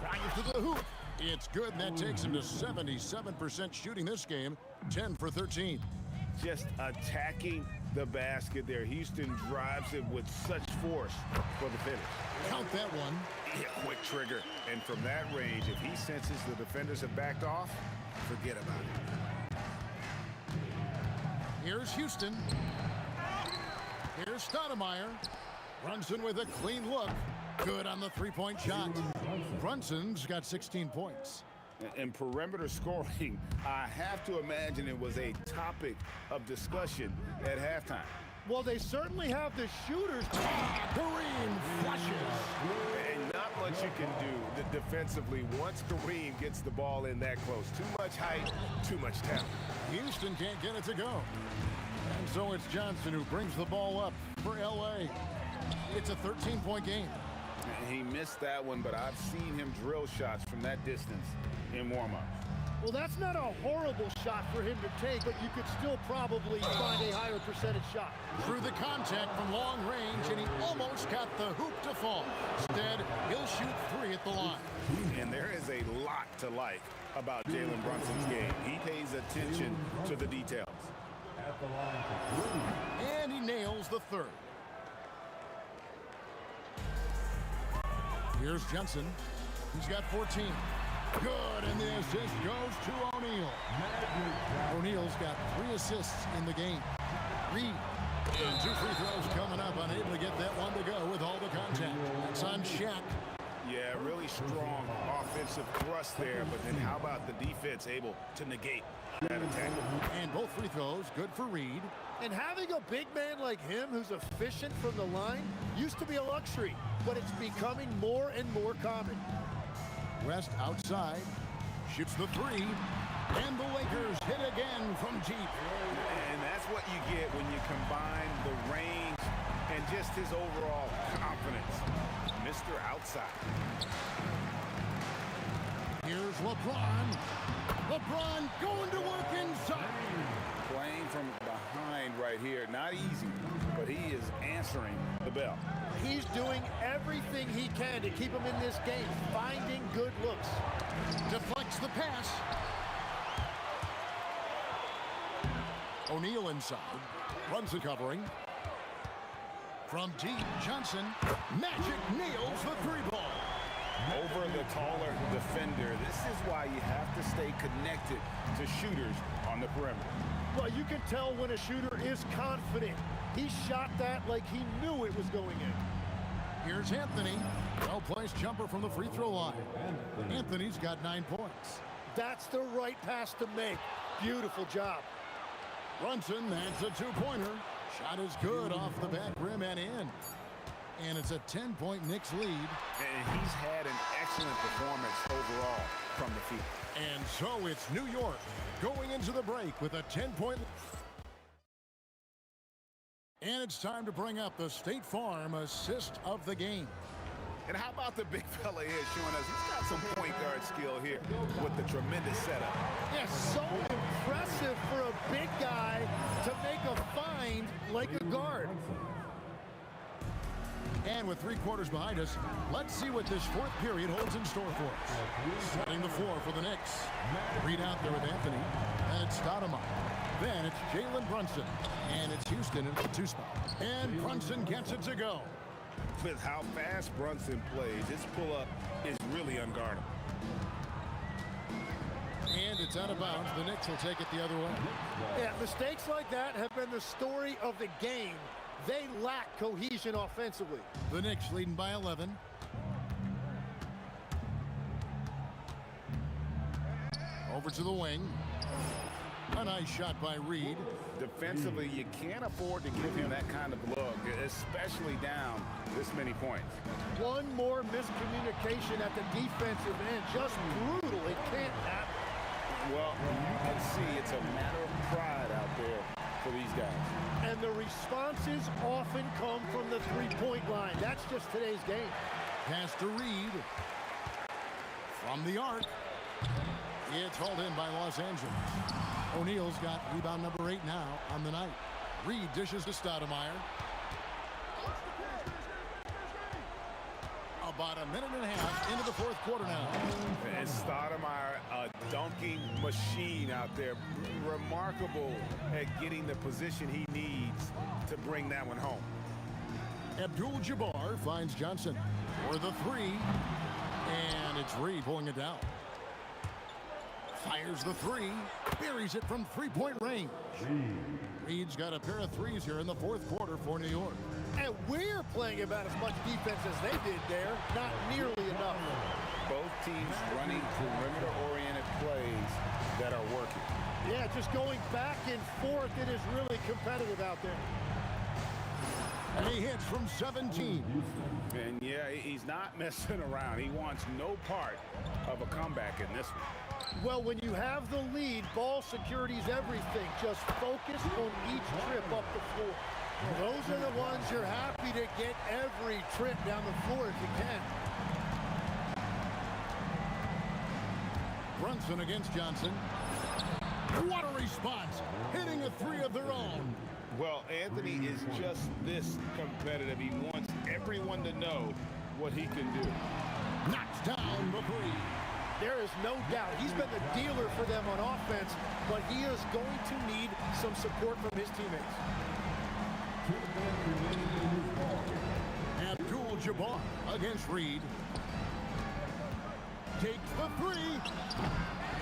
Drive to the hoop. It's good, and that takes him to 77% shooting this game. 10 for 13. Just attacking the basket there. Houston drives it with such force for the finish. Count that one. Yeah, quick trigger. And from that range, if he senses the defenders have backed off, forget about it. Here's Houston. Here's Stoudemire. Brunson with a clean look. Good on the three-point shot. Brunson's got 16 points. And perimeter scoring, I have to imagine it was a topic of discussion at halftime. Well, they certainly have the shooters. Kareem flushes. And not much you can do defensively once Kareem gets the ball in that close. Too much height, too much talent. Houston can't get it to go. And so it's Johnson who brings the ball up for L.A. It's a 13-point game. He missed that one, but I've seen him drill shots from that distance in warm-ups. Well, that's not a horrible shot for him to take, but you could still probably find a higher percentage shot. Through the contact from long range, and he almost got the hoop to fall. Instead, he'll shoot three at the line. And there is a lot to like about Jalen Brunson's game. He pays attention to the details. And he nails the third. Here's Johnson. He's got 14. Good, and the assist goes to O'Neal. O'Neal's got 3 assists in the game. Reed. And 2 free throws coming up, unable to get that one to go with all the contact. That's on Shaq. Yeah, really strong offensive thrust there, but then how about the defense able to negate that attack? And both free throws good for Reed. And having a big man like him who's efficient from the line used to be a luxury, but it's becoming more and more common. West outside, shoots the 3, and the Lakers hit again from deep. And that's what you get when you combine the range and just his overall confidence. Mr. Outside. Here's LeBron. LeBron going to work inside. Playing from behind right here. Not easy, but he is answering the bell. He's doing everything he can to keep him in this game, finding good looks. Deflects the pass. O'Neal inside. Runs the covering. From deep, Johnson. Magic nails the 3-ball. Over the taller defender. This is why you have to stay connected to shooters on the perimeter. Well, you can tell when a shooter is confident. He shot that like he knew it was going in. Here's Anthony. Well-placed jumper from the free throw line. Anthony's got 9 points. That's the right pass to make. Beautiful job. Brunson, that's a 2-pointer. Shot is good off the back rim and in. And it's a 10-point Knicks lead. And he's had an excellent performance overall from the field. And so it's New York going into the break with a 10-point. And it's time to bring up the State Farm assist of the game. And how about the big fella here showing us he's got some point guard skill here with the tremendous setup. Yeah, so impressive for a big guy to make a find like a guard. And with 3 quarters behind us, let's see what this 4th period holds in store for us. Setting the floor for the Knicks. Reed out there with Anthony. And it's Stoudemire. Then it's Jalen Brunson. And it's Houston in the 2 spot. And Brunson gets it to go. With how fast Brunson plays, his pull-up is really unguardable. And it's out of bounds. The Knicks will take it the other way. Yeah, mistakes like that have been the story of the game. They lack cohesion offensively. The Knicks leading by 11. Over to the wing. A nice shot by Reed. Defensively, you can't afford to give him that kind of look, especially down this many points. One more miscommunication at the defensive end. Just brutal. It can't happen. Well, you can see it's a matter of pride out there for these guys. And the responses often come from the three-point line. That's just today's game. Pass to Reed. From the arc. It's hauled in by Los Angeles. O'Neal's got rebound number 8 now on the night. Reed dishes to Stoudemire. About a minute and a half into the fourth quarter now. And Stoudemire, a dunking machine out there. Remarkable at getting the position he needs to bring that one home. Abdul-Jabbar finds Johnson for the 3. And it's Reed pulling it down. Fires the 3. Buries it from three-point range. Reed's got a pair of threes here in the fourth quarter for New York. And we're playing about as much defense as they did there. Not nearly enough. Both teams running perimeter-oriented plays that are working. Yeah, just going back and forth. It is really competitive out there. And he hits from 17. And yeah, he's not messing around. He wants no part of a comeback in this one. Well, when you have the lead, ball security is everything. Just focus on each trip up the floor. Those are the ones you're happy to get every trip down the floor if you can. Brunson against Johnson. What a response! Hitting a 3 of their own. Well, Anthony is just this competitive. He wants everyone to know what he can do. Knocks down the 3. There is no doubt he's been the dealer for them on offense, but he is going to need some support from his teammates. Abdul-Jabbar against Reed. Takes the 3.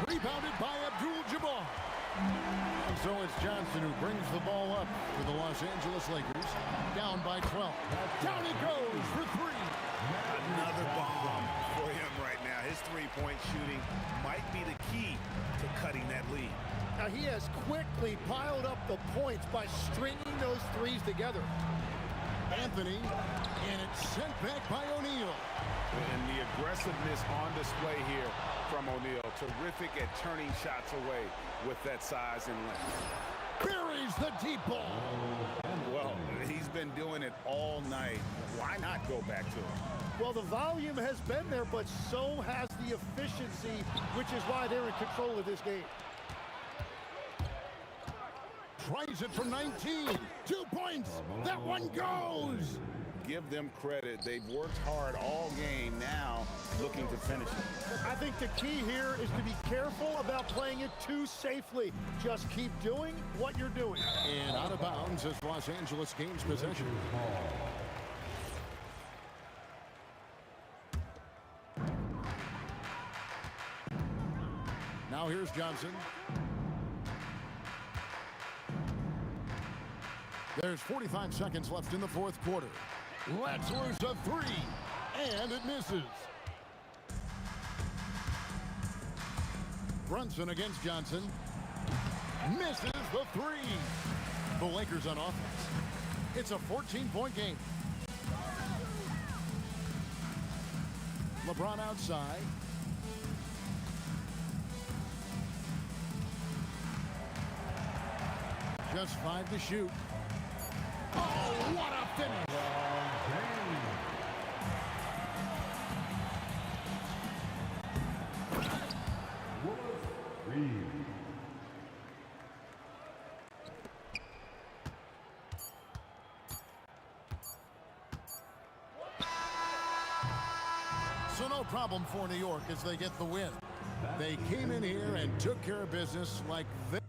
Rebounded by Abdul-Jabbar. And so it's Johnson who brings the ball up for the Los Angeles Lakers. Down by 12. Down he goes for 3. Another bomb for him right now. His three-point shooting might be the key to cutting that lead. Now he has quickly piled up the points by stringing those threes together. Anthony, and it's sent back by O'Neal. And the aggressiveness on display here from O'Neal. Terrific at turning shots away with that size and length. Buries the deep ball. Well, he's been doing it all night. Why not go back to him? Well, the volume has been there, but so has the efficiency, which is why they're in control of this game. Tries it from 19. 2 points. That one goes. Give them credit. They've worked hard all game, now looking to finish it. I think the key here is to be careful about playing it too safely. Just keep doing what you're doing. And out of bounds as Los Angeles gains possession. Now here's Johnson. There's 45 seconds left in the fourth quarter. Let's loose a 3, and it misses. Brunson against Johnson. Misses the 3. The Lakers on offense. It's a 14-point game. LeBron outside. Just 5 to shoot. Oh, what a finish! So no problem for New York as they get the win. They came in here and took care of business like this.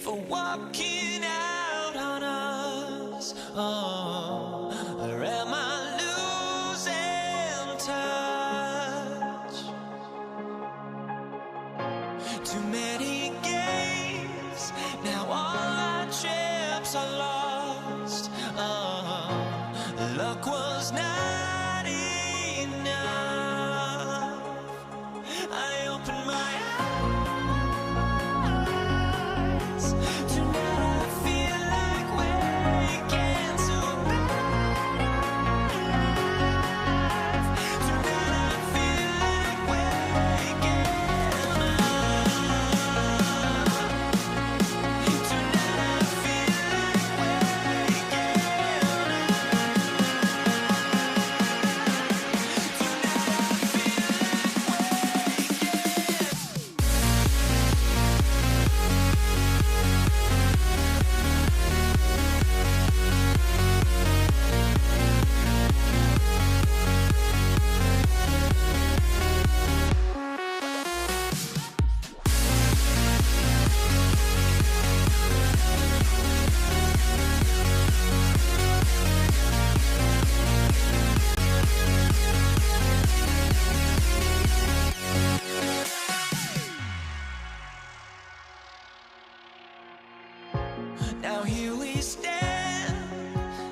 for walking out on us? Oh, or am I losing touch? Too many games, now all our chips are lost. Oh, luck was not enough. I opened my eyes. Tonight I feel like waking to a better life. Tonight I feel like waking up. Tonight I feel like waking Now here we stand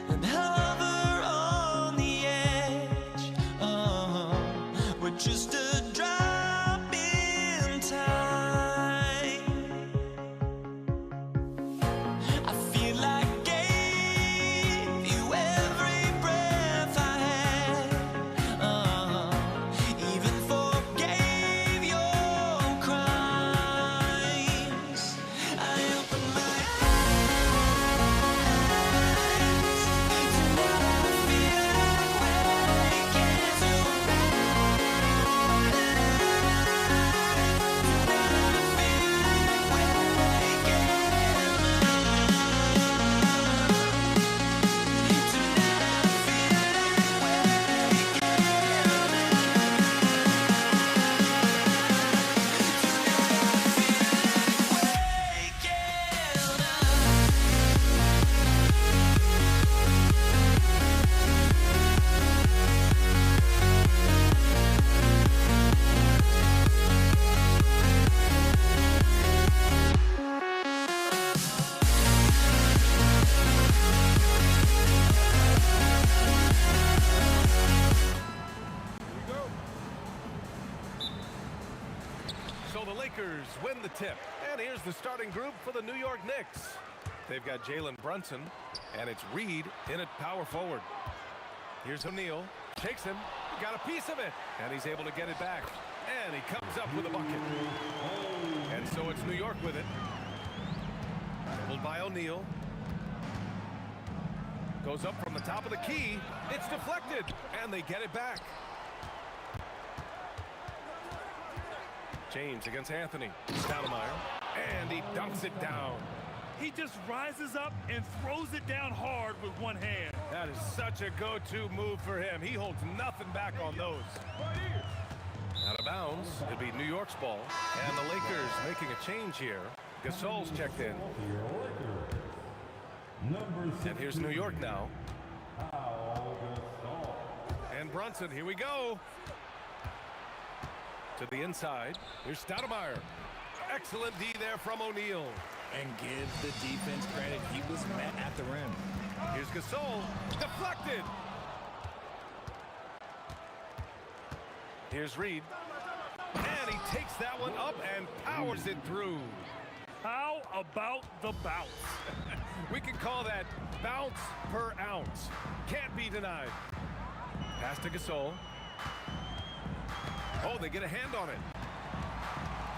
and hover on the edge. Oh, we're just a drop in time. I feel like I gave you every breath I had. Oh, even forgave your crimes. I opened my So the Lakers win the tip. And here's the starting group for the New York Knicks. They've got Jalen Brunson, and it's Reed in at power forward. Here's O'Neal, shakes him, got a piece of it, and he's able to get it back. And he comes up with a bucket. And so it's New York with it. Pulled by O'Neal. Goes up from the top of the key. It's deflected, and they get it back. James against Anthony. Stoudemire, and he dunks it down. He just rises up and throws it down hard with one hand. That is such a go-to move for him. He holds nothing back on those. Out of bounds, it'll be New York's ball. And the Lakers making a change here. Gasol's checked in. And here's New York now. And Brunson, here we go. To the inside. Here's Stoudemire. Excellent D there from O'Neal. And give the defense credit. He was met at the rim. Here's Gasol. Deflected. Here's Reed. And he takes that one up and powers it through. How about the bounce? We can call that bounce per ounce. Can't be denied. Pass to Gasol. Oh, they get a hand on it.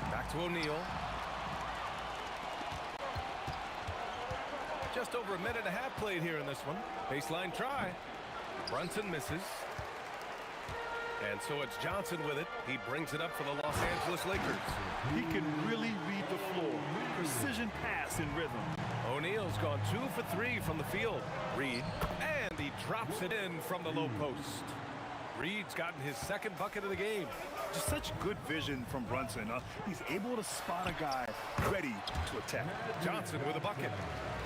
Back to O'Neal. Just over a minute and a half played here in this one. Baseline try. Brunson misses. And so it's Johnson with it. He brings it up for the Los Angeles Lakers. He can really read the floor. Precision pass in rhythm. O'Neal's gone 2 for 3 from the field. Reed. And he drops it in from the low post. Reed's gotten his second bucket of the game. Just such good vision from Brunson. He's able to spot a guy ready to attack. Johnson with a bucket.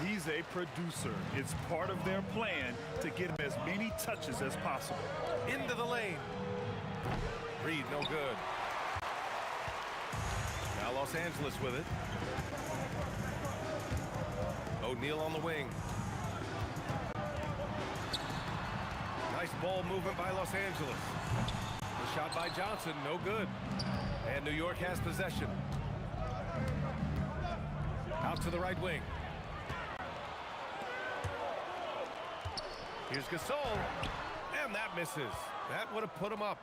He's a producer. It's part of their plan to get him as many touches as possible. Into the lane. Reed, no good. Now Los Angeles with it. O'Neal on the wing. Nice ball movement by Los Angeles. The shot by Johnson, no good. And New York has possession. Out to the right wing. Here's Gasol. And that misses. That would have put him up.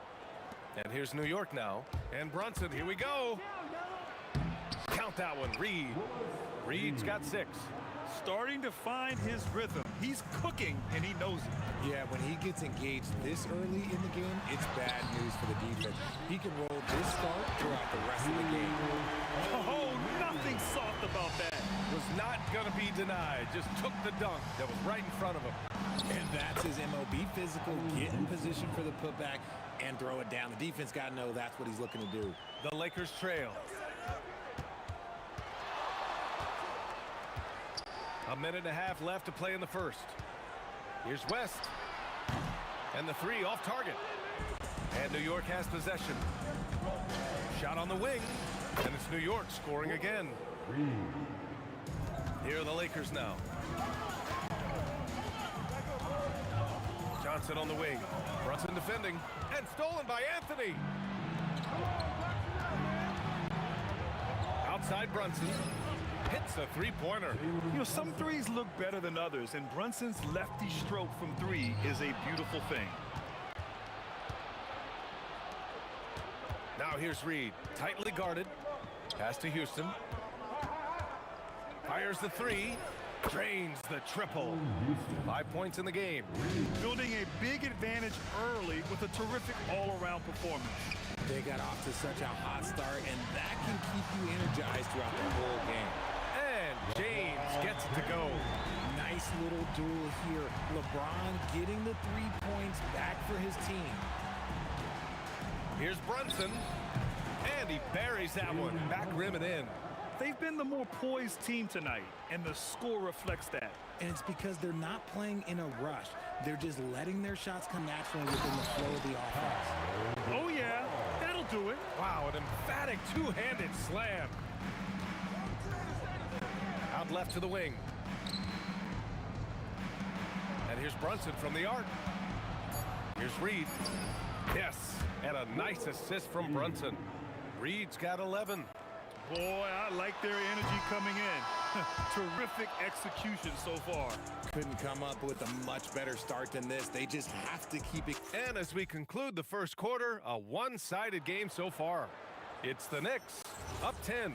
And here's New York now. And Brunson, here we go. Count that one, Reed. Reed's got 6. Starting to find his rhythm. He's cooking, and he knows it. Yeah, when he gets engaged this early in the game, it's bad news for the defense. He can roll this start throughout the rest of the game. Oh, nothing soft about that. Was not going to be denied. Just took the dunk that was right in front of him. And that's his MO. Be physical, get in position for the putback, and throw it down. The defense got to know that's what he's looking to do. The Lakers trail. A minute and a half left to play in the first. Here's West. And the 3 off target. And New York has possession. Shot on the wing. And it's New York scoring again. Here are the Lakers now. Johnson on the wing. Brunson defending. And stolen by Anthony. Outside Brunson. Hits a three-pointer. You know, some threes look better than others, and Brunson's lefty stroke from 3 is a beautiful thing. Now here's Reed. Tightly guarded. Pass to Houston. Fires the 3. Drains the triple. 5 points in the game. Building a big advantage early with a terrific all-around performance. They got off to such a hot start, and that can keep you energized throughout the whole game. And James gets it to go. Nice little duel here. LeBron getting the 3 points back for his team. Here's Brunson. And he buries that one. Back rim and in. They've been the more poised team tonight, and the score reflects that. And it's because they're not playing in a rush. They're just letting their shots come naturally within the flow of the offense. Oh, yeah. That'll do it. Wow, an emphatic two-handed slam. Out left to the wing. And here's Brunson from the arc. Here's Reed. Yes, and a nice assist from Brunson. Reed's got 11. Boy, I like their energy coming in. Terrific execution so far. Couldn't come up with a much better start than this. They just have to keep it. And as we conclude the first quarter, a one-sided game so far. It's the Knicks, up 10.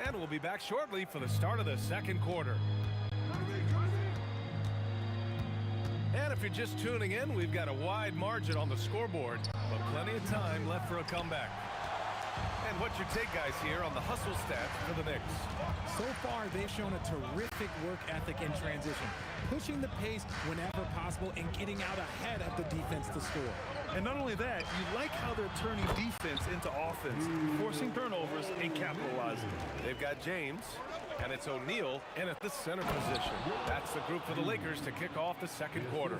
And we'll be back shortly for the start of the second quarter. And if you're just tuning in, we've got a wide margin on the scoreboard, but plenty of time left for a comeback. And what's your take, guys, here on the hustle stats for the Knicks? So far, they've shown a terrific work ethic in transition, pushing the pace whenever possible and getting out ahead of the defense to score. And not only that, you like how they're turning defense into offense, forcing turnovers and capitalizing. They've got James, and it's O'Neal in at the center position. That's the group for the Lakers to kick off the second quarter.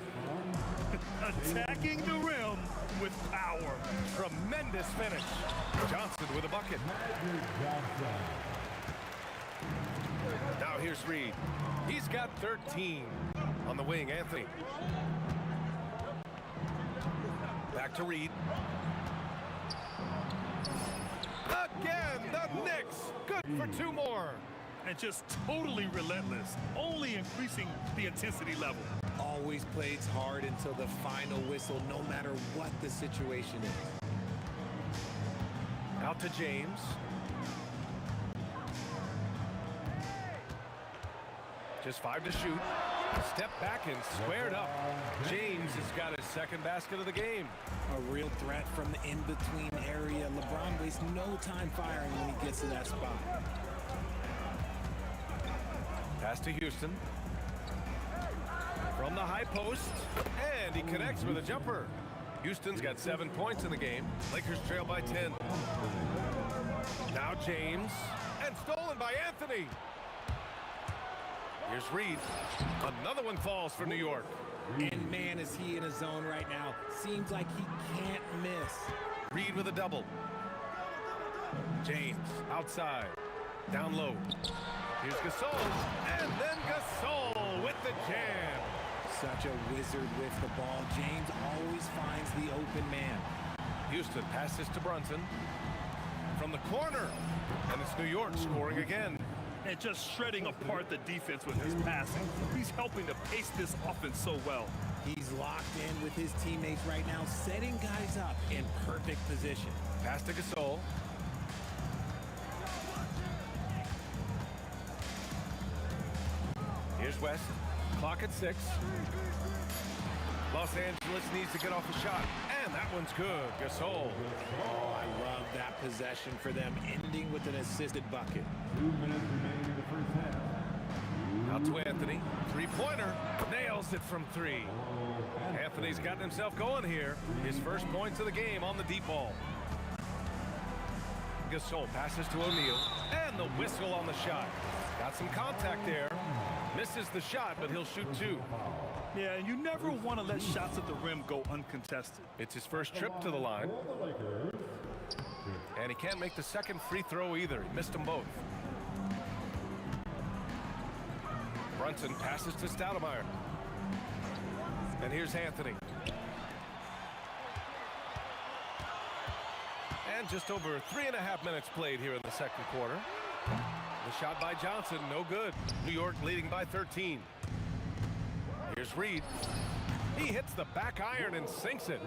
Attacking the rim with power. Tremendous finish. Johnson with a bucket. Now here's Reed. He's got 13. On the wing, Anthony. Back to Reed. Again, the Knicks. Good for 2 more. And just totally relentless, only increasing the intensity level. Always plays hard until the final whistle, no matter what the situation is. Out to James. Just 5 to shoot. Step back and squared up. James has got his second basket of the game. A real threat from the in-between area. LeBron wastes no time firing when he gets to that spot. Pass to Houston. From the high post. And he connects with a jumper. Houston's got 7 points in the game. Lakers trail by 10. Now James, and stolen by Anthony. Here's Reed. Another one falls for New York. And man, is he in a zone right now. Seems like he can't miss. Reed with a double. James outside. Down low. Here's Gasol. And then Gasol with the jam. Such a wizard with the ball. James always finds the open man. Houston passes to Brunson. From the corner. And it's New York scoring again. And just shredding apart the defense with his passing. He's helping to pace this offense so well. He's locked in with his teammates right now, setting guys up in perfect position. Pass to Gasol. Here's West. Clock at 6. Los Angeles needs to get off a shot. And that one's good. Gasol. Oh, I love that possession for them, ending with an assisted bucket. 2 minutes remaining in the first half. Out to Anthony. Three-pointer. Nails it from 3. Anthony's gotten himself going here. His first points of the game on the deep ball. Gasol passes to O'Neal. And the whistle on the shot. Got some contact there. Misses the shot, but he'll shoot 2. Yeah, and you never want to let shots at the rim go uncontested. It's his first trip to the line. And he can't make the second free throw either. He missed them both. Brunson passes to Stoudemire. And here's Anthony. And just over 3.5 minutes played here in the second quarter. The shot by Johnson, no good. New York leading by 13. Here's Reed. He hits the back iron and sinks it.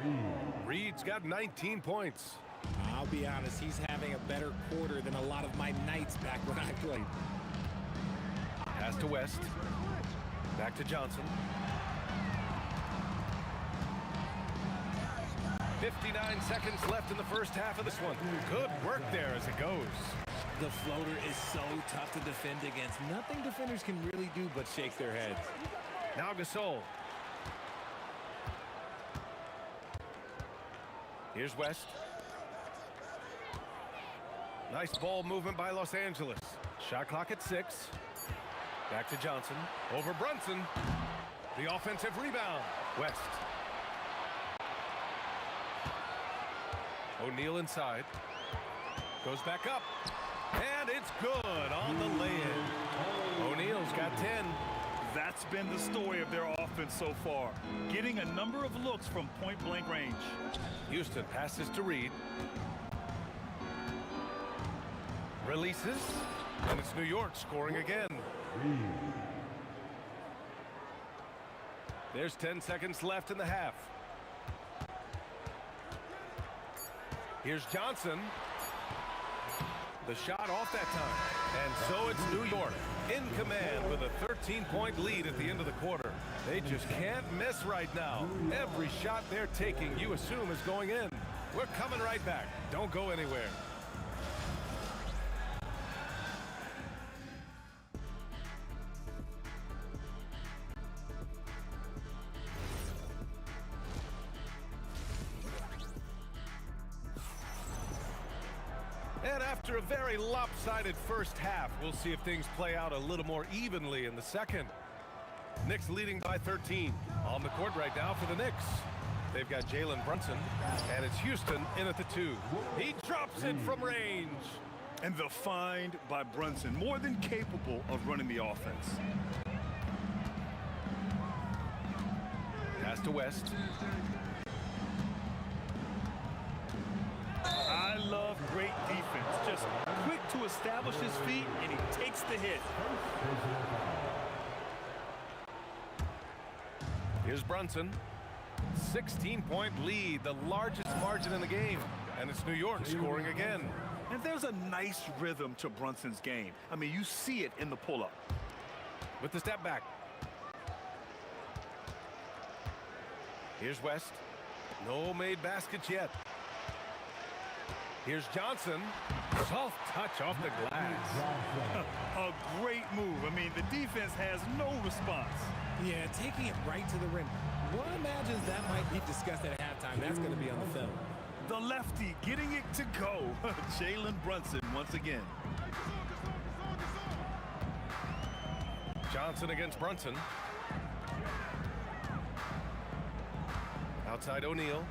Reed's got 19 points. I'll be honest, he's having a better quarter than a lot of my nights back when I played. Pass to West. Back to Johnson. 59 seconds left in the first half of this one. Good work there as it goes. The floater is so tough to defend against. Nothing defenders can really do but shake their heads. Now Gasol. Here's West. Nice ball movement by Los Angeles. Shot clock at 6. Back to Johnson. Over Brunson. The offensive rebound. West. O'Neal inside. Goes back up. And it's good on the lay-in. O'Neal's got 10. That's been the story of their offense so far. Getting a number of looks from point-blank range. Houston passes to Reed. Releases. And it's New York scoring again. There's 10 seconds left in the half. Here's Johnson. The shot off that time. And so it's New York in command with a 13-point lead at the end of the quarter. They just can't miss right now. Every shot they're taking, you assume, is going in. We're coming right back. Don't go anywhere. And after a very lopsided first half, we'll see if things play out a little more evenly in the second. Knicks leading by 13. On the court right now for the Knicks. They've got Jalen Brunson, and it's Houston in at the 2. He drops it from range. And the find by Brunson, more than capable of running the offense. Pass to West. I love great defense. Just quick to establish his feet, and he takes the hit. Here's Brunson. 16-point lead, the largest margin in the game. And it's New York scoring again. And there's a nice rhythm to Brunson's game. I mean, you see it in the pull-up. With the step back. Here's West. No made baskets yet. Here's Johnson. Soft touch off the glass. A great move. I mean, the defense has no response. Yeah, taking it right to the rim. One imagines that might be discussed at halftime. time, that's going to be on the film. The lefty getting it to go. Jalen Brunson once again. Johnson against Brunson. Outside O'Neal.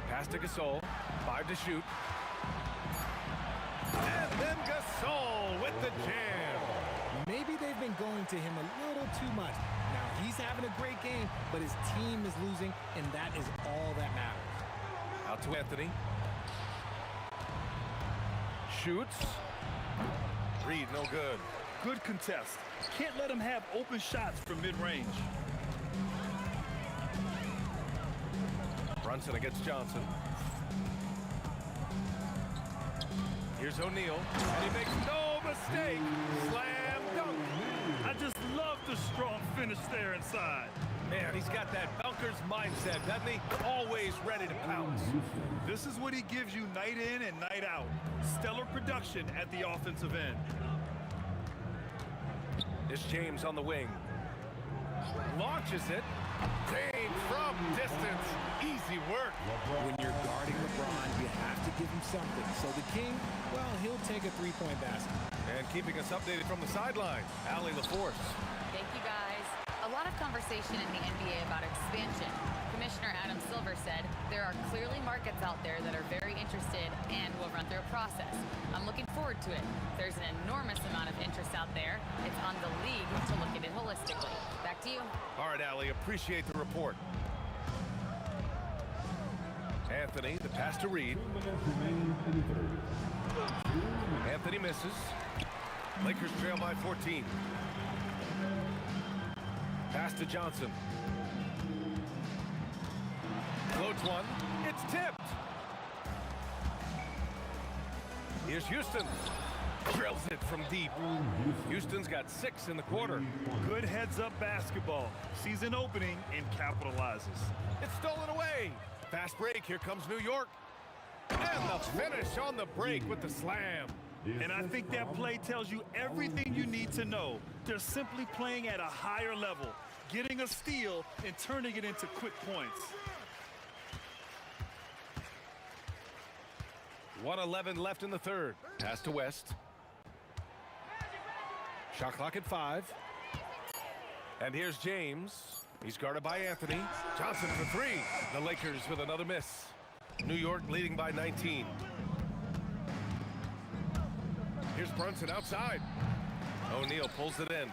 Pass to Gasol. 5 to shoot. And then Gasol with the jam. Maybe they've been going to him a little too much. Now, he's having a great game, but his team is losing, and that is all that matters. Out to Anthony. Shoots. Reed, no good. Good contest. Can't let him have open shots from mid-range. Brunson against Johnson. Here's O'Neal, and he makes no mistake. Slam dunk. I just love the strong finish there inside. Man, he's got that bunker's mindset, doesn't he? Always ready to pounce. This is what he gives you night in and night out. Stellar production at the offensive end. It's James on the wing. Launches it. James from distance. Easy work. When you're guarding LeBron, you have to give him something. So the King, well, he'll take a three-point basket. And keeping us updated from the sideline, Allie LaForce. Thank you, guys. A lot of conversation in the NBA about expansion. Commissioner Adam Silver said there are clearly markets out there that are very interested and will run through a process. I'm looking forward to it. There's an enormous amount of interest out there. It's on the league to look at it holistically. Back to you. All right, Allie, appreciate the report. Anthony, the pass to Reed. Anthony misses. Lakers trail by 14. Pass to Johnson. Floats one. It's tipped. Here's Houston. Drills it from deep. Houston's got 6 in the quarter. Good heads-up basketball. Sees an opening and capitalizes. It's stolen away. Fast break. Here comes New York. And the finish on the break with the slam. And I think that play tells you everything you need to know. They're simply playing at a higher level, getting a steal and turning it into quick points. 1:11 left in the third. Pass to West. Shot clock at 5. And here's James. He's guarded by Anthony. Johnson for 3. The Lakers with another miss. New York leading by 19. Here's Brunson outside. O'Neal pulls it in.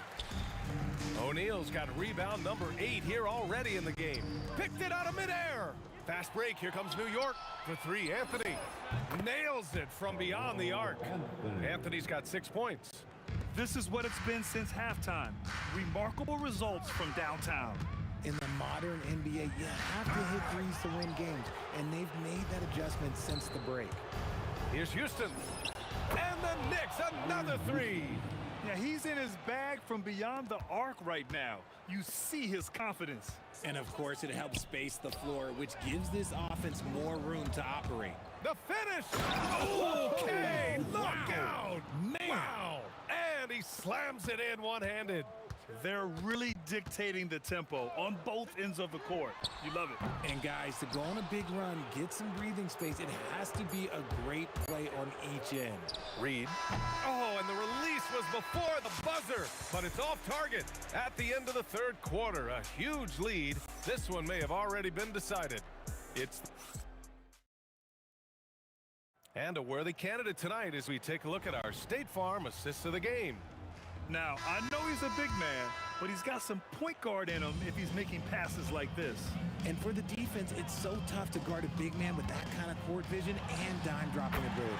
O'Neal's got rebound number 8 here already in the game. Picked it out of midair. Fast break. Here comes New York for 3. Anthony nails it from beyond the arc. Anthony's got 6 points. This is what it's been since halftime. Remarkable results from downtown. In the modern NBA, you have to hit threes to win games, and they've made that adjustment since the break. Here's Houston. And the Knicks, another 3. Yeah, he's in his bag from beyond the arc right now. You see his confidence. And of course, it helps space the floor, which gives this offense more room to operate. The finish! Okay, knockout! Man! Wow! And he slams it in one-handed. They're really dictating the tempo on both ends of the court. You love it. And guys, to go on a big run, get some breathing space, it has to be a great play on each end. Reed. Oh, and the release was before the buzzer, but it's off target at the end of the third quarter. A huge lead. This one may have already been decided. And a worthy candidate tonight as we take a look at our State Farm assists of the game. Now, I know he's a big man, but he's got some point guard in him if he's making passes like this. And for the defense, it's so tough to guard a big man with that kind of court vision and dime-dropping ability.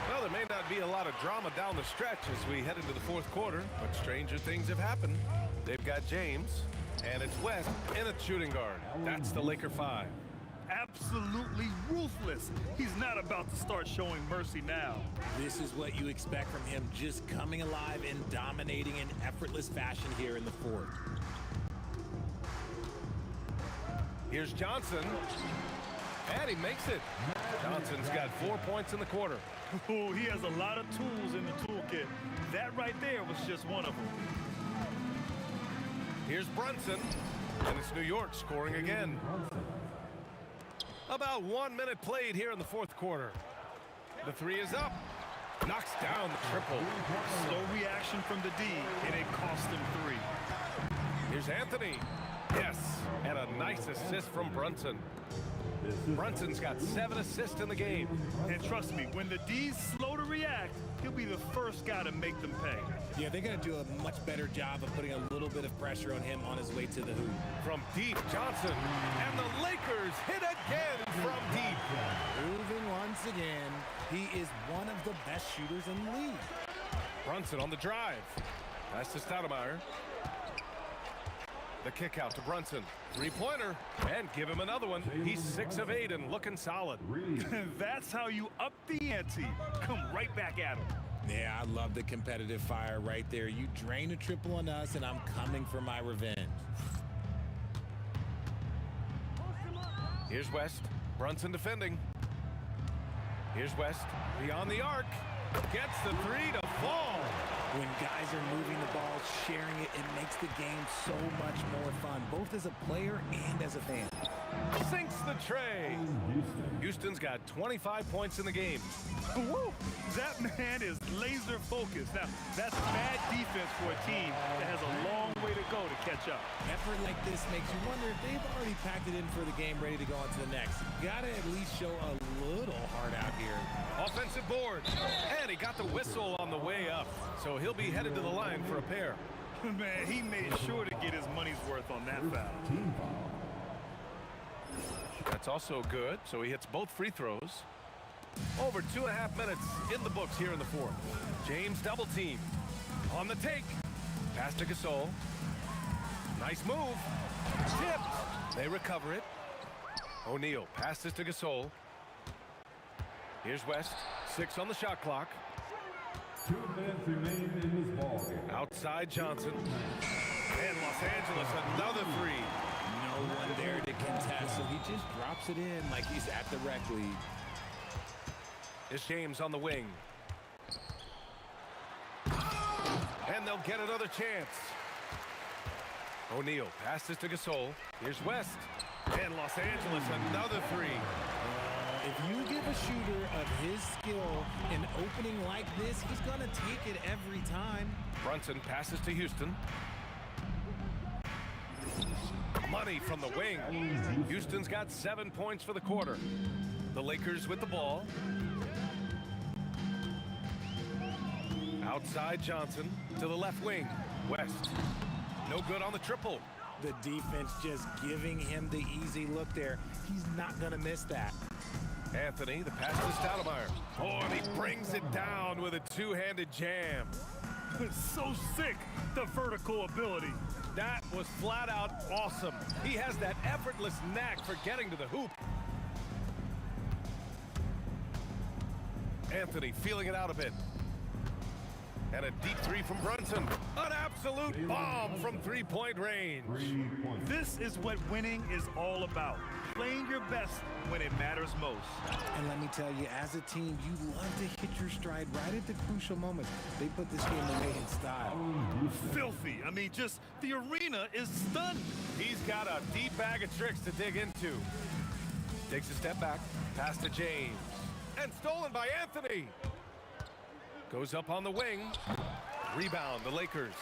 Well, there may not be a lot of drama down the stretch as we head into the fourth quarter, but stranger things have happened. They've got James, and it's West in a shooting guard. That's the Laker 5. Absolutely ruthless. He's not about to start showing mercy now. This is what you expect from him, just coming alive and dominating in effortless fashion here in the fourth. Here's Johnson, and he makes it. Johnson's got 4 points in the quarter. Oh, he has a lot of tools in the toolkit. That right there was just one of them. Here's Brunson. And it's New York scoring again. About 1 minute played here in the fourth quarter. The three is up. Knocks down the triple. Slow reaction from the D, and it cost him 3. Here's Anthony. Yes, and a nice assist from Brunson. Brunson's got 7 assists in the game. And trust me, when the D's slow to react, he'll be the first guy to make them pay. Yeah, they're going to do a much better job of putting a little bit of pressure on him on his way to the hoop. From deep, Johnson. And the Lakers hit again from deep. Proving once again, he is one of the best shooters in the league. Brunson on the drive. Pass to Stoudemire. The kick out to Brunson. Three-pointer. And give him another one. He's 6 of 8 and looking solid. That's how you up the ante. Come right back at him. Yeah, I love the competitive fire right there. You drain a triple on us, and I'm coming for my revenge. Here's West. Brunson defending. Here's West. Beyond the arc. Gets the three to fall. When guys are moving the ball, sharing it, it makes the game so much more fun, both as a player and as a fan. Sinks the tray. Houston's got 25 points in the game. Woo! That man is laser focused. Now, that's bad defense for a team that has a long way to go to catch up. Effort like this makes you wonder if they've already packed it in for the game, ready to go on to the next. Gotta at least show a little heart out here. Offensive board. And he got the whistle on the way up. So he'll be headed to the line for a pair. Man, he made sure to get his money's worth on that foul. That's also good. So he hits both free throws. Over 2.5 minutes in the books here in the fourth. James double team. On the take. Pass to Gasol. Nice move. Tipped. They recover it. O'Neal passes to Gasol. Here's West. 6 on the shot clock. 2 minutes remain in this ball game. Outside Johnson. And Los Angeles, another three. No one there to contest, so he just drops it in like he's at the rec league. It's James on the wing. And they'll get another chance. O'Neal passes to Gasol. Here's West. And Los Angeles, another three. If you give a shooter of his skill an opening like this, he's going to take it every time. Brunson passes to Houston. Money from the wing. Houston's got 7 points for the quarter. The Lakers with the ball. Outside Johnson to the left wing. West. No good on the triple. The defense just giving him the easy look there. He's not going to miss that. Anthony, the pass to Stoudemire. Oh, and he brings it down with a two-handed jam. So sick, the vertical ability. That was flat out awesome. He has that effortless knack for getting to the hoop. Anthony feeling it out a bit. And a deep three from Brunson. An absolute bomb from three-point range. This is what winning is all about. Playing your best when it matters most. And let me tell you, as a team, you love to hit your stride right at the crucial moments. They put this game away in style. Filthy. I mean, just the arena is stunned. He's got a deep bag of tricks to dig into. Takes a step back. Pass to James. And stolen by Anthony. Goes up on the wing. Rebound, the Lakers.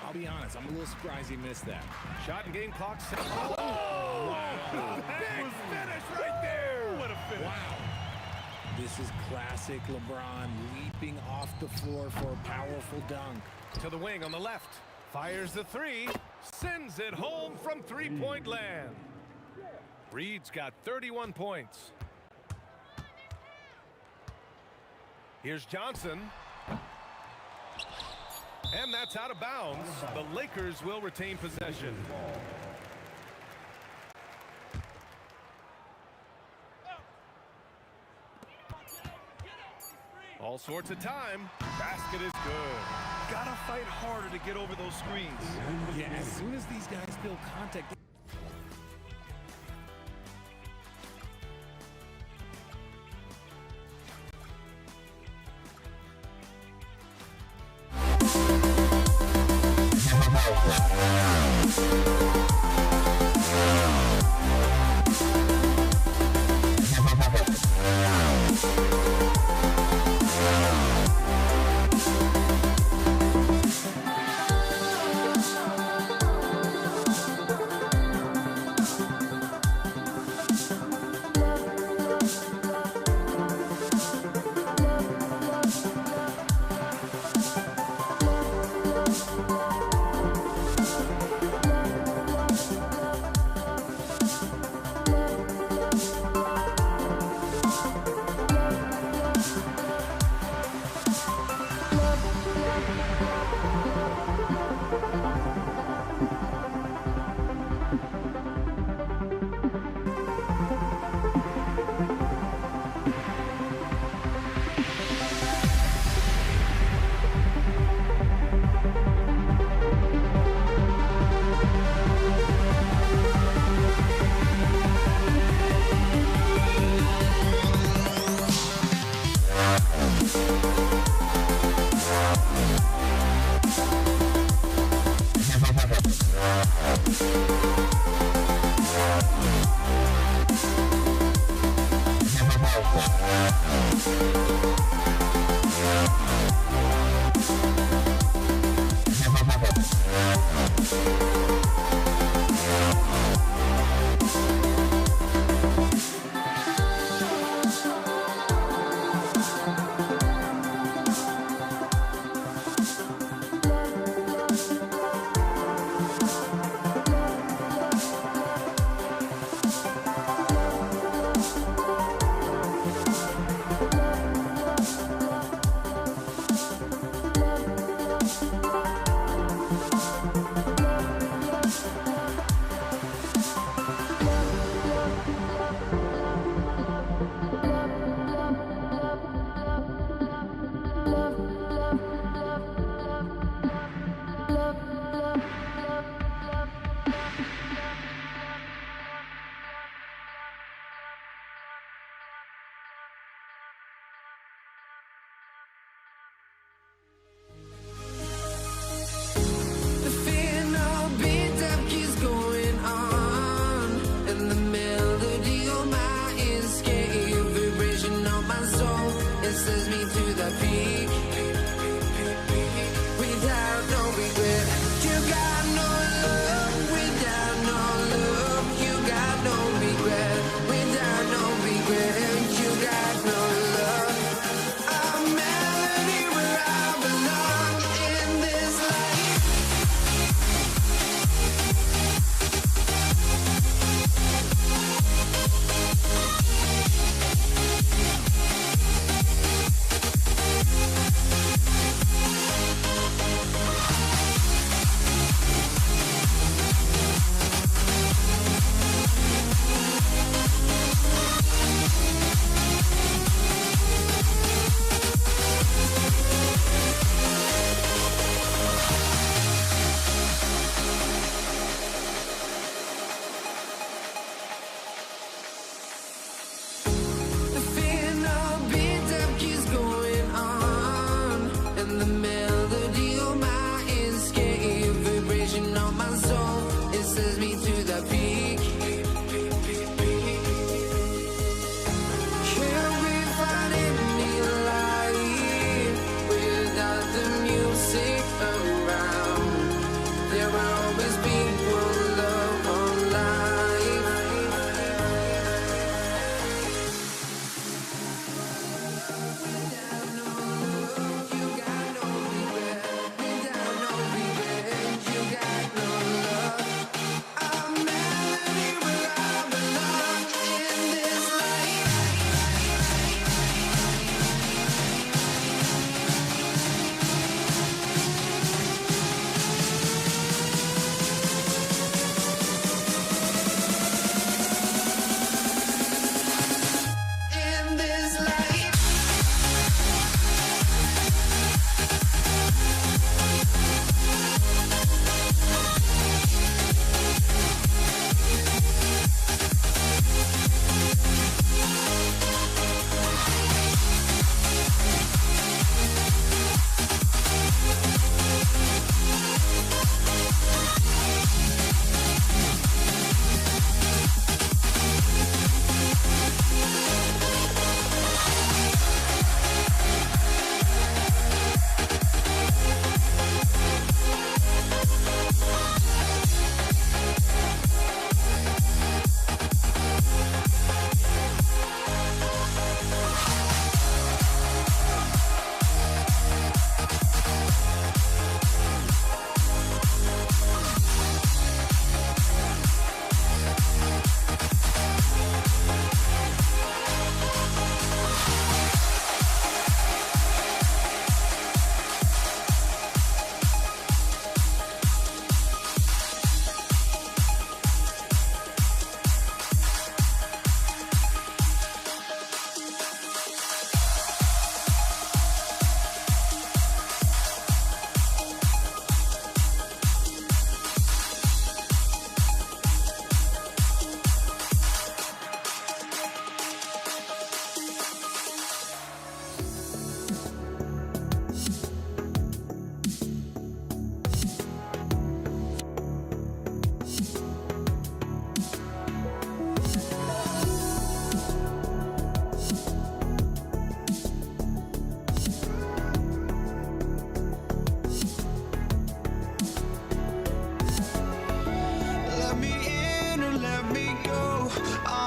I'll be honest, I'm a little surprised he missed that. Shot and game clock set. Oh! Wow. Big finish right there. What a finish. Wow. This is classic LeBron leaping off the floor for a powerful dunk. To the wing on the left. Fires the three. Sends it home from three-point land. Reed's got 31 points. Here's Johnson. And that's out of bounds. The Lakers will retain possession. All sorts of time. Basket is good. Gotta fight harder to get over those screens. Yeah, as soon as these guys feel contact. We'll be right back.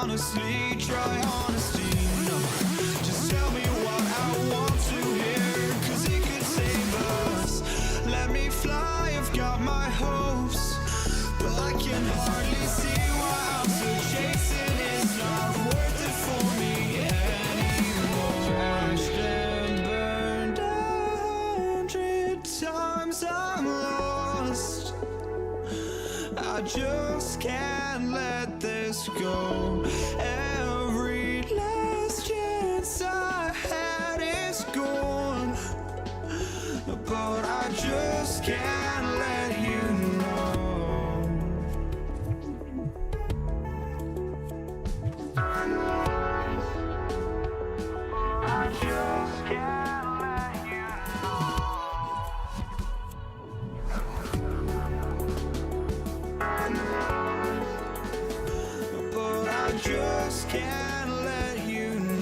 honestly, try honesty. No, just tell me what I want to hear, 'cause it could save us. Let me fly, I've got my hopes, but I can hardly see why I'm still chasing. It's not worth it for me anymore. Crashed and burned 100 times, I'm lost. I just can't let this go. Every last chance I had is gone, but I just can't let you know. I just can't let you know. But I just can't let you know.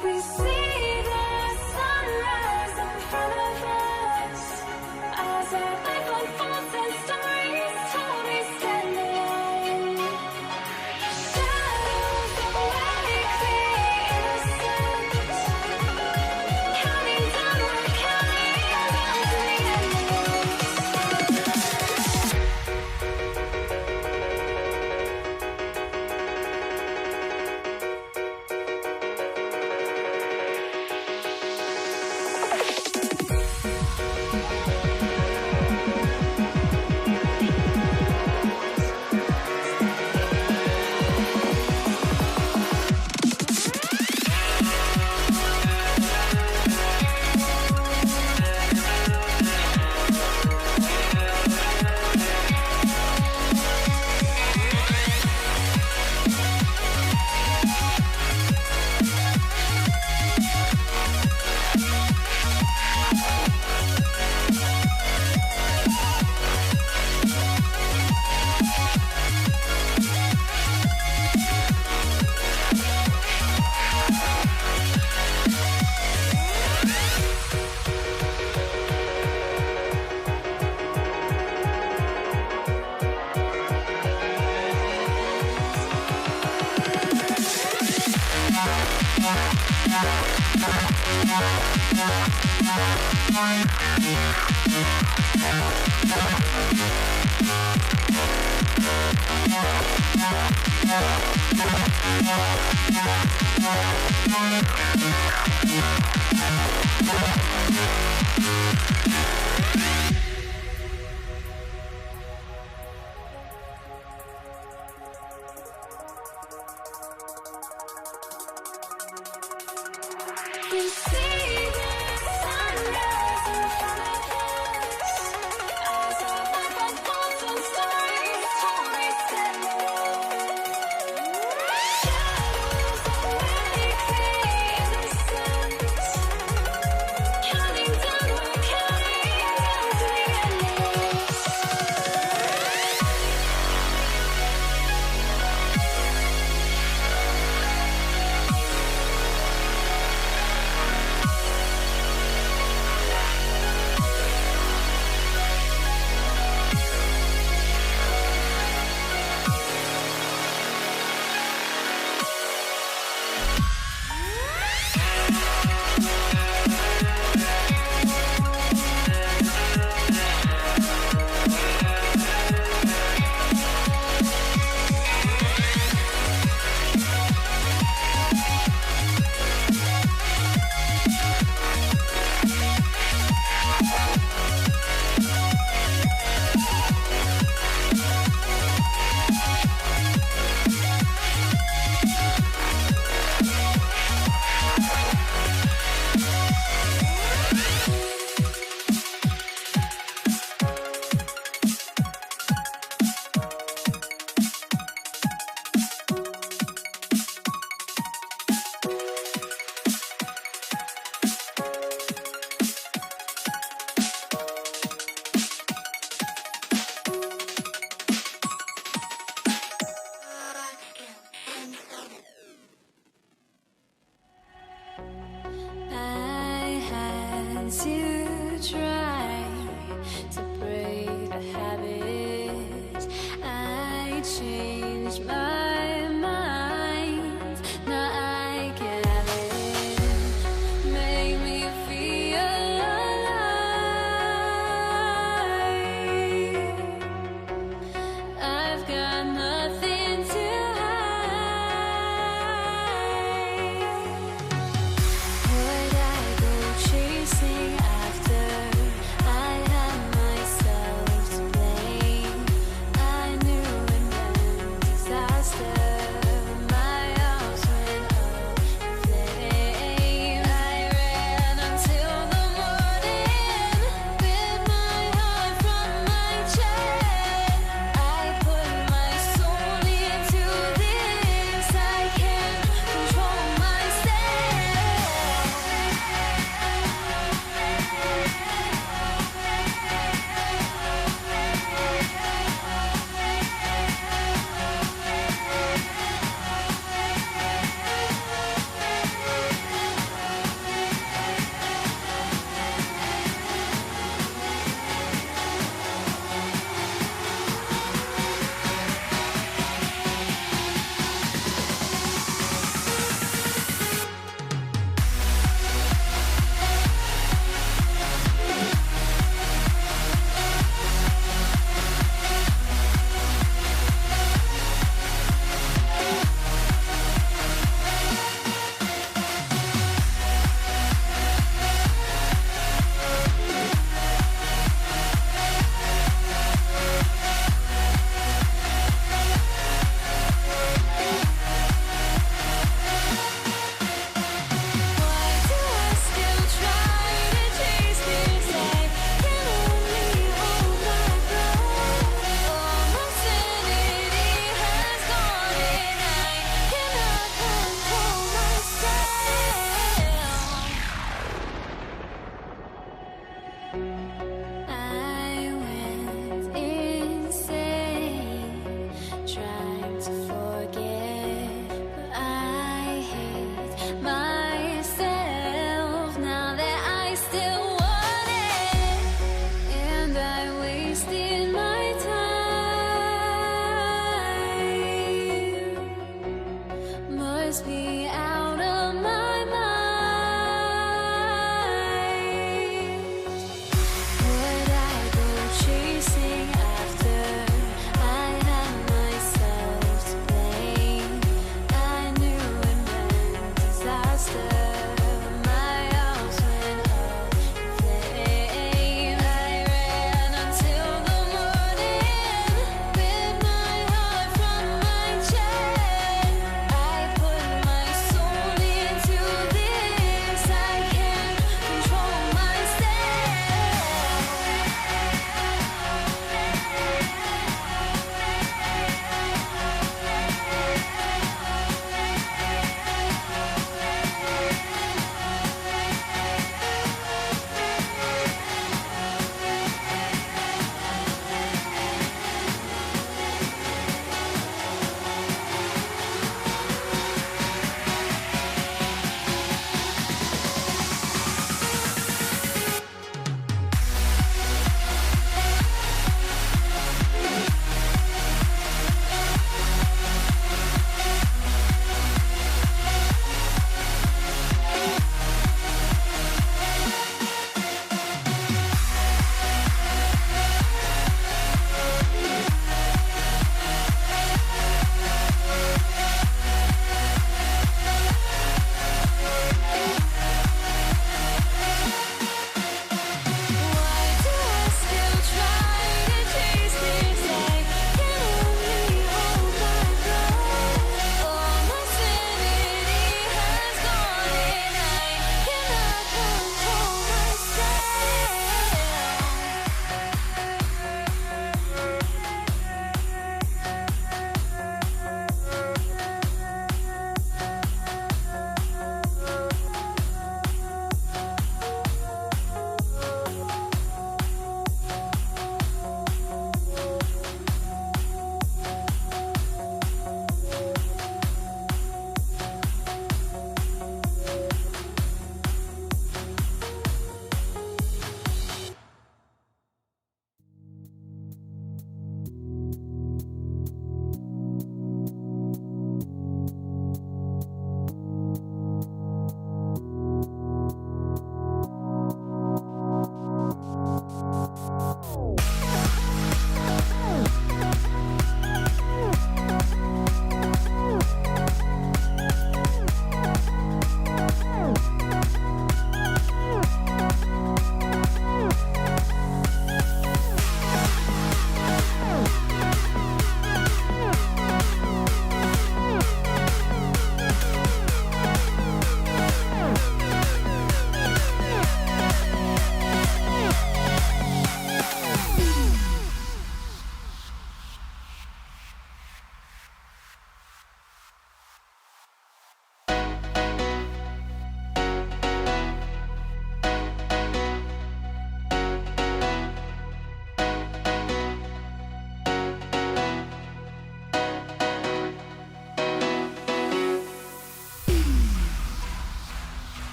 We see the sunrise in front of us as our life unfolds and stories told, we stand alone. Shadows awake the innocent, counting down, we're counting down to the We see the sunrise in front of us as our life unfolds and stories told, we stand alone. Shadows awake the innocent, counting down, we're counting down to the endless. I had to try to break the habit. I changed my mind. Now I can have it. Make me feel alive. I've got nothing to would I go chasing after? I had myself to blame. I knew it meant disaster.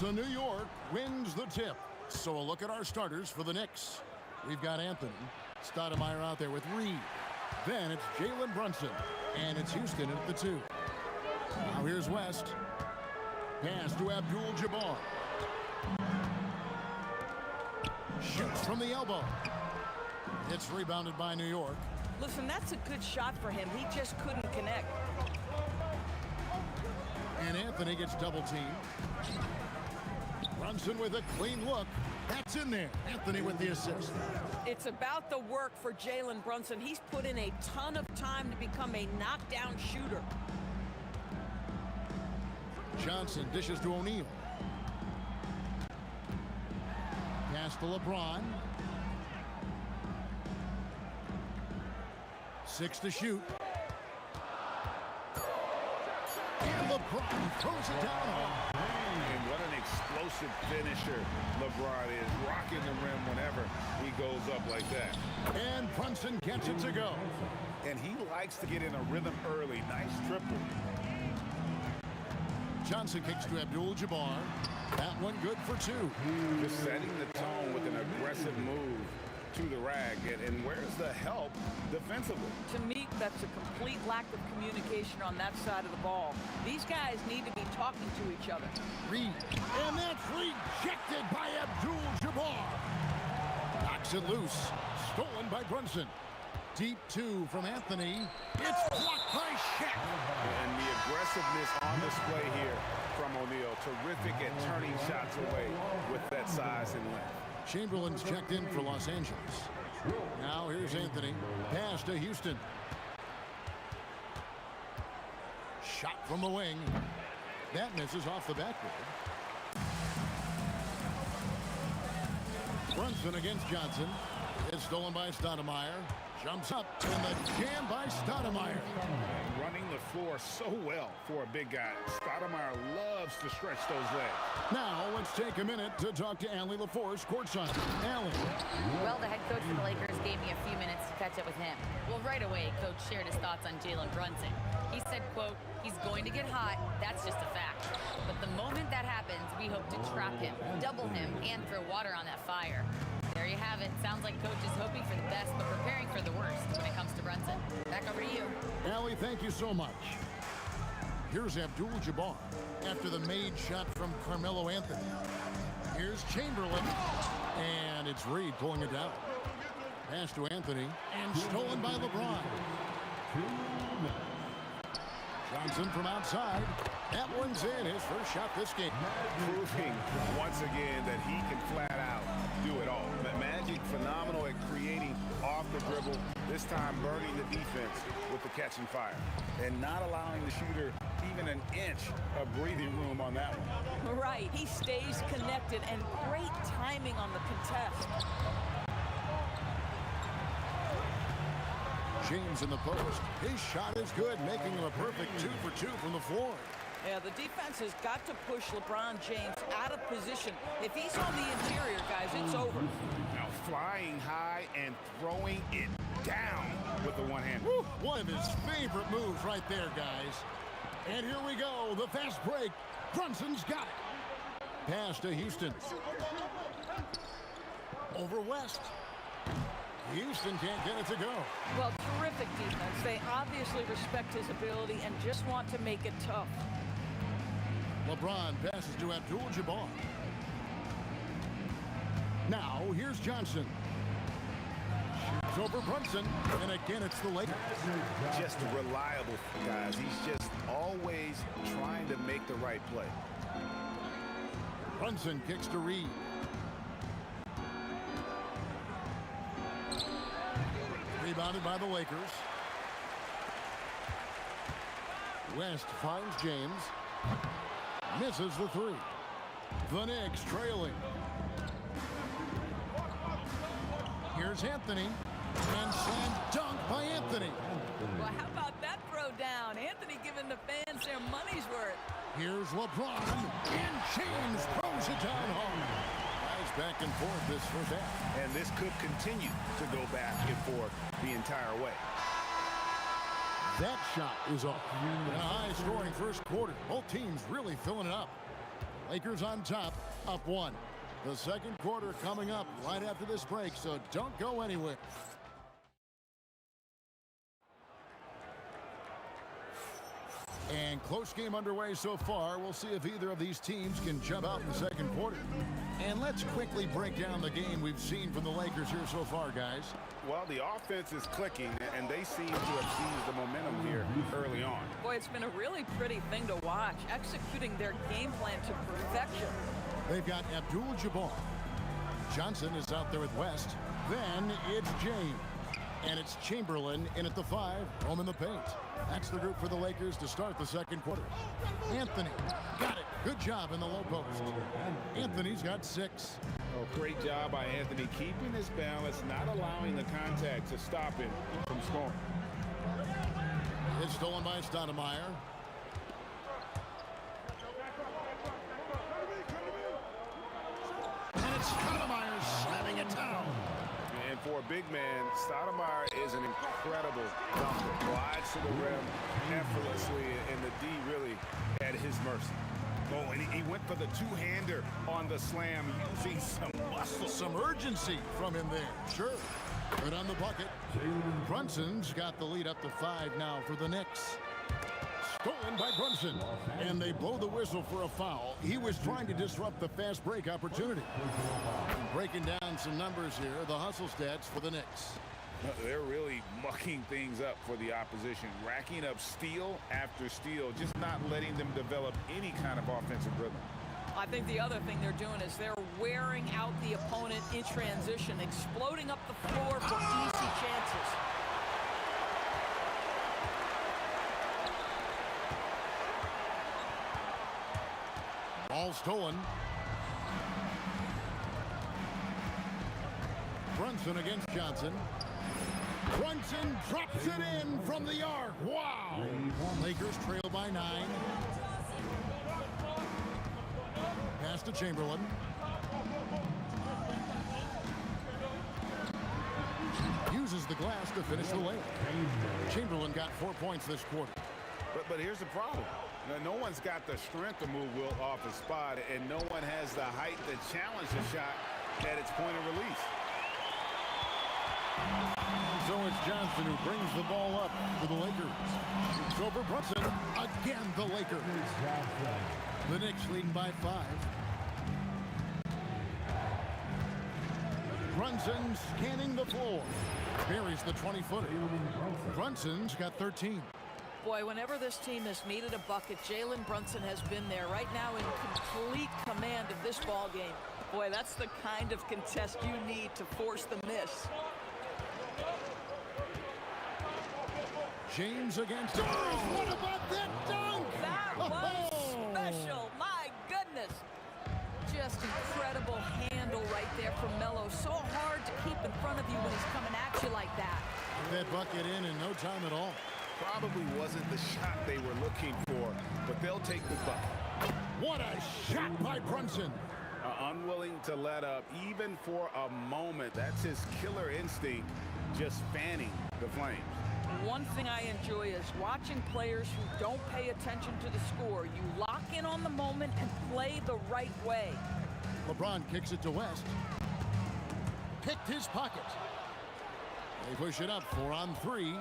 So New York wins the tip. So a look at our starters for the Knicks. We've got Anthony. Stoudemire out there with Reed. Then it's Jalen Brunson. And it's Houston at the 2. Now here's West. Pass to Abdul-Jabbar. Shoots from the elbow. It's rebounded by New York. Listen, that's a good shot for him. He just couldn't connect. And Anthony gets double teamed. Brunson with a clean look. That's in there. Anthony with the assist. It's about the work for Jalen Brunson. He's put in a ton of time to become a knockdown shooter. Johnson dishes to O'Neal. Pass to LeBron. 6 to shoot. And LeBron throws it down home. And what an explosive finisher LeBron is, rocking the rim whenever he goes up like that. And Brunson gets it to go. And he likes to get in a rhythm early. Nice triple. Johnson kicks to Abdul-Jabbar. That one good for 2. Just setting the tone with an aggressive move to the rag. And where's the help defensively? To me, that's a complete lack of communication on that side of the ball. These guys need to be talking to each other. Reed. And that's rejected by Abdul-Jabbar. Knocks it loose. Stolen by Brunson. Deep 2 from Anthony. It's blocked by Shaq. And the aggressiveness on display here from O'Neal. Terrific at turning shots away with that size and length. Chamberlain's checked in for Los Angeles. Now here's Anthony. Pass to Houston. Shot from the wing. That misses off the backboard. Brunson against Johnson. It's stolen by Stoudemire. Jumps up and the jam by Stoudemire. Running the floor so well for a big guy. Stoudemire loves to stretch those legs. Now let's take a minute to talk to Allie LaForce courtside. Allie. Well, the head coach of the Lakers gave me a few minutes to catch up with him. Well, right away, coach shared his thoughts on Jalen Brunson. He said, quote, he's going to get hot. That's just a fact. But the moment that happens, we hope to trap him, double him, and throw water on that fire. There you have it. Sounds like coach is hoping for the best, but preparing for the worst when it comes to Brunson. Back over to you. Allie, thank you so much. Here's Abdul-Jabbar after the made shot from Carmelo Anthony. Here's Chamberlain, and it's Reed pulling it down. Pass to Anthony, and stolen by LeBron. Johnson from outside. That one's in, his first shot this game. Proving once again that he can flat out do it all. Magic phenomenal at creating off the dribble, this time burning the defense with the catch and fire. And not allowing the shooter even an inch of breathing room on that one. Right, he stays connected and great timing on the contest. James in the post. His shot is good, making him a perfect 2 for 2 from the floor. Yeah, the defense has got to push LeBron James out of position. If he's on the interior, guys, it's over. Now flying high and throwing it down with the one hand. Woo, one of his favorite moves right there, guys. And here we go, the fast break. Brunson's got it. Pass to Houston. Over West. Houston can't get it to go. Well, terrific defense. They obviously respect his ability and just want to make it tough. LeBron passes to Abdul-Jabbar. Now, here's Johnson. Shoots over Brunson, and again, it's the Lakers. Just reliable, guys. He's just always trying to make the right play. Brunson kicks to Reed. Rebounded by the Lakers. West finds James. Misses the 3. The Knicks trailing. Here's Anthony. And slam dunk by Anthony. Well, how about that throw down? Anthony giving the fans their money's worth. Here's LeBron. And James throws it down home. Guys back and forth this first half. And this could continue to go back and forth the entire way. That shot is off. A high-scoring first quarter. Both teams really filling it up. Lakers on top, up 1. The second quarter coming up right after this break, so don't go anywhere. And close game underway so far. We'll see if either of these teams can jump out in the second quarter. And let's quickly break down the game we've seen from the Lakers here so far, guys. Well, the offense is clicking, and they seem to have seized the momentum here early on. Boy, it's been a really pretty thing to watch, executing their game plan to perfection. They've got Abdul-Jabbar. Johnson is out there with West. Then it's James. And it's Chamberlain in at the 5, home in the paint. That's the group for the Lakers to start the second quarter. Anthony, got it. Good job in the low post. Anthony's got 6. Oh, great job by Anthony, keeping his balance, not allowing the contact to stop him from scoring. It's stolen by Stoudemire. And it's Stoudemire slamming it down. And for a big man, Stoudemire is an incredible dunker. Glides to the rim effortlessly, and the D really at his mercy. Oh, and he went for the two-hander on the slam, using some muscle. Some urgency from him there. Sure. Good on the bucket. Brunson's got the lead up to 5 now for the Knicks. Stolen by Brunson. And they blow the whistle for a foul. He was trying to disrupt the fast break opportunity. And breaking down some numbers here, the hustle stats for the Knicks. They're really mucking things up for the opposition, racking up steal after steal, just not letting them develop any kind of offensive rhythm. I think the other thing they're doing is they're wearing out the opponent in transition, exploding up the floor for easy chances. Ball stolen. Brunson against Johnson. Brunson drops it in from the arc. Wow! Lakers trail by 9. Pass to Chamberlain. Uses the glass to finish the layup. Chamberlain got 4 points this quarter. But here's the problem. No one's got the strength to move Wilt off his spot, and no one has the height to challenge the shot at its point of release. So it's Johnson who brings the ball up for the Lakers. It's over Brunson. Again, the Lakers. The Knicks leading by 5. Brunson scanning the floor. Buries the 20-footer. Brunson's got 13. Boy, whenever this team has needed a bucket, Jalen Brunson has been there right now in complete command of this ball game. Boy, that's the kind of contest you need to force the miss. James against What about that dunk? That was special. My goodness. Just incredible handle right there from Melo. So hard to keep in front of you when he's coming at you like that. That bucket in no time at all. Probably wasn't the shot they were looking for, but they'll take the bucket. What a shot by Brunson. Unwilling to let up even for a moment. That's his killer instinct, just fanning the flames. One thing I enjoy is watching players who don't pay attention to the score. You lock in on the moment and play the right way. LeBron kicks it to West. Picked his pocket. They push it up 4 on 3.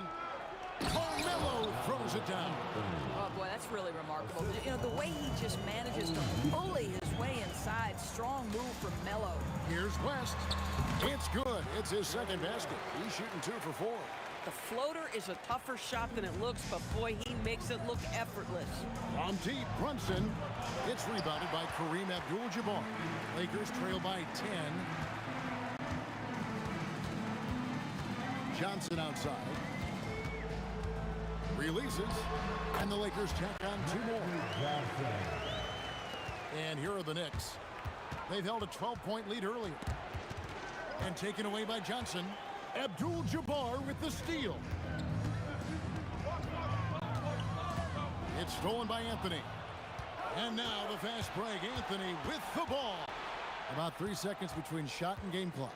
Carmelo throws it down. Oh, boy, that's really remarkable. You know, the way he just manages to bully his way inside. Strong move from Melo. Here's West. It's good. It's his second basket. He's shooting 2 for 4. The floater is a tougher shot than it looks, but boy, he makes it look effortless. From deep, Brunson. It's rebounded by Kareem Abdul-Jabbar. Lakers trail by 10. Johnson outside. Releases. And the Lakers tack on 2 more. And here are the Knicks. They've held a 12-point lead earlier. And taken away by Johnson. Abdul-Jabbar with the steal. It's stolen by Anthony. And now the fast break. Anthony with the ball. About 3 seconds between shot and game clock.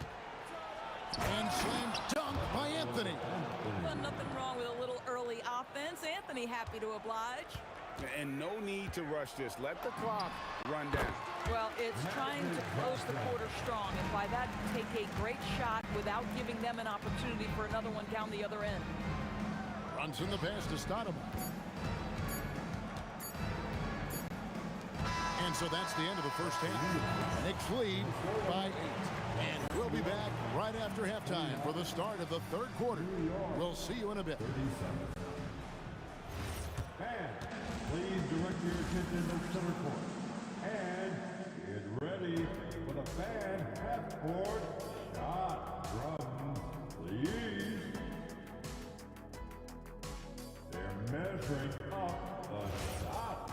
And slam dunk by Anthony. Well, nothing wrong with a little early offense. Anthony happy to oblige. And no need to rush this. Let the clock run down. Well, it's trying to close the quarter strong, and by that, take a great shot without giving them an opportunity for another one down the other end. Brunson the pass to Stoudemire. And so that's the end of the first half. Knicks lead by 8. And we'll be back right after halftime for the start of the third quarter. We'll see you in a bit. Fans, please direct your attention to center court. And get ready for the fan half-court shot. Drums, please. They're measuring up the shot.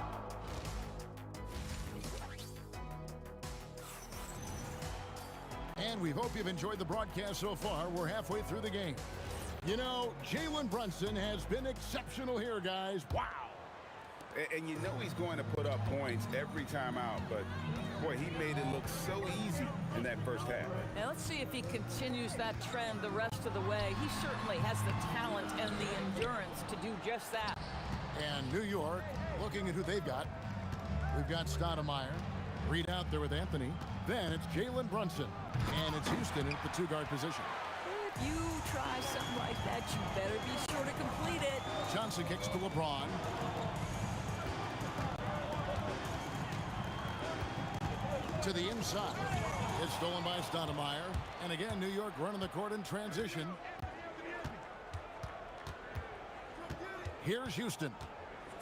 And we hope you've enjoyed the broadcast so far. We're halfway through the game. You know, Jalen Brunson has been exceptional here, guys. Wow. And you know he's going to put up points every time out, but boy, he made it look so easy in that first half. Now let's see if he continues that trend the rest of the way. He certainly has the talent and the endurance to do just that. And New York, looking at who they've got. We've got Stoudemire. Reed out there with Anthony. Then it's Jalen Brunson. And it's Houston at the two-guard position. If you try something like that, you better be sure to complete it. Johnson kicks to LeBron. To the inside. It's stolen by Stoudemire. And again, New York running the court in transition. Here's Houston.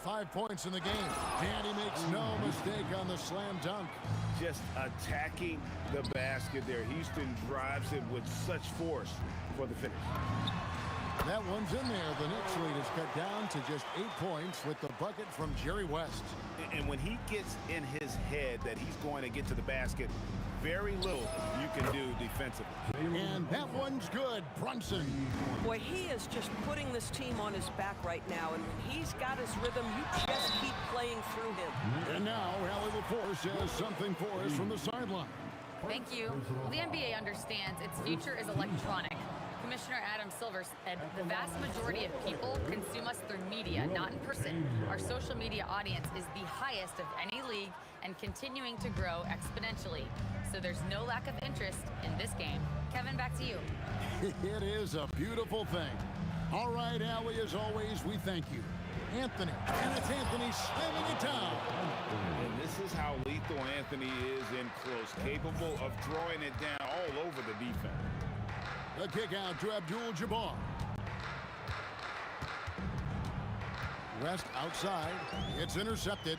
5 points in the game. And he makes no mistake on the slam dunk. Just attacking the basket there. Houston drives it with such force for the finish. That one's in there. The Knicks lead is cut down to just 8 points with the bucket from Jerry West. And when he gets in his head that he's going to get to the basket, very little you can do defensively. And that one's good. Brunson. Boy, he is just putting this team on his back right now, and when he's got his rhythm, you just keep playing through him. And now, Allie LaForce has something for us from the sideline. Thank you. Well, the NBA understands its future is electronic. Commissioner Adam Silver said the vast majority of people consume us through media, not in person. Our social media audience is the highest of any league and continuing to grow exponentially. So there's no lack of interest in this game. Kevin, back to you. It is a beautiful thing. All right, Allie, as always, we thank you. Anthony, and it's Anthony slamming it down. And this is how lethal Anthony is in close, capable of throwing it down all over the defense. The kick out to Abdul-Jabbar. West outside. It's intercepted.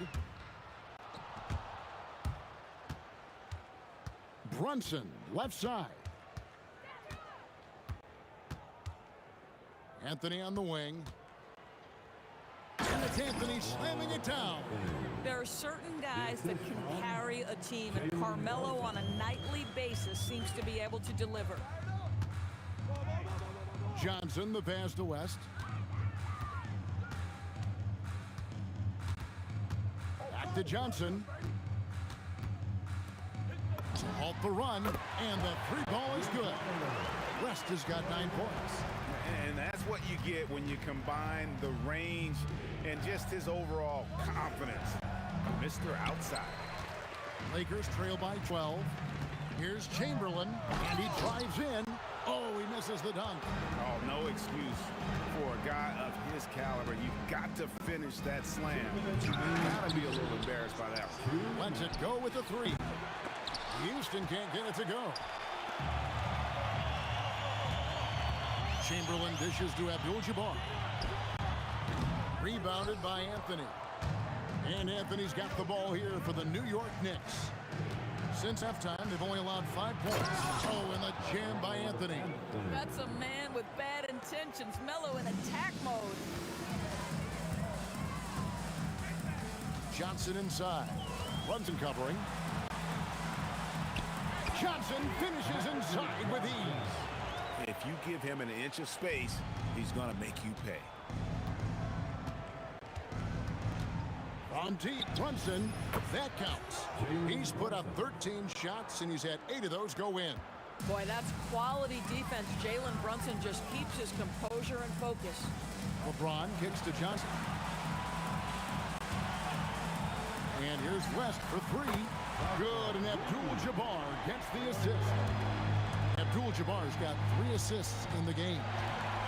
Brunson, left side. Anthony on the wing. And it's Anthony slamming it down. There are certain guys that can carry a team, and Carmelo on a nightly basis seems to be able to deliver. Johnson, the pass to West. Back to Johnson. To halt the run, and the three ball is good. West has got 9 points. And that's what you get when you combine the range and just his overall confidence. Mr. Outside. Lakers trail by 12. Here's Chamberlain, and he drives in. Oh, he misses the dunk. Oh, no excuse for a guy of his caliber. You've got to finish that slam. You've got to be a little embarrassed by that one. Lets it go with the 3. Houston can't get it to go. Chamberlain dishes to Abdul-Jabbar. Rebounded by Anthony. And Anthony's got the ball here for the New York Knicks. Since halftime, they've only allowed 5 points. Oh, and the jam by Anthony. That's a man with bad intentions. Melo in attack mode. Johnson inside. Brunson covering. Johnson finishes inside with ease. If you give him an inch of space, he's going to make you pay. On deep, Brunson, that counts. He's put up 13 shots, and he's had 8 of those go in. Boy, that's quality defense. Jalen Brunson just keeps his composure and focus. LeBron kicks to Johnson. And here's West for three. Good, and Abdul-Jabbar gets the assist. Abdul-Jabbar's got 3 assists in the game.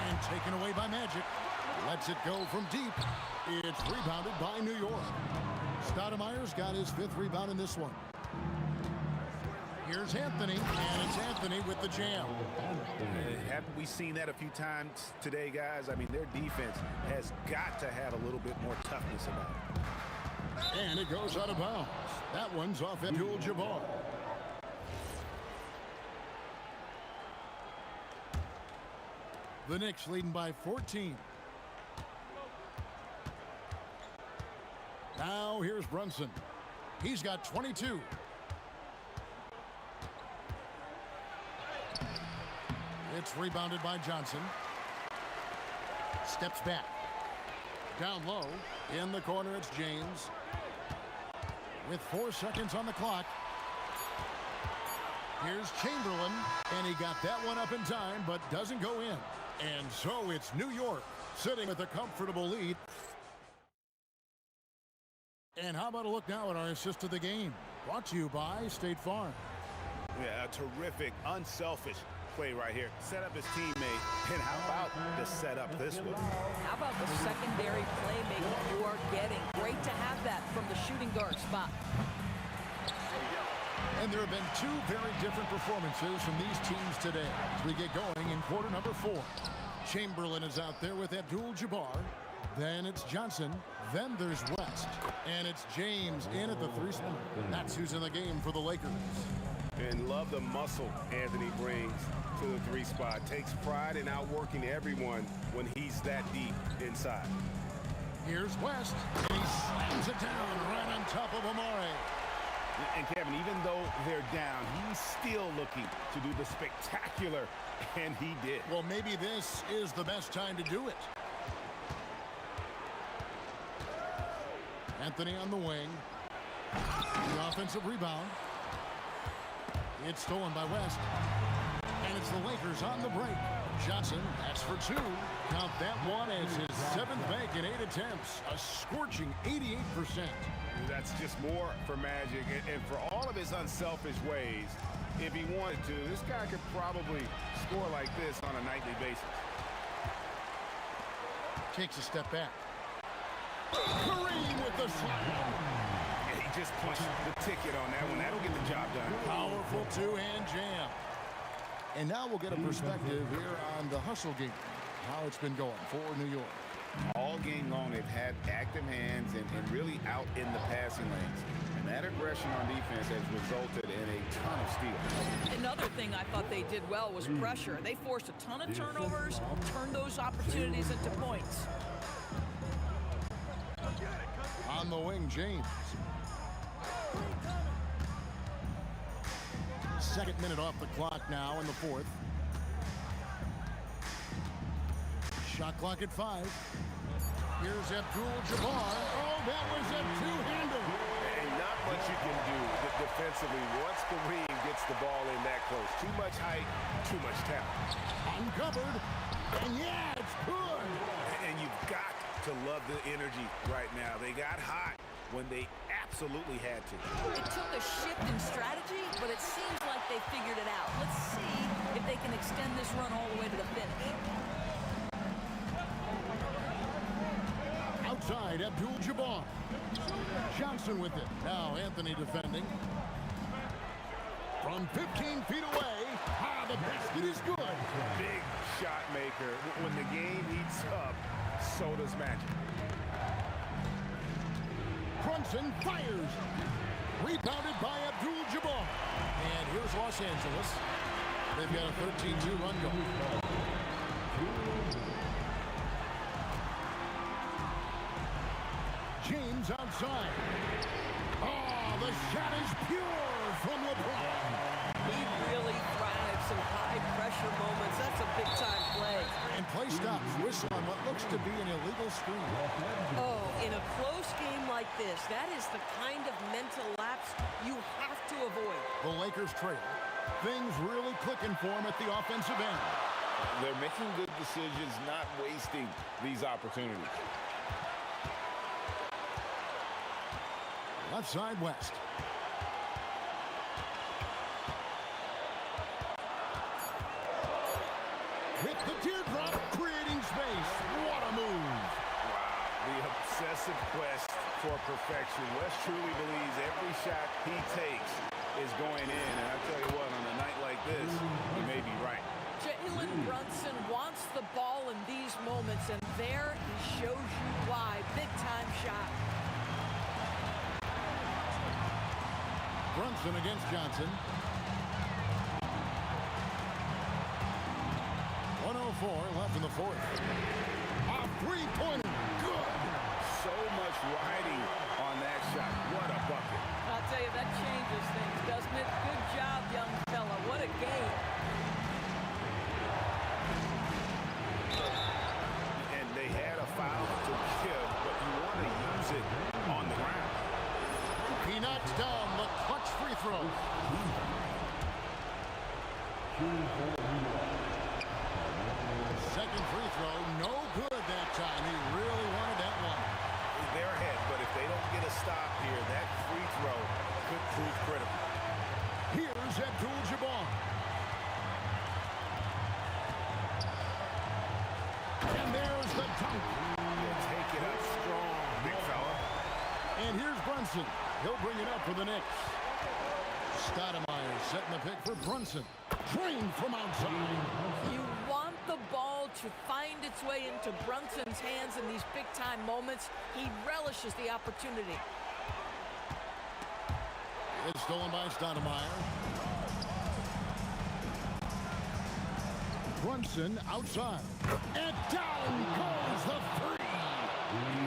And taken away by Magic. Lets it go from deep. It's rebounded by New York. Stoudemire's got his 5th rebound in this one. Here's Anthony, and it's Anthony with the jam. Haven't we seen that a few times today, guys? I mean, their defense has got to have a little bit more toughness about it. And it goes out of bounds. That one's off Abdul-Jabbar. The Knicks leading by 14. Now here's Brunson. He's got 22. It's rebounded by Johnson. Steps back. Down low. In the corner, it's James. With 4 seconds on the clock. Here's Chamberlain. And he got that one up in time, but doesn't go in. And so it's New York sitting with a comfortable lead. And how about a look now at our assist of the game? Brought to you by State Farm. Yeah, a terrific, unselfish play right here. Set up his teammate. And how about the setup this one? How about the secondary playmaking you are getting? Great to have that from the shooting guard spot. And there have been 2 very different performances from these teams today as we get going in quarter number 4. Chamberlain is out there with Abdul-Jabbar. Then it's Johnson. Then there's West. And it's James in at the 3 spot. That's who's in the game for the Lakers. And love the muscle Anthony brings to the 3 spot. Takes pride in outworking everyone when he's that deep inside. Here's West. And he slams it down right on top of Amare. And Kevin, even though they're down, he's still looking to do the spectacular, and he did. Well, maybe this is the best time to do it. Anthony on the wing. The offensive rebound. It's stolen by West. And it's the Lakers on the break. Johnson, that's for 2. Count that one as his 7th bank in 8 attempts. A scorching 88%. That's just more for Magic, and for all of his unselfish ways, if he wanted to, this guy could probably score like this on a nightly basis. Takes a step back. Kareem with the slam. And he just punched the ticket on that one. That'll get the job done. Powerful 2-hand jam. And now we'll get a perspective here on the hustle game. How it's been going for New York. All game long, they've had active hands and really out in the passing lanes. And that aggression on defense has resulted in a ton of steals. Another thing I thought they did well was pressure. They forced a ton of turnovers, turned those opportunities into points. On the wing, James. 2nd minute off the clock now in the 4th. Shot clock at 5. Here's Abdul-Jabbar. Oh, that was a 2-hander. And not much you can do defensively once Kareem gets the ball in that close. Too much height, too much talent. Uncovered. And yeah, it's good. And you've got to love the energy right now. They got hot when they absolutely had to. It took a shift in strategy, but it seems like they figured it out. Let's see if they can extend this run all the way to the finish. Outside, Abdul-Jabbar. Johnson with it. Now Anthony defending. From 15 feet away. The basket is good. Big shot maker. When the game heats up, so does Magic. Brunson fires. Rebounded by Abdul-Jabbar. And here's Los Angeles. They've got a 13-2 run going. James outside. Oh, the shot is pure from LeBron. He really thrives in high-pressure moments. That's a big-time play. And play stops. Whistle on what looks to be an illegal screen. Oh, in a close game like this, that is the kind of mental lapse you have to avoid. The Lakers trail. Things really clicking for them at the offensive end. They're making good decisions, not wasting these opportunities. Left side west. Hit the teardrop, creating space. What a move. Wow, the obsessive quest for perfection. West truly believes every shot he takes is going in. And I tell you what, on a night like this, he may be right. Jalen Brunson wants the ball in these moments, and there he shows you why. Big-time shot. Brunson against Johnson. 1:04 left in the fourth. A three-pointer. Good. So much riding on that shot. What a bucket. I'll tell you, that changes things, doesn't it? Good job, young fella. What a game. And they had a foul to give, but you want to use it on the ground. He knocks down the clutch free throw. Second free throw, no good that time. He really wanted that one. They're ahead, but if they don't get a stop here, that free throw could prove critical. Here's Abdul-Jabbar. And there's the dunk. He'll take it up strong, big fella. And here's Brunson. He'll bring it up for the Knicks. Stoudemire setting the pick for Brunson. Trained from outside. You want the ball to find its way into Brunson's hands in these big-time moments. He relishes the opportunity. It's stolen by Stoudemire. Brunson outside. And down goes the three.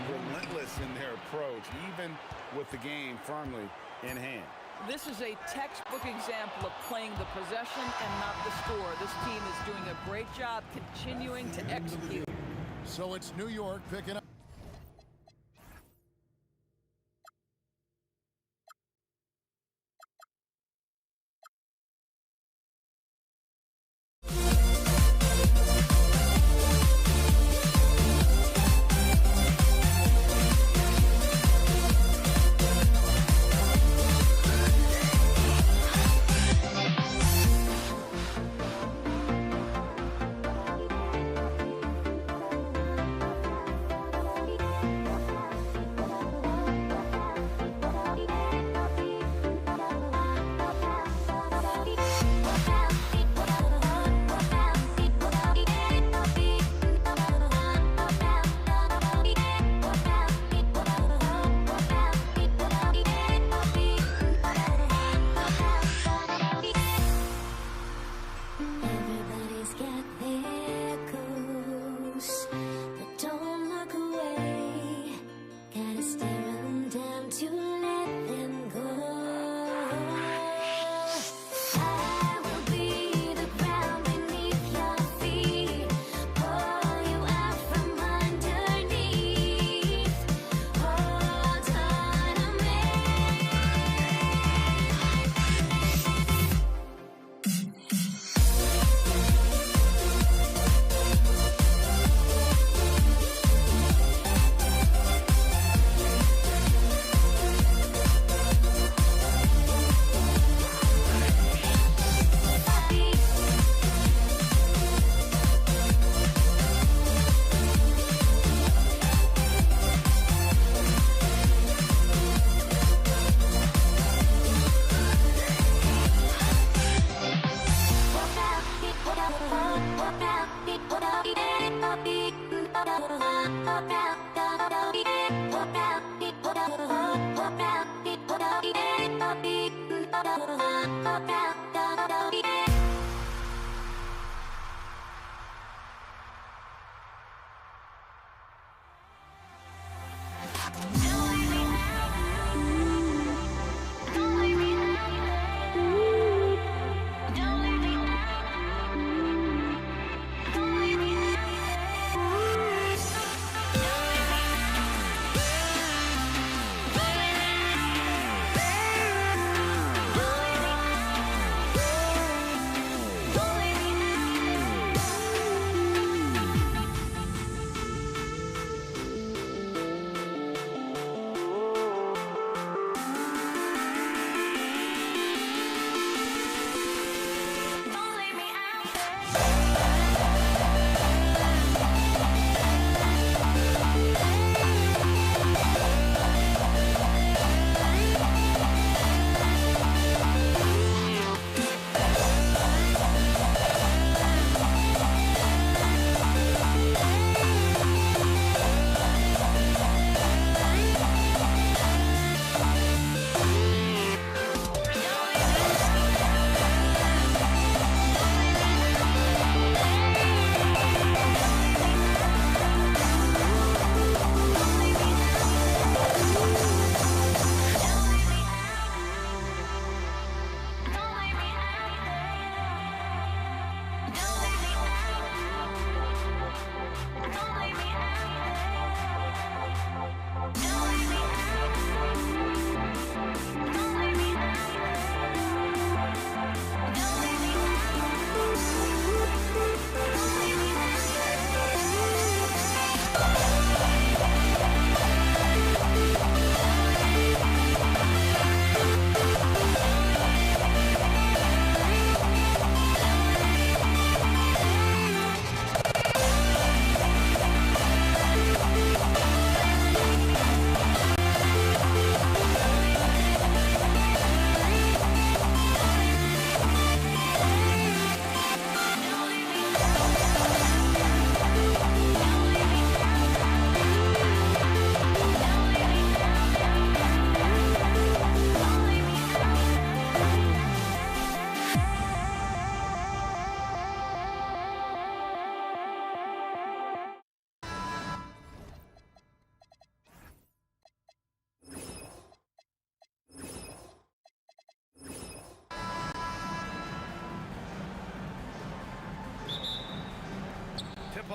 Relentless in their approach, even with the game firmly in hand. This is a textbook example of playing the possession and not the score. This team is doing a great job continuing to execute. So it's New York picking up.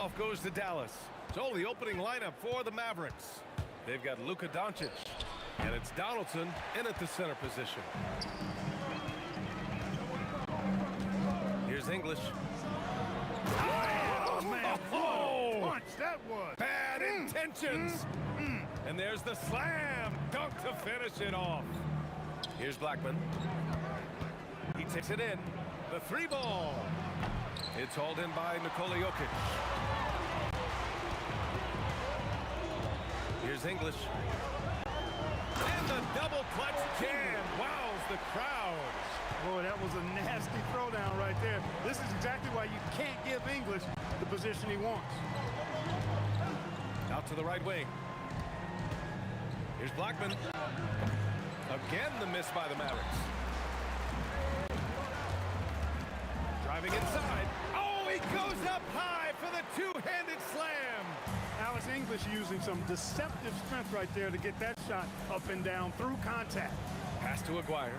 Tip-off goes to Dallas. So the opening lineup for the Mavericks. They've got Luka Doncic. And it's Donaldson in at the center position. Here's English. Oh, man. What a punch that was. Bad intentions. And there's the slam dunk to finish it off. Here's Blackman. He takes it in. The three ball. It's hauled in by Nikola Jokic. Here's English. And the double clutch jam wows the crowd. Boy, that was a nasty throwdown right there. This is exactly why you can't give English the position he wants. Out to the right wing. Here's Blackman. Again, the miss by the Mavericks. Driving inside. Oh, he goes up high for the two-handed slam. Alex English using some deceptive strength right there to get that shot up and down through contact. Pass to Aguirre.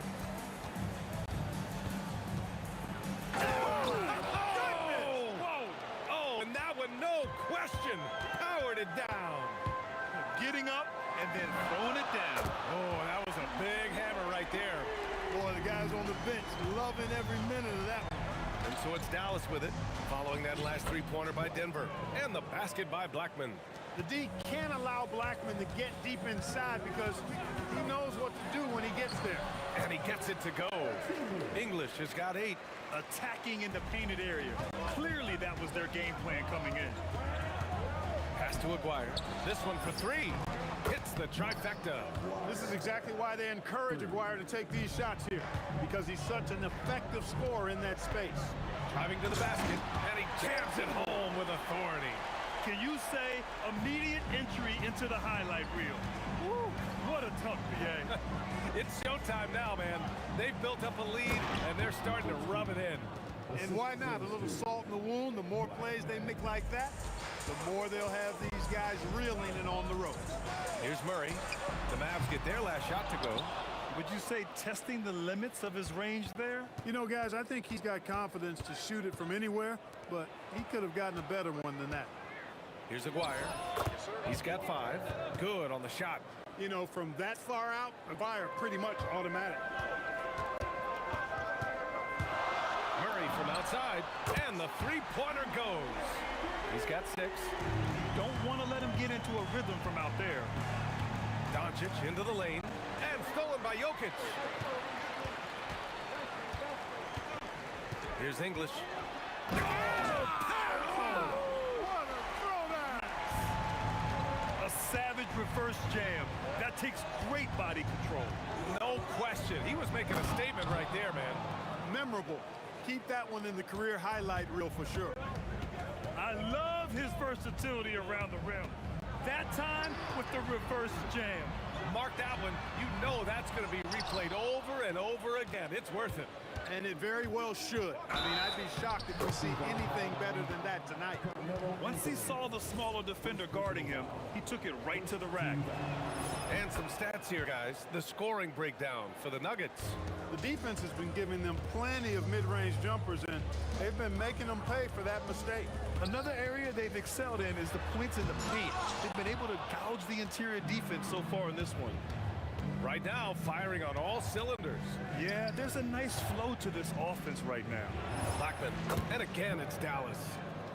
Oh, and that one, no question, powered it down. Getting up and then throwing it down. Oh, that was a big hammer right there. Boy, the guys on the bench loving every minute of that one. And so it's Dallas with it, following that last three-pointer by Denver. And the basket by Blackman. The D can't allow Blackman to get deep inside because he knows what to do when he gets there. And he gets it to go. English has got 8. Attacking in the painted area. Clearly that was their game plan coming in. Pass to Aguirre. This one for 3. Hits the trifecta. This is exactly why they encourage Aguirre to take these shots here, because he's such an effective scorer in that space. Driving to the basket, and he jams it home with authority. Can you say immediate entry into the highlight reel? Woo, what a tough BA. It's showtime now, man. They've built up a lead, and they're starting to rub it in. And why not? A little salt in the wound. The more plays they make like that, the more they'll have these guys reeling and on the road. Here's Murray. The Mavs get their last shot to go. Would you say testing the limits of his range there? You know, guys, I think he's got confidence to shoot it from anywhere, but he could have gotten a better one than that. Here's Aguirre. He's got 5. Good on the shot. You know, from that far out, Aguirre pretty much automatic. Murray from outside, and the three-pointer goes. He's got 6. Don't want to let him get into a rhythm from out there. Doncic into the lane, and stolen by Jokic. Here's English. A savage reverse jam. That takes great body control. No question. He was making a statement right there, man. Memorable. Keep that one in the career highlight reel for sure. I love his versatility around the rim. That time with the reverse jam. Mark that one. You know that's going to be replayed over and over again. It's worth it. And it very well should. I mean, I'd be shocked if we see anything better than that tonight. Once he saw the smaller defender guarding him, he took it right to the rack. And some stats here, guys. The scoring breakdown for the Nuggets. The defense has been giving them plenty of mid-range jumpers, and they've been making them pay for that mistake. Another area they've excelled in is the points in the paint. They've been able to gouge the interior defense so far in this one. Right now, firing on all cylinders. Yeah, there's a nice flow to this offense right now. Blackman, and again, it's Dallas.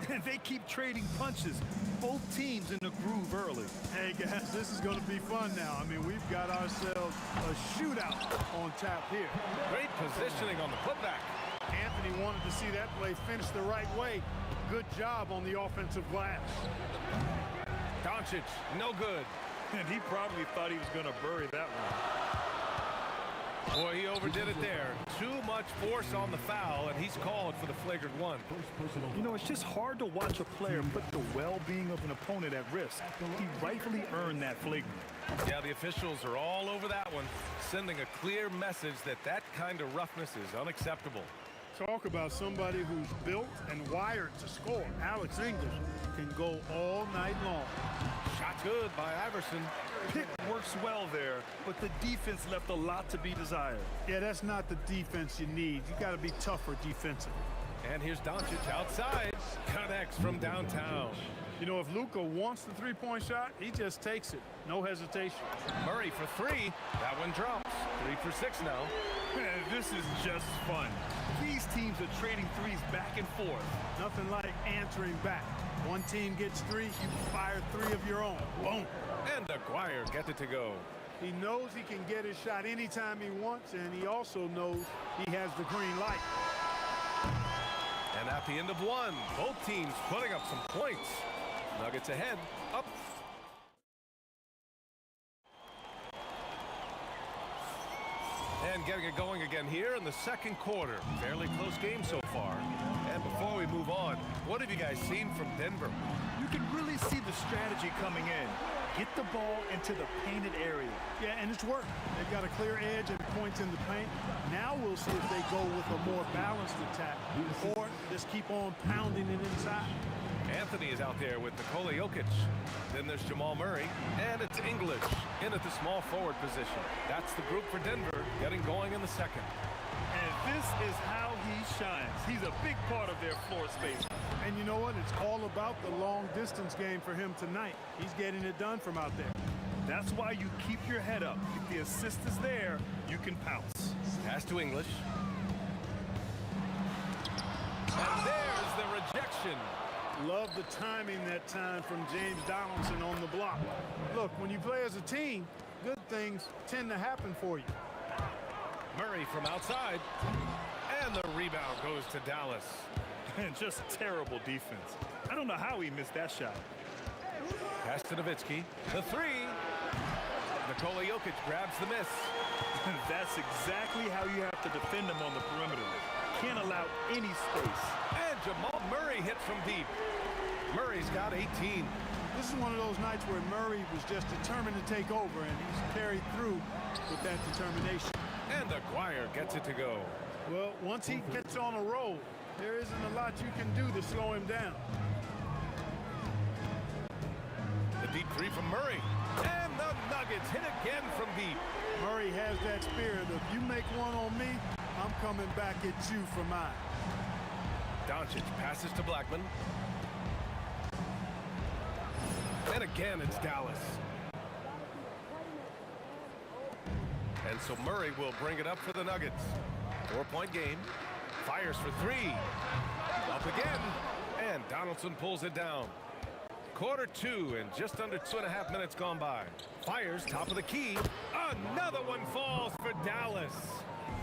And they keep trading punches. Both teams in the groove early. Hey, guys, this is going to be fun now. I mean, we've got ourselves a shootout on tap here. Great positioning on the putback. Anthony wanted to see that play finish the right way. Good job on the offensive glass. Doncic, no good. And he probably thought he was going to bury that one. Boy, he overdid it there. Too much force on the foul, and he's called for the flagrant 1. You know, it's just hard to watch a player put the well-being of an opponent at risk. He rightfully earned that flagrant. Yeah, the officials are all over that one, sending a clear message that that kind of roughness is unacceptable. Talk about somebody who's built and wired to score. Alex English can go all night long. Shot good by Iverson. Pick works well there, but the defense left a lot to be desired. Yeah, that's not the defense you need. You got to be tougher defensively. And here's Doncic outside. Connects from downtown. You know, if Luka wants the three-point shot, he just takes it. No hesitation. Murray for three. That one drops. 3 for 6 now. Man, this is just fun. These teams are trading threes back and forth. Nothing like answering back. One team gets 3, you fire 3 of your own. Boom. And Aguirre gets it to go. He knows he can get his shot anytime he wants, and he also knows he has the green light. And at the end of one, both teams putting up some points. Nuggets ahead, up. And getting it going again here in the second quarter. Fairly close game so far. And before we move on, what have you guys seen from Denver? You can really see the strategy coming in. Get the ball into the painted area. Yeah, and it's worked. They've got a clear edge at points in the paint. Now we'll see if they go with a more balanced attack or just keep on pounding it inside. Anthony is out there with Nikola Jokic. Then there's Jamal Murray, and it's English in at the small forward position. That's the group for Denver getting going in the second. And this is how he shines. He's a big part of their floor space. And you know what? It's all about the long distance game for him tonight. He's getting it done from out there. That's why you keep your head up. If the assist is there, you can pounce. Pass to English. And there's the rejection. Love the timing that time from James Donaldson on the block. Look, when you play as a team, good things tend to happen for you. Murray from outside. And the rebound goes to Dallas. And just terrible defense. I don't know how he missed that shot. Pass to Nowitzki. The three. Nikola Jokic grabs the miss. That's exactly how you have to defend him on the perimeter. Can't allow any space. And Jamal Murray hits from deep. Murray's got 18. This is one of those nights where Murray was just determined to take over, and he's carried through with that determination. And Aguirre gets it to go. Well, once he gets on a roll, there isn't a lot you can do to slow him down. The deep three from Murray. And the Nuggets hit again from deep. Murray has that spirit of, you make one on me, I'm coming back at you for mine. Doncic passes to Blackman. And again, it's Dallas. And so Murray will bring it up for the Nuggets. 4-point game. Fires for three. Up again. And Donaldson pulls it down. Quarter 2 and just under 2.5 minutes gone by. Fires top of the key. Another one falls for Dallas.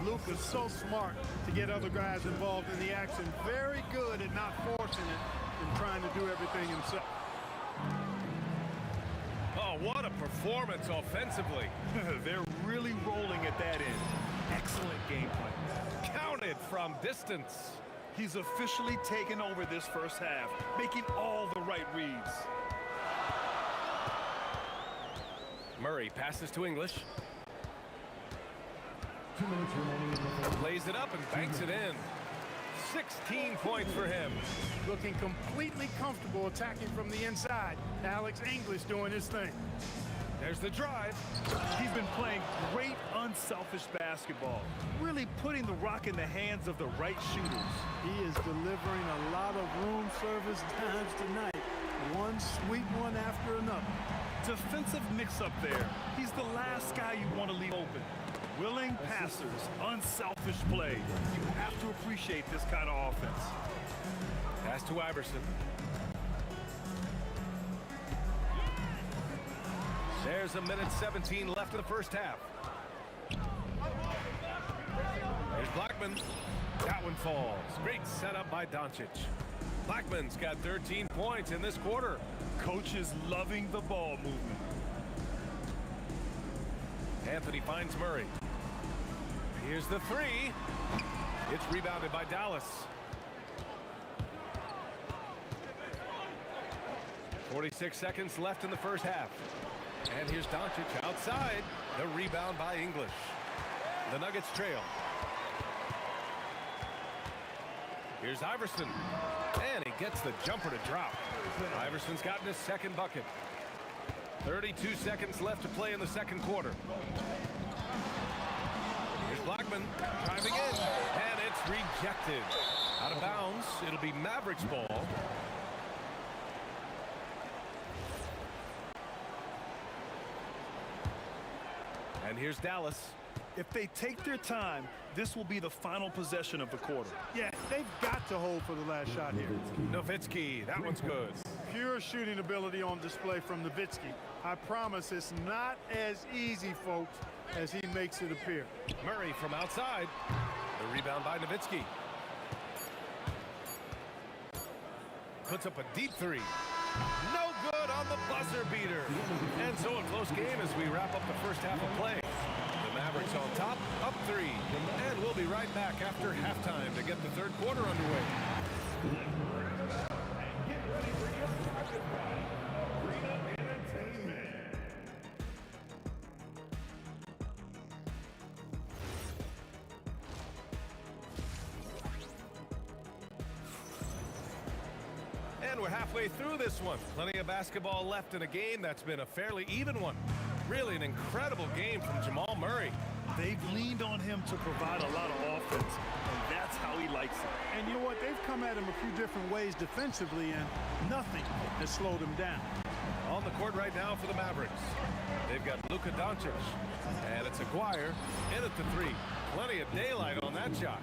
Luka's so smart to get other guys involved in the action. Very good at not forcing it and trying to do everything himself. Oh, what a performance offensively. They're really rolling at that end. Excellent game plan. Counted from distance. He's officially taken over this first half, making all the right reads. Murray passes to English. Plays it up and banks it in. 16 points for him. Looking completely comfortable attacking from the inside. Alex English doing his thing. There's the drive. He's been playing great, unselfish basketball, really putting the rock in the hands of the right shooters. He is delivering a lot of room service times tonight. One sweet one after another. Defensive mix-up there. He's the last guy you want to leave open. Willing passers, unselfish play. You have to appreciate this kind of offense. Pass to Iverson. There's 1:17 left in the first half. Here's Blackman. That one falls. Great setup by Doncic. Blackman's got 13 points in this quarter. Coach is loving the ball movement. Anthony finds Murray. Here's the three. It's rebounded by Dallas. 46 seconds left in the first half. And here's Doncic outside. The rebound by English. The Nuggets trail. Here's Iverson. And he gets the jumper to drop. Iverson's gotten his second bucket. 32 seconds left to play in the second quarter. Here's Blackman driving in. And it's rejected. Out of bounds. It'll be Mavericks ball. And here's Dallas. If they take their time, this will be the final possession of the quarter. Yeah, they've got to hold for the last shot here. Nowitzki, that one's good. Pure shooting ability on display from Nowitzki. I promise it's not as easy, folks, as he makes it appear. Murray from outside. The rebound by Nowitzki. Puts up a deep three. No good on the buzzer beater. And so a close game as we wrap up the first half of play. The Mavericks on top, up 3. And we'll be right back after halftime to get the third quarter underway. And we're halfway through this one. Plenty of basketball left in a game that's been a fairly even one. Really an incredible game from Jamal Murray. They've leaned on him to provide a lot of offense, and that's how he likes it. And you know what? They've come at him a few different ways defensively, and nothing has slowed him down. On the court right now for the Mavericks. They've got Luka Doncic, and it's Aguirre in at the 3. Plenty of daylight on that shot.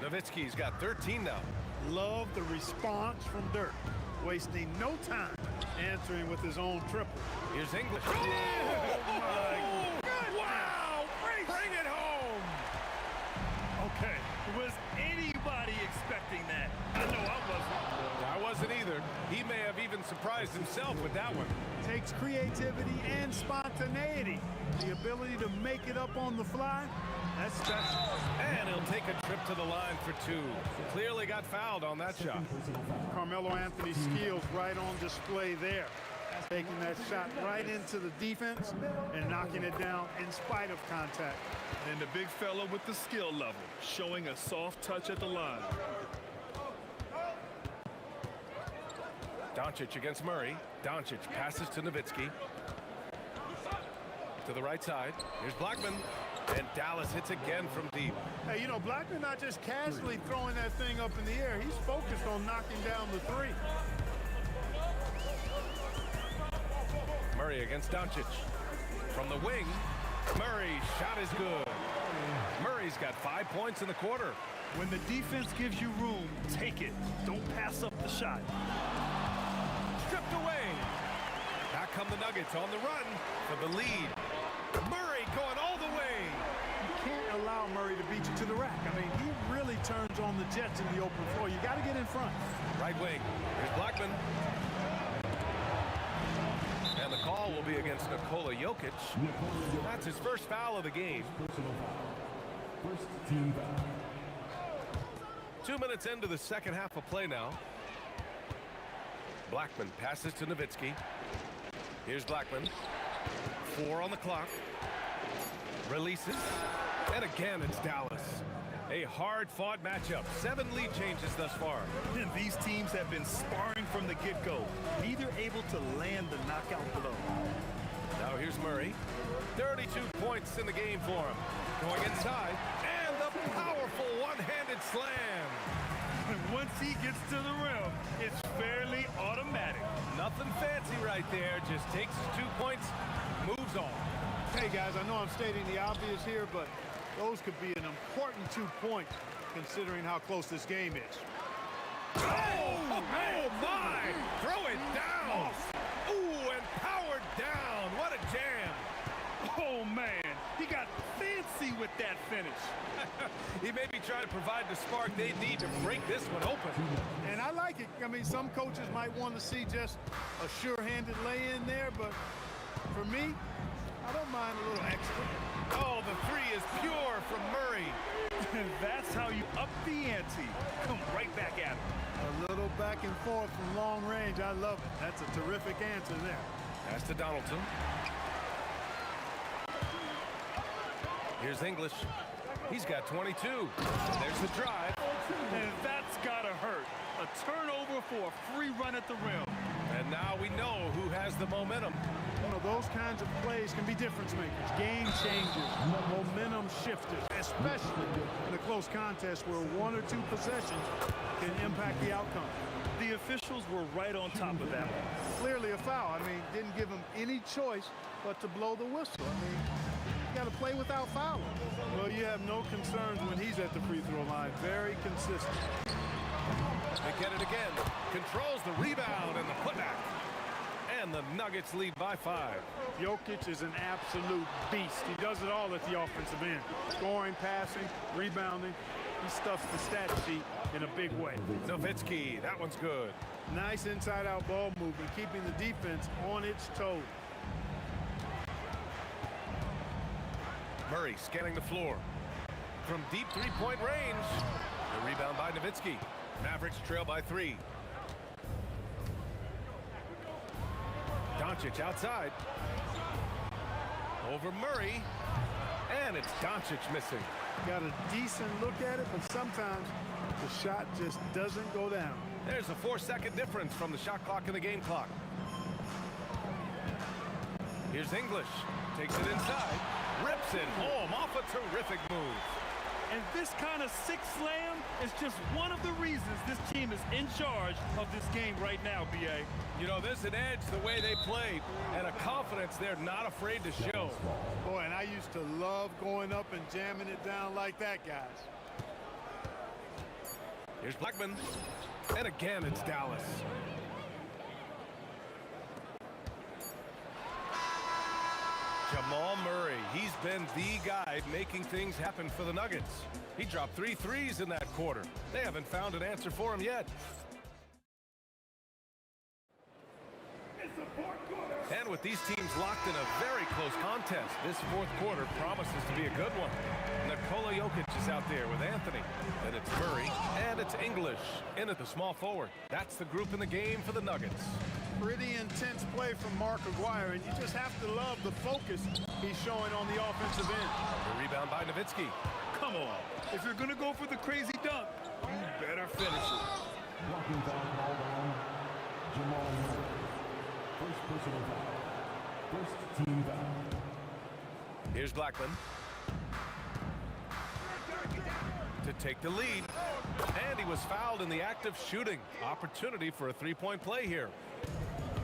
Nowitzki's got 13 now. Love the response from Dirk, wasting no time answering with his own triple. Here's English. Oh, my God. Wow! Bring it home! Okay, was anybody expecting that? I know I wasn't. I wasn't either. He may have even surprised himself with that one. Takes creativity and spontaneity. The ability to make it up on the fly, that's special. And he'll take a trip to the line for 2. Clearly got fouled on that shot. Carmelo Anthony's skills right on display there. Taking that shot right into the defense and knocking it down in spite of contact. And the big fella with the skill level, showing a soft touch at the line. Doncic against Murray. Doncic passes to Nowitzki. To the right side. Here's Blackman. And Dallas hits again from deep. Hey, you know, Blackman not just casually throwing that thing up in the air. He's focused on knocking down the 3. Murray against Doncic. From the wing, Murray's shot is good. Murray's got 5 points in the quarter. When the defense gives you room, take it. Don't pass up the shot. Stripped away. Back come the Nuggets on the run for the lead. Murray going all the way. You can't allow Murray to beat you to the rack. I mean, he really turns on the Jets in the open floor. You got to get in front. Right wing. Here's Blackman. And the call will be against Nikola Jokic. That's his first foul of the game. First team foul. 2 minutes into the second half of play now. Blackman passes to Nowitzki. Here's Blackman. 4 on the clock. Releases. And again, it's Dallas. A hard-fought matchup. 7 lead changes thus far. And these teams have been sparring from the get-go. Neither able to land the knockout blow. Now here's Murray. 32 points in the game for him. Going inside. And the powerful one-handed slam. And once he gets to the rim, it's fairly automatic. Nothing fancy right there. Just takes his 2 points, moves on. Hey, guys, I know I'm stating the obvious here, but those could be an important 2 points considering how close this game is. Oh my! Throw it down! Ooh, and powered down. What a jam. Oh, man. He got fancy with that finish. He may be trying to provide the spark they need to break this one open. And I like it. I mean, some coaches might want to see just a sure-handed lay-in there, but for me, I don't mind a little extra. Oh, the 3 is pure from Murray. And that's how you up the ante. Come right back at him. A little back and forth from long range. I love it. That's a terrific answer there. Pass to Donaldson. Here's English. He's got 22. There's the drive. And that's gotta hurt. A turnover for a free run at the rim. And now we know who has the momentum. You know, those kinds of plays can be difference makers, game changers, momentum shifters, especially in a close contest where 1 or 2 possessions can impact the outcome. The officials were right on top of that one. Clearly a foul. I mean, didn't give him any choice but to blow the whistle. I mean, you got to play without fouling. Well, you have no concerns when he's at the free throw line. Very consistent. They get it again. Controls the rebound and the putback. And the Nuggets lead by 5. Jokic is an absolute beast. He does it all at the offensive end. Scoring, passing, rebounding. He stuffs the stat sheet in a big way. Nowitzki, that one's good. Nice inside-out ball movement, keeping the defense on its toes. Murray scanning the floor. From deep three-point range. The rebound by Nowitzki. Mavericks trail by 3. Doncic outside. Over Murray. And it's Doncic missing. Got a decent look at it, but sometimes the shot just doesn't go down. There's a 4-second difference from the shot clock and the game clock. Here's English. Takes it inside. Rips it home off a terrific move. And this kind of six slam is just one of the reasons this team is in charge of this game right now, B.A. You know, there's an edge the way they play and a confidence they're not afraid to show. Boy, and I used to love going up and jamming it down like that, guys. Here's Blackman. And again, it's Dallas. Jamal Murray, he's been the guy making things happen for the Nuggets. He dropped 3 threes in that quarter. They haven't found an answer for him yet. And with these teams locked in a very close contest, this fourth quarter promises to be a good one. Nikola Jokic is out there with Anthony. Then it's Murray, and it's English in at the small forward. That's the group in the game for the Nuggets. Pretty intense play from Mark Aguirre, and you just have to love the focus he's showing on the offensive end. The rebound by Nowitzki. Come on. If you're going to go for the crazy dunk, you better finish it. Blocking foul called on Jamal Murray. First personal foul. First team foul. Here's Blackman. To take the lead. And he was fouled in the act of shooting. Opportunity for a three-point play here.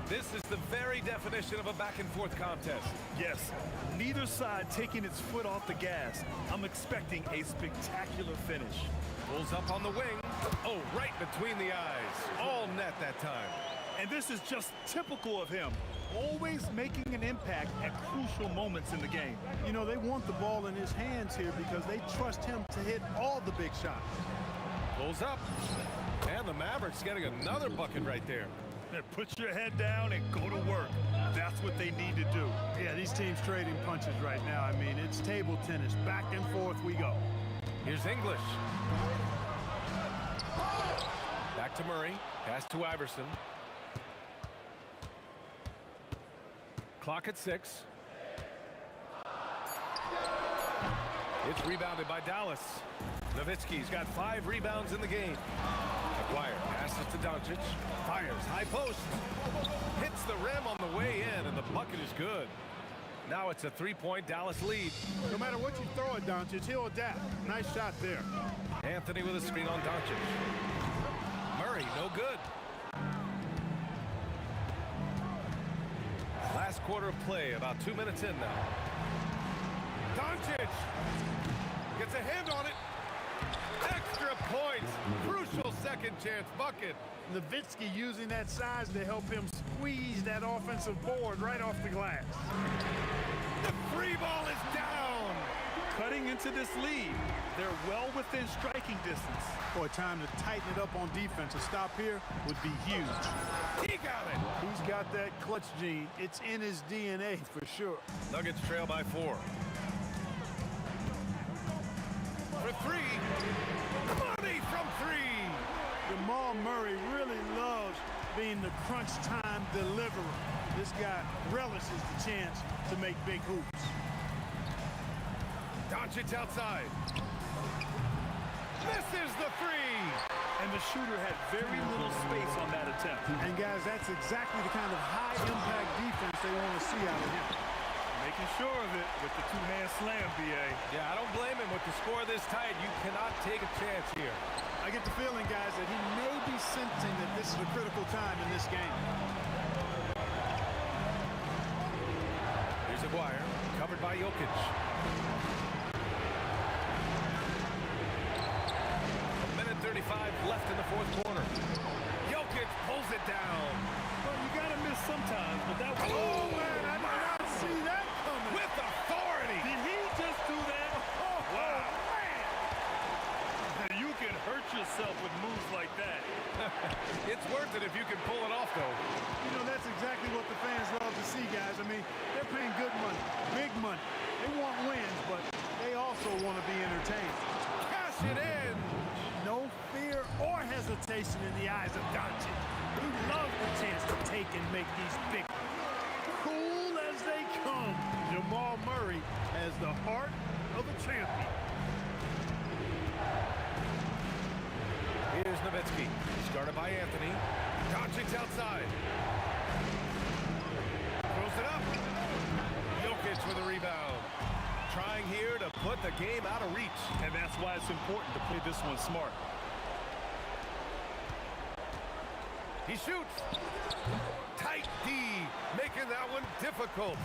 This is the very definition of a back-and-forth contest. Yes, neither side taking its foot off the gas. I'm expecting a spectacular finish. Pulls up on the wing. Oh, right between the eyes. All net that time. And this is just typical of him. Always making an impact at crucial moments in the game. You know, they want the ball in his hands here because they trust him to hit all the big shots. Pulls up. And the Mavericks getting another bucket right there. Put your head down and go to work. That's what they need to do. Yeah, these teams trading punches right now. I mean, it's table tennis. Back and forth we go. Here's English. Back to Murray. Pass to Iverson. Clock at 6. It's rebounded by Dallas. Nowitzki's got 5 rebounds in the game. Aguirre passes to Doncic. Fires high post. Hits the rim on the way in, and the bucket is good. Now it's a 3-point Dallas lead. No matter what you throw at Doncic, he'll adapt. Nice shot there. Anthony with a screen on Doncic. Murray, no good. Last quarter of play, about 2 minutes in now. Doncic gets a hand on it. Extra points. Crucial second chance bucket. Nowitzki using that size to help him squeeze that offensive board right off the glass. The free ball is down. Cutting into this lead. They're well within striking distance. Boy, time to tighten it up on defense. A stop here would be huge. He got it. He's got that clutch gene. It's in his DNA for sure. Nuggets trail by 4. For 3. Money from 3. Jamal Murray really loves being the crunch time deliverer. This guy relishes the chance to make big hoops. Doncic outside. Misses the 3. And the shooter had very little space on that attempt. And guys, that's exactly the kind of high-impact defense they want to see out of him. making sure of it with the two-hand slam, B.A. Yeah, I don't blame him. With the score this tight, you cannot take a chance here. I get the feeling, guys, that he may be sensing that this is a critical time in this game. Here's Aguirre, covered by Jokic. A minute 35 left in the fourth quarter. Jokic pulls it down. Well, you got to miss sometimes, but that was... Oh, man, I did not see that coming. With authority. Did he just do that? Wow. You can hurt yourself with moves like that. It's worth it if you can pull it off, though. You know, that's exactly what the fans love to see, guys. I mean, they're paying good money, big money. They want wins, but they also want to be entertained. Cash it in. No fear or hesitation in the eyes of Doncic. He loves the chance to take and make these big. Cool as they come. Jamal Murray has the heart of a champion. Here's Nowitzki, started by Anthony. Doncic outside. Throws it up. Jokic with a rebound. Trying here to put the game out of reach. And that's why it's important to play this one smart. He shoots. Tight D, making that one difficult.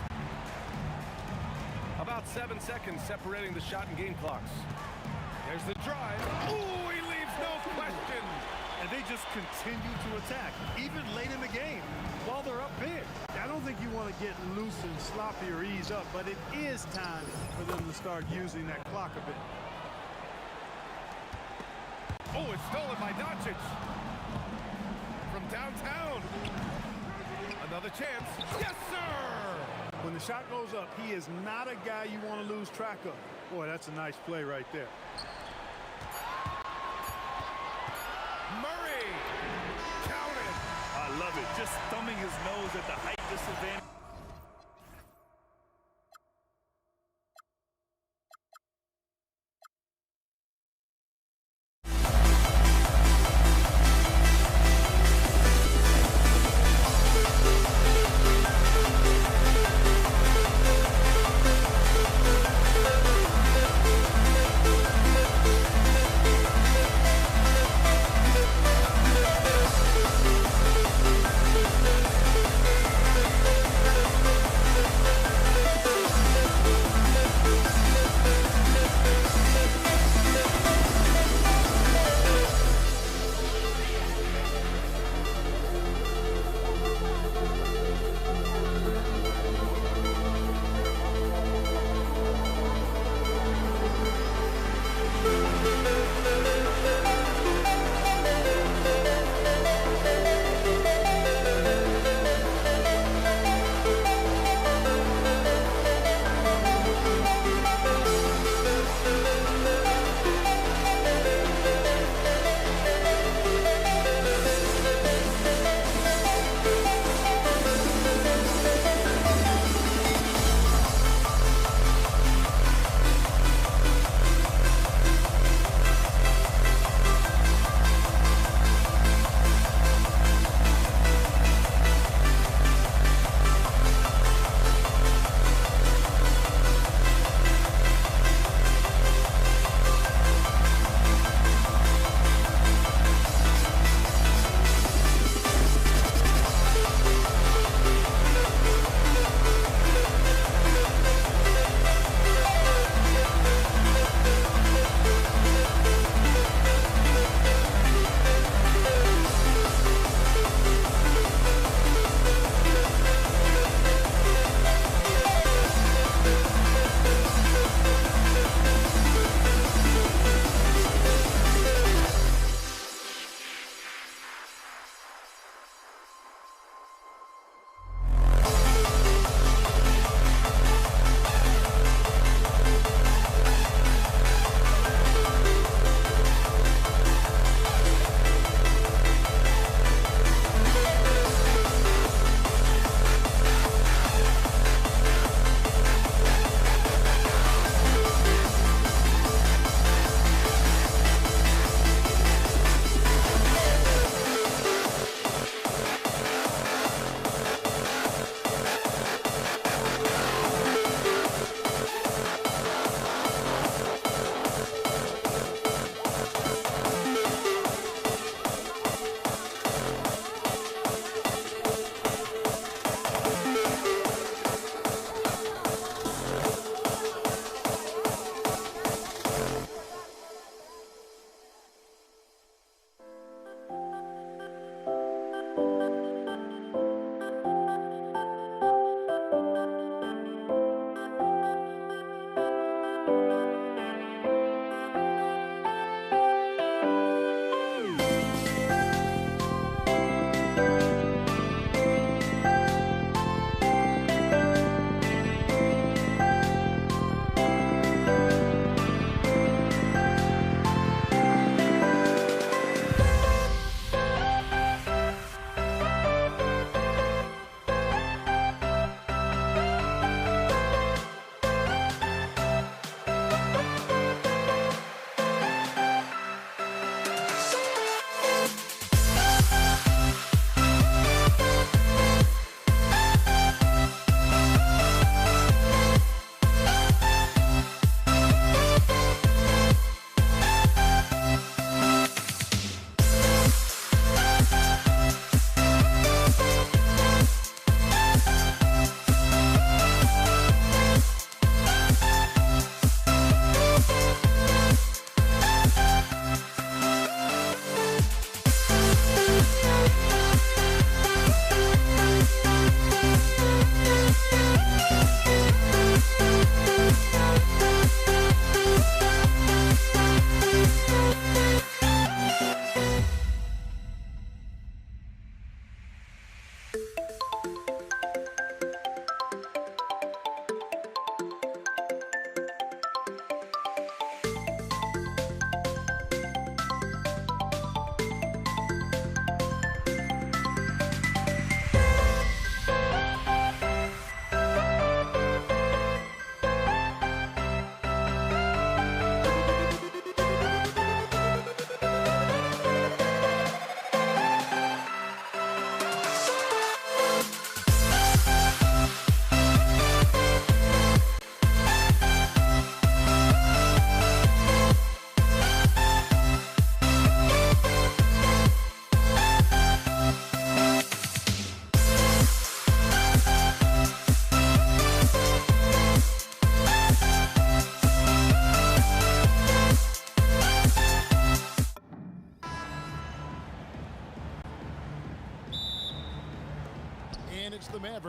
About 7 seconds separating the shot and game clocks. There's the drive. Ooh, he leaves no question. And they just continue to attack, even late in the game, while they're up big. I don't think you want to get loose and sloppy or ease up, but it is time for them to start using that clock a bit. Oh, it's stolen by Doncic. From downtown. Another chance. Yes, sir! When the shot goes up, he is not a guy you want to lose track of. Boy, that's a nice play right there. Murray! Counted! I love it. Just thumbing his nose at the height disadvantage.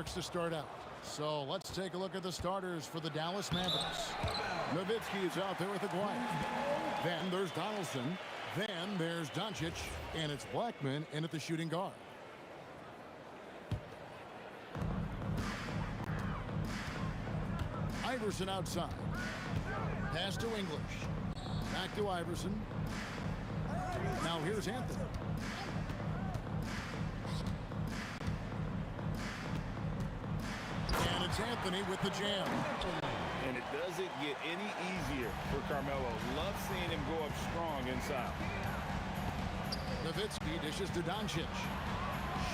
looks to start out. So let's take a look at the starters for the Dallas Mavericks. Nowitzki is out there with Aguirre. Then there's Donaldson. Then there's Doncic. And it's Blackman in at the shooting guard. Iverson outside. Pass to English. Back to Iverson. Now here's Anthony. And it's Anthony with the jam. And it doesn't get any easier for Carmelo. Love seeing him go up strong inside. Nowitzki dishes to Doncic.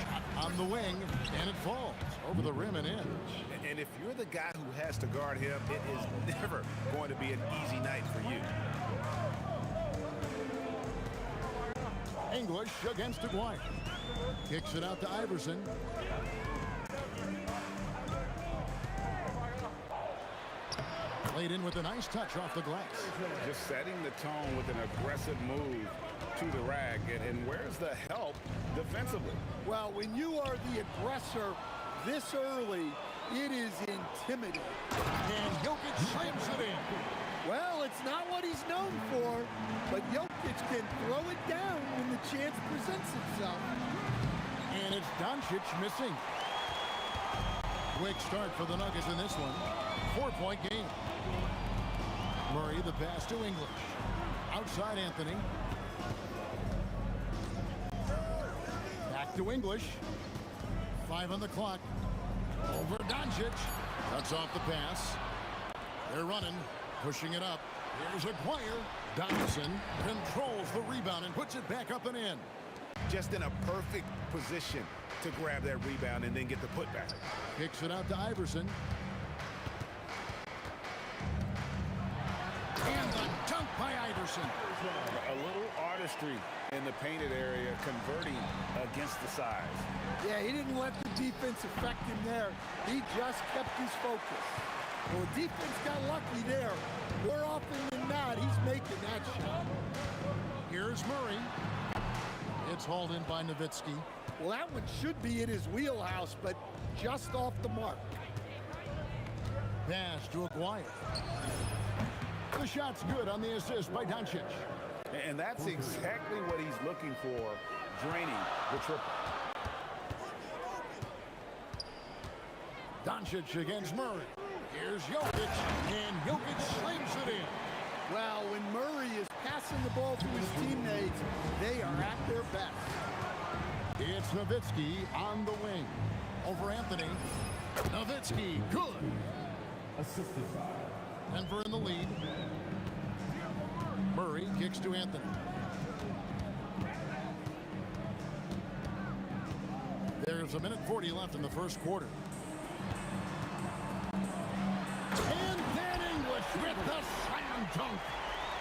Shot on the wing, and it falls over the rim and in. And if you're the guy who has to guard him, it is never going to be an easy night for you. English against Aguirre. Kicks it out to Iverson. Played in with a nice touch off the glass. Just setting the tone with an aggressive move to the rack. And where's the help defensively? Well, when you are the aggressor this early, it is intimidating. And Jokic slams it in. Well, it's not what he's known for, but Jokic can throw it down when the chance presents itself. And it's Doncic missing. Quick start for the Nuggets in this one. 4-point game. Murray the pass to English. Outside Anthony. Back to English. 5 on the clock. Over Doncic. Cuts off the pass. They're running. Pushing it up. Here's Aguirre. Donaldson controls the rebound and puts it back up and in. Just in a perfect position to grab that rebound and then get the putback. Kicks it out to Iverson. And the dunk by Iverson. A little artistry in the painted area, converting against the size. Yeah, he didn't let the defense affect him there. He just kept his focus. Well, the defense got lucky there. More often than not, he's making that shot. Here's Murray. It's hauled in by Nowitzki. Well, that one should be in his wheelhouse, but just off the mark. Pass to Aguirre. The shot's good on the assist by Doncic. And that's exactly what he's looking for, draining the triple. Doncic against Murray. Here's Jokic, and Jokic slams it in. Well, when Murray is passing the ball to his teammates, they are at their best. It's Nowitzki on the wing. Over Anthony. Nowitzki, good. Denver in the lead. Murray kicks to Anthony. There's 1:40 left in the first quarter. And then English with the slam dunk.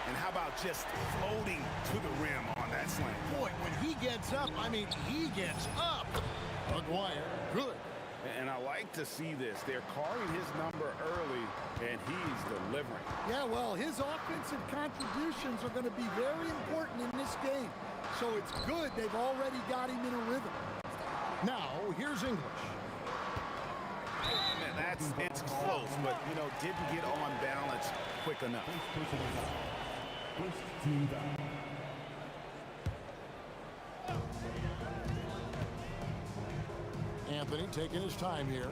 And how about just floating to the rim on that slam? Boy, when he gets up, I mean, he gets up. Aguirre, good. And I like to see this. They're calling his number early, and he's delivering. Yeah, well, his offensive contributions are going to be very important in this game. So it's good they've already got him in a rhythm. Now, here's English. Man, it's close, but, didn't get on balance quick enough. Anthony taking his time here.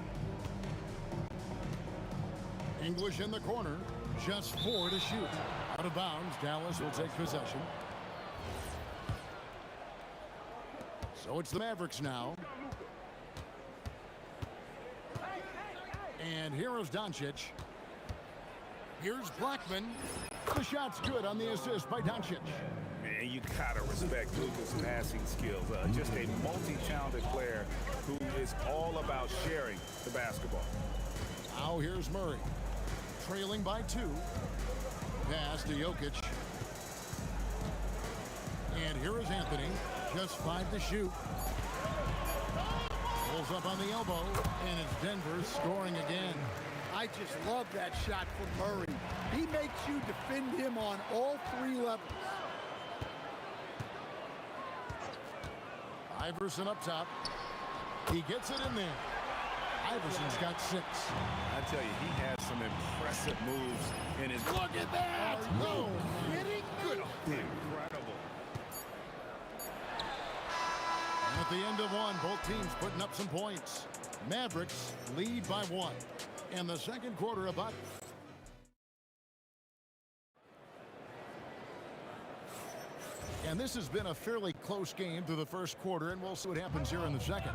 English in the corner. Just 4 to shoot. Out of bounds. Dallas will take possession. So it's the Mavericks now. And here is Doncic. Here's Blackman. The shot's good on the assist by Doncic. Man, you gotta respect Luka's passing skills. Just a multi-talented player who is all about sharing the basketball. Now here's Murray. Trailing by 2. Pass to Jokic. And here is Anthony. Just 5 to shoot. Pulls up on the elbow. And it's Denver scoring again. I just love that shot from Murray. He makes you defend him on all 3 levels. Iverson up top. He gets it in there. Iverson's got 6. I tell you, he has some impressive moves in his... Look at that! No kidding! Good. Incredible. At the end of one, both teams putting up some points. Mavericks lead by 1. In the second quarter, about... And this has been a fairly close game through the first quarter, and we'll see what happens here in the second.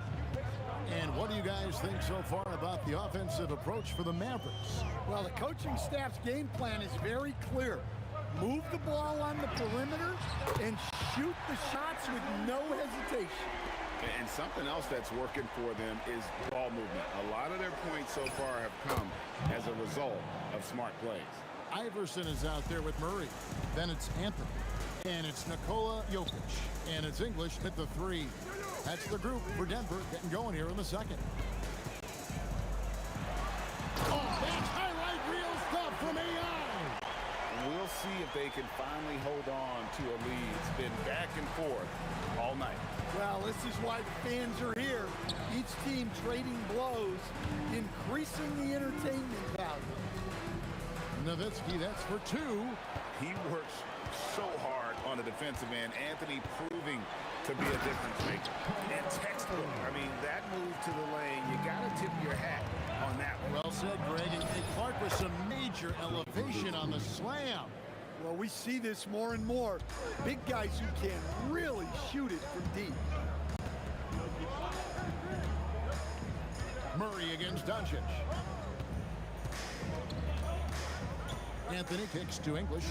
And what do you guys think so far about the offensive approach for the Mavericks? Well, the coaching staff's game plan is very clear. Move the ball on the perimeter and shoot the shots with no hesitation. And something else that's working for them is ball movement. A lot of their points so far have come as a result of smart plays. Iverson is out there with Murray. Then it's Anthony. And it's Nikola Jokic. And it's English at the 3. That's the group for Denver getting going here in the second. Oh, that's highlight reel stuff from AI. We'll see if they can finally hold on to a lead. It's been back and forth all night. Well, this is why the fans are here. Each team trading blows, increasing the entertainment value. Nowitzki, that's for 2. He works so hard on the defensive end. Anthony proving to be a difference maker. And textbook. I mean, that move to the lane, you got to tip your hat on that one. Well said, Greg. And Clark with some major elevation on the slam. Well, we see this more and more. Big guys who can really shoot it from deep. Murray against Doncic. Anthony kicks to English.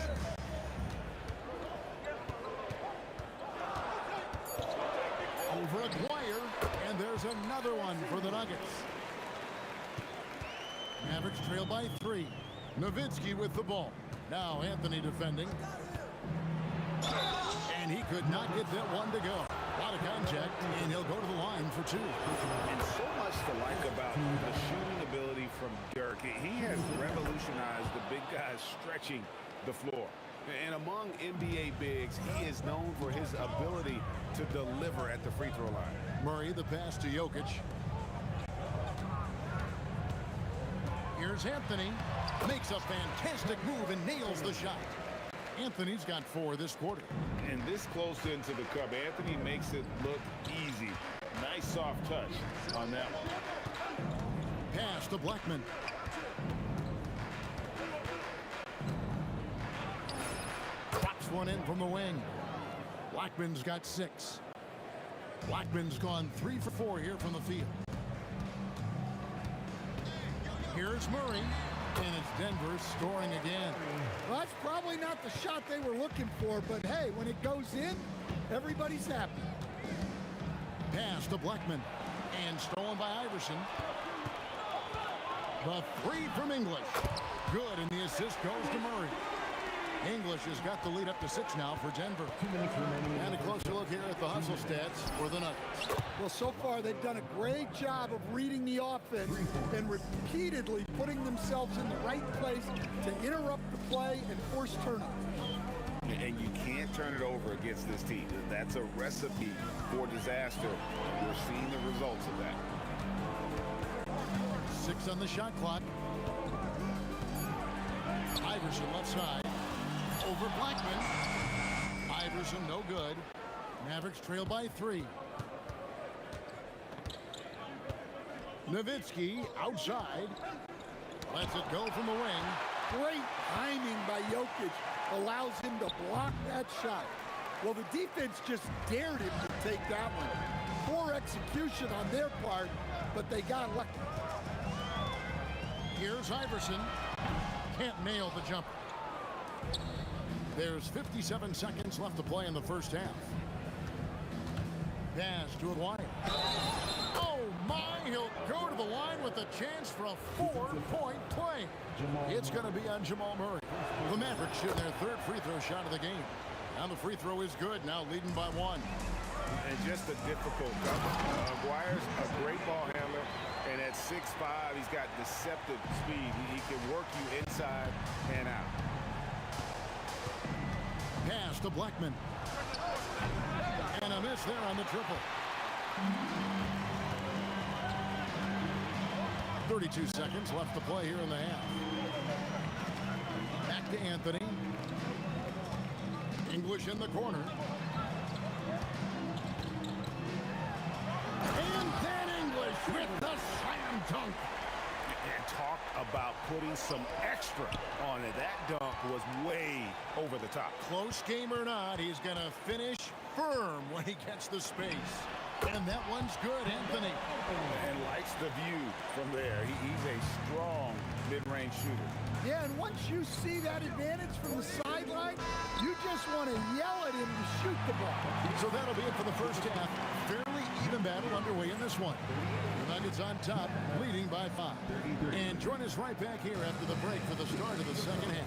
Over Aguirre, and there's another one for the Nuggets. Mavericks trail by 3. Nowitzki with the ball. Now Anthony defending. And he could not get that one to go. A lot of contact, and he'll go to the line for 2. And so much to like about the shooting ability from Dirk. He has revolutionized the big guys stretching the floor. And among NBA bigs, he is known for his ability to deliver at the free throw line. Murray, the pass to Jokic. Here's Anthony. Makes a fantastic move and nails the shot. Anthony's got 4 this quarter. And this close into the cup, Anthony makes it look easy. Nice soft touch on that one. Pass to Blackman. Drops one in from the wing. Blackman's got 6. Blackman's gone 3 for 4 here from the field. Here's Murray, and it's Denver scoring again. Well, that's probably not the shot they were looking for, but hey, when it goes in, everybody's happy. Pass to Blackman, and stolen by Iverson. The 3 from English. Good, and the assist goes to Murray. English has got the lead up to 6 now for Denver. And a closer look here at the hustle stats for the Nuggets. Well, so far they've done a great job of reading the offense and repeatedly putting themselves in the right place to interrupt the play and force turnovers. And you can't turn it over against this team. That's a recipe for disaster. We're seeing the results of that. 6 on the shot clock. Iverson left side. Over Blackman. Iverson no good. Mavericks trail by 3. Nowitzki outside. Lets it go from the wing. Great timing by Jokic allows him to block that shot. Well, the defense just dared him to take that one. Poor execution on their part, but they got lucky. Here's Iverson. Can't nail the jumper. There's 57 seconds left to play in the first half. Pass to Aguirre. Oh my, he'll go to the line with a chance for a 4-point play. It's going to be on Jamal Murray. The Mavericks shooting their 3rd free throw shot of the game. And the free throw is good, now leading by 1. And just a difficult cover. Aguirre's a great ball handler, and at 6'5", he's got deceptive speed. He can work you inside and out. Pass to Blackman. And a miss there on the triple. 32 seconds left to play here in the half. Back to Anthony. English in the corner. And then English with the slam dunk. And talk about putting some extra on it. That dunk was way over the top. Close game or not, he's going to finish firm when he gets the space. And that one's good, Anthony. And likes the view from there. He's a strong mid-range shooter. Yeah, and once you see that advantage from the sideline, you just want to yell at him to shoot the ball. So that'll be it for the first half. Fairly even battle underway in this one. The Nuggets on top, leading by 5. And join us right back here after the break for the start of the second half.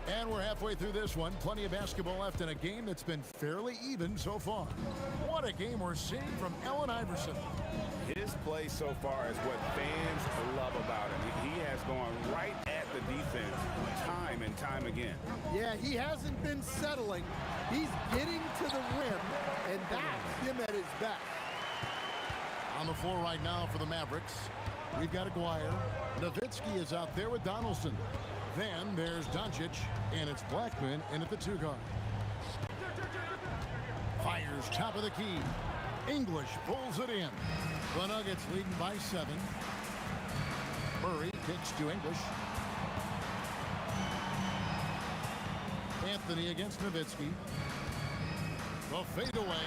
And we're halfway through this one. Plenty of basketball left in a game that's been fairly even so far. What a game we're seeing from Allen Iverson. His play so far is what fans love about him. He has gone right at the defense time and time again. Yeah, he hasn't been settling. He's getting to the rim, and that's him at his best. On the floor right now for the Mavericks, we've got Aguirre. Nowitzki is out there with Donaldson. Then there's Doncic, and it's Blackman in at the 2 guard. Fires top of the key. English pulls it in. The Nuggets leading by 7. Murray kicks to English. Anthony against Nowitzki. The fadeaway.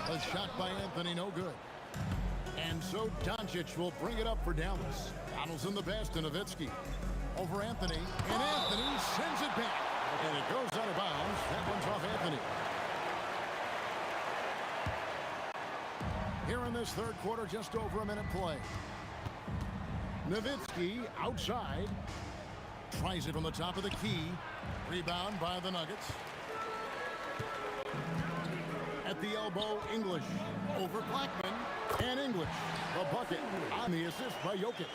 A shot by Anthony, no good. And so Doncic will bring it up for Dallas. Donaldson the pass to Nowitzki. Over Anthony, and Anthony sends it back. And it goes out of bounds. That one's off Anthony. Here in this third quarter, just over a minute play. Nowitzki outside. Tries it from the top of the key. Rebound by the Nuggets. At the elbow, English. Over Blackman, and English. The bucket on the assist by Jokic.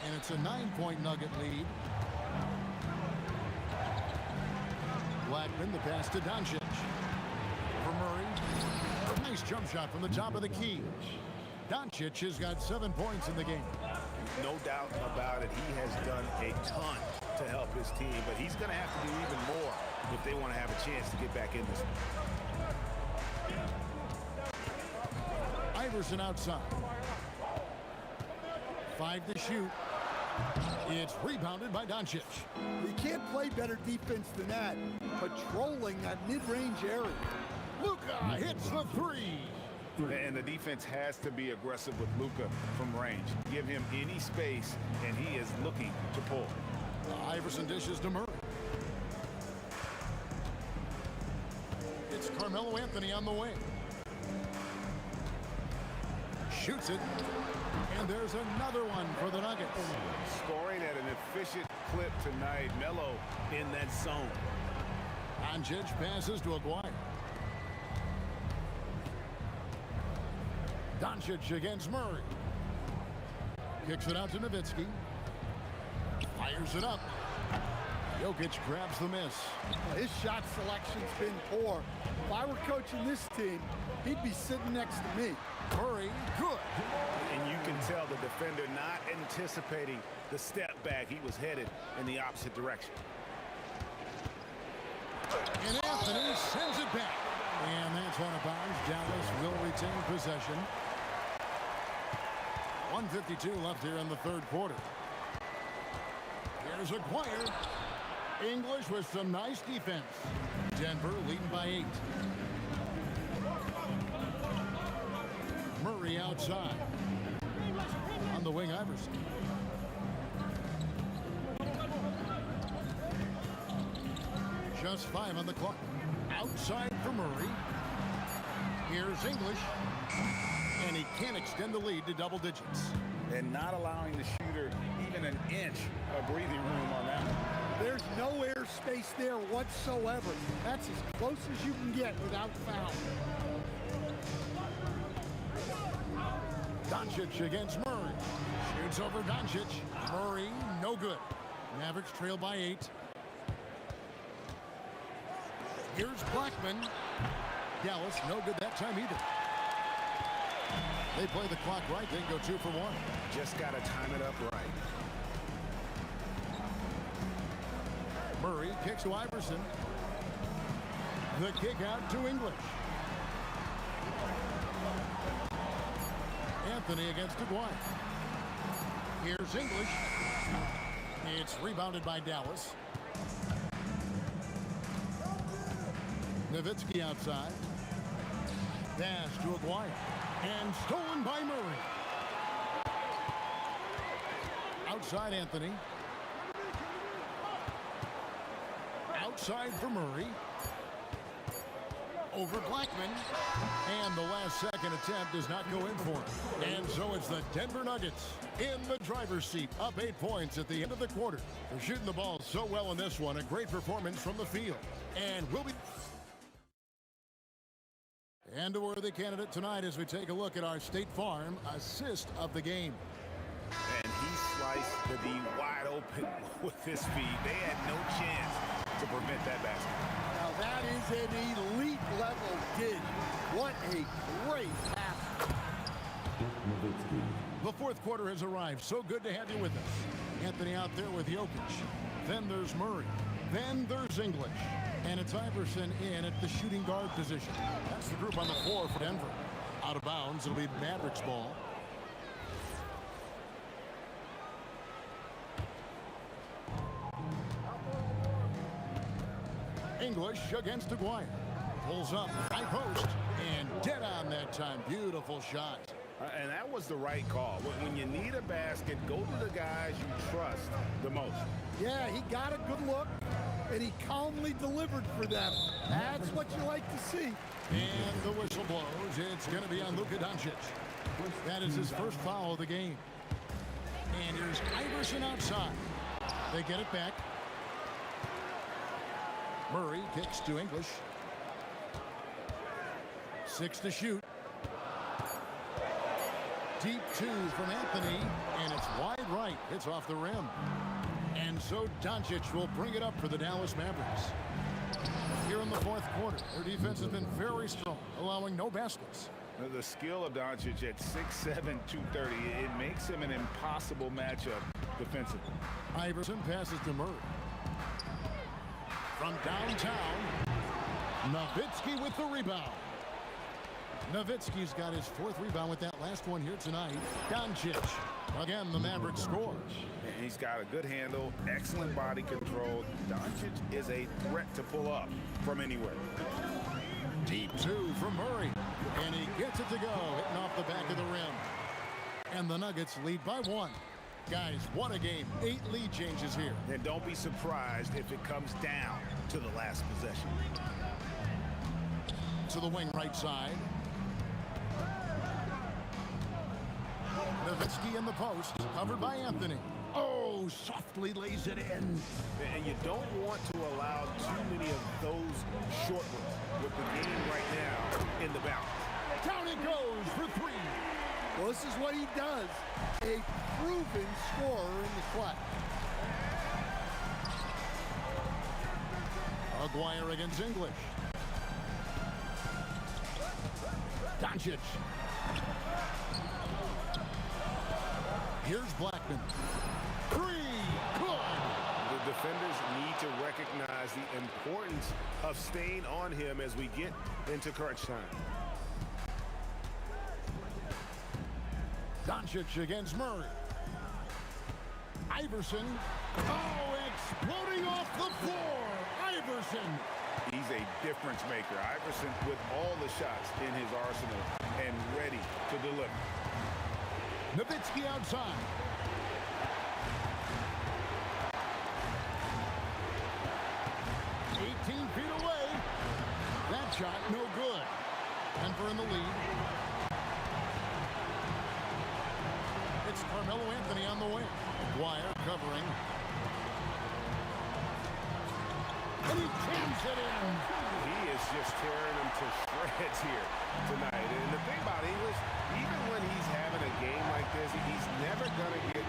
And it's a 9-point Nugget lead. Blackman, the pass to Doncic. For Murray. Nice jump shot from the top of the key. Doncic has got 7 points in the game. No doubt about it. He has done a ton to help his team, but he's going to have to do even more if they want to have a chance to get back in this one. Iverson outside. 5 to shoot. It's rebounded by Doncic. You can't play better defense than that. Patrolling that mid-range area. Luka hits the 3. And the defense has to be aggressive with Luka from range. Give him any space, and he is looking to pull. Iverson dishes to Murray. It's Carmelo Anthony on the wing. Shoots it. And there's another one for the Nuggets. Scoring at an efficient clip tonight. Melo in that zone. Doncic passes to Aguirre. Doncic against Murray. Kicks it out to Nowitzki. Fires it up. Jokic grabs the miss. His shot selection's been poor. If I were coaching this team, he'd be sitting next to me. Murray, good. And you can tell the defender not anticipating the step back. He was headed in the opposite direction. And Anthony sends it back. And that's out of bounds. Dallas will retain possession. 1:52 left here in the third quarter. Here's Aguirre. English with some nice defense. Denver leading by 8. Murray outside. On the wing, Iverson. Just 5 on the clock. Outside for Murray. Here's English. And he can't extend the lead to double digits. And not allowing the shooter even an inch of breathing room on that one. There's no air space there whatsoever. That's as close as you can get without foul. Doncic against Murray. over Doncic. Murray, no good. Mavericks trail by 8. Here's Blackman. Dallas, no good that time either. They play the clock right. They can go 2 for 1. Just got to time it up right. Murray kicks to Iverson. The kick out to English. Anthony against Aguirre. Here's English. It's rebounded by Dallas. Nowitzki outside. Pass to Aguirre. And stolen by Murray. Outside Anthony. Outside for Murray. Over Blackman. And the last second attempt does not go in for him. And so it's the Denver Nuggets in the driver's seat, up 8 points at the end of the quarter. They're shooting the ball so well in this one. A great performance from the field. And we'll be... And a worthy candidate tonight as we take a look at our State Farm assist of the game. And he sliced the D wide open with his feet. They had no chance to prevent that basket. Now that is an elite level dig. What a great pass. The fourth quarter has arrived. So good to have you with us. Anthony out there with Jokic. Then there's Murray. Then there's English. And it's Iverson in at the shooting guard position. That's the group on the floor for Denver. Out of bounds, it'll be Mavericks ball. English against Aguirre. Pulls up, high post, and dead on that time. Beautiful shot. And that was the right call. When you need a basket, go to the guys you trust the most. Yeah, he got a good look, and he calmly delivered for them. That's what you like to see. And the whistle blows. It's going to be on Luka Doncic. That is his first foul of the game. And here's Iverson outside. They get it back. Murray kicks to English. 6 to shoot. Deep 2 from Anthony, and it's wide right. It's off the rim. And so Doncic will bring it up for the Dallas Mavericks. Here in the fourth quarter, their defense has been very strong, allowing no baskets. The skill of Doncic at 6'7", 230, it makes him an impossible matchup defensively. Iverson passes to Murray. From downtown, Nowitzki with the rebound. Nowitzki's got his 4th rebound with that last one here tonight. Doncic. Again, the Mavericks scores. And he's got a good handle, excellent body control. Doncic is a threat to pull up from anywhere. Deep 2 from Murray. And he gets it to go, hitting off the back of the rim. And the Nuggets lead by 1. Guys, what a game. 8 lead changes here. And don't be surprised if it comes down to the last possession. To the wing right side. Nowitzki in the post, covered by Anthony. Oh, softly lays it in. And you don't want to allow too many of those short ones with the game right now in the balance. Down it goes for 3. Well, this is what he does. A proven scorer in the clutch. Aguirre against English. Doncic. Here's Blackman. 3. Good. The defenders need to recognize the importance of staying on him as we get into crunch time. Doncic against Murray. Iverson. Oh, exploding off the floor. Iverson. He's a difference maker. Iverson with all the shots in his arsenal and ready to deliver. Nowitzki outside. Feet away. That shot no good. Denver in the lead. It's Carmelo Anthony on the wing. Aguirre covering. And he jams it in. He is just tearing them to shreds here tonight. And the thing about English, even when he's having a game like this, he's never going to get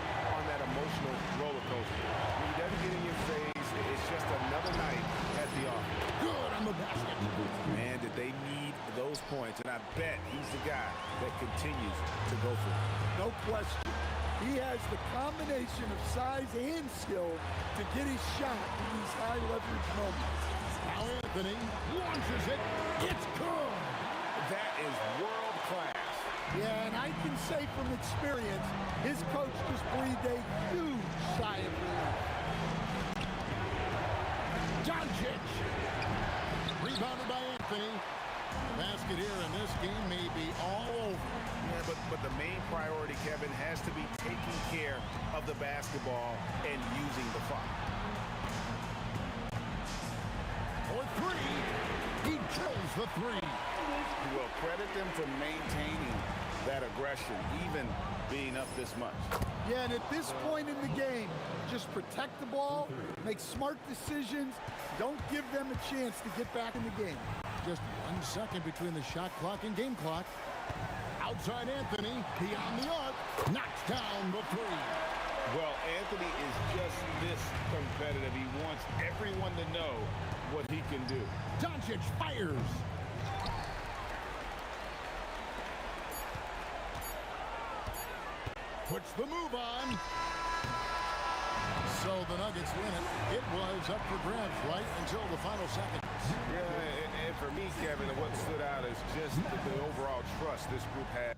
and I bet he's the guy that continues to go for it. No question. He has the combination of size and skill to get his shot in these high leverage moments. Now Anthony launches it. It's good. That is world class. Yeah, and I can say from experience, his coach just breathed a huge sigh of relief. Doncic. Rebounded by Anthony. The basket here in this game may be all over. Yeah, but the main priority, Kevin, has to be taking care of the basketball and using the clock. For three. He drills the three. Well, credit them for maintaining that aggression, even being up this much. Yeah, and at this point in the game, just protect the ball, make smart decisions, don't give them a chance to get back in the game. Just 1 second between the shot clock and game clock. Outside Anthony, beyond the arc, knocks down the three. Well, Anthony is just this competitive. He wants everyone to know what he can do. Doncic fires. Puts the move on. So the Nuggets win it. It was up for grabs right until the final seconds. Yeah, and for me, Kevin, what stood out is just the overall trust this group had.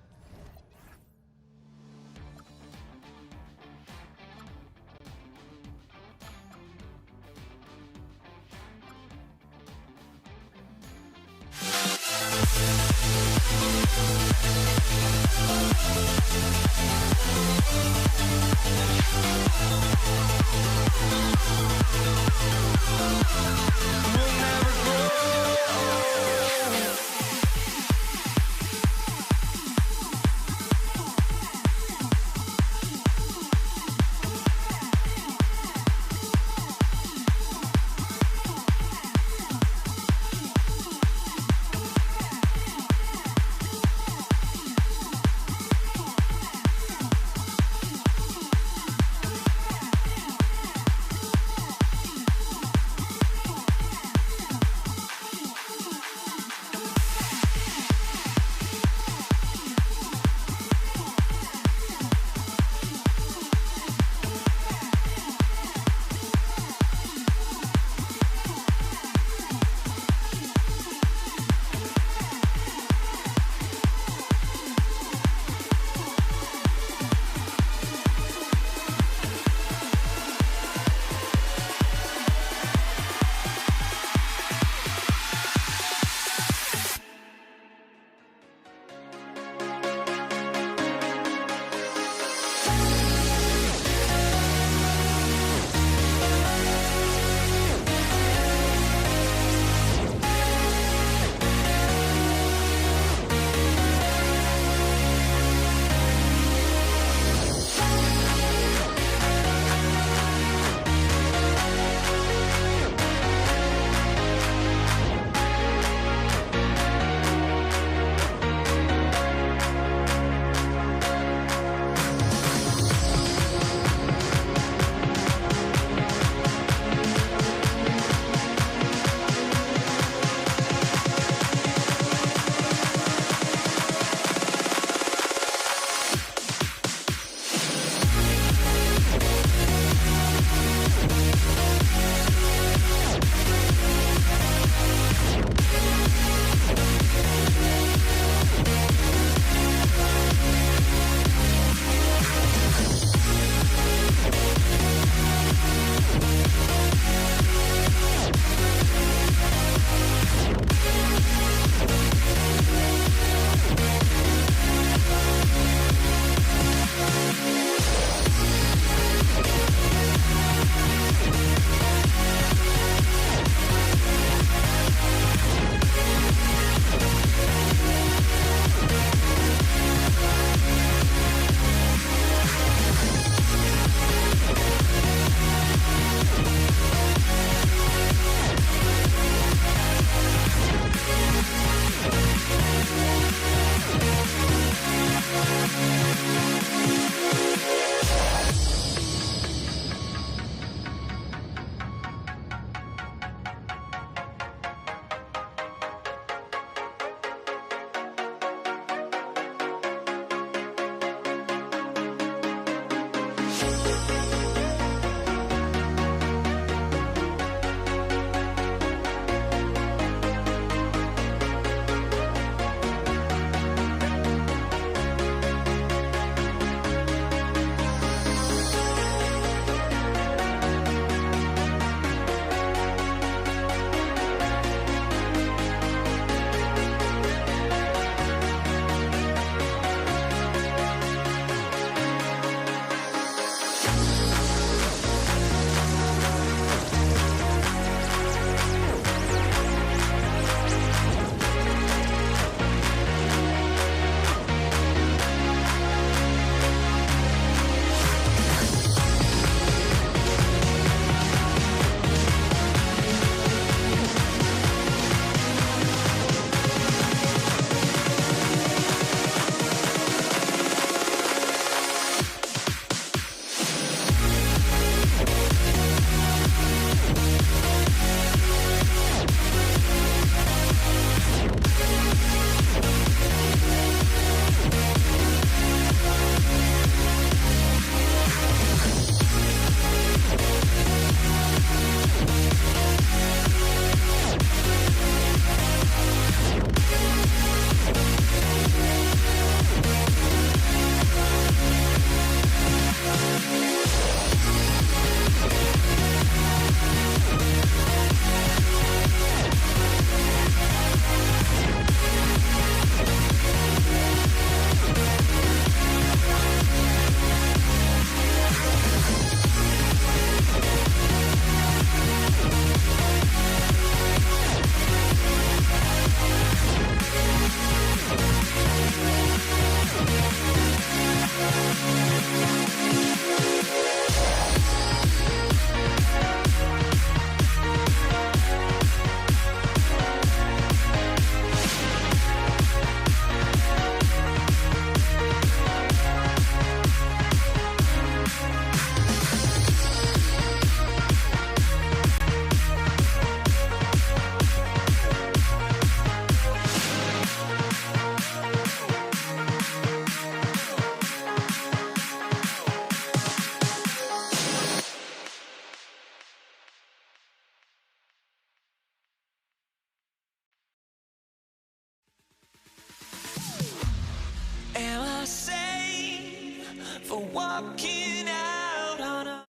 for walking out on a...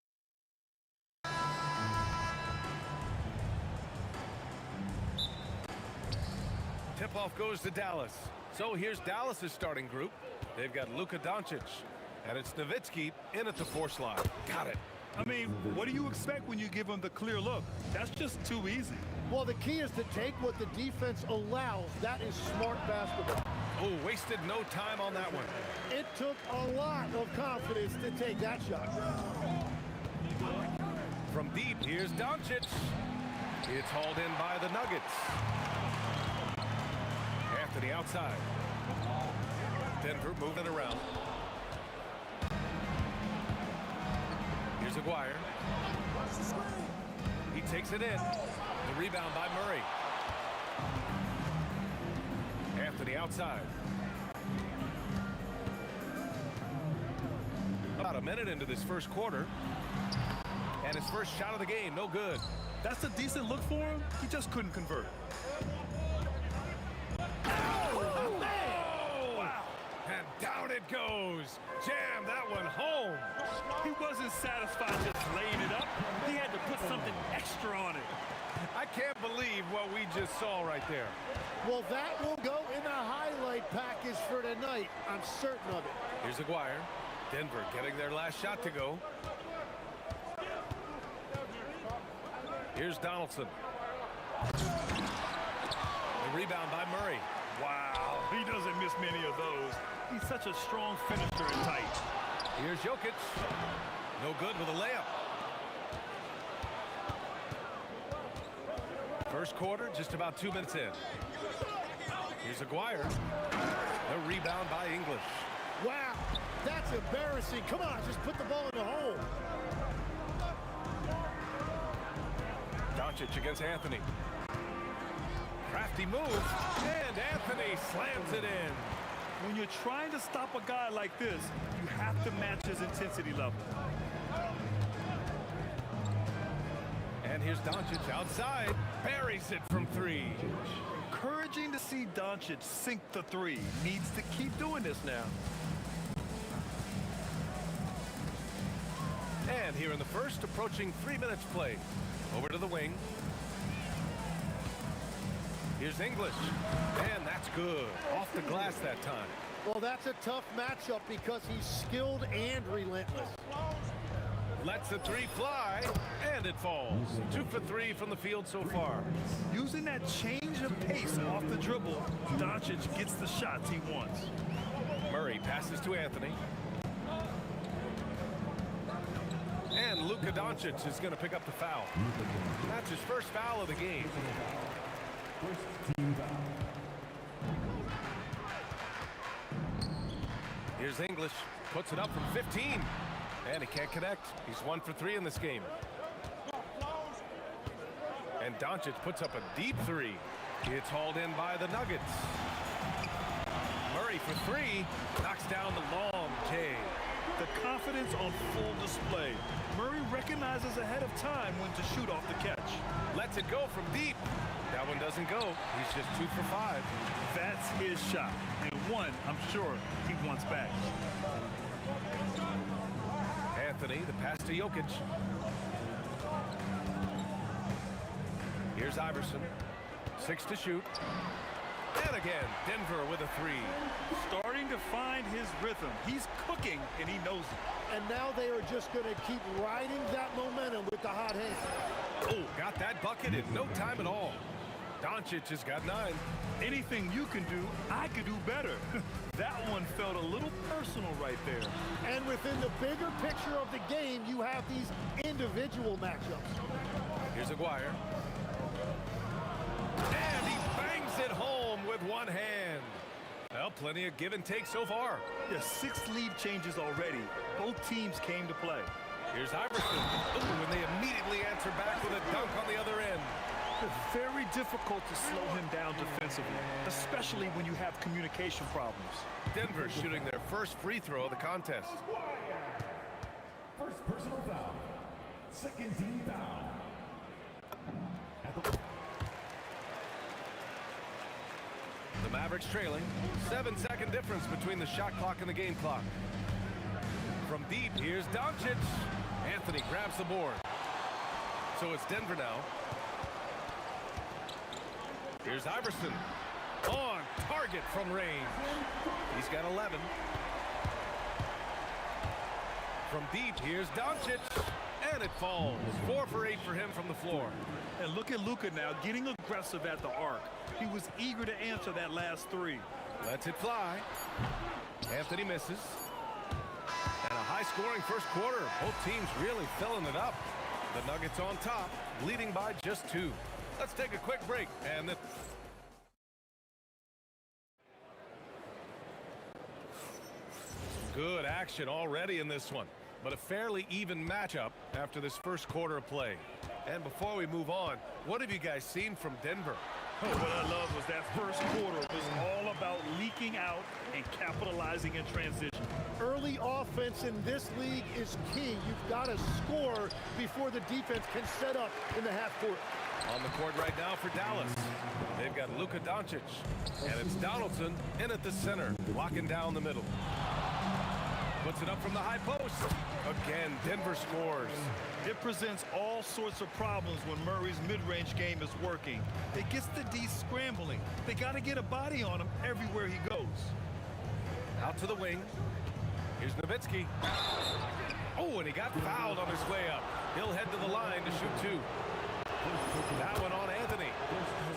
Tip-off goes to Dallas. So here's Dallas's starting group. They've got Luka Doncic, and it's Nowitzki in at the force line. Got it. I mean, what do you expect when you give them the clear look? That's just too easy. Well, the key is to take what the defense allows. That is smart basketball. Oh, wasted no time on that one. It took a lot of confidence to take that shot. From deep, here's Doncic. It's hauled in by the Nuggets. Anthony outside. Denver moving around. Here's Aguirre. He takes it in. The rebound by Murray. Anthony outside. About a minute into this first quarter. And his first shot of the game, no good. That's a decent look for him. He just couldn't convert. Oh, wow. And down it goes. Jam that one home. He wasn't satisfied just laying it up. He had to put something extra on it. I can't believe what we just saw right there. Well, that will go in the highlight package for tonight. I'm certain of it. Here's Aguirre. Denver getting their last shot to go. Here's Donaldson. The rebound by Murray. Wow, he doesn't miss many of those. He's such a strong finisher and tight. Here's Jokic. No good with a layup. First quarter, just about 2 minutes in. Here's Aguirre. The rebound by English. Wow, that's embarrassing. Come on, just put the ball in the hole. Doncic against Anthony. Crafty move, and Anthony slams it in. When you're trying to stop a guy like this, you have to match his intensity level. here's Doncic outside. Buries it from 3. Encouraging to see Doncic sink the 3. Needs to keep doing this now. And here in the first, approaching 3 minutes played. Over to the wing. Here's English. And that's good. Off the glass that time. Well, that's a tough matchup because he's skilled and relentless. Lets the 3 fly, and it falls. 2 for 3 from the field so far. Using that change of pace off the dribble, Doncic gets the shots he wants. Murray passes to Anthony. And Luka Doncic is going to pick up the foul. That's his first foul of the game. Here's English. Puts it up from 15. And he can't connect. He's 1 for 3 in this game. And Doncic puts up a deep 3. It's hauled in by the Nuggets. Murray for 3. Knocks down the long J. The confidence on full display. Murray recognizes ahead of time when to shoot off the catch. Lets it go from deep. That one doesn't go. He's just 2 for 5. That's his shot. And one, I'm sure, he wants back. Anthony, the pass to Jokic. Here's Iverson. 6 to shoot. And again, Denver with a 3. Starting to find his rhythm. He's cooking, and he knows it. And now they are just going to keep riding that momentum with the hot hand. Oh, got that bucket in no time at all. Doncic has got 9. Anything you can do, I could do better. That one felt a little personal right there. And within the bigger picture of the game, you have these individual matchups. Here's Aguirre. And he bangs it home with one hand. Well, plenty of give and take so far. Yeah, 6 lead changes already. Both teams came to play. Here's Iverson. Ooh, and they immediately answer back with a dunk on the other end. It's very difficult to slow him down defensively, especially when you have communication problems. Denver shooting their first free throw of the contest. First personal foul. Second team foul. The Mavericks trailing. 7-second difference between the shot clock and the game clock. From deep, here's Doncic. Anthony grabs the board. So it's Denver now. Here's Iverson. On target from range. He's got 11. From deep, here's Doncic. And it falls. 4 for 8 for him from the floor. And look at Luka now, getting aggressive at the arc. He was eager to answer that last 3. Lets it fly. Anthony misses. And a high-scoring first quarter. Both teams really filling it up. The Nuggets on top, leading by just 2. Let's take a quick break. And then good action already in this one. But a fairly even matchup after this first quarter of play. And before we move on, what have you guys seen from Denver? Oh, what I love was that first quarter was all about leaking out and capitalizing in transition. Early offense in this league is key. You've got to score before the defense can set up in the half court. On the court right now for Dallas. They've got Luka Doncic. And it's Donaldson in at the center, locking down the middle. Puts it up from the high post. Again, Denver scores. It presents all sorts of problems when Murray's mid-range game is working. It gets the D scrambling. They got to get a body on him everywhere he goes. Out to the wing. Here's Nowitzki. Oh, and he got fouled on his way up. He'll head to the line to shoot 2. That one on Anthony.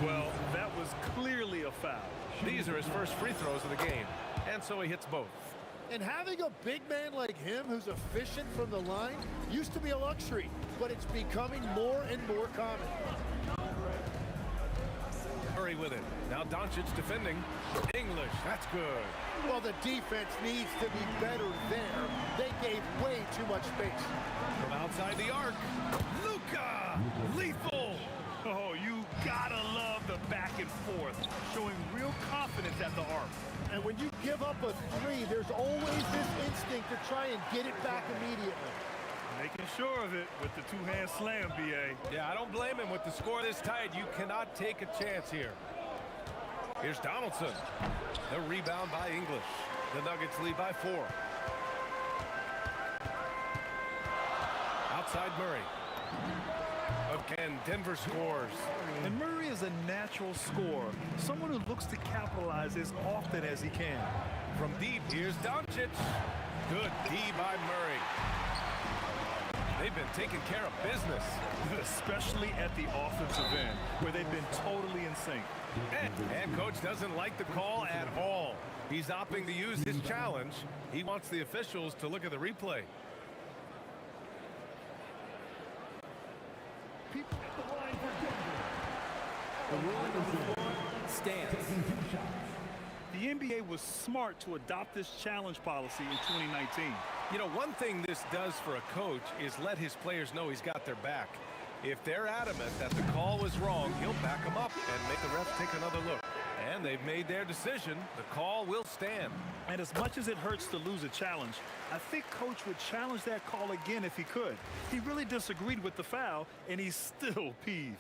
Well, that was clearly a foul. These are his first free throws of the game. And so he hits both. And having a big man like him who's efficient from the line used to be a luxury, but it's becoming more and more common. Murray with it. Now Doncic defending. English, that's good. Well, the defense needs to be better there. They gave way too much space. From outside the arc, Luka! Lethal! Oh, you gotta love the back and forth, showing real confidence at the arc. And when you give up a 3, there's always this instinct to try and get it back immediately. Making sure of it with the two-hand slam, B.A. Yeah, I don't blame him. With the score this tight, you cannot take a chance here. Here's Donaldson. The rebound by English. The Nuggets lead by 4. Outside Murray. Again, Denver scores. And Murray is a natural scorer, someone who looks to capitalize as often as he can. From deep, here's Doncic. Good D by Murray. They've been taking care of business. Especially at the offensive end, where they've been totally in sync. And coach doesn't like the call at all. He's opting to use his challenge. He wants the officials to look at the replay. The ruling on the floor stands. The NBA was smart to adopt this challenge policy in 2019. You know, one thing this does for a coach is let his players know he's got their back. If they're adamant that the call was wrong, he'll back them up and make the refs take another look. And they've made their decision. The call will stand. And as much as it hurts to lose a challenge, I think Coach would challenge that call again if he could. He really disagreed with the foul, and he's still peeved.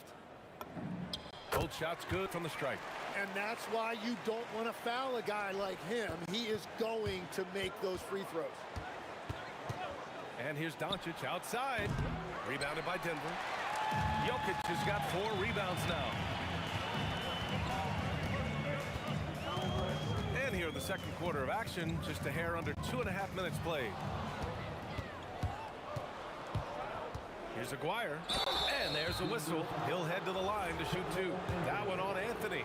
Both shots good from the stripe. And that's why you don't want to foul a guy like him. He is going to make those free throws. And here's Doncic outside. Rebounded by Denver. Jokic has got 4 rebounds now. And here in the second quarter of action, just a hair under 2.5 minutes played. Here's Aguirre, and there's a whistle. He'll head to the line to shoot 2. That one on Anthony.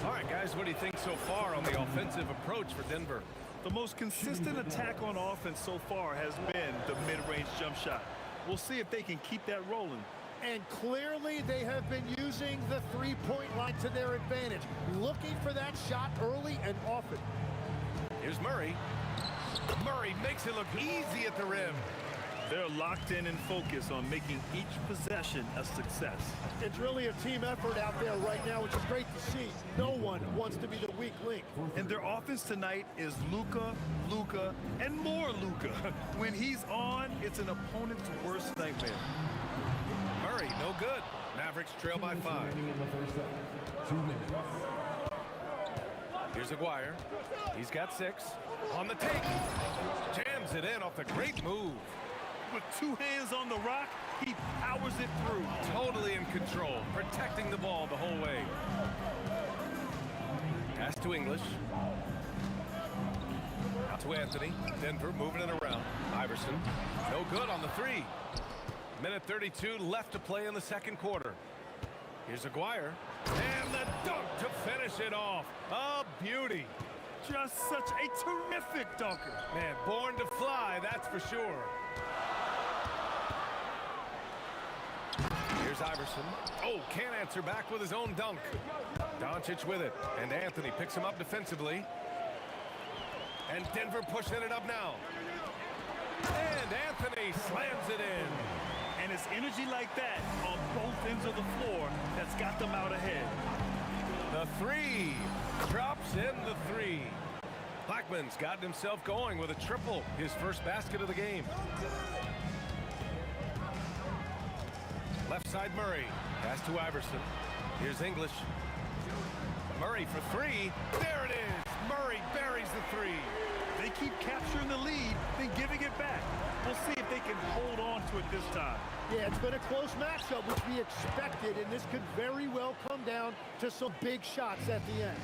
All right, guys, what do you think so far on the offensive approach for Denver? The most consistent attack on offense so far has been the mid-range jump shot. We'll see if they can keep that rolling. And clearly they have been using the three-point line to their advantage, looking for that shot early and often. Here's Murray. Murray makes it look easy at the rim. They're locked in and focused on making each possession a success. It's really a team effort out there right now, which is great to see. No one wants to be the weak link. And their offense tonight is Luka, Luka, and more Luka. When he's on, it's an opponent's worst nightmare. Murray, no good. Mavericks trail by 5. Here's Aguirre. He's got 6. On the take. Jams it in off the great move. With 2 hands on the rock, he powers it through. Totally in control, protecting the ball the whole way. Pass to English. Out to Anthony. Denver moving it around. Iverson, no good on the 3. Minute 32 left to play in the second quarter. Here's Aguirre. And the dunk to finish it off. A beauty. Just such a terrific dunker. Man, born to fly, that's for sure. Here's Iverson. Oh, can't answer back with his own dunk. Doncic with it, and Anthony picks him up defensively. And Denver pushing it up now. And Anthony slams it in. And it's energy like that on both ends of the floor that's got them out ahead. The 3. Drops in the 3. Blackman's gotten himself going with a triple. His first basket of the game. Left side Murray. Pass to Iverson. Here's English. Murray for 3. There it is. Murray buries the 3. They keep capturing the lead, then giving it back. We'll see if they can hold on to it this time. Yeah, it's been a close matchup, which we expected, and this could very well come down to some big shots at the end.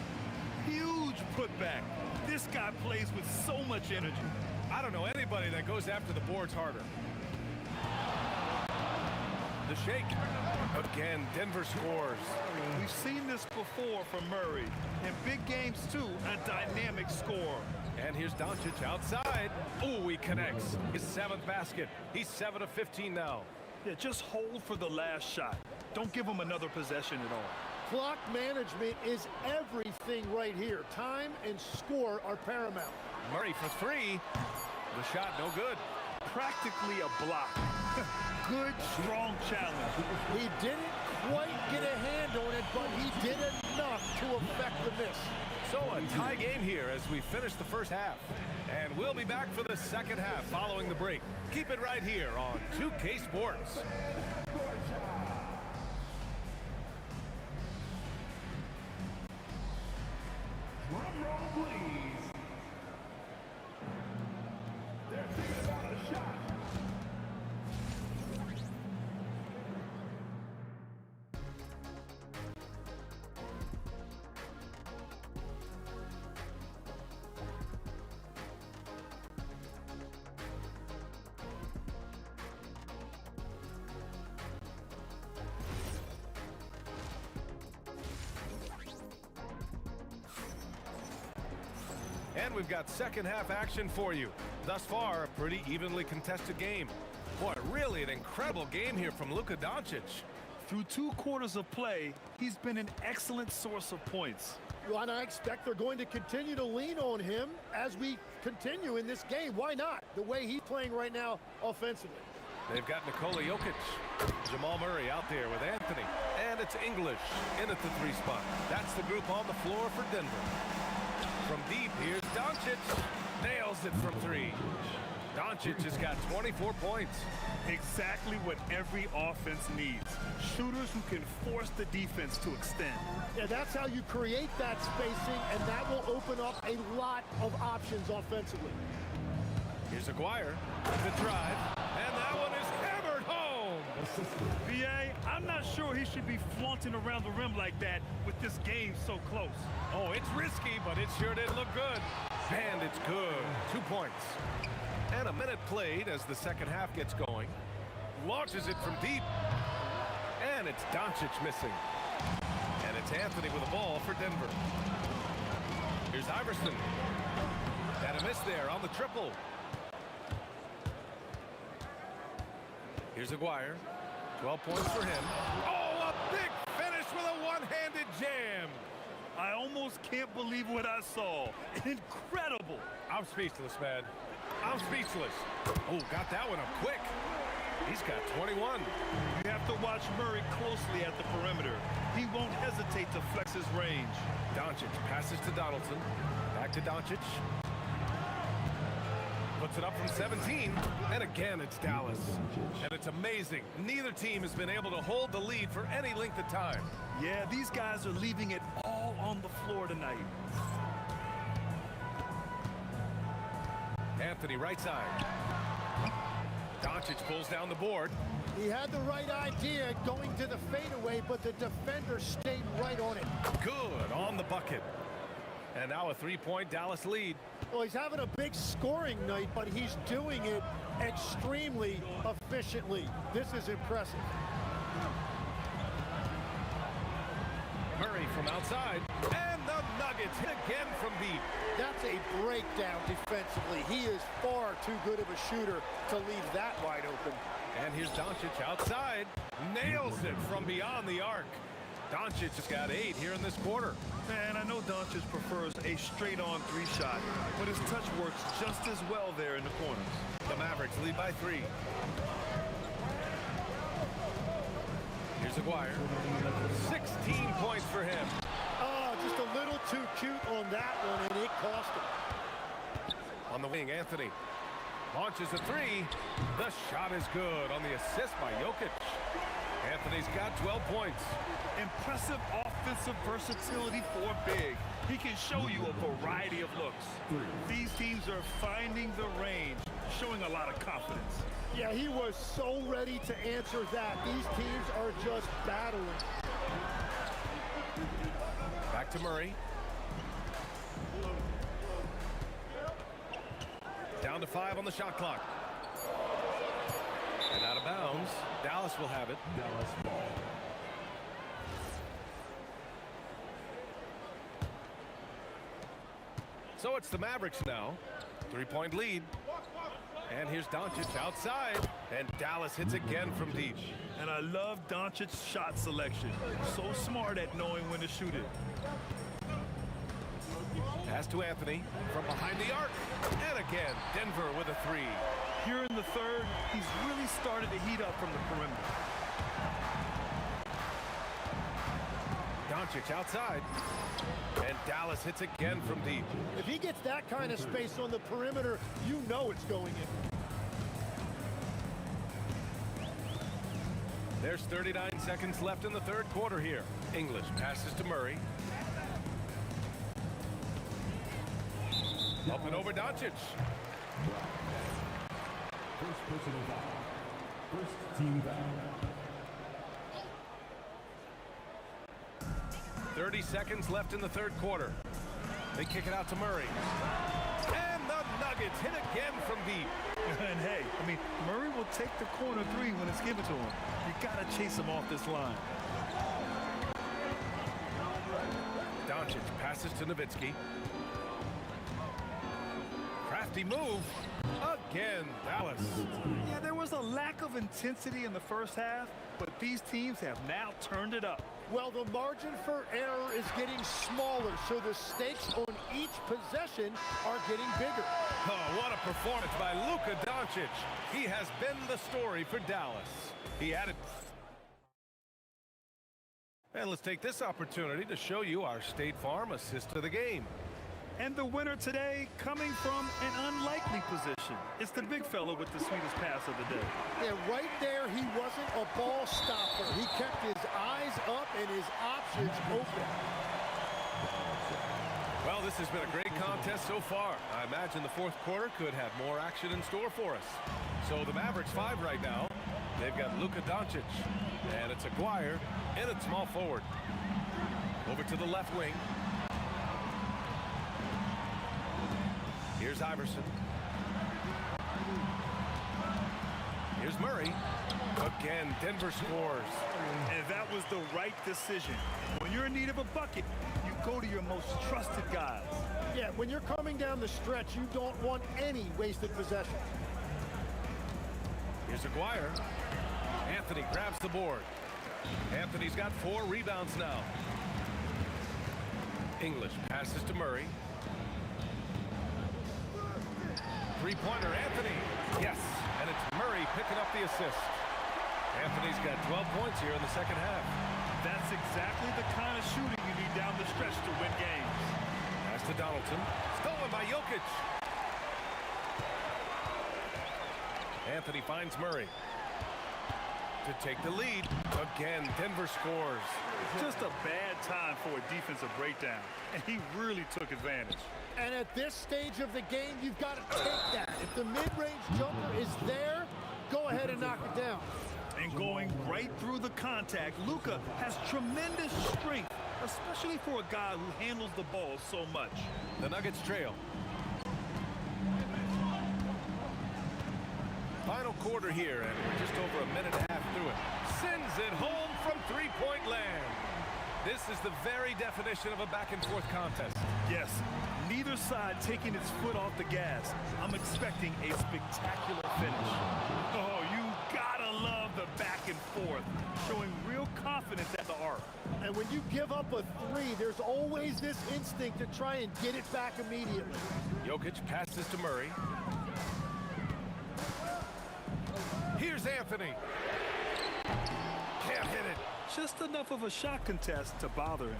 Huge putback. This guy plays with so much energy. I don't know anybody that goes after the boards harder. The shake. Again, Denver scores. We've seen this before from Murray. In big games, too, a dynamic score. And here's Doncic outside. Oh, he connects. His 7th basket. He's 7 of 15 now. Yeah, just hold for the last shot. Don't give him another possession at all. Clock management is everything right here. Time and score are paramount. Murray for 3. The shot no good. practically a block. Good, strong challenge. He didn't quite get a hand on it, but he did enough to affect the miss. So a tie game here as we finish the first half. And we'll be back for the second half following the break. Keep it right here on 2K Sports. Drum roll, please. They're thinking about a shot. And we've got second half action for you. Thus far, a pretty evenly contested game. Boy, really an incredible game here from Luka Doncic. Through 2 quarters of play, he's been an excellent source of points. Well, and I expect they're going to continue to lean on him as we continue in this game. Why not? The way he's playing right now offensively. They've got Nikola Jokic, Jamal Murray out there with Anthony, and it's English in at the 3 spot. That's the group on the floor for Denver. From deep, here's Doncic. Nails it from 3. Doncic has got 24 points. Exactly what every offense needs. Shooters who can force the defense to extend. Yeah, that's how you create that spacing, and that will open up a lot of options offensively. Here's Aguirre with the drive, and that one is hammered home. VA, I'm not sure he should be flaunting around the rim like that with this game so close. Oh, it's risky, but it sure did look good. And it's good. 2 points. And a minute played as the second half gets going. Launches it from deep. And it's Doncic missing. And it's Anthony with the ball for Denver. Here's Iverson. And a miss there on the triple. Here's Aguirre. 12 points for him. Oh, a big finish with a one-handed jam. I almost can't believe what I saw. Incredible. I'm speechless, man. I'm speechless. Oh, got that one up quick. He's got 21. You have to watch Murray closely at the perimeter. He won't hesitate to flex his range. Doncic passes to Donaldson. Back to Doncic. Puts it up from 17. And again, it's Dallas. And it's amazing. Neither team has been able to hold the lead for any length of time. Yeah, these guys are leaving it all on the floor tonight. Anthony right side. Doncic pulls down the board. He had the right idea going to the fadeaway, but the defender stayed right on it. Good on the bucket. And now a 3-point Dallas lead. Well, he's having a big scoring night, but he's doing it extremely efficiently. This is impressive. Murray from outside. And the Nuggets hit again from deep. That's a breakdown defensively. He is far too good of a shooter to leave that wide open. And here's Doncic outside. Nails it from beyond the arc. Doncic has got 8 here in this quarter. Man, I know Doncic prefers a straight-on 3 shot, but his touch works just as well there in the corners. The Mavericks lead by 3. Here's Aguirre. 16 points for him. Oh, just a little too cute on that one, and it cost him. On the wing, Anthony launches a 3. The shot is good on the assist by Jokic. Anthony's got 12 points. Impressive offensive versatility for big. He can show you a variety of looks. These teams are finding the range, showing a lot of confidence. Yeah, he was so ready to answer that. These teams are just battling. Back to Murray. Down to 5 on the shot clock. And out of bounds. Dallas will have it. Dallas ball. So it's the Mavericks now. 3-point lead. And here's Doncic outside. And Dallas hits again from deep. And I love Doncic's shot selection. So smart at knowing when to shoot it. Pass to Anthony from behind the arc. And again, Denver with a three. Here in the third, he's really started to heat up from the perimeter. Doncic outside. And Dallas hits again from deep. If he gets that kind of space on the perimeter, you know it's going in. There's 39 seconds left in the third quarter here. English passes to Murray. Up and over Doncic. First personal foul. First team foul. 30 seconds left in the third quarter. They kick it out to Murray. And the Nuggets hit again from deep. And hey, I mean, Murray will take the corner three when it's given to him. You got to chase him off this line. Doncic passes to Nowitzki. Crafty move. Again, Dallas. Yeah, there was a lack of intensity in the first half, but these teams have now turned it up. Well, the margin for error is getting smaller, so the stakes on each possession are getting bigger. Oh, what a performance by Luka Doncic. He has been the story for Dallas. He added. And let's take this opportunity to show you our State Farm assist of the game. And the winner today coming from an unlikely position. It's the big fella with the sweetest pass of the day. Yeah, right there, he wasn't a ball stopper. He kept his eyes up and his options open. Well, this has been a great contest so far. I imagine the fourth quarter could have more action in store for us. So the Mavericks 5 right now. They've got Luka Doncic, and it's Aguirre in at small forward. Over to the left wing. Here's Iverson. Here's Murray. Again, Denver scores. And that was the right decision. When you're in need of a bucket, you go to your most trusted guys. Yeah, when you're coming down the stretch, you don't want any wasted possession. Here's Aguirre. Anthony grabs the board. Anthony's got 4 rebounds now. English passes to Murray. Three-pointer, Anthony. Yes, and it's Murray picking up the assist. Anthony's got 12 points here in the second half. That's exactly the kind of shooting you need down the stretch to win games. Pass to Donaldson. Stolen by Jokic. Anthony finds Murray to take the lead. Again, Denver scores. Just a bad time for a defensive breakdown, and he really took advantage. And at this stage of the game, you've got to take that. If the mid-range jumper is there, go ahead and knock it down. And going right through the contact, Luka has tremendous strength, especially for a guy who handles the ball so much. The Nuggets trail. Final quarter here, and we're just over a minute and a half through it. Sends it home from three-point land. This is the very definition of a back-and-forth contest. Yes, neither side taking its foot off the gas. I'm expecting a spectacular finish. Oh, you gotta love the back and forth, showing real confidence at the arc. And when you give up a three, there's always this instinct to try and get it back immediately. Jokic passes to Murray. Here's Anthony. Can't hit it. Just enough of a shot contest to bother him.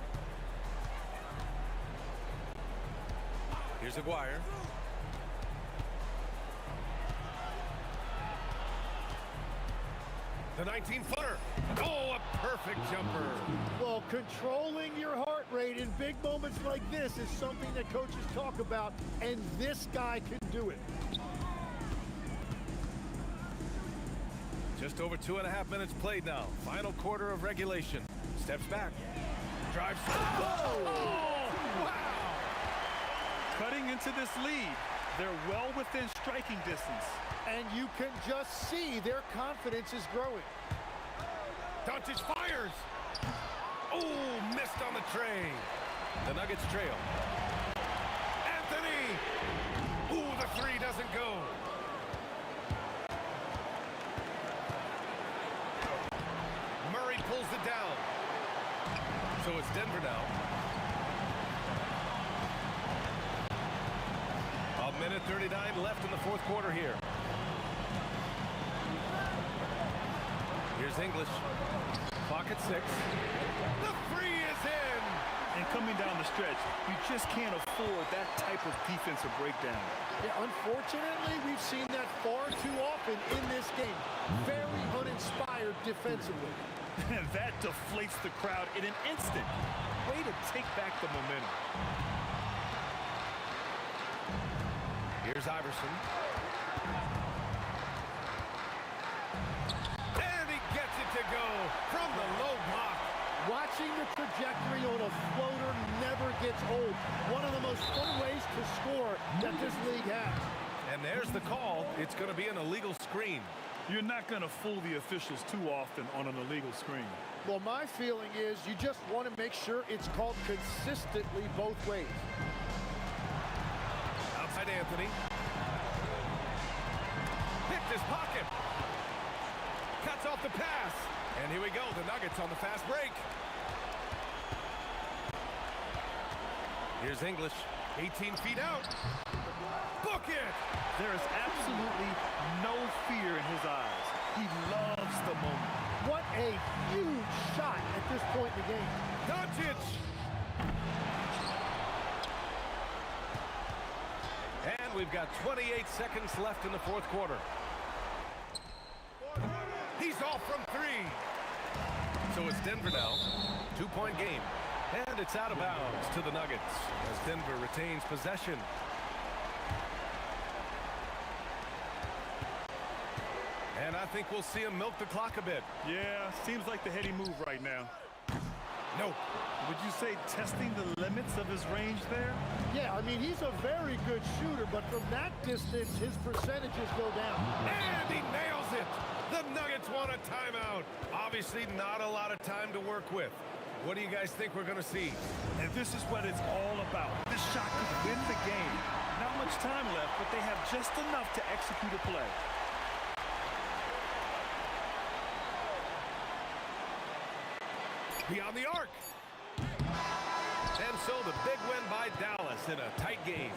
Here's Aguirre. The 19-footer. Oh, a perfect jumper. Well, controlling your heart rate in big moments like this is something that coaches talk about, and this guy can do it. Just over 2.5 minutes played now. Final quarter of regulation. Steps back. Drives. Oh! Wow! Cutting into this lead. They're well within striking distance. And you can just see their confidence is growing. Doncic fires. Oh, missed on the tray. The Nuggets trail. Anthony. Ooh, the three doesn't go. Murray pulls it down. So it's Denver now. Minute 39 left in the fourth quarter here. Here's English. Clock at 6. The three is in. And coming down the stretch, you just can't afford that type of defensive breakdown. Yeah, unfortunately, we've seen that far too often in this game. Very uninspired defensively. And that deflates the crowd in an instant. Way to take back the momentum. Here's Iverson. And he gets it to go from the low block. Watching the trajectory on a floater never gets old. One of the most fun ways to score that this league has. And there's the call. It's going to be an illegal screen. You're not going to fool the officials too often on an illegal screen. Well, my feeling is you just want to make sure it's called consistently both ways. Outside Anthony. Picked his pocket. Cuts off the pass. And here we go. The Nuggets on the fast break. Here's English. 18 feet out. Book it. There is absolutely no fear in his eyes. He loves the moment. What a huge shot at this point in the game. Doncic. And we've got 28 seconds left in the fourth quarter. He's off from 3. So it's Denver now. 2-point game. And it's out of bounds to the Nuggets as Denver retains possession. And I think we'll see him milk the clock a bit. Yeah, seems like the heady move right now. No. Would you say testing the limits of his range there? Yeah, I mean, he's a very good shooter, but from that distance, his percentages go down. And he nails it. The Nuggets want a timeout. Obviously not a lot of time to work with. What do you guys think we're going to see? And this is what it's all about. This shot could win the game. Not much time left, but they have just enough to execute a play. Beyond the arc. And so the big win by Dallas in a tight game.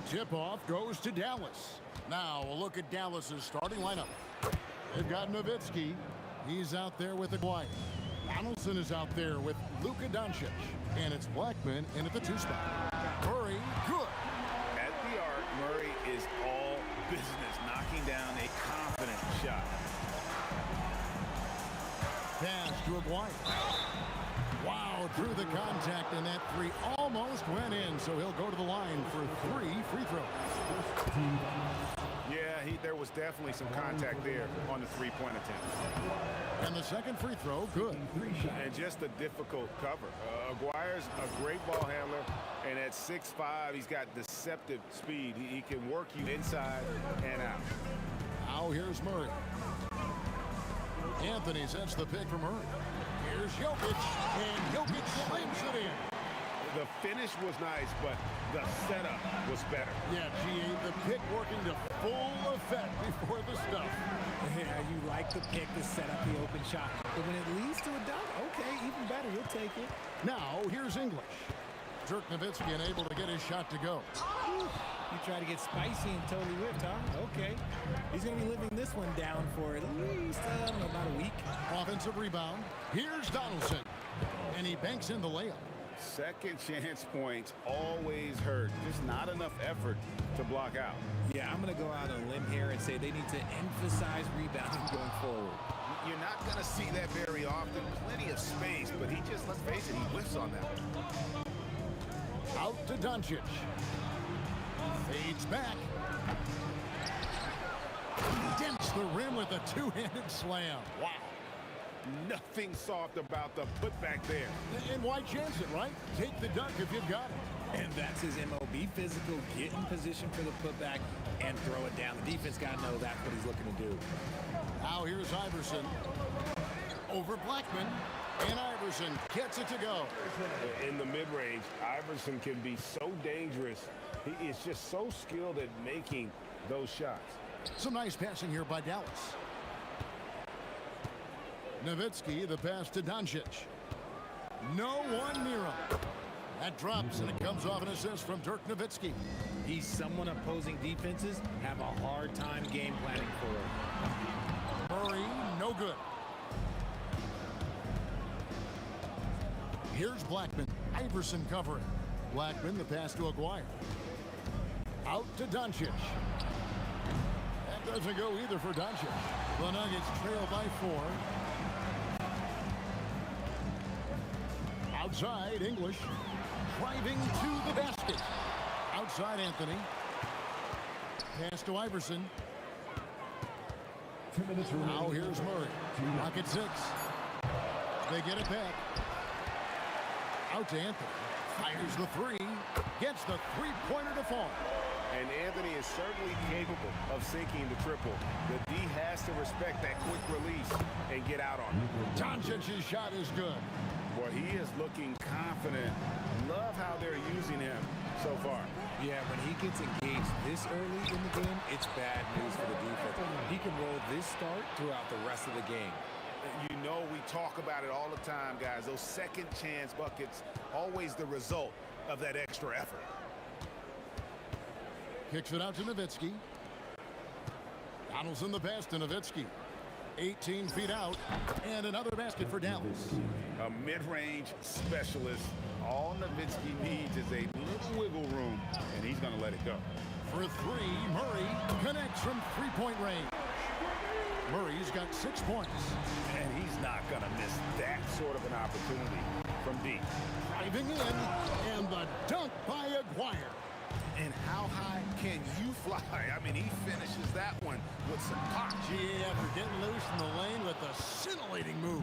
Tip-off goes to Dallas. Now a look at Dallas's starting lineup. They've got Nowitzki. He's out there with Aguirre. Donaldson is out there with Luka Doncic. And it's Blackman in at the 2 spot. Murray, good. At the arc, Murray is all business, knocking down a confident shot. Pass to Aguirre. Wow, through the contact, and that 3 almost went in, so he'll go to the line for 3 free throws. Yeah, there was definitely some contact there on the 3-point attempt. And the second free throw, good. And just a difficult cover. Aguirre's a great ball handler, and at 6'5", he's got deceptive speed. He can work you inside and out. Now here's Murray. Anthony sets the pick for Murray. Here's Jokic, and Jokic slams it in. The finish was nice, but the setup was better. Yeah, G.A., the pick working to full effect before the stuff. Yeah, you like the pick to set up the open shot. But when it leads to a dunk, okay, even better, you'll take it. Now, here's English. Dirk Nowitzki unable to get his shot to go. You try to get spicy and totally whipped, huh? Okay. He's going to be living this one down for at least, about a week. Offensive rebound. Here's Donaldson. And he banks in the layup. Second chance points always hurt. Just not enough effort to block out. Yeah, I'm going to go out on a limb here and say they need to emphasize rebounding going forward. You're not going to see that very often. Plenty of space, but he just, let's face it, he whiffs on that. Out to Doncic. Fades back. Dents the rim with a 2-handed slam. Wow. Nothing soft about the putback there. And why chance it, right? Take the dunk if you've got it. And that's his MO. Be physical, get in position for the putback, and throw it down. The defense got to know that's what he's looking to do. Now here's Iverson. Over Blackman. And Iverson gets it to go. In the mid-range, Iverson can be so dangerous. He is just so skilled at making those shots. Some nice passing here by Dallas. Nowitzki, the pass to Doncic. No one near him. That drops, and it comes off an assist from Dirk Nowitzki. He's someone opposing defenses have a hard time game planning for. Murray, no good. Here's Blackman. Iverson covering. Blackman, the pass to Aguirre. Out to Doncic. That doesn't go either for Doncic. The Nuggets trail by 4. Outside, English. Driving to the basket. Outside, Anthony. Pass to Iverson. Now here's Murray. Rocket 6. They get it back. Out to Anthony. Fires the 3. Gets the 3-pointer to fall. And Anthony is certainly capable of sinking the triple. The D has to respect that quick release and get out on it. Doncic's shot is good. Boy, he is looking confident. Love how they're using him so far. Yeah, when he gets engaged this early in the game, it's bad news for the defense. He can roll this start throughout the rest of the game. You know, we talk about it all the time, guys. Those second chance buckets, always the result of that extra effort. Kicks it out to Nowitzki. Donaldson the pass to Nowitzki. 18 feet out, and another basket for Dallas. A mid-range specialist. All Nowitzki needs is a little wiggle room, and he's going to let it go. For 3, Murray connects from 3-point range. Murray's got 6 points. And he's not going to miss that sort of an opportunity from deep. Driving in, and the dunk by Aguirre. And how high can you fly? I mean, he finishes that one with some pop. Gee, after getting loose in the lane with a scintillating move.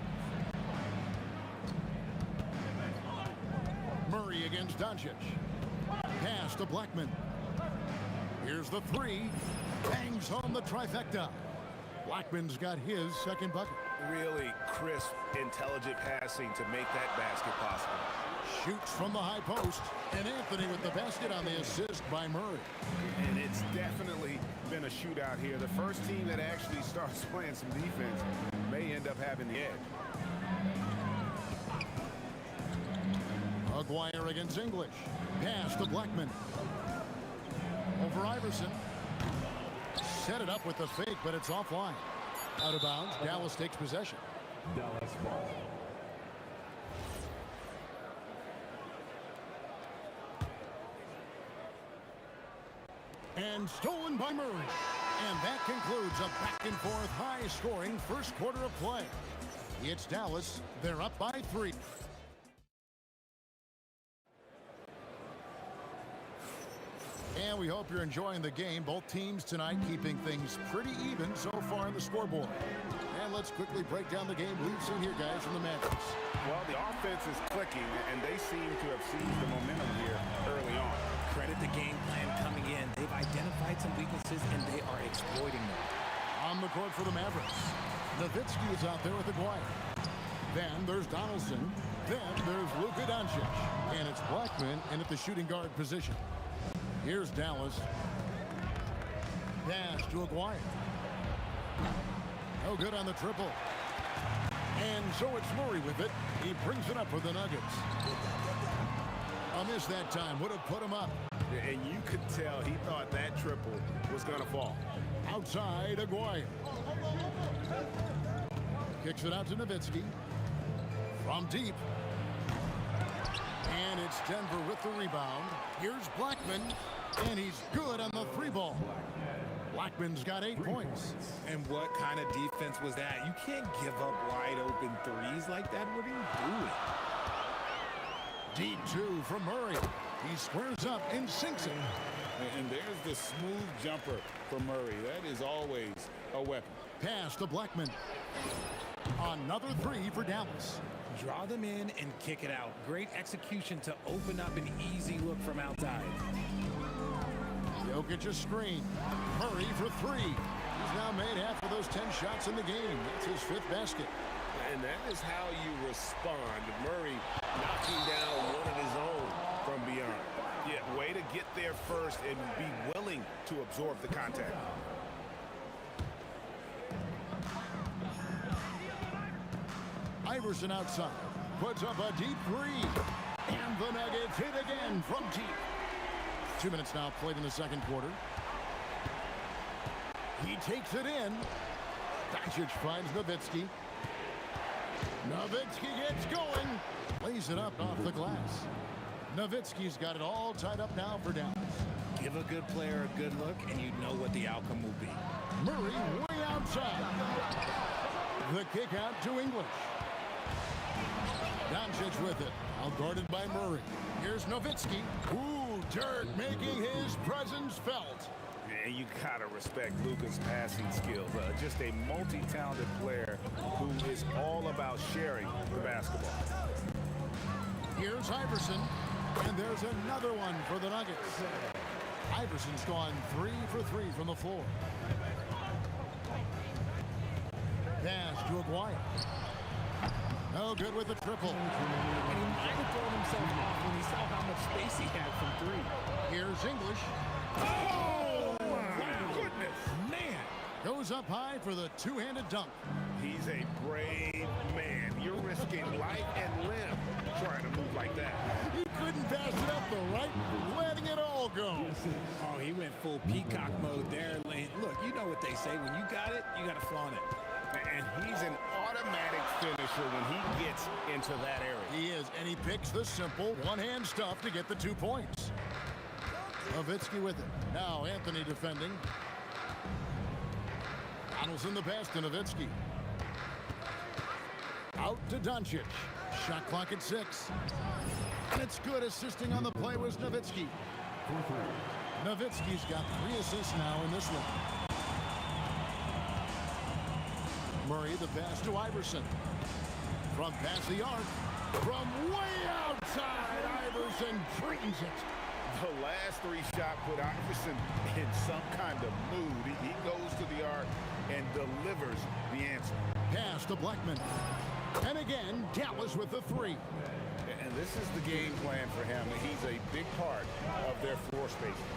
Murray against Doncic. Pass to Blackman. Here's the 3. Bangs home the trifecta. Blackman's got his second bucket. Really crisp, intelligent passing to make that basket possible. Shoots from the high post, and Anthony with the basket on the assist by Murray. And it's definitely been a shootout here. The first team that actually starts playing some defense may end up having the edge. Aguirre against English. Pass to Blackman. Over Iverson. Set it up with the fake, but it's offline. Out of bounds. Dallas takes possession. Dallas ball. And stolen by Murray. And that concludes a back-and-forth, high-scoring first quarter of play. It's Dallas. They're up by 3. And we hope you're enjoying the game. Both teams tonight keeping things pretty even so far on the scoreboard. And let's quickly break down the game we've seen here, guys, from the Mavericks. Well, the offense is clicking, and they seem to have seized the momentum here early on. Credit the game plan coming in. They've identified some weaknesses, and they are exploiting them. On the court for the Mavericks. Nowitzki is out there with Aguirre. Then there's Donaldson. Then there's Luka Doncic. And it's Blackman in at the shooting guard position. Here's Dallas. Pass to Aguirre. No good on the triple. And so it's Murray with it. He brings it up for the Nuggets. A miss that time would have put him up. And you could tell he thought that triple was going to fall. Outside, Aguirre. Kicks it out to Nowitzki. From deep. And it's Denver with the rebound. Here's Blackman. And he's good on the 3-ball. Blackman's got 8 points. And what kind of defense was that? You can't give up wide open threes like that. What are you doing? Deep 2 from Murray. He squares up and sinks it. And there's the smooth jumper for Murray. That is always a weapon. Pass to Blackman. Another 3 for Dallas. Draw them in and kick it out. Great execution to open up an easy look from outside. Jokic's screen. Murray for 3. He's now made half of those 10 shots in the game. That's his 5th basket. And that is how you respond. Murray knocking down one of his own from beyond. Yeah, way to get there first and be willing to absorb the contact. Iverson outside. Puts up a deep 3. And the Nuggets hit again from deep. 2 minutes now played in the second quarter. He takes it in. Doncic finds Nowitzki. Nowitzki gets going. Lays it up off the glass. Nowitzki's got it all tied up now for Dallas. Give a good player a good look, and you know what the outcome will be. Murray way outside. The kick out to English. Doncic with it. Outguarded by Murray. Here's Nowitzki. Ooh, Dirk making his presence felt. And you gotta respect Luka's passing skills. Just a multi-talented player who is all about sharing the basketball. Here's Iverson. And there's another one for the Nuggets. Iverson's gone 3 for 3 from the floor. Pass to Aguirre. No good with the triple. And he might have thrown himself off when he saw how much space he had from 3. Here's English. Oh, my goodness. Man. Goes up high for the two-handed dunk. He's a brave man. You're risking life and limb trying to move like that. He couldn't pass it up the right, letting it all go. Oh, he went full peacock mode there. Look, you know what they say. When you got it, you got to flaunt it. And he's an automatic finisher when he gets into that area. He is, and he picks the simple one-hand stuff to get the 2 points. Nowitzki with it. Now Anthony defending. Donaldson the pass to Nowitzki. Out to Doncic. Shot clock at 6. And it's good. Assisting on the play was Nowitzki. Nowitzki's got 3 assists now in this one. Murray the pass to Iverson. From past the arc. From way outside. Iverson brings it. The last 3 shots put Iverson in some kind of mood. He goes to the arc and delivers the answer. Pass to Blackman. And again, Dallas with the 3. And this is the game plan for him. He's a big part of their floor spacing.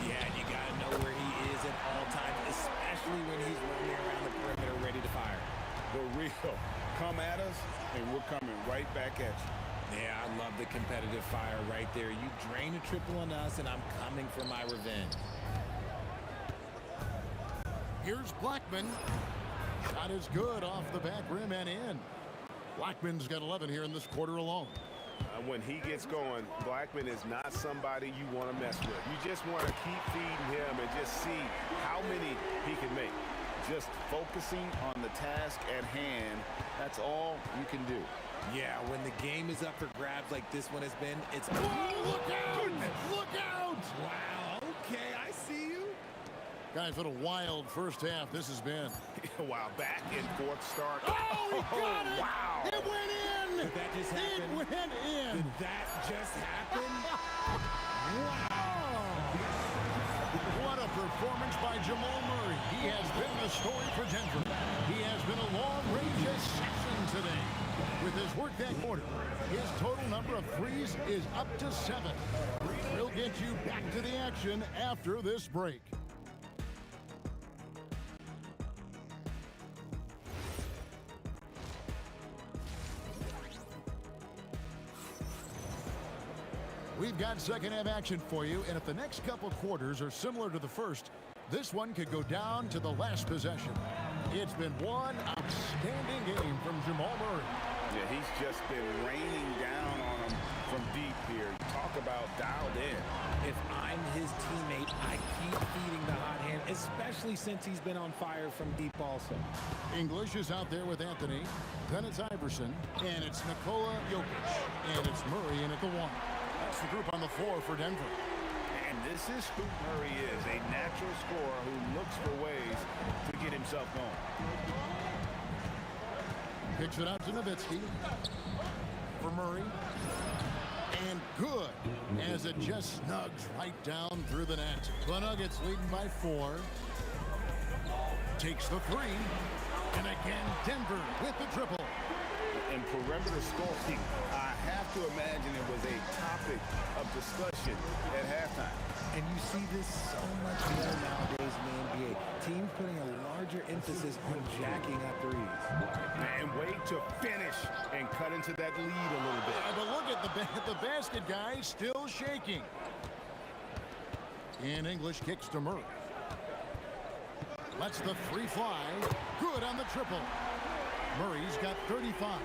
Yeah, and you got to know where he is at all times, especially when he's running around the perimeter ready to fire. The real come at us, and we're coming right back at you. Yeah, I love the competitive fire right there. You drain a triple on us, and I'm coming for my revenge. Here's Blackman. Shot is good off the back rim and in. Blackman's got 11 here in this quarter alone. When he gets going, Blackman is not somebody you want to mess with. You just want to keep feeding him and just see how many he can make. Just focusing on the task at hand, that's all you can do. Yeah, when the game is up for grabs like this one has been, it's... Oh, look out! Look out! Wow, okay, I see you. Guys, what a wild first half this has been. Wow, back and forth start. Oh, he got it! Wow! It went in! Did that just happen? It went in! Did that just happen? Wow! What a performance by Jamal Murray. He has been the story for Denver. He has been a long-range assassin today. With his work that quarter, his total number of threes is up to 7. We'll get you back to the action after this break. We've got second half action for you, and if the next couple quarters are similar to the first, this one could go down to the last possession. It's been one outstanding game from Jamal Murray. Yeah, he's just been raining down on him from deep here. Talk about dialed in. If I'm his teammate, I keep feeding the hot hand, especially since he's been on fire from deep also. English is out there with Anthony. Then it's Iverson, and it's Nikola Jokic, and it's Murray in at the 1. That's the group on the floor for Denver. And this is who Murray is, a natural scorer who looks for ways to get himself going. Picks it out to Nowitzki for Murray. And good, as it just snugs right down through the net. The Nuggets leading by 4. Takes the 3. And again, Denver with the triple. And perimeter scoring, I have to imagine it was a topic of discussion at halftime. And you see this so much more nowadays in the NBA. Teams putting a larger emphasis on jacking up threes. And wait to finish and cut into that lead a little bit. But look at the basket guy still shaking. And English kicks to Murray. Lets the 3 fly. Good on the triple. Murray's got 35.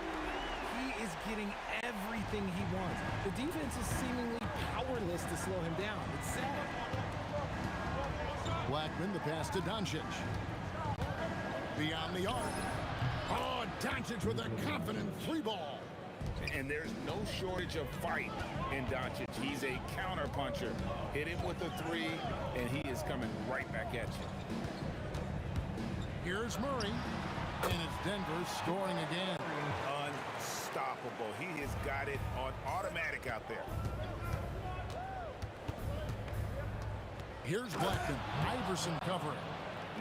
He is getting everything he wants. The defense is seemingly powerless to slow him down. It's sad. Blackman, the pass to Doncic. Beyond the arc. Oh, Doncic with a confident 3 ball. And there's no shortage of fight in Doncic. He's a counter puncher. Hit him with a 3, and he is coming right back at you. Here's Murray. And it's Denver scoring again. Unstoppable. He has got it on automatic out there. Here's Blackman. Iverson covering.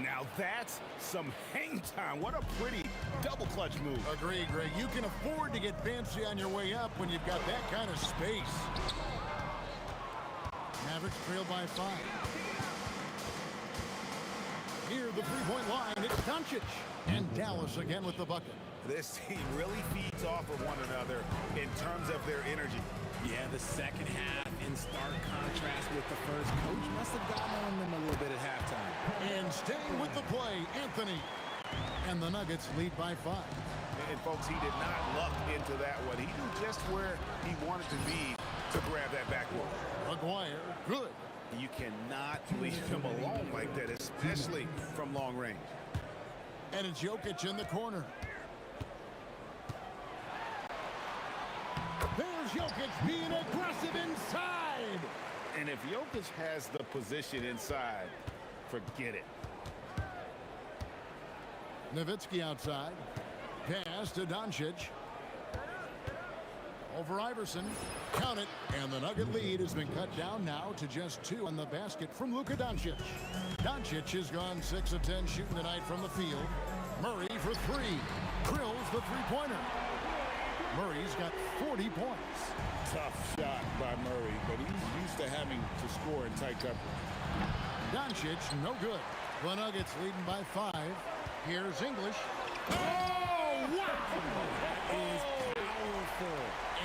Now that's some hang time. What a pretty double clutch move. Agreed, Greg. You can afford to get fancy on your way up when you've got that kind of space. Mavericks trail by 5. Near the 3-point line, it's Doncic. And Dallas again with the bucket. This team really feeds off of one another in terms of their energy. Yeah, the second half in stark contrast with the first. Coach must have gotten on them a little bit at halftime. And staying with the play, Anthony. And the Nuggets lead by 5. And folks, he did not luck into that one. He knew just where he wanted to be to grab that backboard. McGuire, good. You cannot leave him alone like that, especially from long range. And it's Jokic in the corner. There's Jokic being aggressive inside. And if Jokic has the position inside, forget it. Nowitzki outside. Pass to Doncic. Over Iverson. Count it. And the Nugget lead has been cut down now to just 2 on the basket from Luka Doncic. Doncic has gone 6 of 10 shooting tonight from the field. Murray for 3. Drills the 3-pointer. Murray's got 40 points. Tough shot by Murray, but he's used to having to score in tight coverage. Doncic, no good. The Nuggets leading by 5. Here's English. Oh, wow! That is powerful.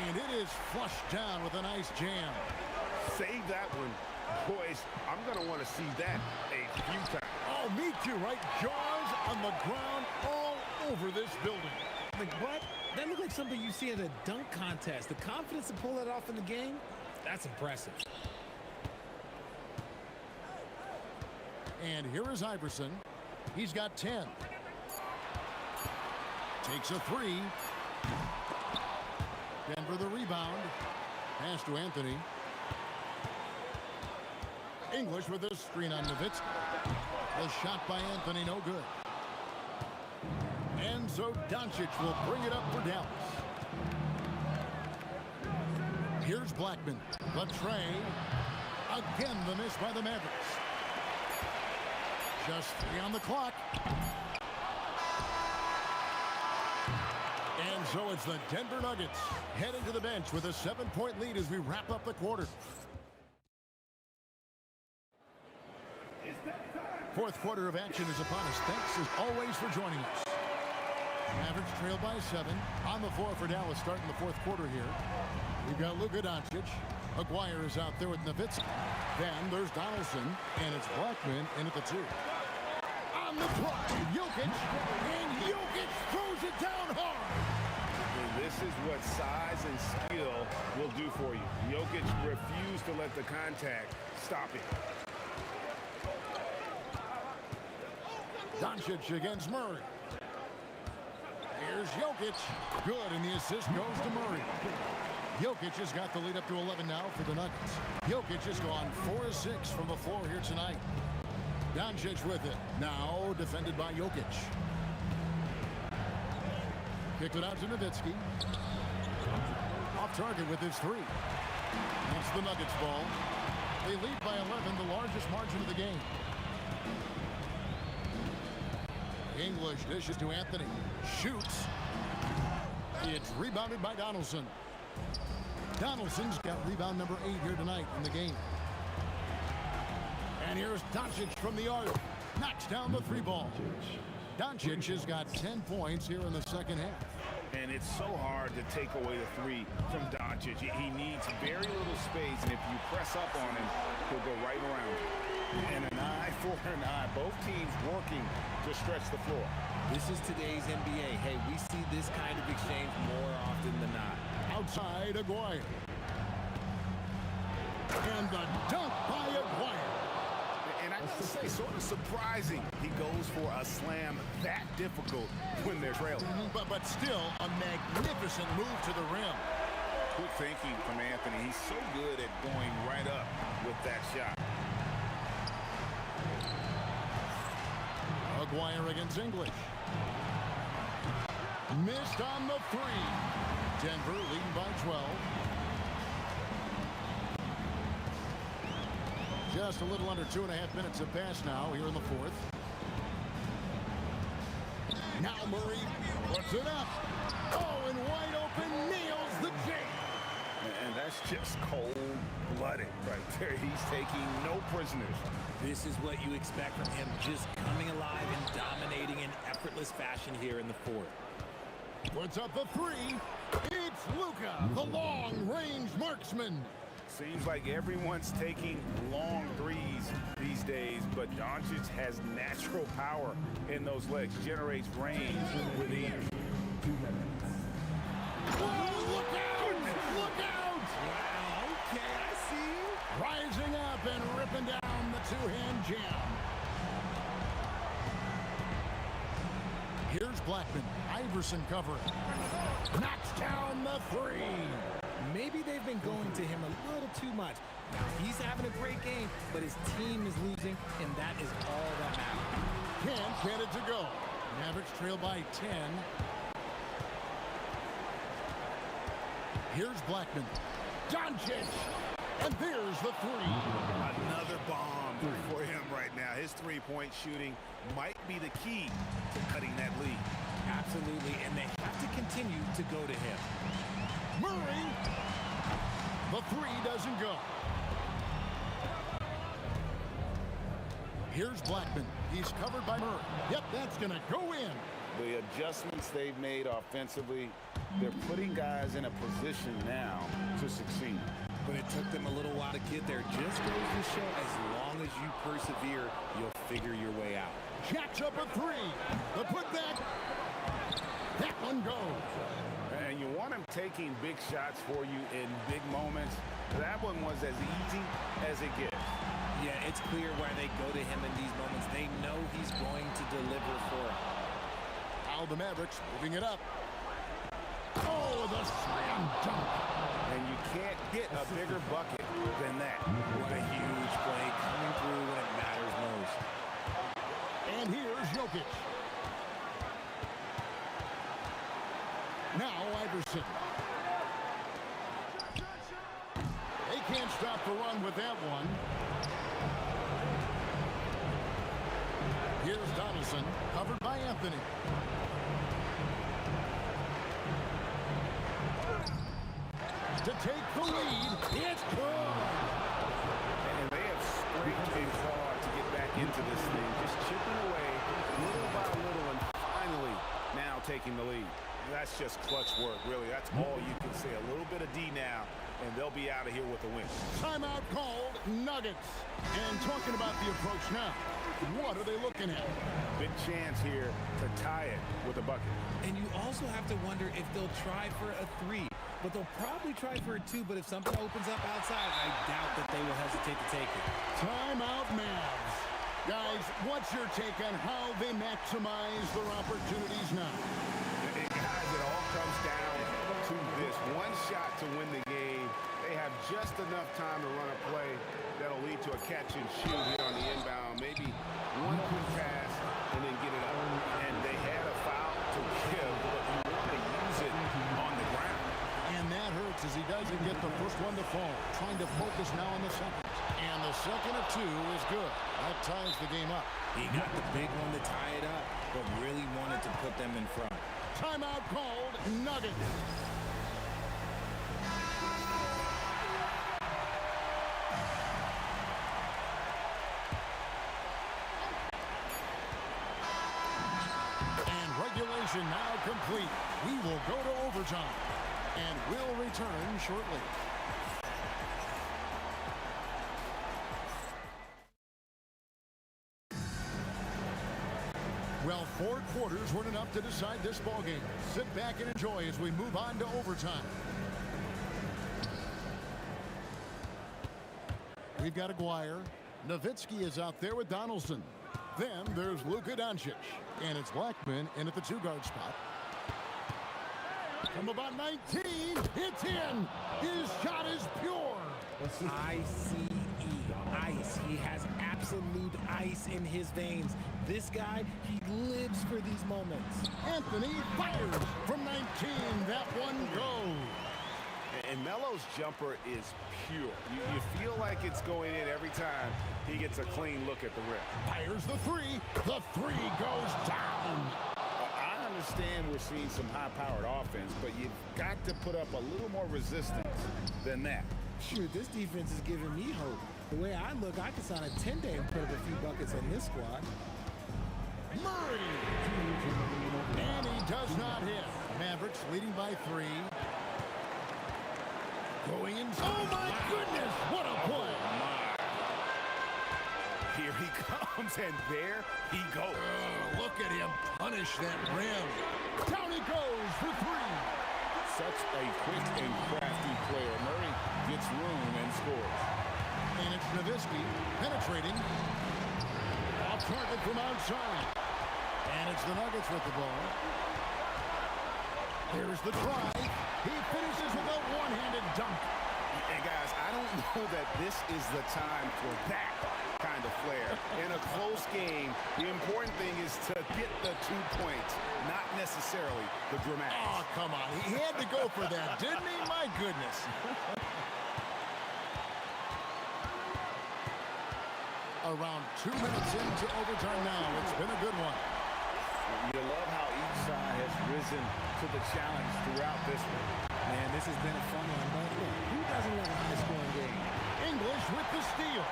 And it is flushed down with a nice jam. Save that one. Boys, I'm going to want to see that a few times. Oh, me too, right? Jars on the ground all over this building. Like, what? That looked like something you see at a dunk contest. The confidence to pull that off in the game, that's impressive. And here is Iverson. He's got 10. Takes a three. Denver the rebound. Pass to Anthony. English with a screen on Nowitzki. The shot by Anthony, no good. And so Doncic will bring it up for Dallas. Here's Blackman. The tray. Again, the miss by the Mavericks. Just 3 on the clock. And so it's the Denver Nuggets heading to the bench with a 7-point lead as we wrap up the quarter. Fourth quarter of action is upon us. Thanks as always for joining us. Mavericks trail by 7. On the floor for Dallas starting the fourth quarter here. We've got Luka Doncic. Aguirre is out there with Nowitzki. Then there's Donaldson, and it's Blackman in at the 2. On the drive, Jokic, and Jokic throws it down hard. And this is what size and skill will do for you. Jokic refused to let the contact stop it. Doncic against Murray. Here's Jokic. Good, and the assist goes to Murray. Jokic has got the lead up to 11 now for the Nuggets. Jokic has gone 4 of 6 from the floor here tonight. Doncic with it. Now defended by Jokic. Kicked it out to Nowitzki. Off target with his 3. It's the Nuggets ball. They lead by 11, the largest margin of the game. English dishes to Anthony. Shoots. It's rebounded by Donaldson. Donaldson's got rebound number 8 here tonight in the game. And here's Doncic from the arc. Knocks down the 3 ball. Doncic has got 10 points here in the second half. And it's so hard to take away the 3 from Doncic. He needs very little space, and if you press up on him, he'll go right around you. And an eye for an eye. Both teams working to stretch the floor. This is today's NBA. Hey, we see this kind of exchange more often than not. Outside, Aguirre. And the dunk by Aguirre. And I gotta say, sort of surprising he goes for a slam that difficult when they're trailing. But still, a magnificent move to the rim. Good thinking from Anthony. He's so good at going right up with that shot. Aguirre against English. Missed on the 3. Denver leading by 12. Just a little under 2.5 minutes have passed now here in the fourth. Now Murray puts it up. Oh, and wide open, nails the J. And that's just cold-blooded right there. He's taking no prisoners. This is what you expect from him, just coming alive and dominating in effortless fashion here in the fourth. Puts up the 3. It's Luka, the long-range marksman. Seems like everyone's taking long threes these days, but Doncic has natural power in those legs. Generates range with ease. Oh, look out! Look out! Wow, okay, I see you. Rising up and ripping down the 2-hand jam. Here's Blackman. Iverson covering. Knocks down the 3. Maybe they've been going to him a little too much. Now, he's having a great game, but his team is losing, and that is all that matters. Can't get it to go. Mavericks trail by 10. Here's Blackman. Doncic! And there's the 3. Another bomb for him right now. His three-point shooting might be the key to cutting that lead. Absolutely, and they have to continue to go to him. Murray! The 3 doesn't go. Here's Blackman. He's covered by Murray. Yep, that's going to go in. The adjustments they've made offensively, they're putting guys in a position now to succeed. but it took them a little while to get there. Just goes to show, as long as you persevere, you'll figure your way out. Jacks up a three. The putback. That one goes. And you want him taking big shots for you in big moments. That one was as easy as it gets. Yeah, it's clear why they go to him in these moments. They know he's going to deliver for them. Now the Mavericks moving it up. Oh, the slam dunk. And you can't get a bigger bucket than that. What a huge play coming through when it matters most. And here's Jokic. Now Iverson. They can't stop the run with that one. Here's Donaldson, covered by Anthony. To take the lead, it's good. And they have scraped and clawed to get back into this thing, just chipping away little by little, and finally now taking the lead. That's just clutch work, really. That's all you can say. A little bit of D now, and they'll be out of here with a win. Timeout called, Nuggets. And talking about the approach now, what are they looking at? Big chance here to tie it with a bucket. And you also have to wonder if they'll try for a three. But they'll probably try for a two. But if something opens up outside, I doubt that they will hesitate to take it. Timeout, Mavs. Guys, what's your take on how they maximize their opportunities now? Guys, it all comes down to this. One shot to win the game. They have just enough time to run a play that'll lead to a catch and shoot here on the inbound. Maybe one quick pass and then get it up. And they had a foul to give, but you want to use it on the ground. And that hurts as he doesn't get the first one to fall. Trying to focus now on the second. And the second of two is good. That ties the game up. He got the big one to tie it up, but really wanted to put them in front. Timeout called, Nuggets. And regulation now complete. We will go to overtime. And we'll return shortly. Well, 4 quarters weren't enough to decide this ballgame. Sit back and enjoy as we move on to overtime. We've got Aguirre. Nowitzki is out there with Donaldson. Then there's Luka Doncic. And it's Blackman in at the 2-guard spot. From about 19, it's in. His shot is pure. ICE, ice. He has absolute ice in his veins. This guy, he lives for these moments. Anthony fires from 19. That one goes. And Melo's jumper is pure. You feel like it's going in every time he gets a clean look at the rim. Fires the three. The three goes down. I understand we're seeing some high-powered offense, but you've got to put up a little more resistance than that. Shoot, this defense is giving me hope. The way I look, I could sign a 10-day and put up a few buckets on this squad. Murray! And he does not hit. Mavericks leading by 3. Going in. Oh, my goodness! What a play! Here he comes, and there he goes. Look at him punish that rim. Down he goes for 3. Such a quick and crafty player. Murray gets room and scores. And it's Nowitzki penetrating. Off target from outside. And it's the Nuggets with the ball. Here's the try. He finishes with a one-handed dunk. And guys, I don't know that this is the time for that kind of flair. In a close game, the important thing is to get the 2 points, not necessarily the dramatics. Oh, come on. He had to go for that, didn't he? My goodness. Around 2 minutes into overtime now. It's been a good one. You love how each side has risen to the challenge throughout this one. Man, this has been a fun one. But look, who doesn't love a high-scoring game? English with the steal.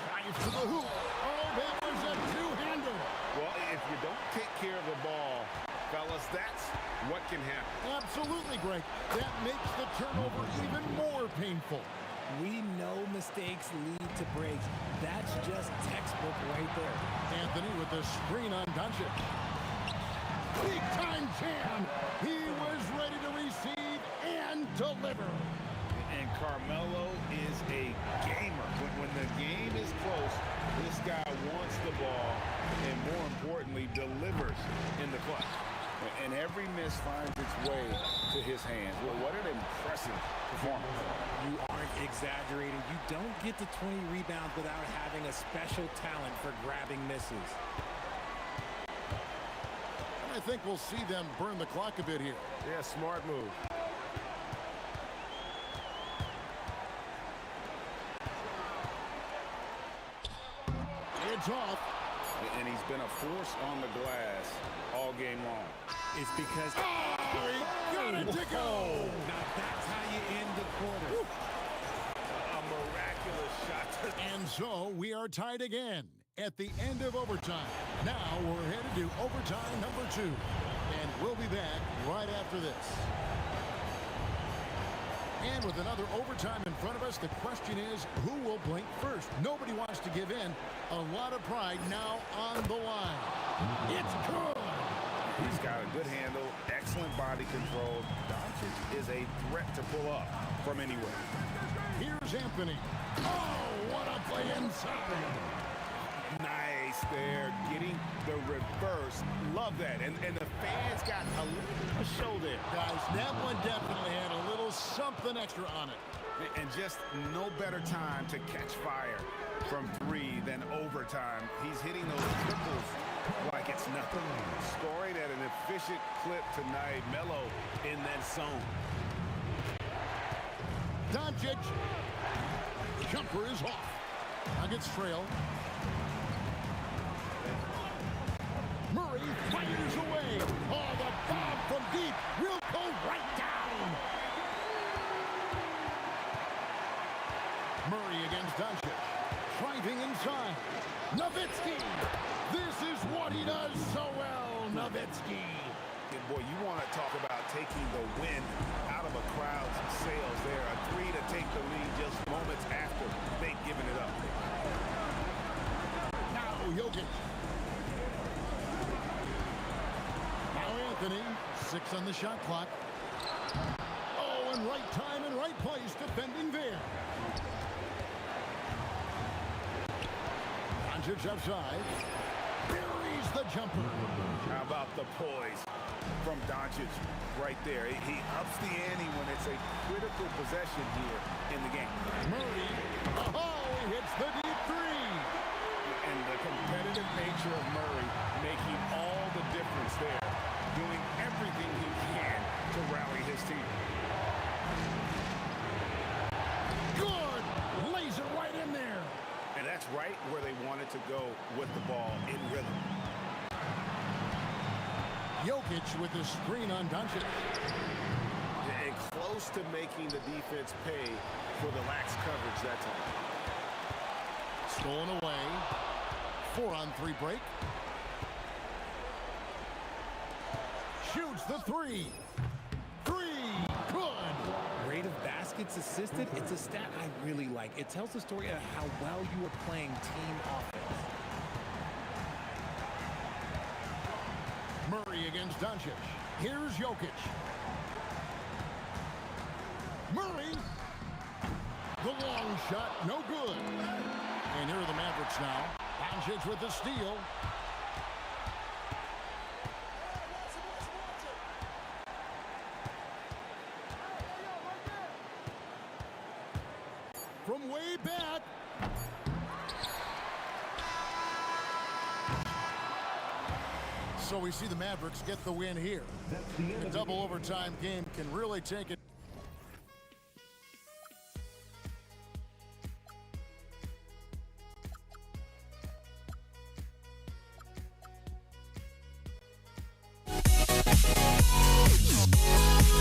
Drives to the hoop. Oh, that was a two-hander. you don't take care of the ball, fellas, that's what can happen. Absolutely, Greg. That makes the turnover even more painful. We know mistakes lead to breaks. That's just textbook right there. Anthony with the screen on Doncic. Big time jam. He was ready to receive and deliver. And Carmelo is a gamer. When the game is close, this guy wants the ball and, more importantly, delivers in the clutch. And every miss finds its way to his hands. Well, what an impressive performance. You aren't exaggerating. You don't get to 20 rebounds without having a special talent for grabbing misses. I think we'll see them burn the clock a bit here. Yeah, smart move. It's off. And he's been a force on the glass all game long. It's because... Oh, he got it to go. Now that's how you end the quarter. A miraculous shot. And so we are tied again at the end of overtime. Now we're headed to overtime number 2. And we'll be back right after this. And with another overtime in front of us, the question is, who will blink first? Nobody wants to give in. A lot of pride now on the line. It's good. He's got a good handle, excellent body control. Doncic is a threat to pull up from anywhere. Here's Anthony. Oh, what a play inside. Nice there, getting the reverse. Love that. And the fans got a little show there. Guys, that one definitely had a little something extra on it. And just no better time to catch fire from 3 than overtime. He's hitting those triples like it's nothing. Scoring at an efficient clip tonight. Melo in that zone. Doncic. Jumper is off. Nuggets trail. Murray fires away. Oh, the bomb from deep will go right down. Murray against Doncic. Driving inside. Nowitzki. This is what he does so well, Nowitzki. And boy, you want to talk about taking the wind out of a crowd's sails there. A 3 to take the lead just moments after they've given it up. Now Jokic. Now Anthony. 6 on the shot clock. Oh, and right time and right place defending there. Doncic outside. Buries the jumper. How about the poise from Doncic right there? He ups the ante when it's a critical possession here in the game. Murray. Oh, he hits the deep 3. And the competitive nature of Murray making all the difference there. Doing everything he can to rally his team. Good. Lays it right in there. And that's right where they wanted to go with the ball in rhythm. Jokic with the screen on Doncic. And close to making the defense pay for the lax coverage that time. Stolen away. 4-on-3 break. Shoots the 3. 3. Good. Rate of baskets assisted, it's a stat I really like. It tells the story of how well you are playing team offense. Murray against Doncic. Here's Jokic. Murray. The long shot, no good. And here are the Mavericks now. Doncic with the steal. From way back. So we see the Mavericks get the win here. A double overtime game can really take it.